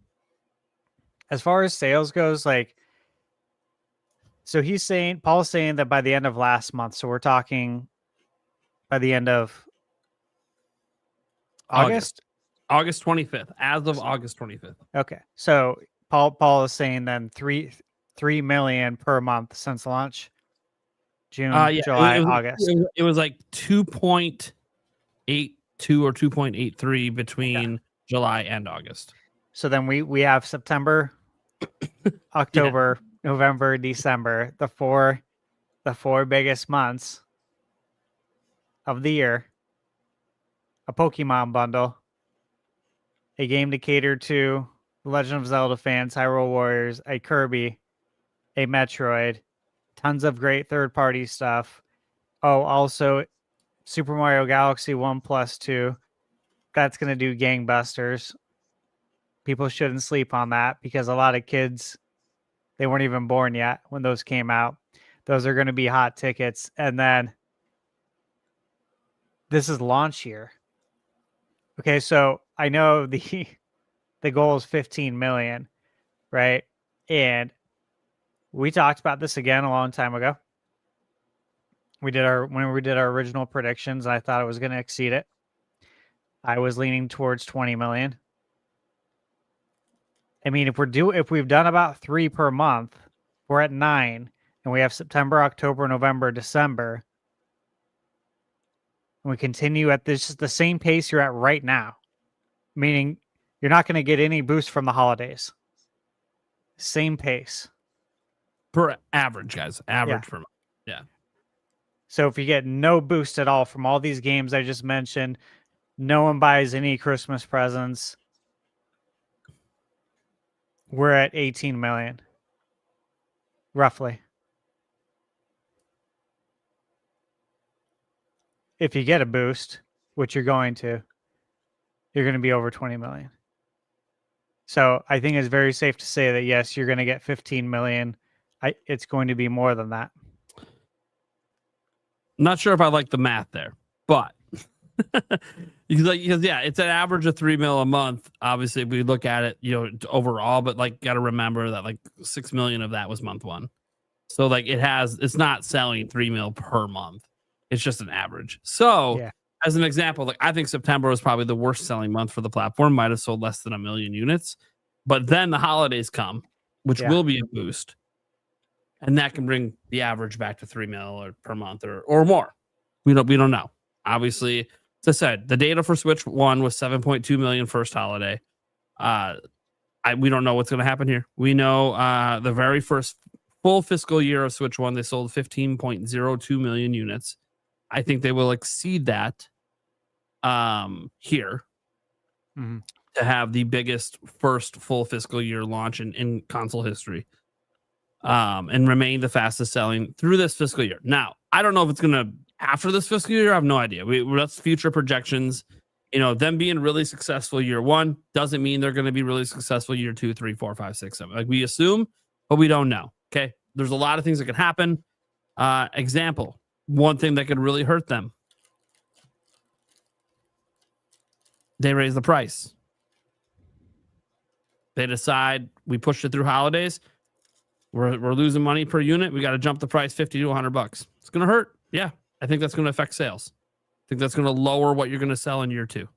As far as sales goes, so Paul's saying that by the end of last month, so we're talking by the end of August 25th, as of August 25th. Okay. So Paul is saying then 3 million per month since launch. June, July, August. It was like 2.82 or 2.83 between July and August. So then we have September, October, November, December, the four biggest months of the year. A Pokemon bundle, a game to cater to The Legend of Zelda fans, Hyrule Warriors, a Kirby, a Metroid, tons of great third-party stuff. Oh, also Super Mario Galaxy 1+2. That's going to do gangbusters. People shouldn't sleep on that because a lot of kids, they weren't even born yet when those came out. Those are going to be hot tickets. And then this is launch year. Okay, so I know the goal is 15 million, right? And we talked about this again a long time ago. When we did our original predictions, I thought it was going to exceed it. I was leaning towards 20 million. I mean, if we've done about 3 per month, we're at 9, and we have September, October, November, December. And we continue at the same pace you're at right now, meaning you're not going to get any boost from the holidays. Same pace. Per average, guys. Average per month. Yeah. So if you get no boost at all from all these games I just mentioned, no one buys any Christmas presents, we're at 18 million. Roughly. If you get a boost, which you're going to be over 20 million. So I think it's very safe to say that, yes, you're going to get 15 million. It's going to be more than that. Not sure if I like the math there, but because yeah, it's an average of 3 mil a month. Obviously, if we look at it, overall, but got to remember that 6 million of that was month 1. So it's not selling 3 mil per month. It's just an average. So as an example, I think September was probably the worst selling month for the platform. Might have sold less than 1 million units, but then the holidays come, which will be a boost. And that can bring the average back to 3 mil or per month or more. We don't know. Obviously, As I said, the data for Switch 1 was 7.2 million first holiday. We don't know what's going to happen here. We know the very first full fiscal year of Switch 1, they sold 15.02 million units. I think they will exceed that here to have the biggest first full fiscal year launch in console history and remain the fastest selling through this fiscal year. Now, I don't know if it's going to after this fiscal year. I have no idea. That's future projections. Them being really successful year 1 doesn't mean they're going to be really successful year 2, 3, 4, 5, 6, 7. Like we assume, but we don't know. Okay. There's a lot of things that could happen. Example, one thing that could really hurt them. They raise the price. They decide we pushed it through holidays. We're losing money per unit. We got to jump the price $50 to $100. It's going to hurt. Yeah. I think that's going to affect sales. I think that's going to lower what you're going to sell in year 2.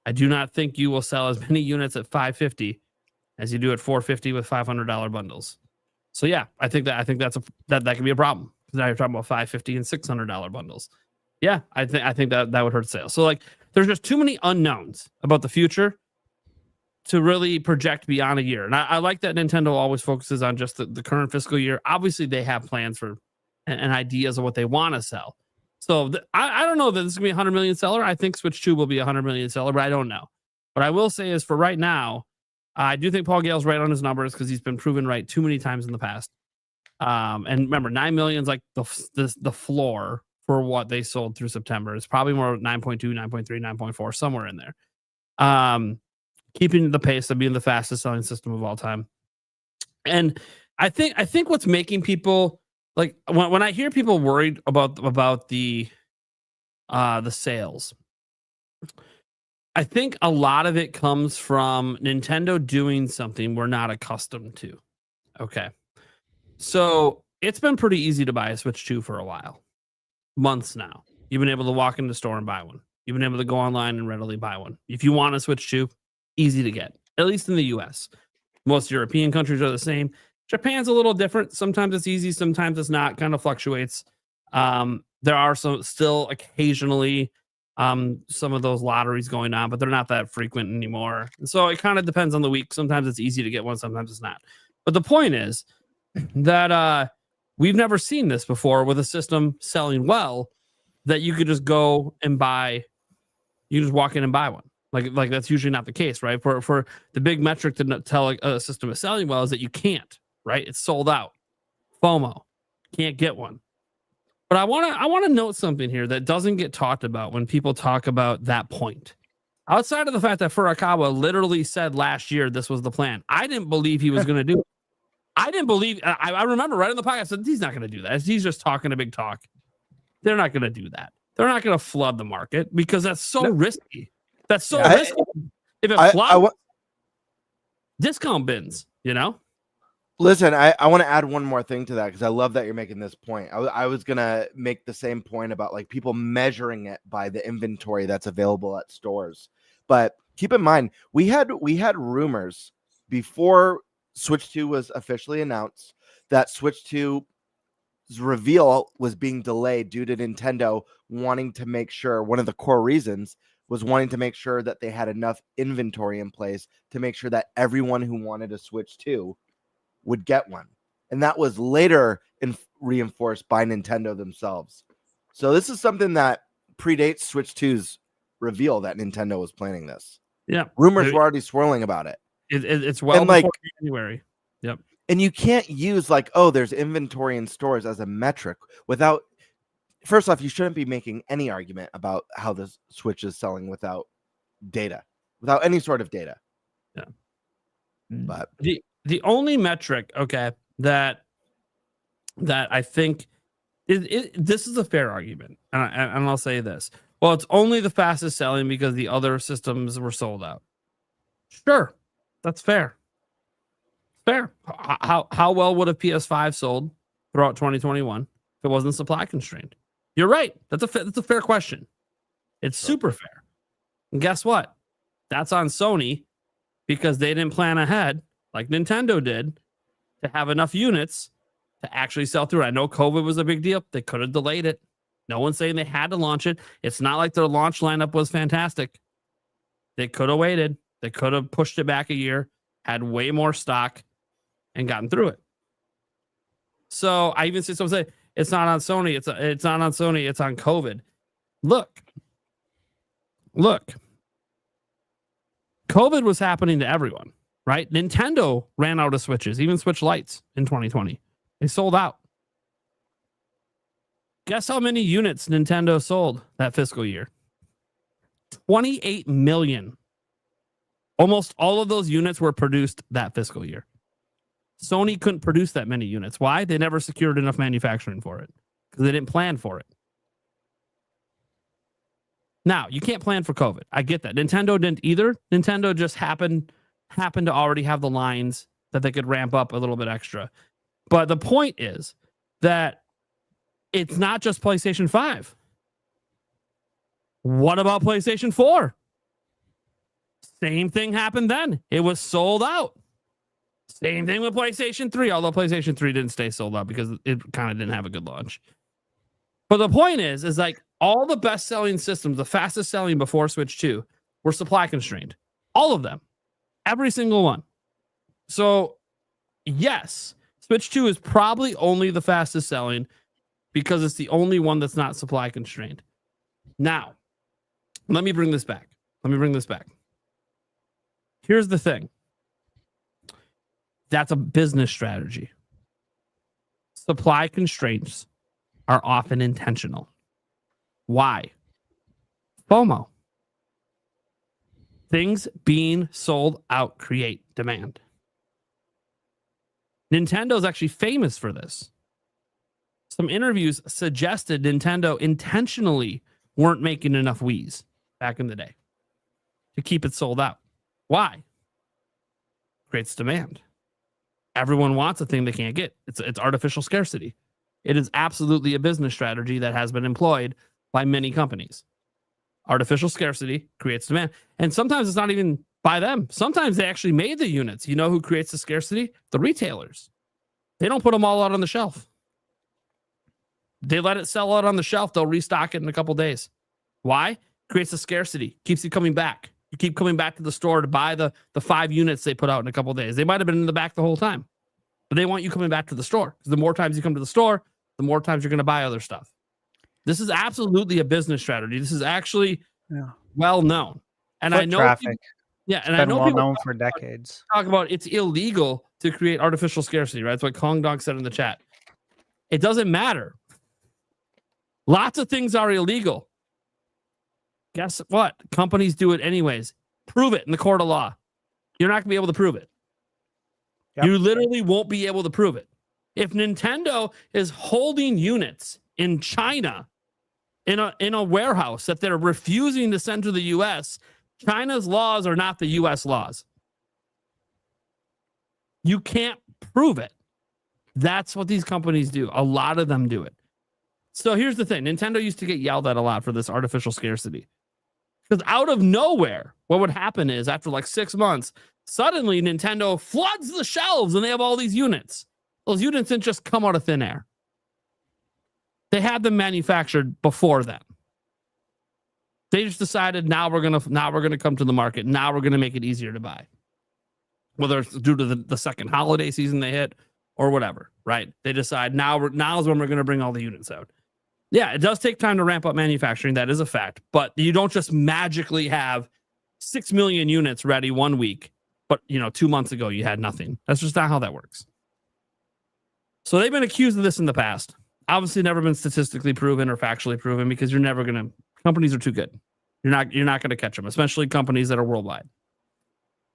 I do not think you will sell as many units at $550 as you do at $450 with $500 bundles. So yeah, I think that could be a problem because now you're talking about $550 and $600 bundles. Yeah, I think that would hurt sales. So like, there's just too many unknowns about the future to really project beyond a year. And I like that Nintendo always focuses on just the current fiscal year. Obviously, they have plans for and ideas of what they want to sell. So I don't know that this is going to be a 100 million seller. I think Switch 2 will be a 100 million seller, but I don't know. What I will say is for right now, I do think Paul Gale's right on his numbers because he's been proven right too many times in the past. And remember, 9 million is like the floor for what they sold through September. It's probably more 9.2, 9.3, 9.4, somewhere in there. Keeping the pace of being the fastest selling system of all time. And I think what's making people like when I hear people worried about the sales, I think a lot of it comes from Nintendo doing something we're not accustomed to. Okay. So it's been pretty easy to buy a Switch 2 for a while. Months now. You've been able to walk into the store and buy one. You've been able to go online and readily buy one. If you want a Switch 2, easy to get, at least in the US. Most European countries are the same. Japan's a little different. Sometimes it's easy, sometimes it's not, kind of fluctuates. There are still occasionally some of those lotteries going on, but they're not that frequent anymore. So it kind of depends on the week. Sometimes it's easy to get one, sometimes it's not. But the point is that we've never seen this before with a system selling well that you could just go and buy. You just walk in and buy one. Like that's usually not the case, right? For the big metric to tell a system is selling well is that you can't, right? It's sold out. FOMO. Can't get one. But I want to note something here that doesn't get talked about when people talk about that point. Outside of the fact that Furukawa literally said last year this was the plan. I didn't believe he was going to do it. I didn't believe. I remember right on the podcast that he's not going to do that. He's just talking a big talk. They're not going to do that. They're not going to flood the market because that's so risky. That's so risky. If it floods, discount bins, Listen, I want to add one more thing to that because I love that you're making this point. I was going to make the same point about like people measuring it by the inventory that's available at stores. But keep in mind, we had rumors before Switch 2 was officially announced that Switch 2's reveal was being delayed due to Nintendo wanting to make sure, one of the core reasons was wanting to make sure that they had enough inventory in place to make sure that everyone who wanted a Switch 2 would get one. And that was later reinforced by Nintendo themselves. So this is something that predates Switch 2's reveal that Nintendo was planning this. Yeah. Rumors were already swirling about it. It's well before January. Yep. And you can't use like, oh, there's inventory in stores as a metric without, first off, you shouldn't be making any argument about how the Switch is selling without data, without any sort of data. Yeah. But the only metric, okay, that I think this is a fair argument, and I'll say this. Well, it's only the fastest selling because the other systems were sold out. Sure, that's fair. Fair. How well would a PS5 sold throughout 2021 if it wasn't supply constrained? You're right. That's a fair question. It's super fair. And guess what? That's on Sony because they didn't plan ahead like Nintendo did to have enough units to actually sell through. I know COVID was a big deal. They could have delayed it. No one's saying they had to launch it. It's not like their launch lineup was fantastic. They could have waited. They could have pushed it back a year, had way more stock, and gotten through it. So I even see someone say, it's not on Sony. It's not on Sony. It's on COVID. Look. COVID was happening to everyone, right? Nintendo ran out of Switches, even Switch Lites in 2020. They sold out. Guess how many units Nintendo sold that fiscal year? 28 million. Almost all of those units were produced that fiscal year. Sony couldn't produce that many units. Why? They never secured enough manufacturing for it because they didn't plan for it. Now, you can't plan for COVID. I get that. Nintendo didn't either. Nintendo just happened to already have the lines that they could ramp up a little bit extra. But the point is that it's not just PlayStation 5. What about PlayStation 4? Same thing happened then. It was sold out. Same thing with PlayStation 3, although PlayStation 3 didn't stay sold out because it kind of didn't have a good launch. But the point is like all the best-selling systems, the fastest-selling before Switch 2, were supply constrained. All of them. Every single one. So, yes, Switch 2 is probably only the fastest-selling because it's the only one that's not supply constrained. Now, let me bring this back. Here's the thing. That's a business strategy. Supply constraints are often intentional. Why? FOMO. Things being sold out create demand. Nintendo's actually famous for this. Some interviews suggested Nintendo intentionally weren't making enough Wiis back in the day to keep it sold out. Why? Creates demand. Everyone wants a thing they can't get. It's artificial scarcity. It is absolutely a business strategy that has been employed by many companies. Artificial scarcity creates demand. And sometimes it's not even by them. Sometimes they actually made the units. You know who creates the scarcity? The retailers. They don't put them all out on the shelf. They let it sell out on the shelf. They'll restock it in a couple days. Why? Creates a scarcity. Keeps you coming back. You keep coming back to the store to buy the 5 units they put out in a couple days. They might have been in the back the whole time, but they want you coming back to the store. Because the more times you come to the store, the more times you're going to buy other stuff. This is absolutely a business strategy. This is actually well known. And I know traffic. And Been I know well people known for decades. talk about it's illegal to create artificial scarcity, right? That's what Kong Dog said in the chat. It doesn't matter. Lots of things are illegal. Guess what? Companies do it anyways. Prove it in the court of law. You're not going to be able to prove it. Yep. You literally won't be able to prove it. If Nintendo is holding units in China in a warehouse that they're refusing to send to the U.S., China's laws are not the U.S. laws. You can't prove it. That's what these companies do. A lot of them do it. So here's the thing. Nintendo used to get yelled at a lot for this artificial scarcity. Because out of nowhere, what would happen is after like 6 months, suddenly Nintendo floods the shelves and they have all these units. Those units didn't just come out of thin air. They had them manufactured before then. They just decided now we're gonna come to the market. Now we're gonna make it easier to buy. Whether it's due to the second holiday season they hit or whatever, right? They decide now's when we're gonna bring all the units out. Yeah, it does take time to ramp up manufacturing. That is a fact. But you don't just magically have 6 million units ready 1 week. But 2 months ago you had nothing. That's just not how that works. So they've been accused of this in the past. Obviously never been statistically proven or factually proven because companies are too good. You're not going to catch them, especially companies that are worldwide.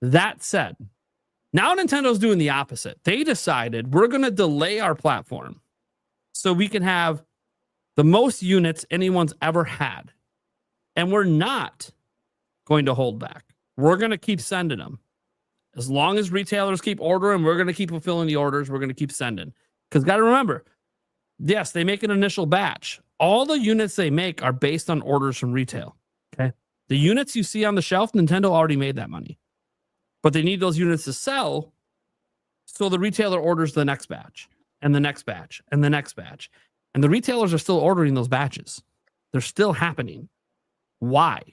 That said, now Nintendo's doing the opposite. They decided we're going to delay our platform so we can have the most units anyone's ever had. And we're not going to hold back. We're going to keep sending them. As long as retailers keep ordering, we're going to keep fulfilling the orders. We're going to keep sending. Because got to remember, yes, they make an initial batch. All the units they make are based on orders from retail. Okay. The units you see on the shelf, Nintendo already made that money. But they need those units to sell. So the retailer orders the next batch and the next batch and the next batch. And the retailers are still ordering those batches. They're still happening. Why?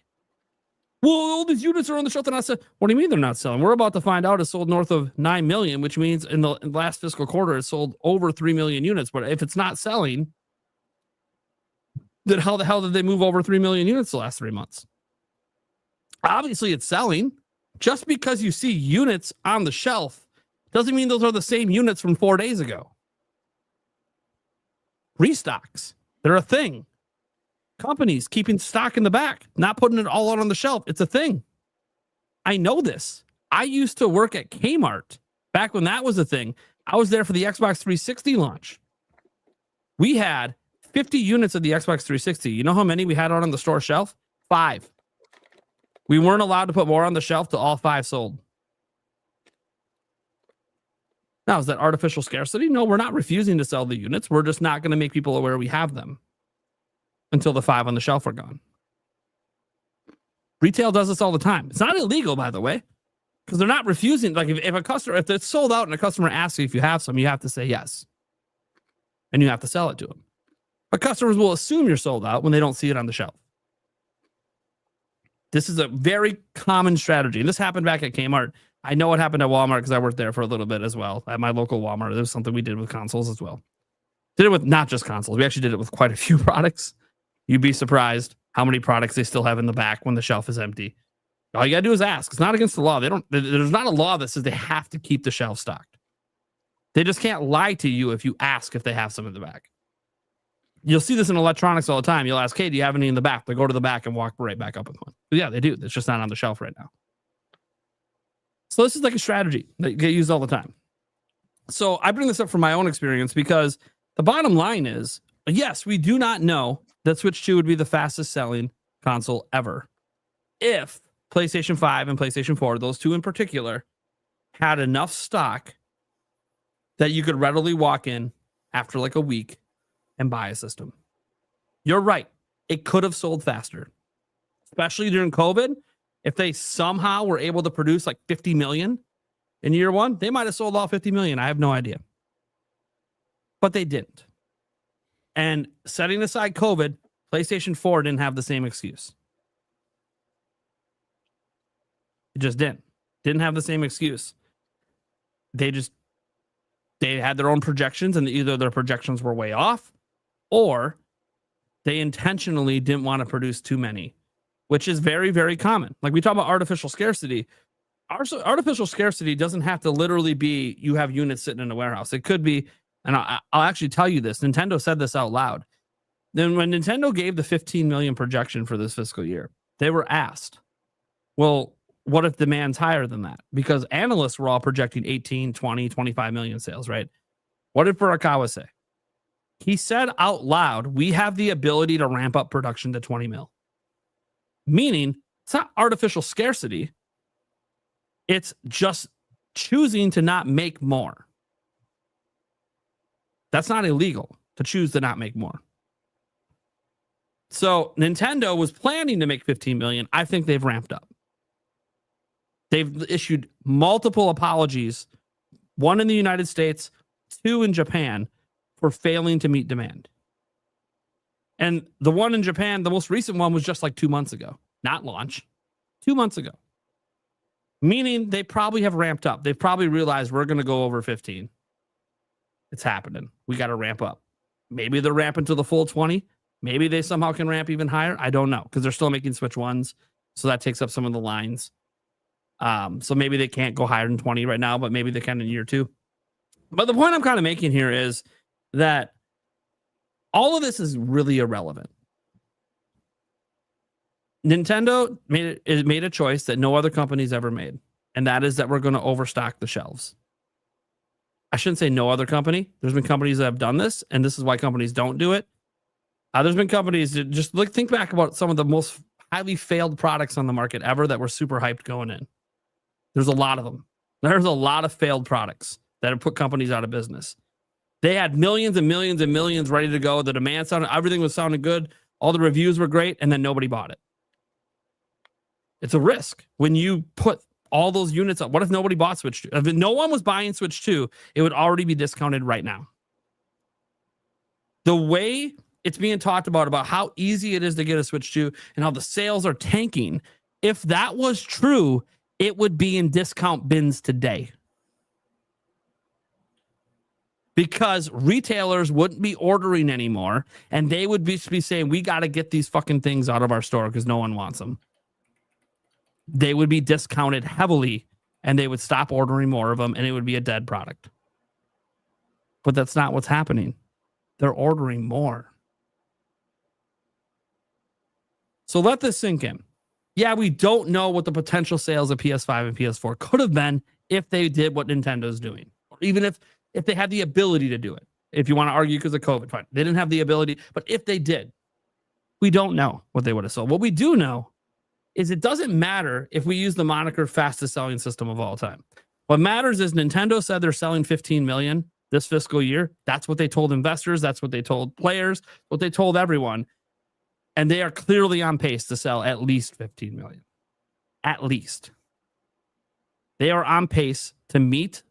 Well, all these units are on the shelf. They're not selling. What do you mean they're not selling? We're about to find out it's sold north of 9 million, which means in the last fiscal quarter, it sold over 3 million units. But if it's not selling, then how the hell did they move over 3 million units the last 3 months? Obviously, it's selling. Just because you see units on the shelf doesn't mean those are the same units from 4 days ago. Restocks, they're a thing. Companies keeping stock in the back, not putting it all out on the shelf. It's a thing. I know this. I used to work at Kmart back when that was a thing. I was there for the Xbox 360 launch. We had 50 units of the Xbox 360. You know how many we had out on the store shelf? 5. We weren't allowed to put more on the shelf till all 5 sold. Now, is that artificial scarcity? No, we're not refusing to sell the units. We're just not going to make people aware we have them until the 5 on the shelf are gone. Retail does this all the time. It's not illegal, by the way, because they're not refusing. Like if a customer, if it's sold out and a customer asks you if you have some, you have to say yes. And you have to sell it to them. But customers will assume you're sold out when they don't see it on the shelf. This is a very common strategy. And this happened back at Kmart. I know what happened at Walmart because I worked there for a little bit as well. At my local Walmart, there was something we did with consoles as well. Did it with not just consoles. We actually did it with quite a few products. You'd be surprised how many products they still have in the back when the shelf is empty. All you got to do is ask. It's not against the law. There's not a law that says they have to keep the shelf stocked. They just can't lie to you if you ask if they have some in the back. You'll see this in electronics all the time. You'll ask, hey, do you have any in the back? They go to the back and walk right back up with one. But yeah, they do. It's just not on the shelf right now. So this is like a strategy that get used all the time. So I bring this up from my own experience because the bottom line is, yes, we do not know that Switch 2 would be the fastest selling console ever if PlayStation 5 and PlayStation 4, those two in particular, had enough stock that you could readily walk in after like a week and buy a system. You're right. It could have sold faster, especially during COVID. If they somehow were able to produce like 50 million in year one, they might have sold all 50 million. I have no idea. But they didn't. And setting aside COVID, PlayStation 4 didn't have the same excuse. It just didn't. Didn't have the same excuse. They had their own projections, and either their projections were way off, or they intentionally didn't want to produce too many, which is very, very common. Like we talk about artificial scarcity. Artificial scarcity doesn't have to literally be you have units sitting in a warehouse. It could be, and I'll actually tell you this, Nintendo said this out loud. Then when Nintendo gave the 15 million projection for this fiscal year, they were asked, well, what if demand's higher than that? Because analysts were all projecting 18, 20, 25 million sales, right? What did Furukawa say? He said out loud, we have the ability to ramp up production to 20 mil. Meaning, it's not artificial scarcity. It's just choosing to not make more. That's not illegal to choose to not make more. So Nintendo was planning to make 15 million. I think they've ramped up. They've issued multiple apologies, one in the United States, 2 in Japan, for failing to meet demand. And the one in Japan, the most recent one, was just like 2 months ago, not launch, 2 months ago. Meaning they probably have ramped up. They've probably realized we're going to go over 15. It's happening. We got to ramp up. Maybe they're ramping to the full 20. Maybe they somehow can ramp even higher. I don't know, because they're still making Switch 1s. So that takes up some of the lines. So maybe they can't go higher than 20 right now, but maybe they can in year 2. But the point I'm kind of making here is that all of this is really irrelevant. Nintendo made a choice that no other company's ever made, and that is that we're going to overstock the shelves. I shouldn't say no other company. There's been companies that have done this, and this is why companies don't do it. There's been companies that just think back about some of the most highly failed products on the market ever that were super hyped going in. There's a lot of them. There's a lot of failed products that have put companies out of business. They had millions and millions and millions ready to go. The demand sounded, everything was sounding good. All the reviews were great, and then nobody bought it. It's a risk when you put all those units up. What if nobody bought Switch 2? If no one was buying Switch 2, it would already be discounted right now. The way it's being talked about how easy it is to get a Switch 2 and how the sales are tanking, if that was true, it would be in discount bins today. Because retailers wouldn't be ordering anymore, and they would be saying, we got to get these fucking things out of our store because no one wants them. They would be discounted heavily, and they would stop ordering more of them, and it would be a dead product. But that's not what's happening. They're ordering more. So let this sink in. Yeah, we don't know what the potential sales of PS5 and PS4 could have been if they did what Nintendo's doing, or even if they had the ability to do it. If you want to argue because of COVID, fine. They didn't have the ability, but if they did, we don't know what they would have sold. What we do know is it doesn't matter if we use the moniker fastest selling system of all time. What matters is Nintendo said they're selling 15 million this fiscal year. That's what they told investors. That's what they told players, what they told everyone. And they are clearly on pace to sell at least 15 million. At least. They are on pace to meet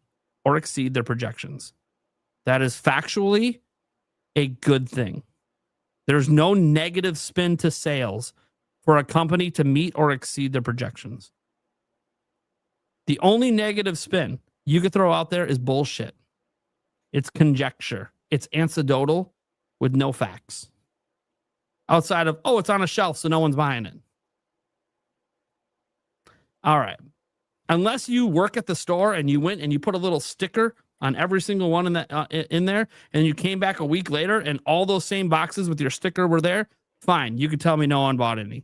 or exceed their projections. That is factually a good thing. There's no negative spin to sales for a company to meet or exceed their projections. The only negative spin you could throw out there is bullshit. It's conjecture. It's anecdotal with no facts. Outside of, it's on a shelf, so no one's buying it. All right. Unless you work at the store and you went and you put a little sticker on every single one in there, and you came back a week later and all those same boxes with your sticker were there, fine. You could tell me no one bought any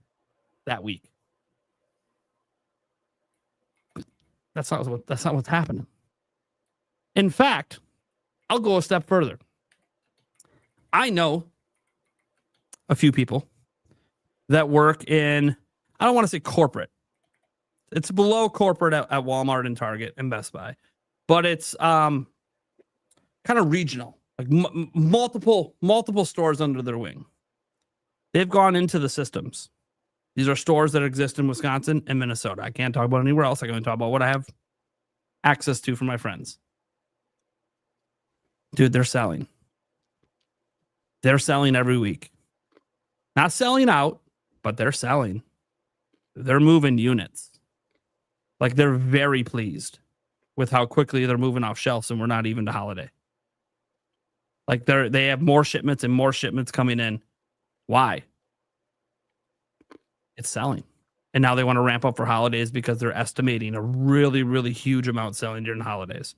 that week. That's not what's happening. In fact, I'll go a step further. I know a few people that work in, I don't want to say corporate. It's below corporate at Walmart and Target and Best Buy, but it's kind of regional, like multiple stores under their wing. They've gone into the systems. These are stores that exist in Wisconsin and Minnesota. I can't talk about anywhere else. I can only talk about what I have access to from my friends. Dude, they're selling. They're selling every week. Not selling out, but they're selling. They're moving units. Like, they're very pleased with how quickly they're moving off shelves, and we're not even to holiday. Like, they have more shipments and more shipments coming in. Why? It's selling. And now they want to ramp up for holidays because they're estimating a really, really huge amount selling during the holidays.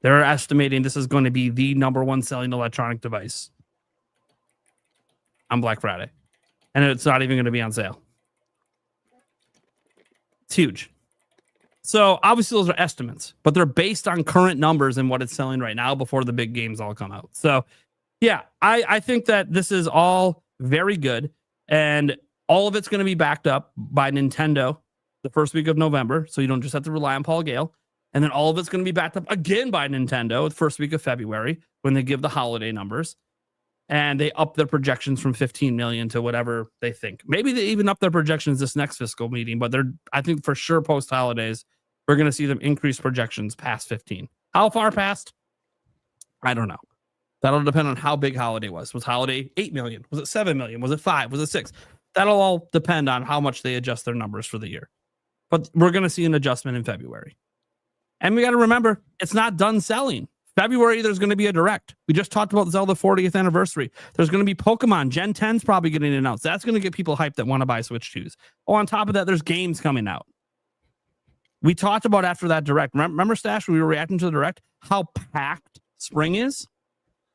They're estimating this is going to be the number one selling electronic device on Black Friday. And it's not even going to be on sale. It's huge. So obviously those are estimates, but they're based on current numbers and what it's selling right now before the big games all come out. So yeah, I think that this is all very good, and all of it's going to be backed up by Nintendo the first week of November. So you don't just have to rely on Paul Gale. And then all of it's going to be backed up again by Nintendo the first week of February when they give the holiday numbers. And they up their projections from 15 million to whatever they think. Maybe they even up their projections this next fiscal meeting, but I think for sure post holidays, we're going to see them increase projections past 15. How far past? I don't know. That'll depend on how big holiday was. Was holiday 8 million? Was it 7 million? Was it 5? Was it 6? That'll all depend on how much they adjust their numbers for the year. But we're going to see an adjustment in February. And we got to remember, it's not done selling. February, there's going to be a direct. We just talked about Zelda 40th anniversary. There's going to be Pokemon. Gen 10's probably getting announced. That's going to get people hyped that want to buy Switch 2s. Oh, on top of that, there's games coming out. We talked about after that direct. Remember, Stash, when we were reacting to the direct, how packed spring is?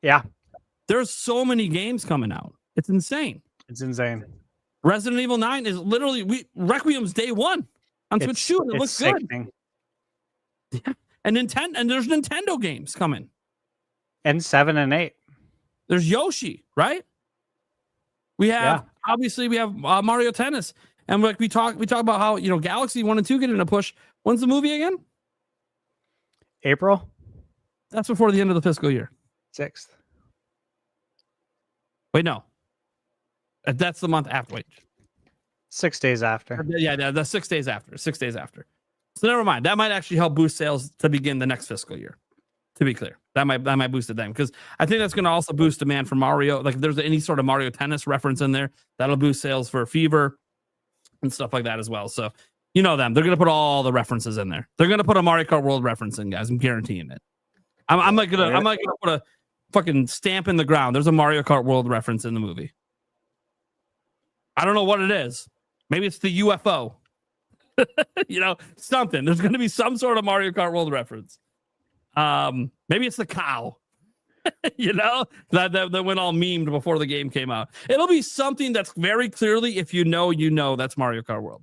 Yeah. There's so many games coming out. It's insane. It's insane. Resident Evil 9 is literally Requiem's day one on Switch 2, and it looks good. Yeah. And there's Nintendo games coming. And 7 and 8. There's Yoshi, right? We have obviously we have Mario Tennis, and like we talk about how Galaxy 1 and 2 get in a push. When's the movie again? April. That's before the end of the fiscal year. 6th. Wait, no. That's the month after. Wait. 6 days after. Yeah, that's 6 days after. 6 days after. So never mind. That might actually help boost sales to begin the next fiscal year. To be clear, that might boost it then, because I think that's going to also boost demand for Mario. Like if there's any sort of Mario Tennis reference in there, that'll boost sales for Fever and stuff like that as well. So you know them, they're going to put all the references in there. They're going to put a Mario Kart World reference in, guys. I'm guaranteeing it. I'm not gonna put a fucking stamp in the ground. There's a Mario Kart World reference in the movie. I don't know what it is. Maybe it's the UFO. You know, something. There's going to be some sort of Mario Kart World reference. Maybe it's the cow. You know, that went all memed before the game came out. It'll be something that's very clearly, if you know, that's Mario Kart World.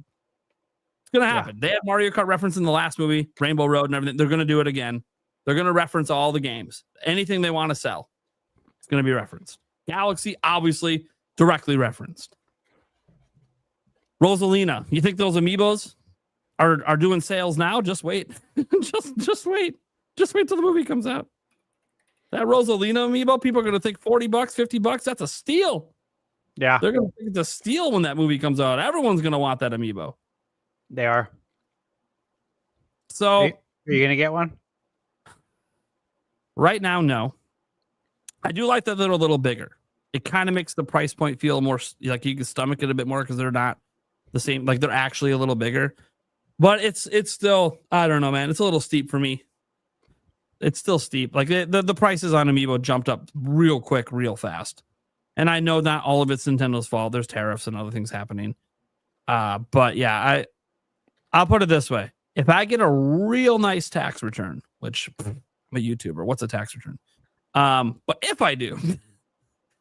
It's gonna happen. They had Mario Kart reference in the last movie, Rainbow Road and everything. They're gonna do it again. They're gonna reference all the games. Anything they want to sell, it's gonna be referenced. Galaxy, obviously, directly referenced. Rosalina, you think those amiibos are doing sales now? Just wait. just wait. Just wait till the movie comes out. That Rosalina amiibo, people are going to think $40, $50. That's a steal. Yeah. They're going to think it's a steal when that movie comes out. Everyone's going to want that amiibo. They are. So, are you going to get one? Right now, no. I do like that they're a little bigger. It kind of makes the price point feel more like you can stomach it a bit more because they're not the same. Like they're actually a little bigger. But it's still, I don't know, man. It's a little steep for me. It's still steep. Like the prices on Amiibo jumped up real quick, real fast. And I know not all of it's Nintendo's fault. There's tariffs and other things happening. But yeah, I'll put it this way. If I get a real nice tax return, which I'm a YouTuber, what's a tax return? But if I do,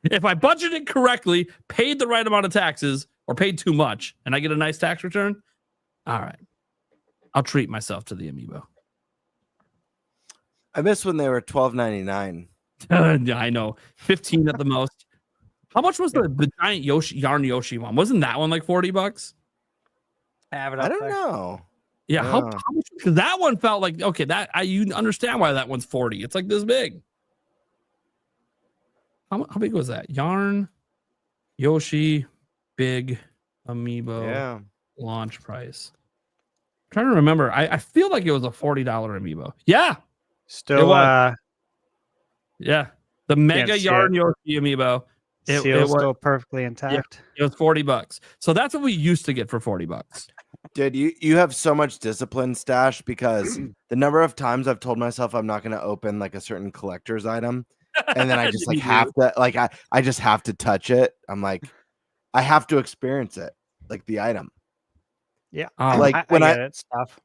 if I budgeted correctly, paid the right amount of taxes or paid too much, and I get a nice tax return, all right, I'll treat myself to the Amiibo. I miss when they were $12.99. I know, 15 at the most. How much was the giant Yarn Yoshi one? Wasn't that one like $40? I don't know. Yeah, how much? Because that one felt like okay. You understand why that one's 40. It's like this big. How big was that? Yarn Yoshi big Amiibo launch price. I'm trying to remember. I feel like it was a $40 Amiibo. Yeah. Still, yeah, the Mega Yarn Yoshi Amiibo. It was still perfectly intact. Yeah, it was $40. So that's what we used to get for $40. Dude, you have so much discipline, Stash, because the number of times I've told myself I'm not going to open like a certain collector's item, and then I just like have to, like I just have to touch it. I'm like, I have to experience it, like the item. Yeah, like when I get it, stuff.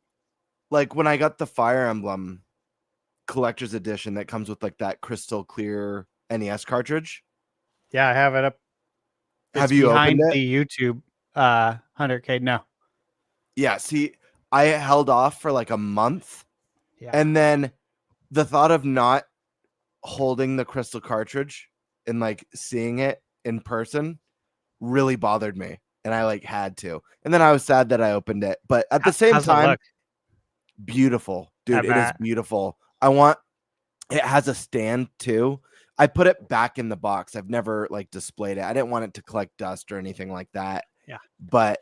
Like when I got the Fire Emblem collector's edition that comes with like that crystal clear NES cartridge. Yeah, I have it up. Have you opened it? The YouTube 100K? No. Yeah, see, I held off for like a month, and then the thought of not holding the crystal cartridge and like seeing it in person really bothered me, and I like had to. And then I was sad that I opened it, but at the same time, beautiful, dude. It is beautiful. It has a stand too. I put it back in the box. I've never like displayed it. I didn't want it to collect dust or anything like that. Yeah. But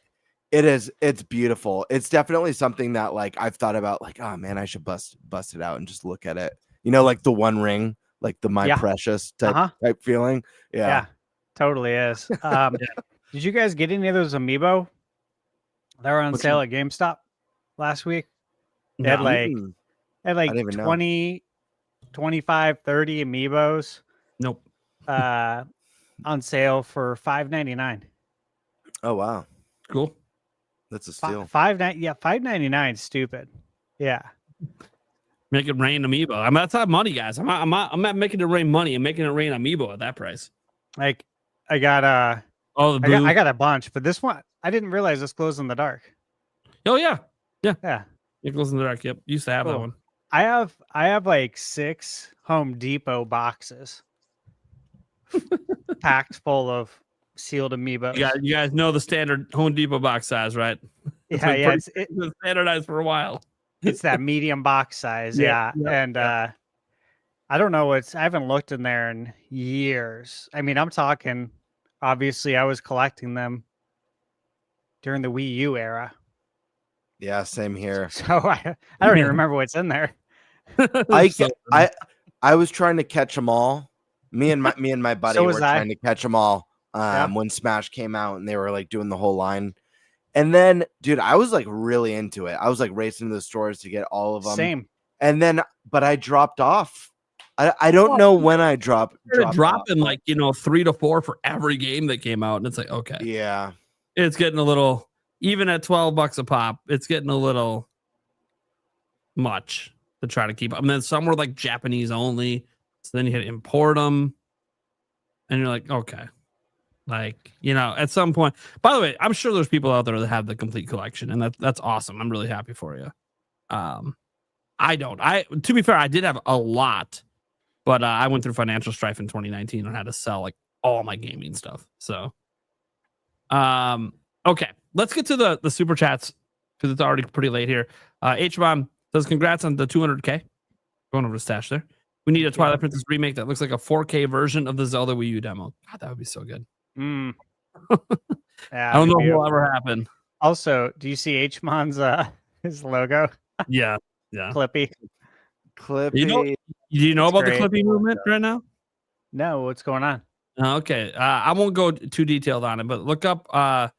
it's beautiful. It's definitely something that like I've thought about like, oh man, I should bust it out and just look at it. You know, like the One Ring, like the My Precious type feeling. Yeah. Totally is. Did you guys get any of those Amiibo that were on sale at GameStop last week? They had like 20, 25, 30 Amiibos. Nope. On sale for $5.99. Oh wow. Cool. That's a steal. $5.99 stupid. Yeah. Make it rain Amiibo. I mean, that's not money, guys. I'm not making it rain money. I'm making it rain Amiibo at that price. Like I got I got a bunch, but this one I didn't realize this glows in the dark. Oh yeah. Yeah. It glows in the dark. Yep. Used to have that one. I have like 6 Home Depot boxes packed full of sealed Amiibo. You guys know the standard Home Depot box size, right? It's standardized for a while. It's that medium box size, and I don't know. I haven't looked in there in years. I mean, I'm talking. Obviously, I was collecting them during the Wii U era. Yeah, same here. So I don't even remember what's in there. I was trying to catch them all. Me and my buddy So were was I. trying to catch them all when Smash came out, and they were like doing the whole line. And then, dude, I was like really into it. I was like racing to the stores to get all of them. Same. And then, but I dropped off. I don't know when I dropped dropping like 3 to 4 for every game that came out, and it's like, okay, yeah, it's getting a little, even at $12 a pop, it's getting a little much to try to keep up. And then some were like Japanese only, so then you had to import them, and you're like, okay, like at some point. By the way, I'm sure there's people out there that have the complete collection, and that's awesome. I'm really happy for you. I don't. To be fair, I did have a lot. But I went through financial strife in 2019 and had to sell like all my gaming stuff. So, okay, let's get to the super chats because it's already pretty late here. H-Bomb says, congrats on the 200K. Going over to Stash there. We need a Twilight Princess remake that looks like a 4K version of the Zelda Wii U demo. God, that would be so good. Yeah, I don't know if it'll ever happen. Also, do you see H-Mon's his logo? Yeah. Clippy. Clippy. Do you know It's about great. the Clippy movement right now? No, what's going on? Okay. I won't go too detailed on it, but look up. I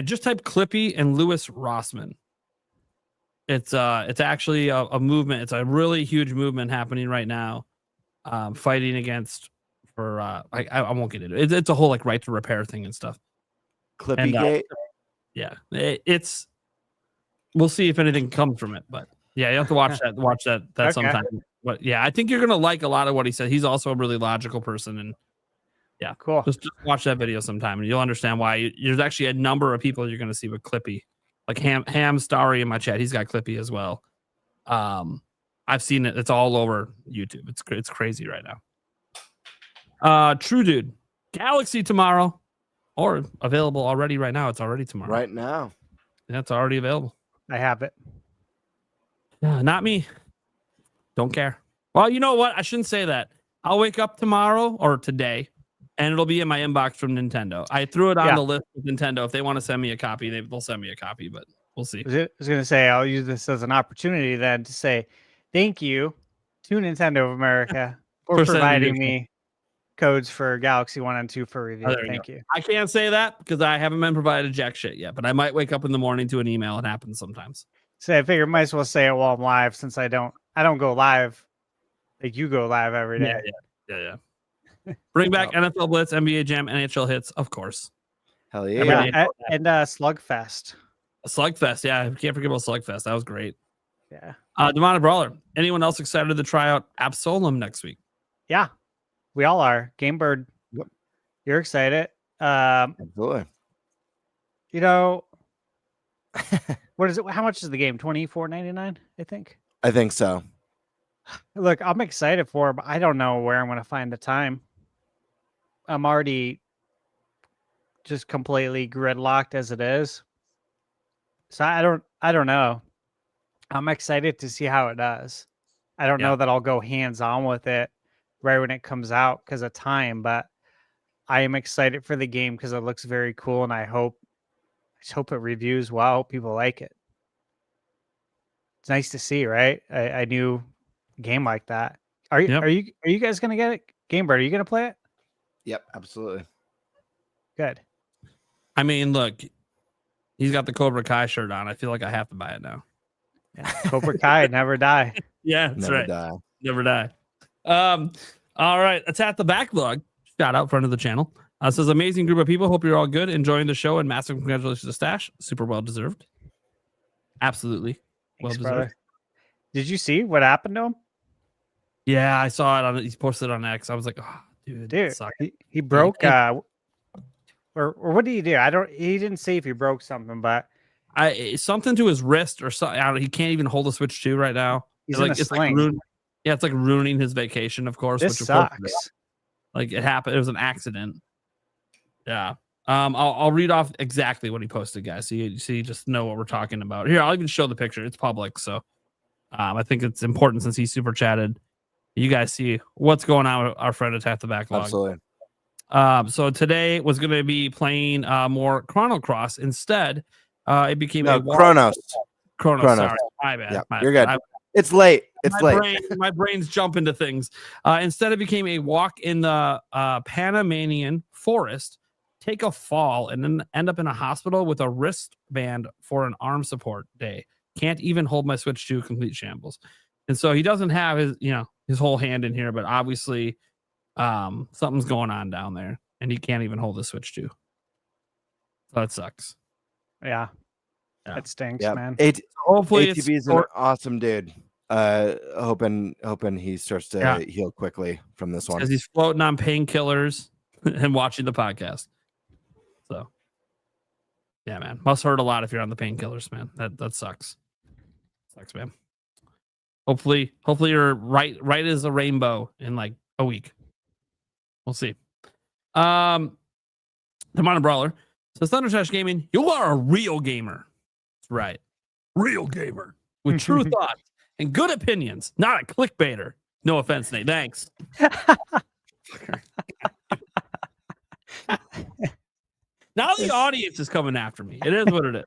just type Clippy and Lewis Rossman. It's actually a movement. It's a really huge movement happening right now, fighting against for. I won't get into it. It's a whole like right to repair thing and stuff. Clippy Gate. Yeah, it's. We'll see if anything comes from it, but yeah, you have to watch that. Watch that Okay. sometime. But yeah, I think you're gonna like a lot of what he said. He's also a really logical person, and yeah, Cool. Just watch that video sometime, and you'll understand why. There's actually a number of people you're gonna see with Clippy, like Ham Starry in my chat. He's got Clippy as well. I've seen it. It's all over YouTube. It's crazy right now. True Dude, Galaxy tomorrow, or available already right now. It's already tomorrow. Right now. Yeah, it's already available. I have it. Not me. Don't care. Well, you know what? I shouldn't say that. I'll wake up tomorrow or today, and it'll be in my inbox from Nintendo. I threw it on the list with Nintendo. If they want to send me a copy, they'll send me a copy, but we'll see. I was going to say, I'll use this as an opportunity then to say thank you to Nintendo of America for sending providing you- me codes for Galaxy 1 and 2 for review. Oh, there you Thank go. you. I can't say that because I haven't been provided jack shit yet, but I might wake up in the morning to an email. It happens sometimes. So I figure might as well say it while I'm live since I don't go live like you go live every day. Yeah. Bring back NFL Blitz, NBA Jam, NHL hits, of course. Hell Yeah, yeah. and Slugfest. Slugfest, yeah. I can't forget about Slugfest. That was great. Yeah. Demonic Brawler. Anyone else excited to try out Absolem next week? Yeah. We all are. Game Bird. Yep. You're excited. Absolutely. What is it? How much is the game? $24.99, I think. I think so. Look, I'm excited for it, but I don't know where I'm going to find the time. I'm already just completely gridlocked as it is. So I don't know. I'm excited to see how it does. I don't know that I'll go hands-on with it right when it comes out because of time, but I am excited for the game because it looks very cool, and I just hope it reviews well. People like it. It's nice to see, right? I knew a game like that. Are you guys gonna get it? Game Bird, are you gonna play it? Yep, absolutely. Good. I mean, look, he's got the Cobra Kai shirt on. I feel like I have to buy it now. Yeah. Cobra Kai, never die. Yeah, that's Never right. die. Never die. All right, let's at the backlog. Shout out friend of the channel. Says amazing group of people. Hope you're all good, enjoying the show, and massive congratulations to Stash. Super well deserved. Absolutely well Thanks, deserved. brother. Did you see what happened to him? Yeah, I saw it on. He posted it on X. I was like, oh, dude, Dude, suck. he broke. Or what did he do? He didn't say if he broke something, but something to his wrist or something. I don't know, he can't even hold a Switch 2 right now. he's in a sling. It's like ruining his vacation, of course. This which of course it sucks. is. Like it happened. It was an accident. Yeah. I'll read off exactly what he posted, guys. So you just know what we're talking about. Here, I'll even show the picture. It's public, so I think it's important since he super chatted. You guys see what's going on with our friend at the backlog. Absolutely. So today was going to be playing more Chrono Cross. Instead, it became Chronos. Chronos. Sorry, my bad. Yeah, My you're bad. good. It's late. It's late. My brain's jumping to things. Instead, it became a walk in the Panamanian forest, take a fall, and then end up in a hospital with a wristband for an arm support day. Can't even hold my Switch 2, complete shambles. And so he doesn't have his whole hand in here, but obviously something's going on down there, and he can't even hold the Switch 2. So that sucks. Yeah. That stinks, man. Hopefully ATV's an awesome dude. Hoping he starts to heal quickly from this one. Because he's floating on painkillers and watching the podcast. So, yeah, man, must hurt a lot if you're on the painkillers, man. That sucks. Sucks, man. Hopefully you're right as a rainbow in like a week. We'll see. The Modern Brawler says Thunder Trash Gaming, you are a real gamer. That's right. Real gamer with true thoughts and good opinions, not a clickbaiter. No offense, Nate. Thanks. Now the audience is coming after me. It is what it is.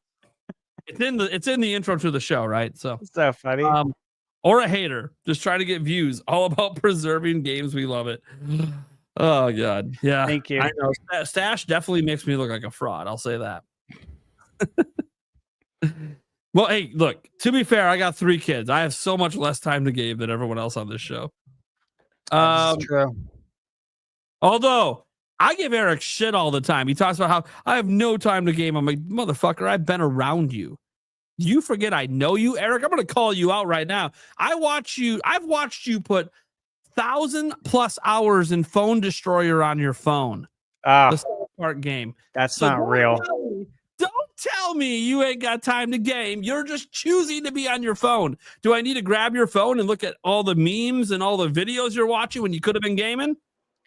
It's in the intro to the show, right? So funny. Or a hater just trying to get views. All about preserving games. We love it. Oh God, yeah. Thank you. I know. Stash definitely makes me look like a fraud. I'll say that. Well, hey, look. To be fair, I got 3 kids. I have so much less time to game than everyone else on this show. That's true. Although I give Eric shit all the time. He talks about how I have no time to game. I'm like, motherfucker, I've been around you. You forget I know you, Eric? I'm going to call you out right now. I've watched you put 1,000+ hours in Phone Destroyer on your phone. The South Park game. That's not real. Don't tell me you ain't got time to game. You're just choosing to be on your phone. Do I need to grab your phone and look at all the memes and all the videos you're watching when you could have been gaming?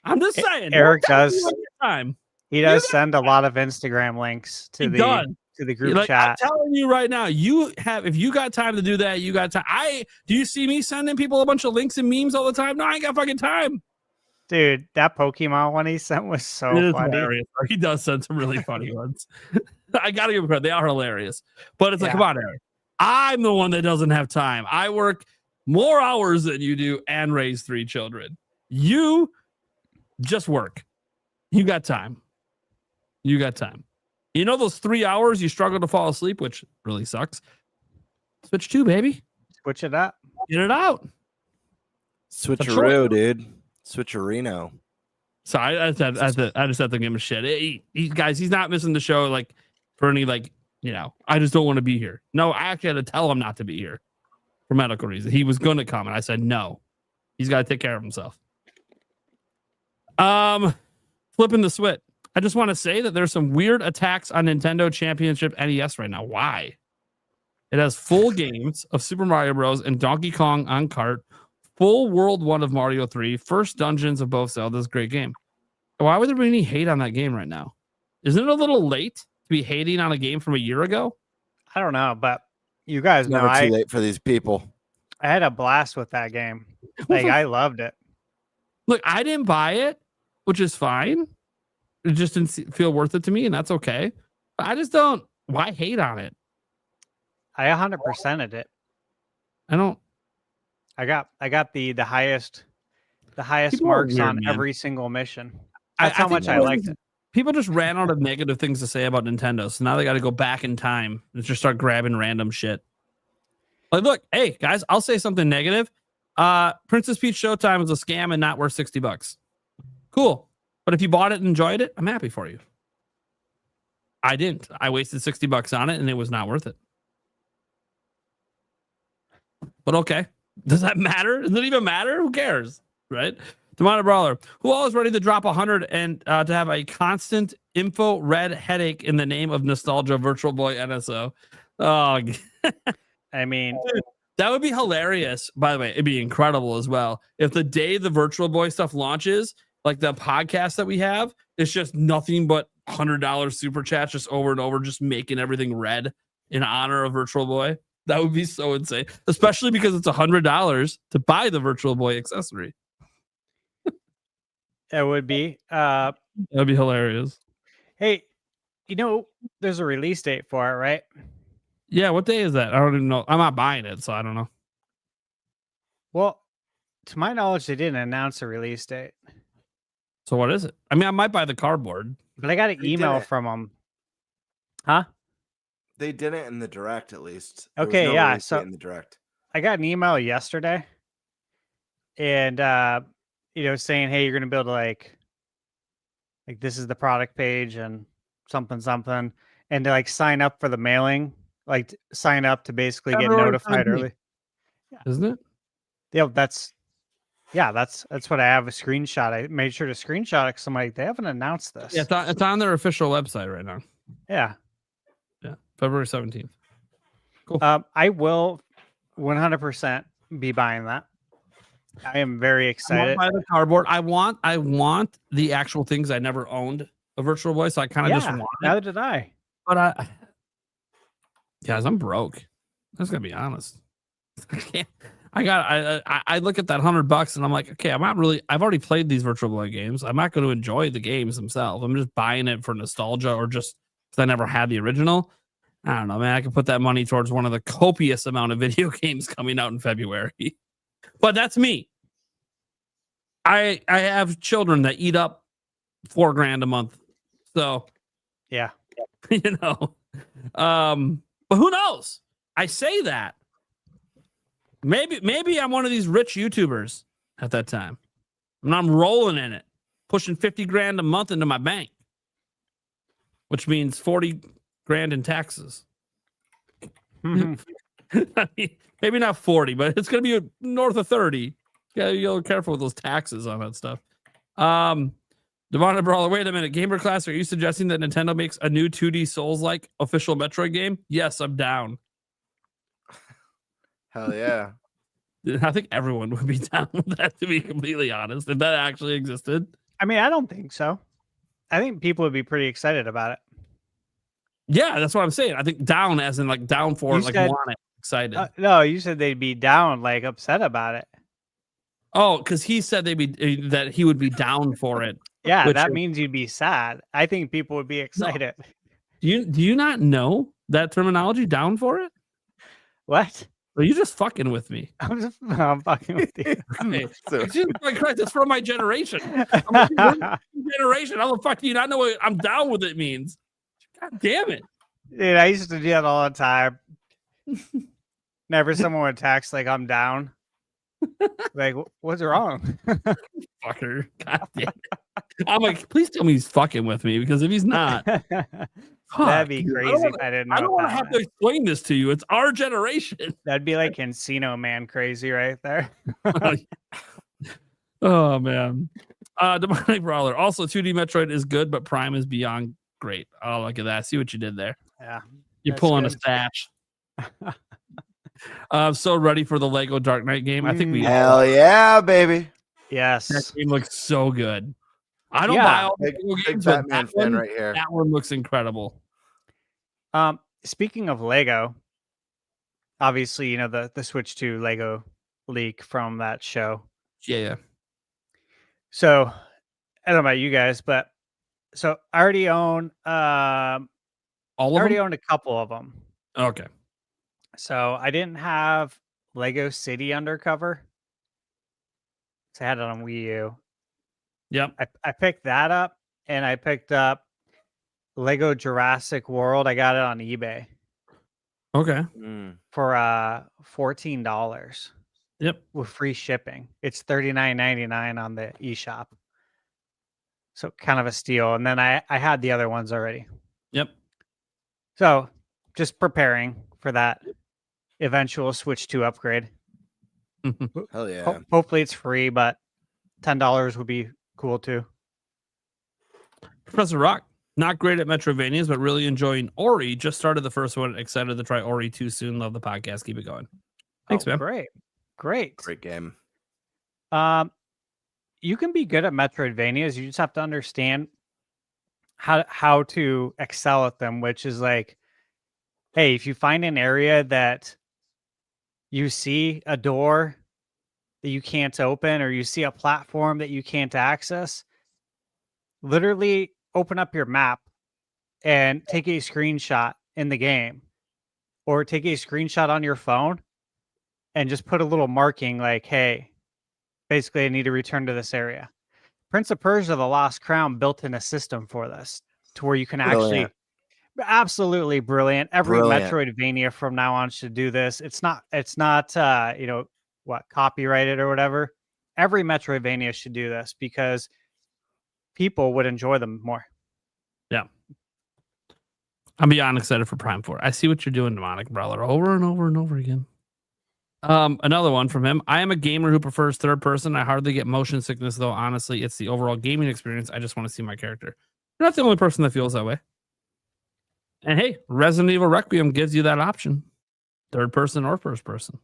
I'm just saying. Eric does. Time. He does send a lot of Instagram links to the group chat. I'm telling you right now, if you got time to do that, you got time. Do you see me sending people a bunch of links and memes all the time? No, I ain't got fucking time. Dude, that Pokemon one he sent was so funny. Hilarious. He does send some really funny ones. I gotta give him credit. They are hilarious. But it's like, come on, Eric. I'm the one that doesn't have time. I work more hours than you do and raise 3 children. You just work. You got time. You got time. You know those 3 hours you struggle to fall asleep, which really sucks. Switch 2, baby. Switch it up. Get it out. Switcheroo, dude. Switcherino. So I just have to give him a shit. He's not missing the show like for any I just don't want to be here. No, I actually had to tell him not to be here for medical reasons. He was going to come, and I said no. He's got to take care of himself. Flipping the switch. I just want to say that there's some weird attacks on Nintendo Championship NES right now. Why? It has full games of Super Mario Bros. And Donkey Kong on cart, full World 1 of Mario 3, first dungeons of both Zeldas. Great game. Why would there be any hate on that game right now? Isn't it a little late to be hating on a game from a year ago? I don't know, but you guys know Never too late for these people. I had a blast with that game. Like, I loved it. Look, I didn't buy it, which is fine. It just didn't feel worth it to me, and that's okay. But I just don't. Why hate on it? I 100%ed it. I don't. I got the highest People marks weird, on man. every single mission. That's how much I liked it. People just ran out of negative things to say about Nintendo, so now they got to go back in time and just start grabbing random shit. Like, look, hey guys, I'll say something negative. Princess Peach Showtime is a scam and not worth $60. Cool. But if you bought it and enjoyed it, I'm happy for you. I didn't. I wasted $60 on it, and it was not worth it. But okay. Does that matter? Does it even matter? Who cares? Right? Demonic Brawler. Who all is ready to drop 100 and to have a constant info red headache in the name of nostalgia Virtual Boy NSO? Oh, I mean, that would be hilarious. By the way, it'd be incredible as well. If the day the Virtual Boy stuff launches, like the podcast that we have, it's just nothing but $100 super chats just over and over, just making everything red in honor of Virtual Boy. That would be so insane, especially because it's $100 to buy the Virtual Boy accessory. it would be. That'd be hilarious. Hey, there's a release date for it, right? Yeah, what day is that? I don't even know. I'm not buying it, so I don't know. Well, to my knowledge, they didn't announce a release date, So what is it? I mean, I might buy the cardboard. but I got an They email didn't. from them. Huh? They didn't in the direct, at least. There was Okay, no yeah. release date So in the direct. I got an email yesterday, and saying, "Hey, you're gonna build like this is the product page and something," and to like sign up for the mailing, sign up to basically get February notified 17th. early. Isn't it? Yeah, that's what I have a screenshot. I made sure to screenshot it because I'm like, they haven't announced this. Yeah, it's on their official website right now. Yeah. Yeah, February 17th. Cool. I will 100% be buying that. I am very I excited. want to buy the cardboard. I want the actual things I never owned a Virtual Boy, so I kind of just want it. Neither did I. But guys, I'm broke. I'm just gonna be honest. I look at that $100 and I'm like, okay, I've already played these Virtual Boy games. I'm not going to enjoy the games themselves. I'm just buying it for nostalgia or just because I never had the original. I don't know, man. I could put that money towards one of the copious amount of video games coming out in February. But that's me. I have children that eat up $4,000 a month. So Yeah. but who knows? I say that. Maybe I'm one of these rich YouTubers at that time. And I'm rolling in it, pushing $50,000 a month into my bank, which means $40,000 in taxes. I mean, maybe not 40, but it's going to be north of 30. Yeah, you're careful with those taxes on that stuff. Devon Brawler, wait a minute. Gamer Class, are you suggesting that Nintendo makes a new 2D Souls-like official Metroid game? Yes, I'm down. Hell yeah. I think everyone would be down with that, to be completely honest, if that actually existed. I mean, I don't think so. I think people would be pretty excited about it. Yeah, that's what I'm saying. I think down as in like down for You like said- want it, excited. No, you said they'd be down, like upset about it. Oh, because he said that he would be down for it. Yeah, Which that is- means you'd be sad. I think people would be excited. Do you not know that terminology, down for it? What? Or are you just fucking with me? I'm fucking with you. Okay. So- Jesus Christ, it's from my generation. I'm like, what generation. How the fuck do you not know what I'm down with it means? God damn it. Dude, I used to do that all the time. Never someone would text like I'm down. Like, what's wrong? Fucker. God damn it. I'm like, please tell me he's fucking with me, because if he's not, That'd be dude, crazy if I didn't know. I don't want to about have that. to explain this to you. It's our generation. That'd be like Encino Man crazy right there. Oh man. Demonic Brawler. Also, 2D Metroid is good, but Prime is beyond great. Oh, look at that. See what you did there. Yeah. You're That's pulling good. a stash. So ready for the Lego Dark Knight game. I think we Hell yeah, baby. Yes. that game looks so good. I don't Yeah. buy all the Big, Lego big games, but Batman that fan one, right here. that one looks incredible. Speaking of Lego, obviously, you know, the Switch 2 Lego leak from that show. Yeah. So I don't know about you guys, but so I already own I All of already them? owned a couple of them. Okay. So I didn't have Lego City Undercover. So I had it on Wii U. Yep. I picked that up, and I picked up Lego Jurassic World. I got it on eBay Okay. for $14 Yep. with free shipping. It's $39.99 on the eShop. So kind of a steal. And then I had the other ones already. Yep. So just preparing for that eventual Switch 2 upgrade. Hell yeah. Hopefully it's free, but $10 would be cool too. Professor Rock. Not great at Metroidvanias, but really enjoying Ori. Just started the first one. Excited to try Ori 2 soon. Love the podcast. Keep it going. Thanks, man. Great. Great game. You can be good at Metroidvanias. You just have to understand how to excel at them, which is like, hey, if you find an area that you see a door that you can't open, or you see a platform that you can't access, literally open up your map and take a screenshot in the game, or take a screenshot on your phone and just put a little marking like, hey, basically I need to return to this area. Prince of Persia: The Lost Crown built in a system for this to where you can Brilliant. actually absolutely brilliant. Every Brilliant. Metroidvania from now on should do this. It's not copyrighted or whatever. Every Metroidvania should do this because people would enjoy them more. Yeah. I'm beyond excited for Prime 4. I see what you're doing, Demonic Brawler, over and over and over again. Another one from him. I am a gamer who prefers third person. I hardly get motion sickness, though. Honestly, it's the overall gaming experience. I just want to see my character. You're not the only person that feels that way. And hey, Resident Evil Requiem gives you that option. Third person or first person.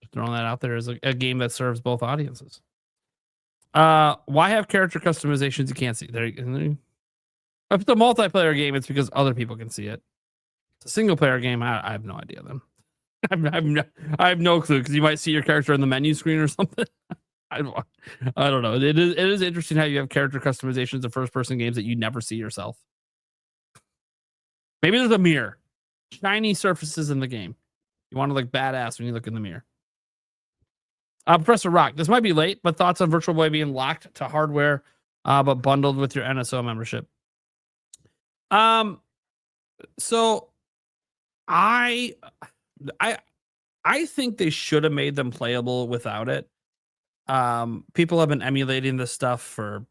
Just throwing that out there as a game that serves both audiences. Why have character customizations you can't see? If it's a multiplayer game, it's because other people can see it. It's a single player game. I have no idea then. I have no clue because you might see your character in the menu screen or something. I don't know. It is interesting how you have character customizations in first person games that you never see yourself. Maybe there's a mirror. Shiny surfaces in the game. You want to look badass when you look in the mirror. Professor Rock, this might be late, but thoughts on Virtual Boy being locked to hardware, but bundled with your NSO membership. So I think they should have made them playable without it. People have been emulating this stuff for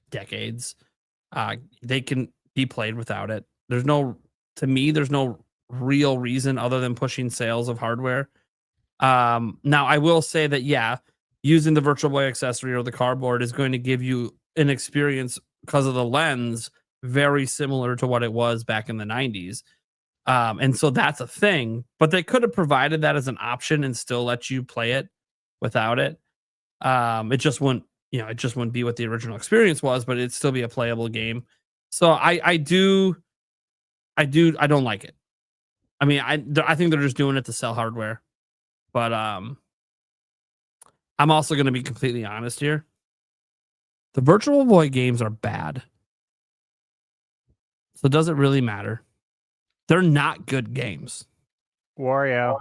decades. They can be played without it. There's no real reason other than pushing sales of hardware. Now I will say that, yeah, using the Virtual Boy accessory or the cardboard is going to give you an experience because of the lens very similar to what it was back in the 90s. And so that's a thing, but they could have provided that as an option and still let you play it without it. It just wouldn't be what the original experience was, but it'd still be a playable game. So I don't like it. I mean, I think they're just doing it to sell hardware, but I'm also going to be completely honest here. The Virtual Boy games are bad. So does it really matter? They're not good games. Wario.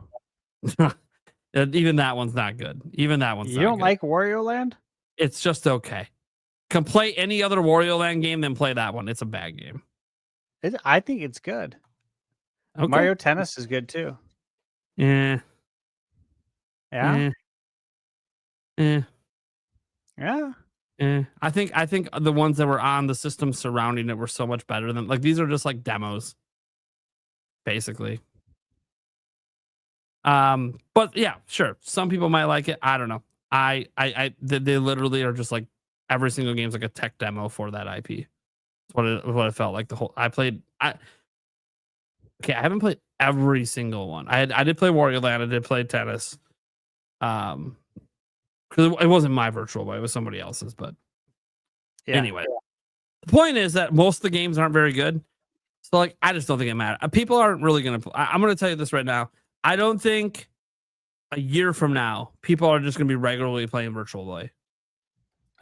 Even that one's not good. Even that one's You not don't good. like Wario Land? It's just okay. Can play any other Wario Land game, then play that one. It's a bad game. I think it's good. Okay. Mario Tennis is good too. Yeah. Yeah. Yeah. Yeah. I think the ones that were on the system surrounding it were so much better than, like, these are just like demos, basically. But yeah, sure. Some people might like it. I don't know. They literally are just like every single game's like a tech demo for that IP. That's what it felt like. I haven't played every single one. I did play Wario Land. I did play tennis. Because it wasn't my Virtual Boy, it was somebody else's. But anyway, the point is that most of the games aren't very good. So, like, I just don't think it matters. People aren't really going to. I'm going to tell you this right now. I don't think a year from now people are just going to be regularly playing Virtual Boy.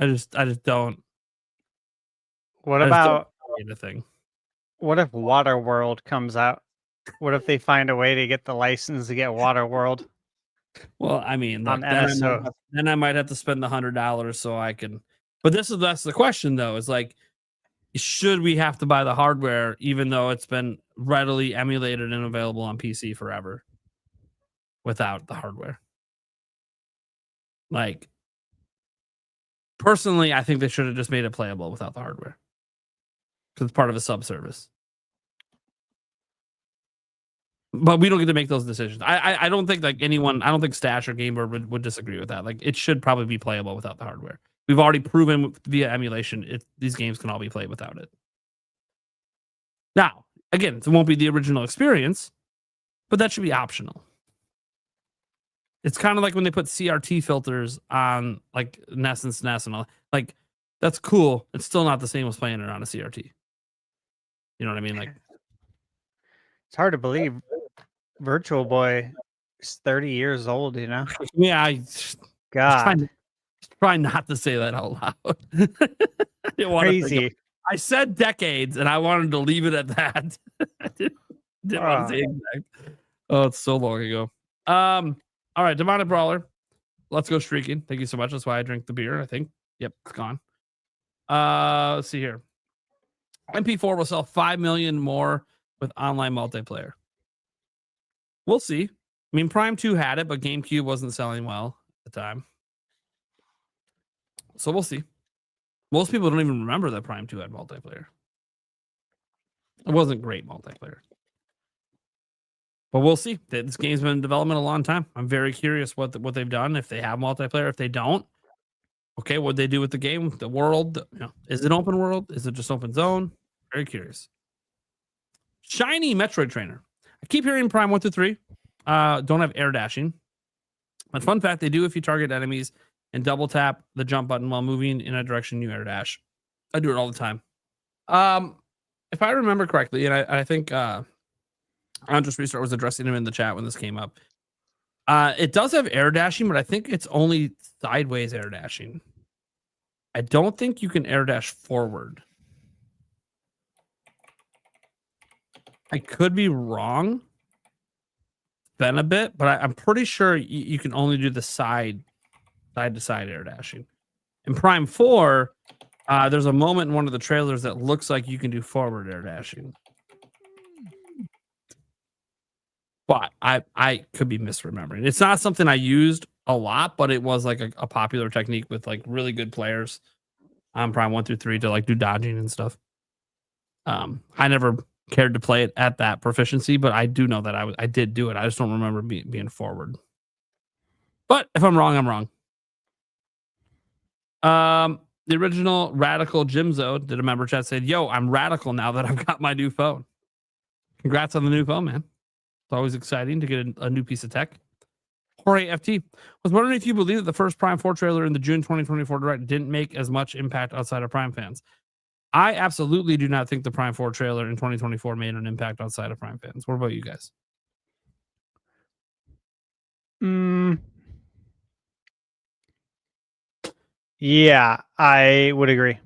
I just don't. What about anything? What if Waterworld comes out? What if they find a way to get the license to get Waterworld? Well, I mean, look, on then I might have to spend the $100 so I can. But that's the question, though. Is like, should we have to buy the hardware even though it's been readily emulated and available on PC forever without the hardware? Like, personally, I think they should have just made it playable without the hardware because it's part of a subservice. But we don't get to make those decisions. I don't think like anyone. I don't think Stash or Gamebird would disagree with that. Like, it should probably be playable without the hardware. We've already proven via emulation these games can all be played without it. Now, again, it won't be the original experience, but that should be optional. It's kind of like when they put CRT filters on like NES and SNES and all. Like, that's cool. It's still not the same as playing it on a CRT. You know what I mean? Like, it's hard to believe Virtual Boy is 30 years old, you know? Yeah, God. Try not to say that out loud. Crazy. I said decades, and I wanted to leave it at that. I didn't want to say exact. Oh, it's so long ago. All right, Demonic Brawler. Let's go streaking. Thank you so much. That's why I drink the beer, I think. Yep, it's gone. Let's see here. MP4 will sell 5 million more with online multiplayer. We'll see. I mean, Prime 2 had it, but GameCube wasn't selling well at the time. So we'll see. Most people don't even remember that Prime 2 had multiplayer. It wasn't great multiplayer. But we'll see. This game's been in development a long time. I'm very curious what they've done. If they have multiplayer, if they don't, okay, what they do with the game, the world. Is it open world? Is it just open zone? Very curious. Shiny Metroid Trainer. I keep hearing Prime 1 through 3 don't have air dashing. But fun fact, they do if you target enemies and double tap the jump button while moving in a direction you air dash. I do it all the time. If I remember correctly, and I think Andres Restart was addressing him in the chat when this came up. It does have air dashing, but I think it's only sideways air dashing. I don't think you can air dash forward. I could be wrong. Been a bit, but I'm pretty sure you can only do the side to side air dashing. In Prime 4, there's a moment in one of the trailers that looks like you can do forward air dashing. But I could be misremembering. It's not something I used a lot, but it was like a popular technique with like really good players on Prime 1 through 3 to like do dodging and stuff. I never cared to play it at that proficiency, but I do know that I did do it. I just don't remember being forward. But if I'm wrong, I'm wrong. The original Radical Jimzo did a member chat, said, "Yo, I'm radical now that I've got my new phone." Congrats on the new phone, man. It's always exciting to get a new piece of tech. Jorge FT was wondering if you believe that the first Prime 4 trailer in the June 2024 Direct didn't make as much impact outside of Prime fans. I absolutely do not think the Prime 4 trailer in 2024 made an impact outside of Prime fans. What about you guys? Yeah, I would agree.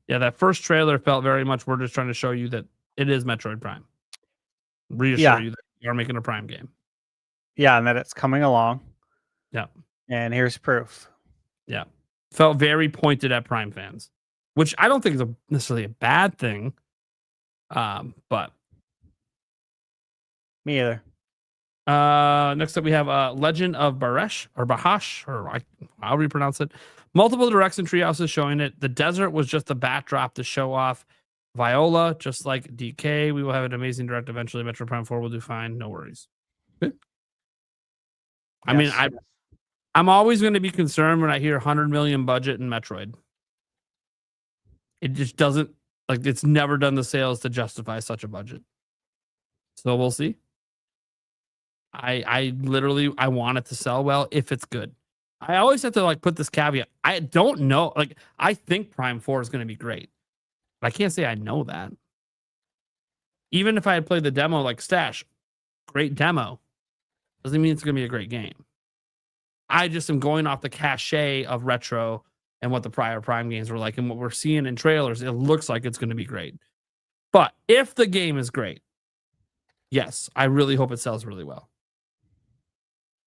Yeah, that first trailer felt very much we're just trying to show you that it is Metroid Prime. Reassure you that we are making a Prime game. Yeah, and that it's coming along. Yeah. And here's proof. Yeah. Felt very pointed at Prime fans, which I don't think is necessarily a bad thing. But me either. Next up we have Legend of Baresh or Bahash, or however you pronounce it. Multiple directs and treehouses showing it. The desert was just a backdrop to show off Viola, just like DK. We will have an amazing direct eventually. Metro Prime 4 will do fine. No worries. Good. I mean, I'm always going to be concerned when I hear 100 million budget in Metroid. It just doesn't, like, it's never done the sales to justify such a budget. So we'll see. I literally want it to sell well if it's good. I always have to like put this caveat. I don't know. Like, I think Prime 4 is going to be great. But I can't say I know that. Even if I had played the demo like Stash, great demo, doesn't mean it's going to be a great game. I just am going off the cachet of Retro and what the prior Prime games were like and what we're seeing in trailers. It looks like it's going to be great. But if the game is great, yes, I really hope it sells really well.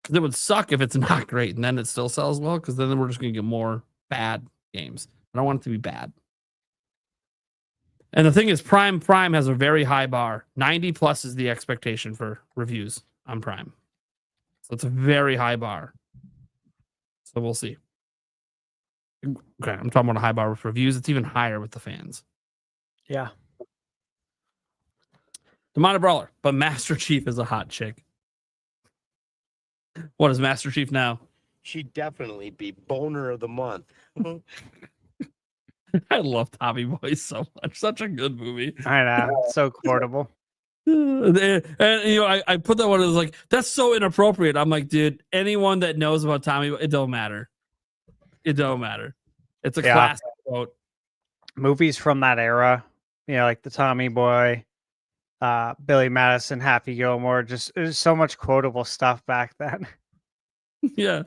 Because it would suck if it's not great and then it still sells well, because then we're just going to get more bad games. I don't want it to be bad. And the thing is, Prime has a very high bar. 90 plus is the expectation for reviews on Prime. So it's a very high bar. So we'll see. Okay, I'm talking about a high bar with reviews. It's even higher with the fans. Yeah. Demonic Brawler, but Master Chief is a hot chick. What is Master Chief now? She'd definitely be boner of the month. I love Tommy Boy so much. Such a good movie. I know. So quotable. And you know, I put that one as like, that's so inappropriate. I'm like, dude, anyone that knows about Tommy, it don't matter. It don't matter. It's a classic quote. Movies from that era, you know, like the Tommy Boy, Billy Madison, Happy Gilmore, just there's so much quotable stuff back then. Yeah.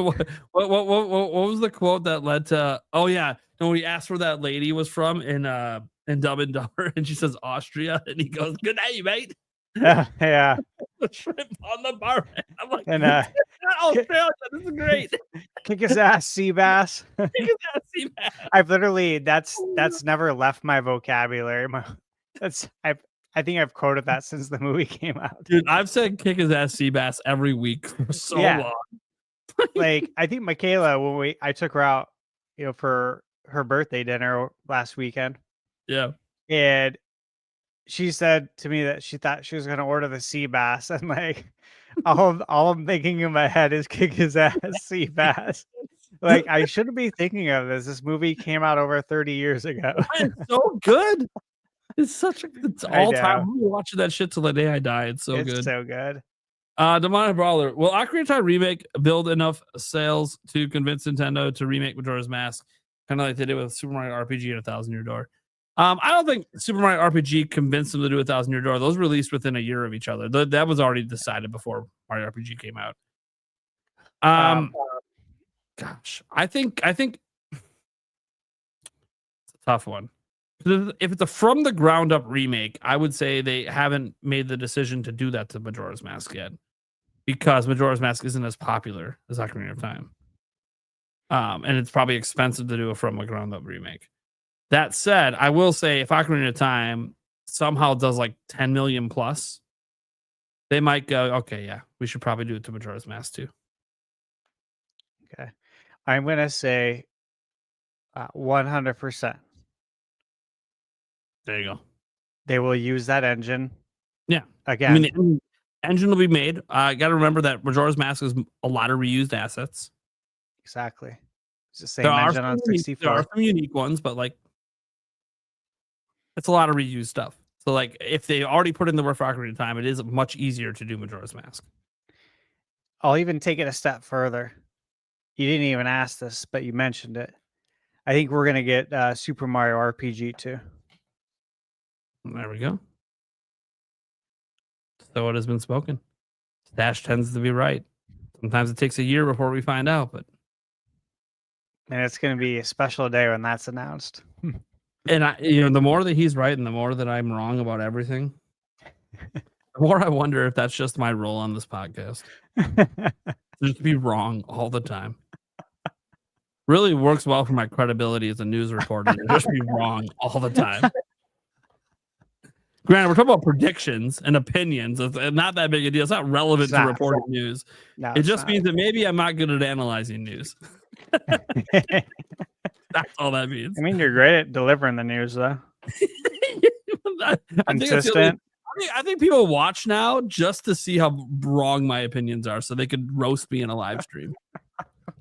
what was the quote that led to? Oh yeah, when he asked where that lady was from in Dumb and Dumber, and she says Austria, and he goes, "Good day, mate." Yeah. The shrimp on the bar. I'm like, And Australia, this is great. kick his ass, sea bass. I've literally that's never left my vocabulary. I think I've quoted that since the movie came out. Dude, I've said kick his ass sea bass every week for so Yeah. long. Like I think Michaela, when I took her out, for her birthday dinner last weekend. Yeah. And she said to me that she thought she was going to order the sea bass. And like, all I'm thinking in my head is kick his ass, sea bass. Like, I shouldn't be thinking of this. This movie came out over 30 years ago. It's so good. It's all know. time. I'm watching that shit till the day I die. It's It's good. so good. Demonic Brawler. Will Ocarina of Time remake build enough sales to convince Nintendo to remake Majora's Mask? Kind of like they did with Super Mario RPG and 1,000 Year Door. I don't think Super Mario RPG convinced them to do 1,000 Year Door. Those released within a year of each other. That was already decided before Mario RPG came out. Gosh, I think it's a tough one. If it's a from the ground up remake, I would say they haven't made the decision to do that to Majora's Mask yet, because Majora's Mask isn't as popular as Ocarina of Time. And it's probably expensive to do a from the ground up remake. That said, I will say if Ocarina of Time somehow does like 10 million plus, they might go, okay, yeah, we should probably do it to Majora's Mask too. Okay. I'm going to say 100%. There you go. They will use that engine. Yeah. Again. I mean, the engine will be made. Got to remember that Majora's Mask is a lot of reused assets. Exactly. It's the same engine on 64. There are some unique ones, but like, it's a lot of reused stuff. So like, if they already put in the work for Ocarina of Time, it is much easier to do Majora's Mask. I'll even take it a step further. You didn't even ask this, but you mentioned it. I think we're going to get Super Mario RPG too. There we go. So it has been spoken. Stash tends to be right. Sometimes it takes a year before we find out, but and it's going to be a special day when that's announced. And the more that he's right and the more that I'm wrong about everything, the more I wonder if that's just my role on this podcast. Just to be wrong all the time. Really works well for my credibility as a news reporter to just be wrong all the time. Granted, we're talking about predictions and opinions. It's not that big a deal. It's not relevant to reporting news. No, it just means that maybe I'm not good at analyzing news. That's all that means. I mean, you're great at delivering the news, though. Consistent. I think people watch now just to see how wrong my opinions are so they could roast me in a live stream.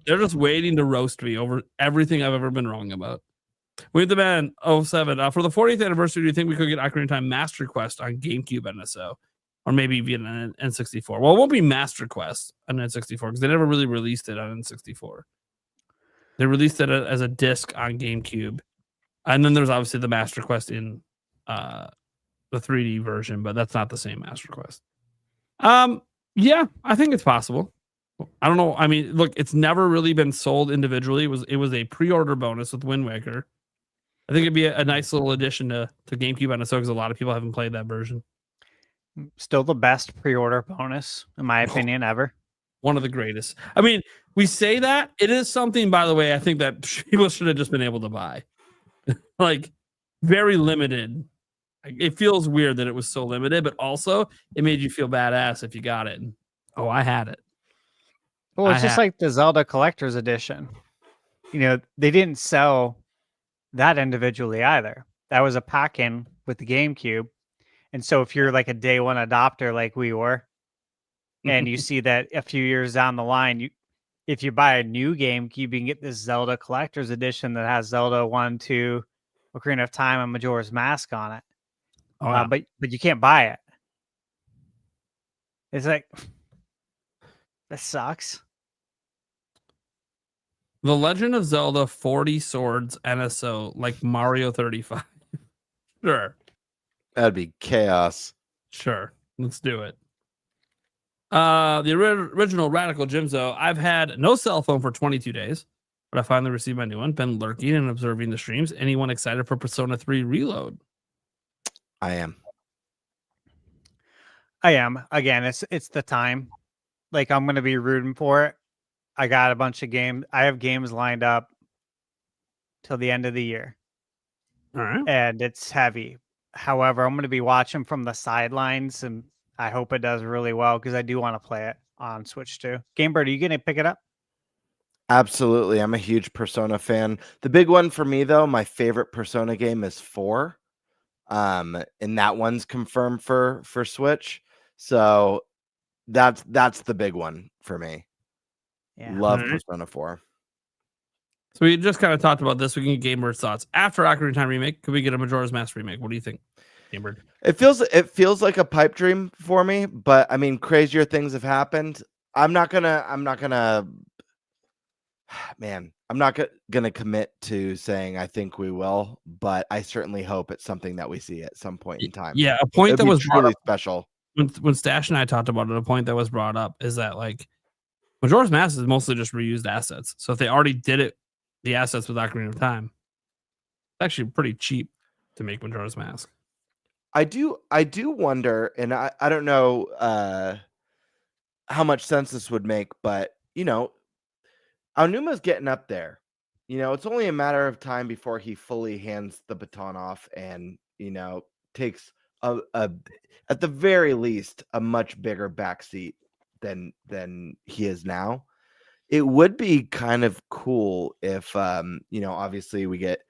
They're just waiting to roast me over everything I've ever been wrong about. We have the man 07. For the 40th anniversary, do you think we could get Ocarina of Time Master Quest on GameCube NSO? Or maybe even an N64? Well, it won't be Master Quest on N64 because they never really released it on N64. They released it as a disc on GameCube. And then there's obviously the Master Quest in the 3D version, but that's not the same Master Quest. Yeah, I think it's possible. I don't know. I mean, look, it's never really been sold individually. It was a pre-order bonus with Wind Waker. I think it'd be a nice little addition to GameCube NSO because a lot of people haven't played that version. Still the best pre-order bonus, in my opinion, ever. One of the greatest. I mean, we say that. It is something, by the way, I think that people should have just been able to buy. Like, very limited. It feels weird that it was so limited, but also it made you feel badass if you got it. And, oh, I had it. Well, it's just like the Zelda Collector's Edition. They didn't sell that individually either. That was a pack-in with the GameCube. And so if you're like a day one adopter like we were, and you see that a few years down the line, if you buy a new GameCube, you can get this Zelda Collector's Edition that has Zelda 1, 2, Ocarina of Time, and Majora's Mask on it. Oh, yeah. But you can't buy it. It's like, that sucks. The Legend of Zelda 40 Swords NSO, like Mario 35. Sure. That'd be chaos. Sure. Let's do it. The original Radical Jimzo. I've had no cell phone for 22 days, but I finally received my new one. Been lurking and observing the streams. Anyone excited for Persona 3 Reload? I am. I am. Again, it's the time. Like I'm gonna be rooting for it. I got a bunch of games. I have games lined up till the end of the year. All right. And it's heavy. However, I'm gonna be watching from the sidelines, and I hope it does really well because I do want to play it on Switch too. Gamebird, are you gonna pick it up? Absolutely. I'm a huge Persona fan. The big one for me though, my favorite Persona game is 4. And that one's confirmed for Switch. So that's the big one for me. Yeah. Love Alright. Persona 4. So we just kind of talked about this. We can get Gamebird's thoughts. After Ocarina of Time remake, could we get a Majora's Mask remake? What do you think, Gamebird? It feels like a pipe dream for me, but I mean crazier things have happened. I'm not gonna commit to saying I think we will, but I certainly hope it's something that we see at some point in time. Yeah, a point It'd that be was brought truly up special. when Stash and I talked about it, a point that was brought up is that like Majora's Mask is mostly just reused assets. So if they already did it, the assets with Ocarina of Time, it's actually pretty cheap to make Majora's Mask. I do wonder, and I don't know how much sense this would make, but you know, Aonuma's getting up there. You know, it's only a matter of time before he fully hands the baton off and, you know, takes a at the very least a much bigger backseat than he is now. It would be kind of cool if you know, obviously we get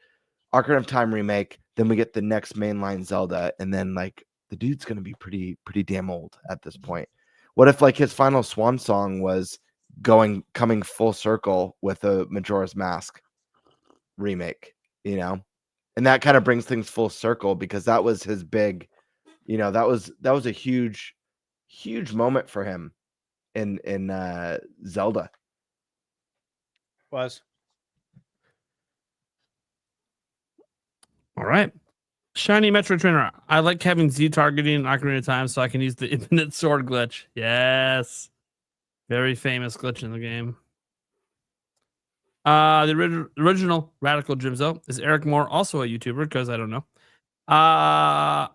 Ocarina of Time remake, then we get the next mainline Zelda, and then like the dude's gonna be pretty damn old at this point. What if like his final swan song was coming full circle with a Majora's Mask remake, you know? And that kind of brings things full circle because that was his big, you know, that was a huge moment for him in Zelda. Was. All right. Shiny Metro Trainer. I like having Z targeting in Ocarina of Time so I can use the infinite sword glitch. Yes. Very famous glitch in the game. The original Radical Jimzo. Is Eric Moore also a YouTuber? Because I don't know. I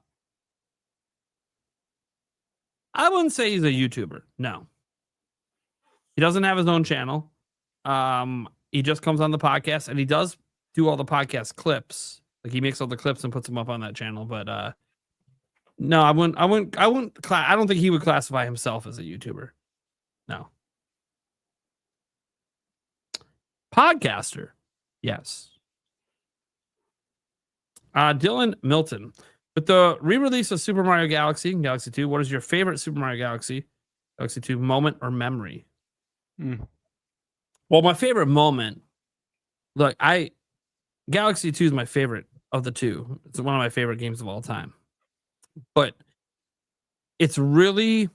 wouldn't say he's a YouTuber. No. He doesn't have his own channel. He just comes on the podcast and he does do all the podcast clips. Like he makes all the clips and puts them up on that channel. But no, I don't think he would classify himself as a YouTuber. No. Podcaster. Yes. Dylan Milton. With the re-release of Super Mario Galaxy and Galaxy 2, what is your favorite Super Mario Galaxy 2 moment or memory? Well, my favorite moment, look, Galaxy 2 is my favorite of the two. It's one of my favorite games of all time. But it's really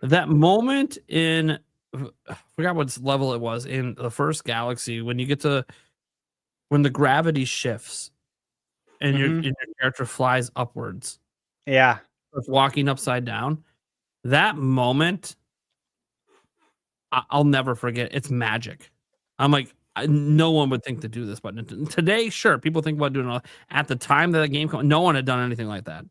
that moment in, I forgot what level it was in the first Galaxy when the gravity shifts and your character flies upwards. Yeah. Walking upside down. That moment, I'll never forget. It's magic. I'm like, no one would think to do this, but today, sure, people think about doing it. At the time that the game came, no one had done anything like that.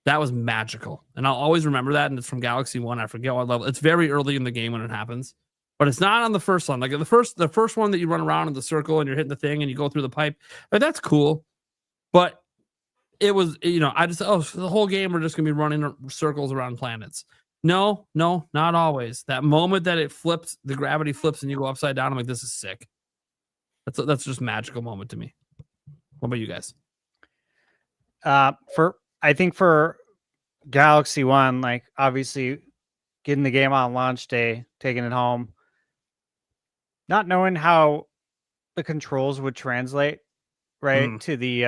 That was magical, and I'll always remember that. And it's from Galaxy 1. I forget what level. It's very early in the game when it happens, but it's not on the first one. Like the first one that you run around in the circle and you're hitting the thing and you go through the pipe. Like, that's cool, but it was, you know, I just the whole game we're just gonna be running circles around planets. No, not always. That moment that it flips, the gravity flips, and you go upside down. I'm like, this is sick. That's just a magical moment to me. What about you guys? I think for Galaxy 1, like obviously getting the game on launch day, taking it home, not knowing how the controls would translate right to the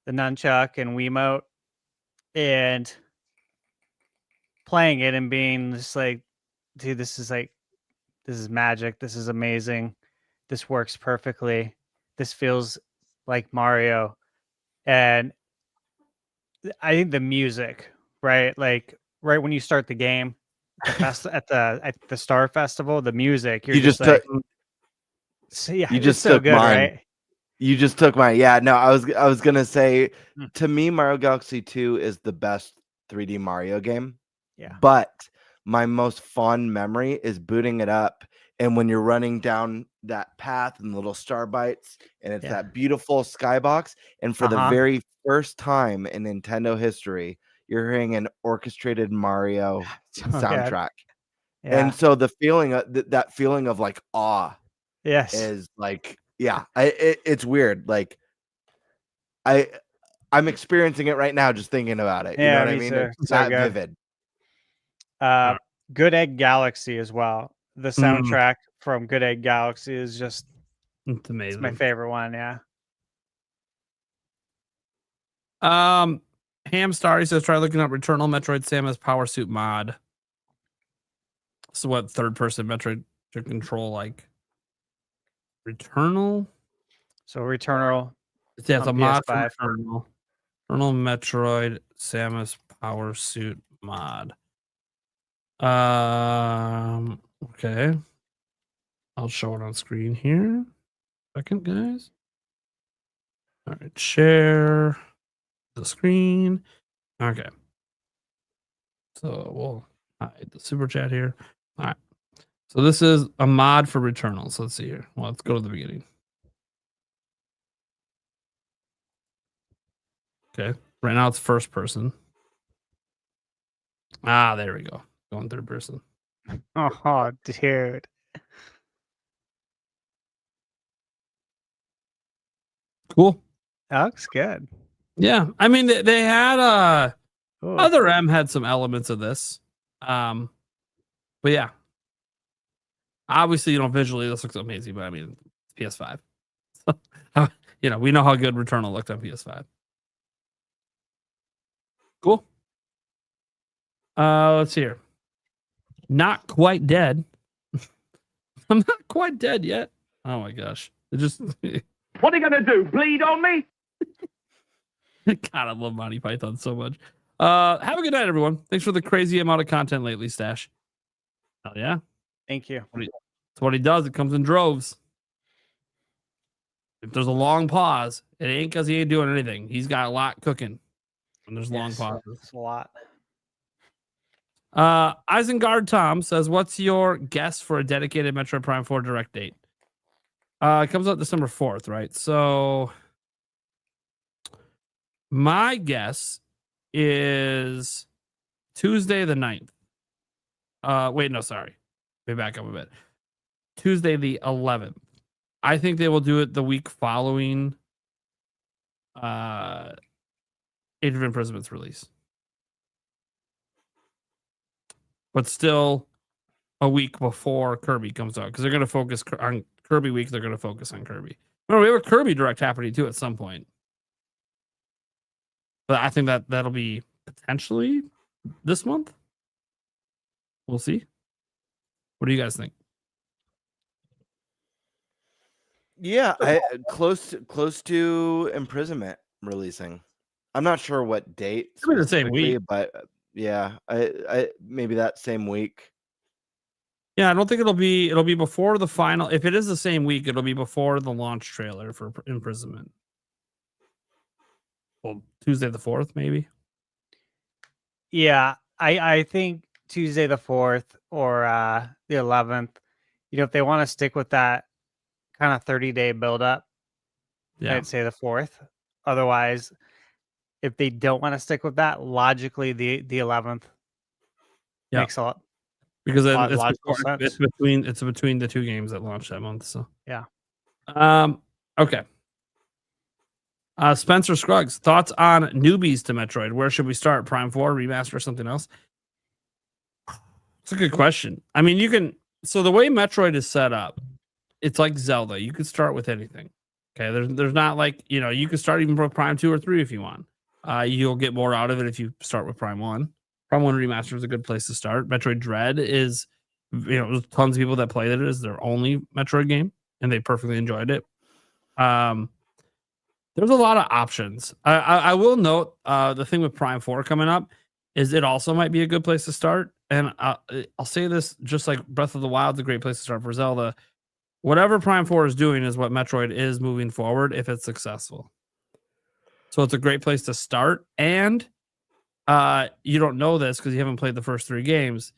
nunchuck and Wiimote, and playing it and being just like, dude, this is magic. This is amazing. This works perfectly. This feels like Mario. And I think the music, right? Like right when you start the game, at the Star Festival, the music, you're You just just like, took- so, yeah, you it's just so took good, mine. right? You just took my no. I was gonna say Hmm. to me, Mario Galaxy 2 is the best 3D Mario game. Yeah. But my most fond memory is booting it up, and when you're running down that path and little star bites, and it's Yeah. that beautiful skybox, and for the Uh-huh. very first time in Nintendo history, you're hearing an orchestrated Mario So good. soundtrack. Yeah. And so the feeling of that feeling of like awe Yes. is like, it's weird. Like I'm experiencing it right now just thinking about it. You know Yeah, what I me mean? too. It's So that good. vivid. Good Egg Galaxy as well. The Mm. soundtrack from Good Egg Galaxy is just It's it's amazing. my favorite one. Yeah. Hamstar, he says, try looking up Returnal Metroid Samus Power Suit mod. So what third person Metroid to control like Returnal? So Returnal. Yeah, it's on a mod for PS5. Returnal. Returnal Metroid Samus Power Suit mod. Okay. I'll show it on screen here. Second, guys. All right, share the screen. Okay. So we'll hide the super chat here. All right. So this is a mod for Returnal. So let's see here. Well, let's go to the beginning. Okay. Right now it's first person. There we go. Going third person. Oh, dude. Cool. That looks good. Yeah. I mean, they had Ooh. Other M had some elements of this. But yeah. Obviously, visually this looks amazing, but I mean, it's PS5. We know how good Returnal looked on PS5. Cool. Let's see here. Not quite dead. I'm not quite dead yet. Oh my gosh. It just What are you gonna do? Bleed on me? God, I love Monty Python so much. Have a good night, everyone. Thanks for the crazy amount of content lately, Stash. Hell yeah. Thank you. That's what he does. It comes in droves. If there's a long pause, it ain't because he ain't doing anything. He's got a lot cooking. And there's long pauses. It's a lot. Isengard Tom says, what's your guess for a dedicated Metroid Prime 4 direct date? It comes out December 4th, right? So my guess is Tuesday the 9th. Wait, no, sorry. Let me back up a bit. Tuesday the 11th. I think they will do it the week following Age of Imprisoment's release. But still a week before Kirby comes out because they're going to focus on Kirby week. They're going to focus on Kirby. Remember, we have a Kirby direct happening too at some point. But I think that'll be potentially this month. We'll see. What do you guys think? Yeah, close to Imprisonment releasing. I'm not sure what date. It'll be the same week, but yeah, I maybe that same week. Yeah, I don't think it'll be before the final. If it is the same week, it'll be before the launch trailer for Imprisonment. Well, Tuesday the 4th, maybe. Yeah, I think Tuesday the 4th or the 11th. If they want to stick with that kind of 30-day build-up, Yeah. I'd say the 4th. Otherwise, if they don't want to stick with that, logically the 11th makes a lot. Because then it's it's between the two games that launched that month. So yeah. Okay. Spencer Scruggs, thoughts on newbies to Metroid? Where should we start? Prime 4, remaster, or something else? It's a good question. I mean, so the way Metroid is set up, it's like Zelda. You could start with anything. Okay. There's not like, you could start even with Prime 2 or 3 if you want. You'll get more out of it if you start with Prime 1. Prime 1 Remaster is a good place to start. Metroid Dread is, there's tons of people that played it as their only Metroid game, and they perfectly enjoyed it. There's a lot of options. I will note the thing with Prime 4 coming up is it also might be a good place to start. And I'll say this, just like Breath of the Wild is a great place to start for Zelda. whatever Prime 4 is doing is what Metroid is moving forward if it's successful. So it's a great place to start. And you don't know this because you haven't played the first 3 games.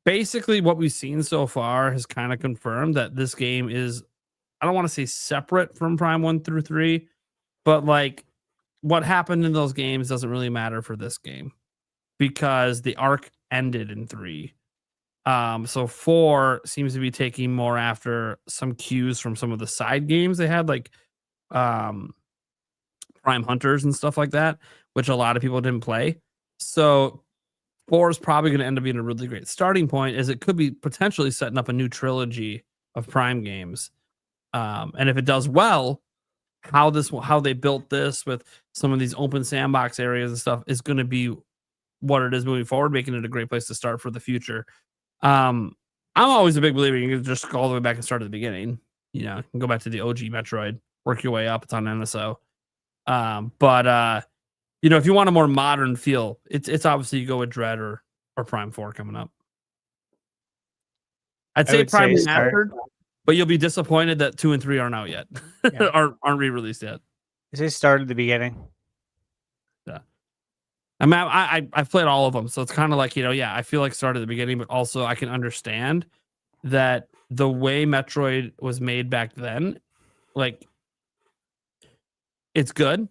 Basically, what we've seen so far has kind of confirmed that this game is, I don't want to say separate from Prime 1 through 3, but like what happened in those games doesn't really matter for this game because the arc ended in 3. So 4 seems to be taking more after some cues from some of the side games they had, like Prime Hunters and stuff like that, which a lot of people didn't play. So 4 is probably going to end up being a really great starting point, as it could be potentially setting up a new trilogy of Prime games. And if it does well, how they built this with some of these open sandbox areas and stuff is going to be what it is moving forward, making it a great place to start for the future. I'm always a big believer you can just go all the way back and start at the beginning. You know, you can go back to the OG Metroid, work your way up. It's on NSO. But you know, if you want a more modern feel, it's obviously you go with Dread or Prime 4 coming up. I'd say Prime Remastered, but you'll be disappointed that 2 and 3 aren't out yet. Yeah. aren't re-released yet. They started at the beginning. Yeah. I mean, I've played all of them, so it's kind of like, you know, yeah, I feel like start at the beginning, but also I can understand that the way Metroid was made back then, like, it's good,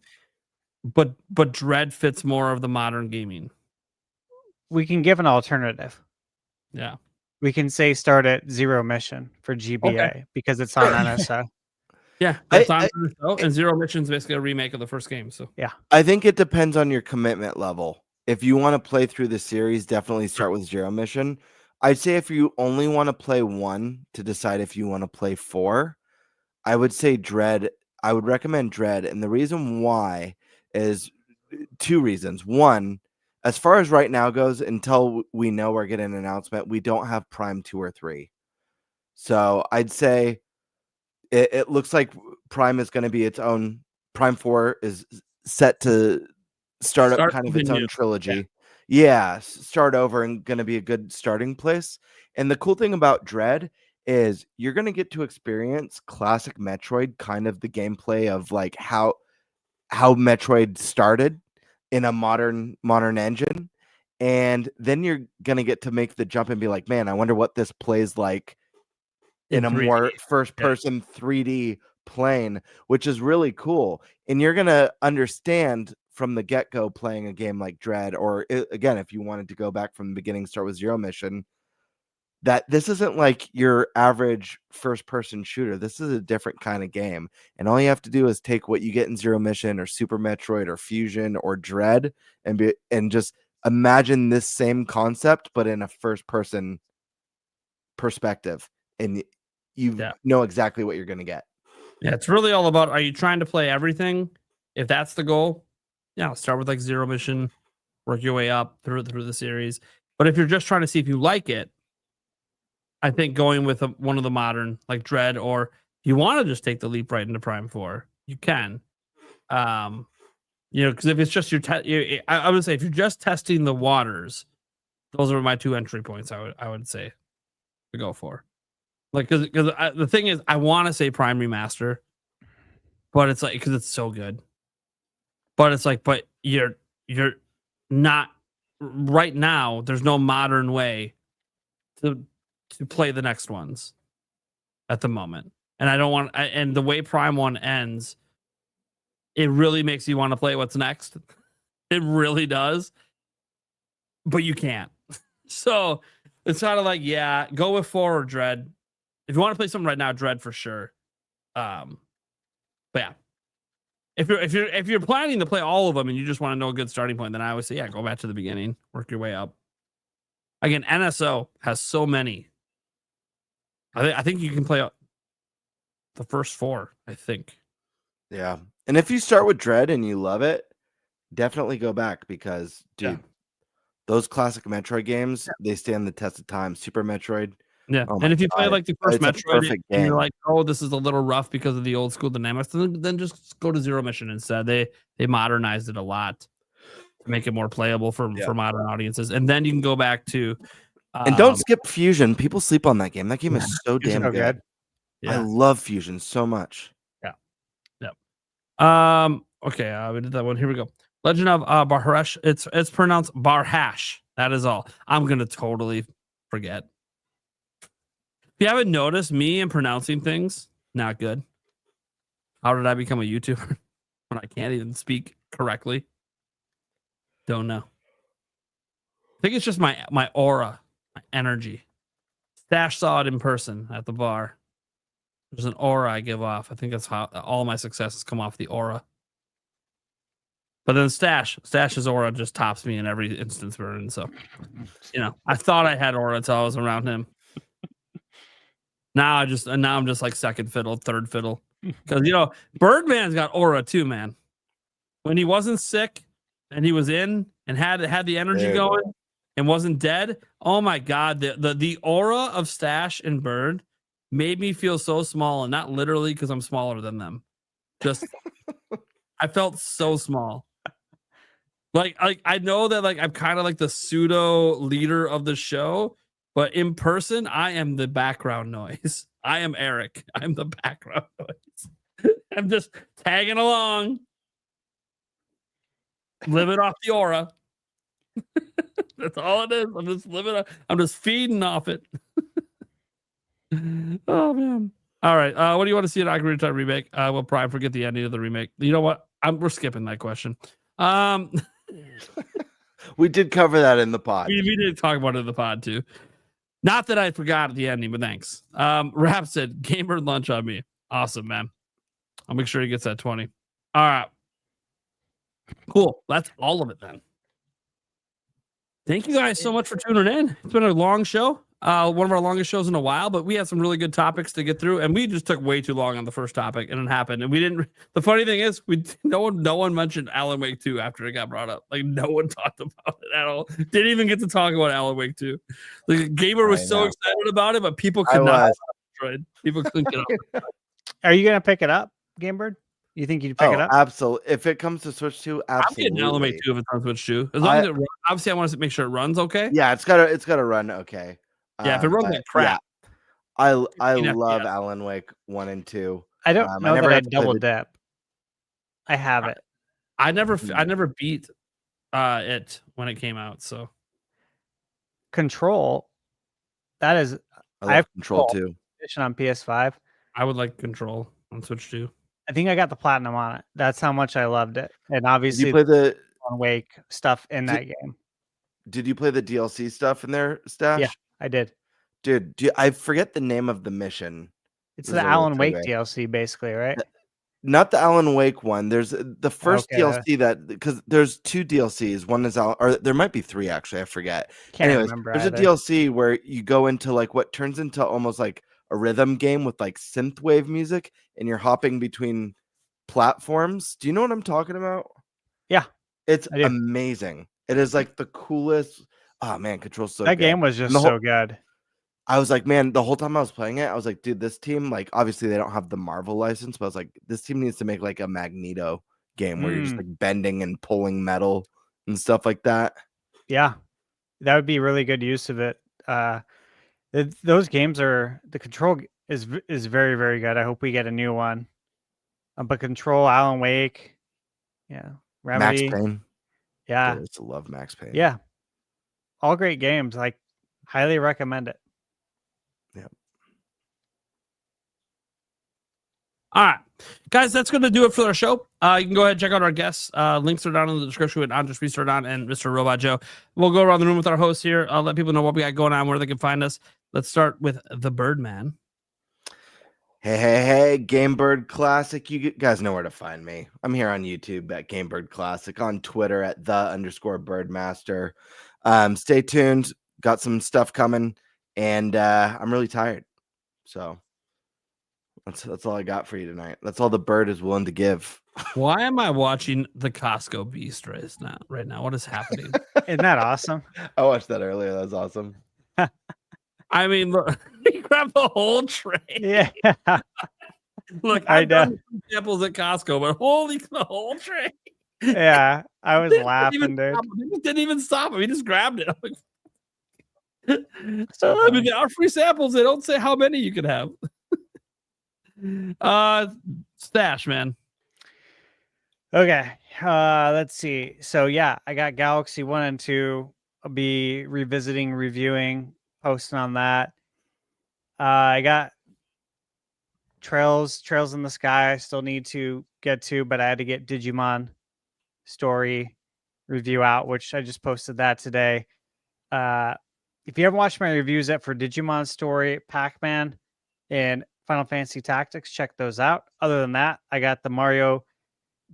but Dread fits more of the modern gaming. We can give an alternative. Yeah. We can say start at Zero Mission for GBA because it's on NSO. Yeah, it's on NSO, and Zero Mission is basically a remake of the first game. So yeah, I think it depends on your commitment level. If you want to play through the series, definitely start with Zero Mission. I'd say if you only want to play 1 to decide if you want to play 4, I would say Dread. I would recommend Dread, and the reason why is 2 reasons. One, as far as right now goes, until we know we're getting an announcement, we don't have Prime 2 or 3. So I'd say it looks like Prime is going to be its own. Prime 4 is set to start up kind of its own trilogy. Yeah, start over and going to be a good starting place. And the cool thing about Dread is you're going to get to experience classic Metroid, kind of the gameplay of like how Metroid started in a modern engine. And then you're going to get to make the jump and be like, man, I wonder what this plays like in a 3D. More first person 3D plane, which is really cool. And you're going to understand from the get-go playing a game like Dread, or again, if you wanted to go back from the beginning, start with Zero Mission, that this isn't like your average first-person shooter. This is a different kind of game. And all you have to do is take what you get in Zero Mission or Super Metroid or Fusion or Dread and just imagine this same concept, but in a first-person perspective. And you know exactly what you're going to get. Yeah, it's really all about, are you trying to play everything? If that's the goal, yeah, start with like Zero Mission, work your way up through the series. But if you're just trying to see if you like it, I think going with one of the modern, like Dread, or if you want to just take the leap right into Prime 4, you can. You know, because if it's just I would say if you're just testing the waters, those are my 2 entry points. I would say to go for. Like, because the thing is, I want to say Prime Remaster, but it's like, because it's so good. But it's like, but you're not right now. There's no modern way to play the next ones at the moment, and I don't want. And the way Prime 1 ends, it really makes you want to play what's next. It really does, but you can't. So it's kind of like, yeah, go with 4 or Dread. If you want to play something right now, Dread for sure. But yeah, if you're planning to play all of them and you just want to know a good starting point, then I always say, yeah, go back to the beginning, work your way up. Again, NSO has so many. I think you can play the first 4. I think. Yeah, and if you start with Dread and you love it, definitely go back because, dude, those classic Metroid games, they stand the test of time. Super Metroid. Yeah, and if you play like the first Metroid and you're like, oh, this is a little rough because of the old school dynamics, then just go to Zero Mission instead. They modernized it a lot to make it more playable for modern audiences. And then you can go back to and don't skip Fusion. People sleep on that game. That game is so damn good. I love Fusion so much. Okay, we did that one. Here we go. Legend of Barhash. It's pronounced Barhash. That is all. I'm gonna totally forget. If you haven't noticed, me and pronouncing things not good. How did I become a YouTuber when I can't even speak correctly? Don't know. I think it's just my aura, my energy. Stash saw it in person at the bar. There's an aura I give off. I think that's how all my successes come off the aura. But then Stash's aura just tops me in every instance we're in. So, I thought I had aura until I was around him. Now I'm just like second fiddle, third fiddle. Because Birdman's got aura too, man. When he wasn't sick and he was in and had the energy going and wasn't dead. Oh my God, the aura of Stash and Bird made me feel so small, and not literally because I'm smaller than them. Just I felt so small. Like I know that I'm kind of like the pseudo leader of the show, but in person, I am the background noise. I am Eric. I'm the background noise. I'm just tagging along, living off the aura. That's all it is. I'm just living. I'm just feeding off it. Oh man! All right. What do you want to see in Ocarina of Time remake? We'll probably forget the ending of the remake. You know what? We're skipping that question. We did cover that in the pod. We did talk about it in the pod too. Not that I forgot the ending, but thanks. Rap said gamer lunch on me. Awesome, man. I'll make sure he gets that 20. All right. Cool. That's all of it then. Thank you guys so much for tuning in. It's been a long show. One of our longest shows in a while, but we had some really good topics to get through, and we just took way too long on the first topic, and it happened. And we didn't. The funny thing is, no one mentioned Alan Wake 2 after it got brought up. Like no one talked about it at all. Didn't even get to talk about Alan Wake 2. The gamer was so excited about it, but people could not. People couldn't get up. Are you gonna pick it up, Gamebird? You think you'd pick it up? Absolutely. If it comes to Switch 2, absolutely. I'm getting Alan Wake 2 if it's on Switch 2. As long as it runs, obviously I want to make sure it runs okay. Yeah, it's gotta run okay. Yeah, if it runs like crap. Yeah. I love Alan Wake 1 and 2. I don't know that I double dip. I have it. I never beat it when it came out. So Control. That is. I have Control too. On PS5. I would like Control on Switch 2. I think I got the platinum on it. That's how much I loved it. And obviously, did you play the Alan Wake stuff in that game. Did you play the DLC stuff in there, Stash? Yeah, I did. Dude, I forget the name of the mission. It's the Alan Wake DLC, basically, right? Not the Alan Wake one. There's the first DLC because there's 2 DLCs. One is or there might be 3 actually. I forget. Can't remember. There's a DLC where you go into like what turns into almost like a rhythm game with like synthwave music, and you're hopping between platforms. Do you know what I'm talking about? Yeah, it's amazing. It is like the coolest. Oh man, Control's so that good. Game was just so good. I was like, man, the whole time I was playing it, I was like, dude, this team, like, obviously they don't have the Marvel license, but I was like, this team needs to make like a Magneto game where you're just like bending and pulling metal and stuff like that. Yeah, that would be really good use of it. Those games are the Control is very, very good. I hope we get a new one. But Control, Alan Wake, yeah, Remedy, Max Payne. Yeah, I used to love Max Payne. Yeah, all great games. Like, highly recommend it. Yeah. All right, guys, that's going to do it for our show. You can go ahead and check out our guests. Links are down in the description with Andres Restart and Mr. Robot Joe. We'll go around the room with our hosts here. I'll let people know what we got going on, where they can find us. Let's start with the Birdman. Hey, Gamebird Classic. You guys know where to find me. I'm here on YouTube at Gamebird Classic, on Twitter at _Birdmaster. Stay tuned. Got some stuff coming, and I'm really tired. So that's all I got for you tonight. That's all the bird is willing to give. Why am I watching the Costco Beast right now? What is happening? Isn't that awesome? I watched that earlier. That was awesome. I mean, look, he grabbed the whole tray. Yeah. Look, I've done samples at Costco, but holy, the whole tray. Yeah, I was laughing, dude. He didn't even stop him. He just grabbed it. I mean, there are free samples. They don't say how many you can have. Stash, man. Okay. Let's see. So yeah, I got Galaxy 1 and 2. I'll be revisiting, reviewing, posting on that. I got Trails in the Sky. I still need to get to, but I had to get Digimon story review out, which I just posted that today. If you haven't watched my reviews yet for Digimon story, Pac-Man, and Final Fantasy Tactics, check those out. Other than that, I got the Mario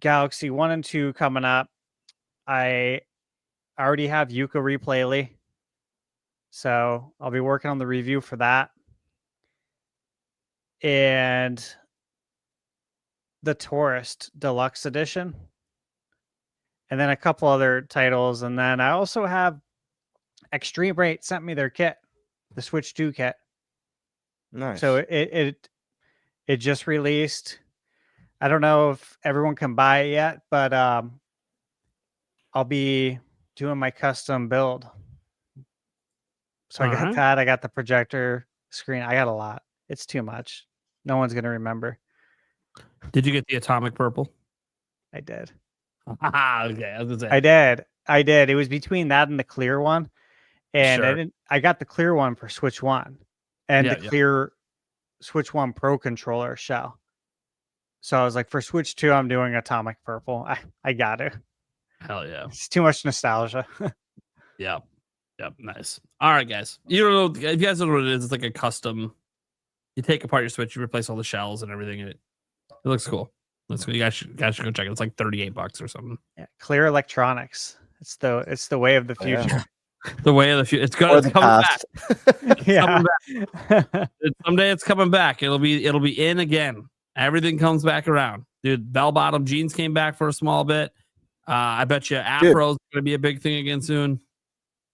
Galaxy 1 and 2 coming up. I already have Yuka Replay, so I'll be working on the review for that. And the Tourist Deluxe Edition. And then a couple other titles. And then I also have Extreme Rate sent me their kit, the Switch 2 kit. Nice. So it just released. I don't know if everyone can buy it yet, but I'll be doing my custom build. So I got that. I got the projector screen. I got a lot. It's too much. No one's going to remember. Did you get the atomic purple? I did. Okay, I was gonna say. I did. It was between that and the clear one. And Sure. I got the clear one for Switch 1 and the clear Switch 1 Pro controller shell. So I was like, for Switch 2, I'm doing atomic purple. I got it. Hell yeah. It's too much nostalgia. Yep. Nice. All right, guys. You don't know if you guys don't know what it is. It's like a custom. You take apart your Switch, you replace all the shells and everything. And it looks cool. Let's go. You guys should go check it. It's like $38 or something. Yeah, Clear Electronics. It's the way of the future. Yeah. The way of the future. It's coming back. Yeah. Someday it's coming back. It'll be in again. Everything comes back around. Dude, bell-bottom jeans came back for a small bit. I bet you Afro's going to be a big thing again soon.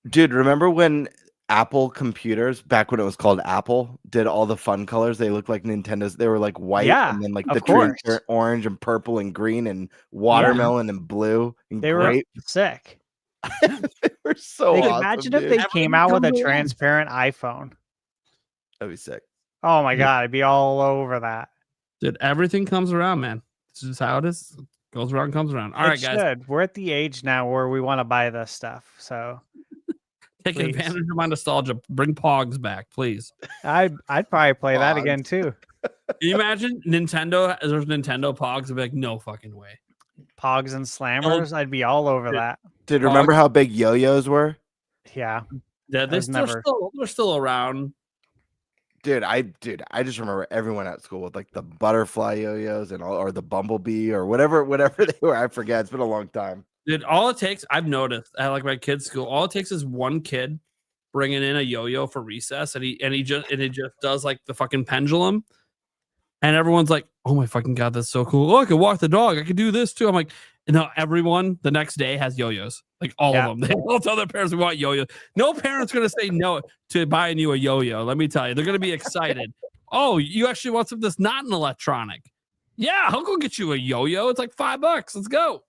Dude, remember when Apple computers, back when it was called Apple, did all the fun colors? They looked like Nintendo's. They were like white, and then like the trees are orange and purple and green and watermelon and blue and they grape. were sick. They were so awesome, imagine if they came out with a transparent iPhone. That'd be sick. Oh my god, I'd be all over that. Dude, everything comes around, man. This is how it is. Goes around, comes around. All right, guys. We're at the age now where we want to buy this stuff. So take advantage of my nostalgia. Bring Pogs back, please. I'd probably play that again too. Can you imagine Nintendo? There's Nintendo Pogs. I'd be like, no fucking way. Pogs and Slammers. I'd be all over that. Dude, remember how big yo-yos were? Yeah. Yeah, they're still around. Dude, I just remember everyone at school with like the butterfly yo-yos and all, or the bumblebee or whatever they were. I forget. It's been a long time. Dude, all it takes, I've noticed at like my kid's school, all it takes is one kid bringing in a yo-yo for recess, and he just does like the fucking pendulum, and everyone's like, "Oh my fucking god, that's so cool! Oh, I can walk the dog. I can do this too." I'm like, no, everyone the next day has yo-yos, like all of them. They all tell their parents we want yo-yo. No parent's gonna say no to buying you a yo-yo. Let me tell you, they're gonna be excited. Oh, you actually want something that's not an electronic? Yeah, I'll go get you a yo-yo. It's like $5. Let's go.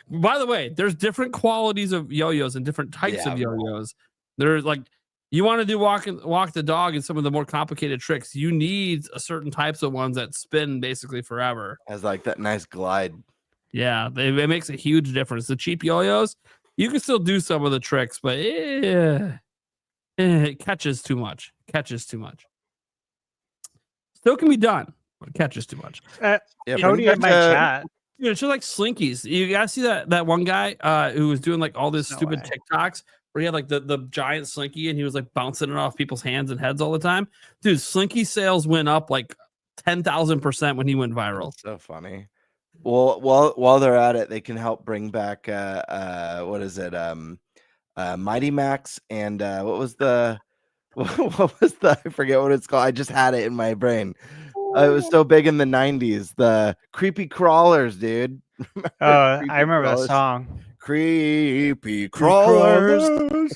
By the way, there's different qualities of yo-yos and different types of yo-yos. There's like, you want to do walk the dog and some of the more complicated tricks, you need a certain types of ones that spin basically forever. Has like that nice glide. Yeah, it makes a huge difference. The cheap yo-yos, you can still do some of the tricks, but it catches too much. Still can be done, but it catches too much. Cody in my chat. Dude, it's just like Slinkies. You guys see that one guy who was doing like all this stupid TikToks where he had like the giant Slinky and he was like bouncing it off people's hands and heads all the time. Dude, Slinky sales went up like 10,000% when he went viral. That's so funny. Well, while they're at it, they can help bring back what is it? Mighty Max and what was the I forget what it's called. I just had it in my brain. It was so big in the 90s. The Creepy Crawlers, dude. I remember that song. Creepy Crawlers.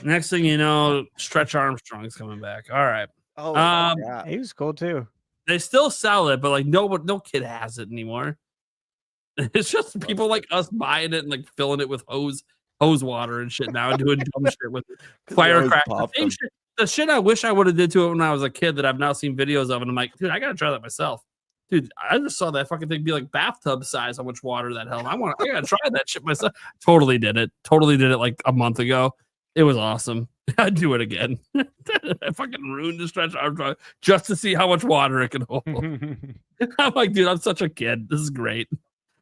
Next thing you know, Stretch Armstrong's coming back. All right. Oh, he was cool too. They still sell it, but like no kid has it anymore. It's just people like us buying it and like filling it with hose water and shit now and doing dumb shit with firecrackers. the shit I wish I would have did to it when I was a kid that I've now seen videos of, and I'm like, dude, I gotta try that myself. Dude, I just saw that fucking thing be like bathtub size, how much water that held. I gotta try that shit myself. Totally did it like a month ago. It was awesome. I'd do it again. I fucking ruined the stretch arm just to see how much water it can hold. I'm like, dude, I'm such a kid. This is great.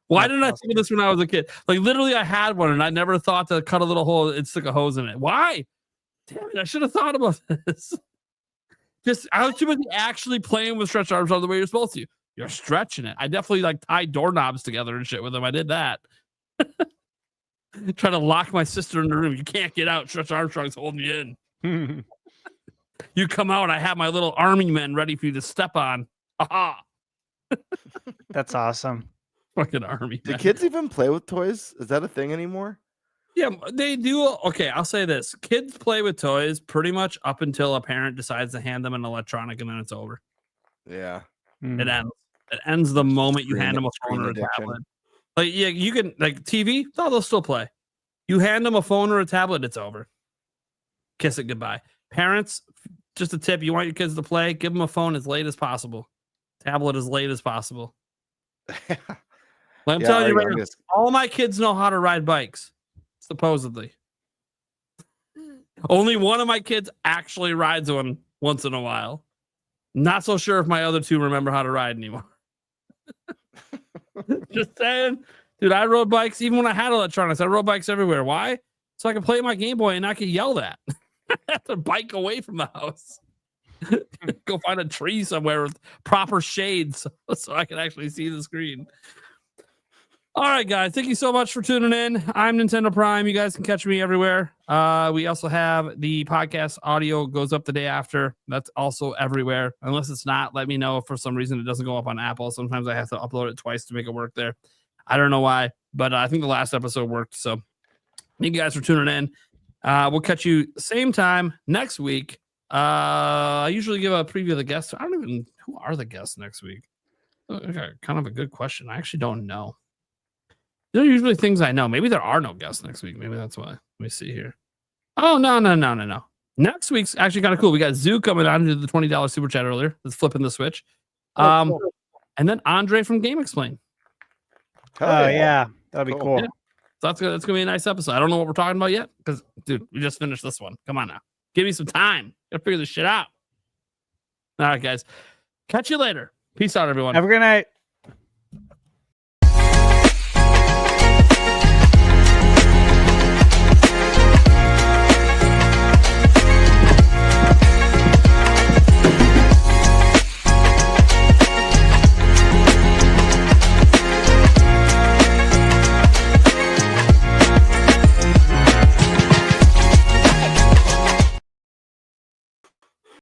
Why didn't I think of this when I was a kid? Like, literally, I had one, and I never thought to cut a little hole and stick a hose in it. Why? Damn it, I should have thought about this. I was too busy actually playing with stretch arms the way you're supposed to. You're stretching it. I definitely tied doorknobs together and shit with them. I did that. Trying to lock my sister in the room. You can't get out. Stretch Armstrong's holding you in. You come out. I have my little army men ready for you to step on. Aha! That's awesome. Fucking army. Do kids even play with toys? Is that a thing anymore? Yeah, they do. Okay, I'll say this: kids play with toys pretty much up until a parent decides to hand them an electronic, and then it's over. Yeah, it ends. It ends the moment you hand them a phone or a tablet. Like, yeah, you can TV. No, they'll still play. You hand them a phone or a tablet, it's over. Kiss it goodbye. Parents, just a tip: you want your kids to play, give them a phone as late as possible, tablet as late as possible. I'm telling you right now, all my kids know how to ride bikes, supposedly. Only one of my kids actually rides one once in a while. Not so sure if my other two remember how to ride anymore. Just saying, dude, I rode bikes even when I had electronics. I rode bikes everywhere. Why? So I could play my Game Boy and not get yelled at. I have to bike away from the house. Go find a tree somewhere with proper shades so I can actually see the screen. All right, guys. Thank you so much for tuning in. I'm Nintendo Prime. You guys can catch me everywhere. We also have the podcast audio goes up the day after. That's also everywhere. Unless it's not, let me know if for some reason it doesn't go up on Apple. Sometimes I have to upload it twice to make it work there. I don't know why, but I think the last episode worked. So thank you guys for tuning in. We'll catch you same time next week. I usually give a preview of the guests. Who are the guests next week? Okay, kind of a good question. I actually don't know. There are usually things I know. Maybe there are no guests next week. Maybe that's why. Let me see here. Oh, no. Next week's actually kind of cool. We got Zoo coming on to the $20 super chat earlier. That's flipping the switch. Cool. And then Andre from Game Explain. Oh, yeah. That'd be cool. Yeah. So that's going to be a nice episode. I don't know what we're talking about yet because, dude, we just finished this one. Come on now. Give me some time. Got to figure this shit out. All right, guys. Catch you later. Peace out, everyone. Have a good night.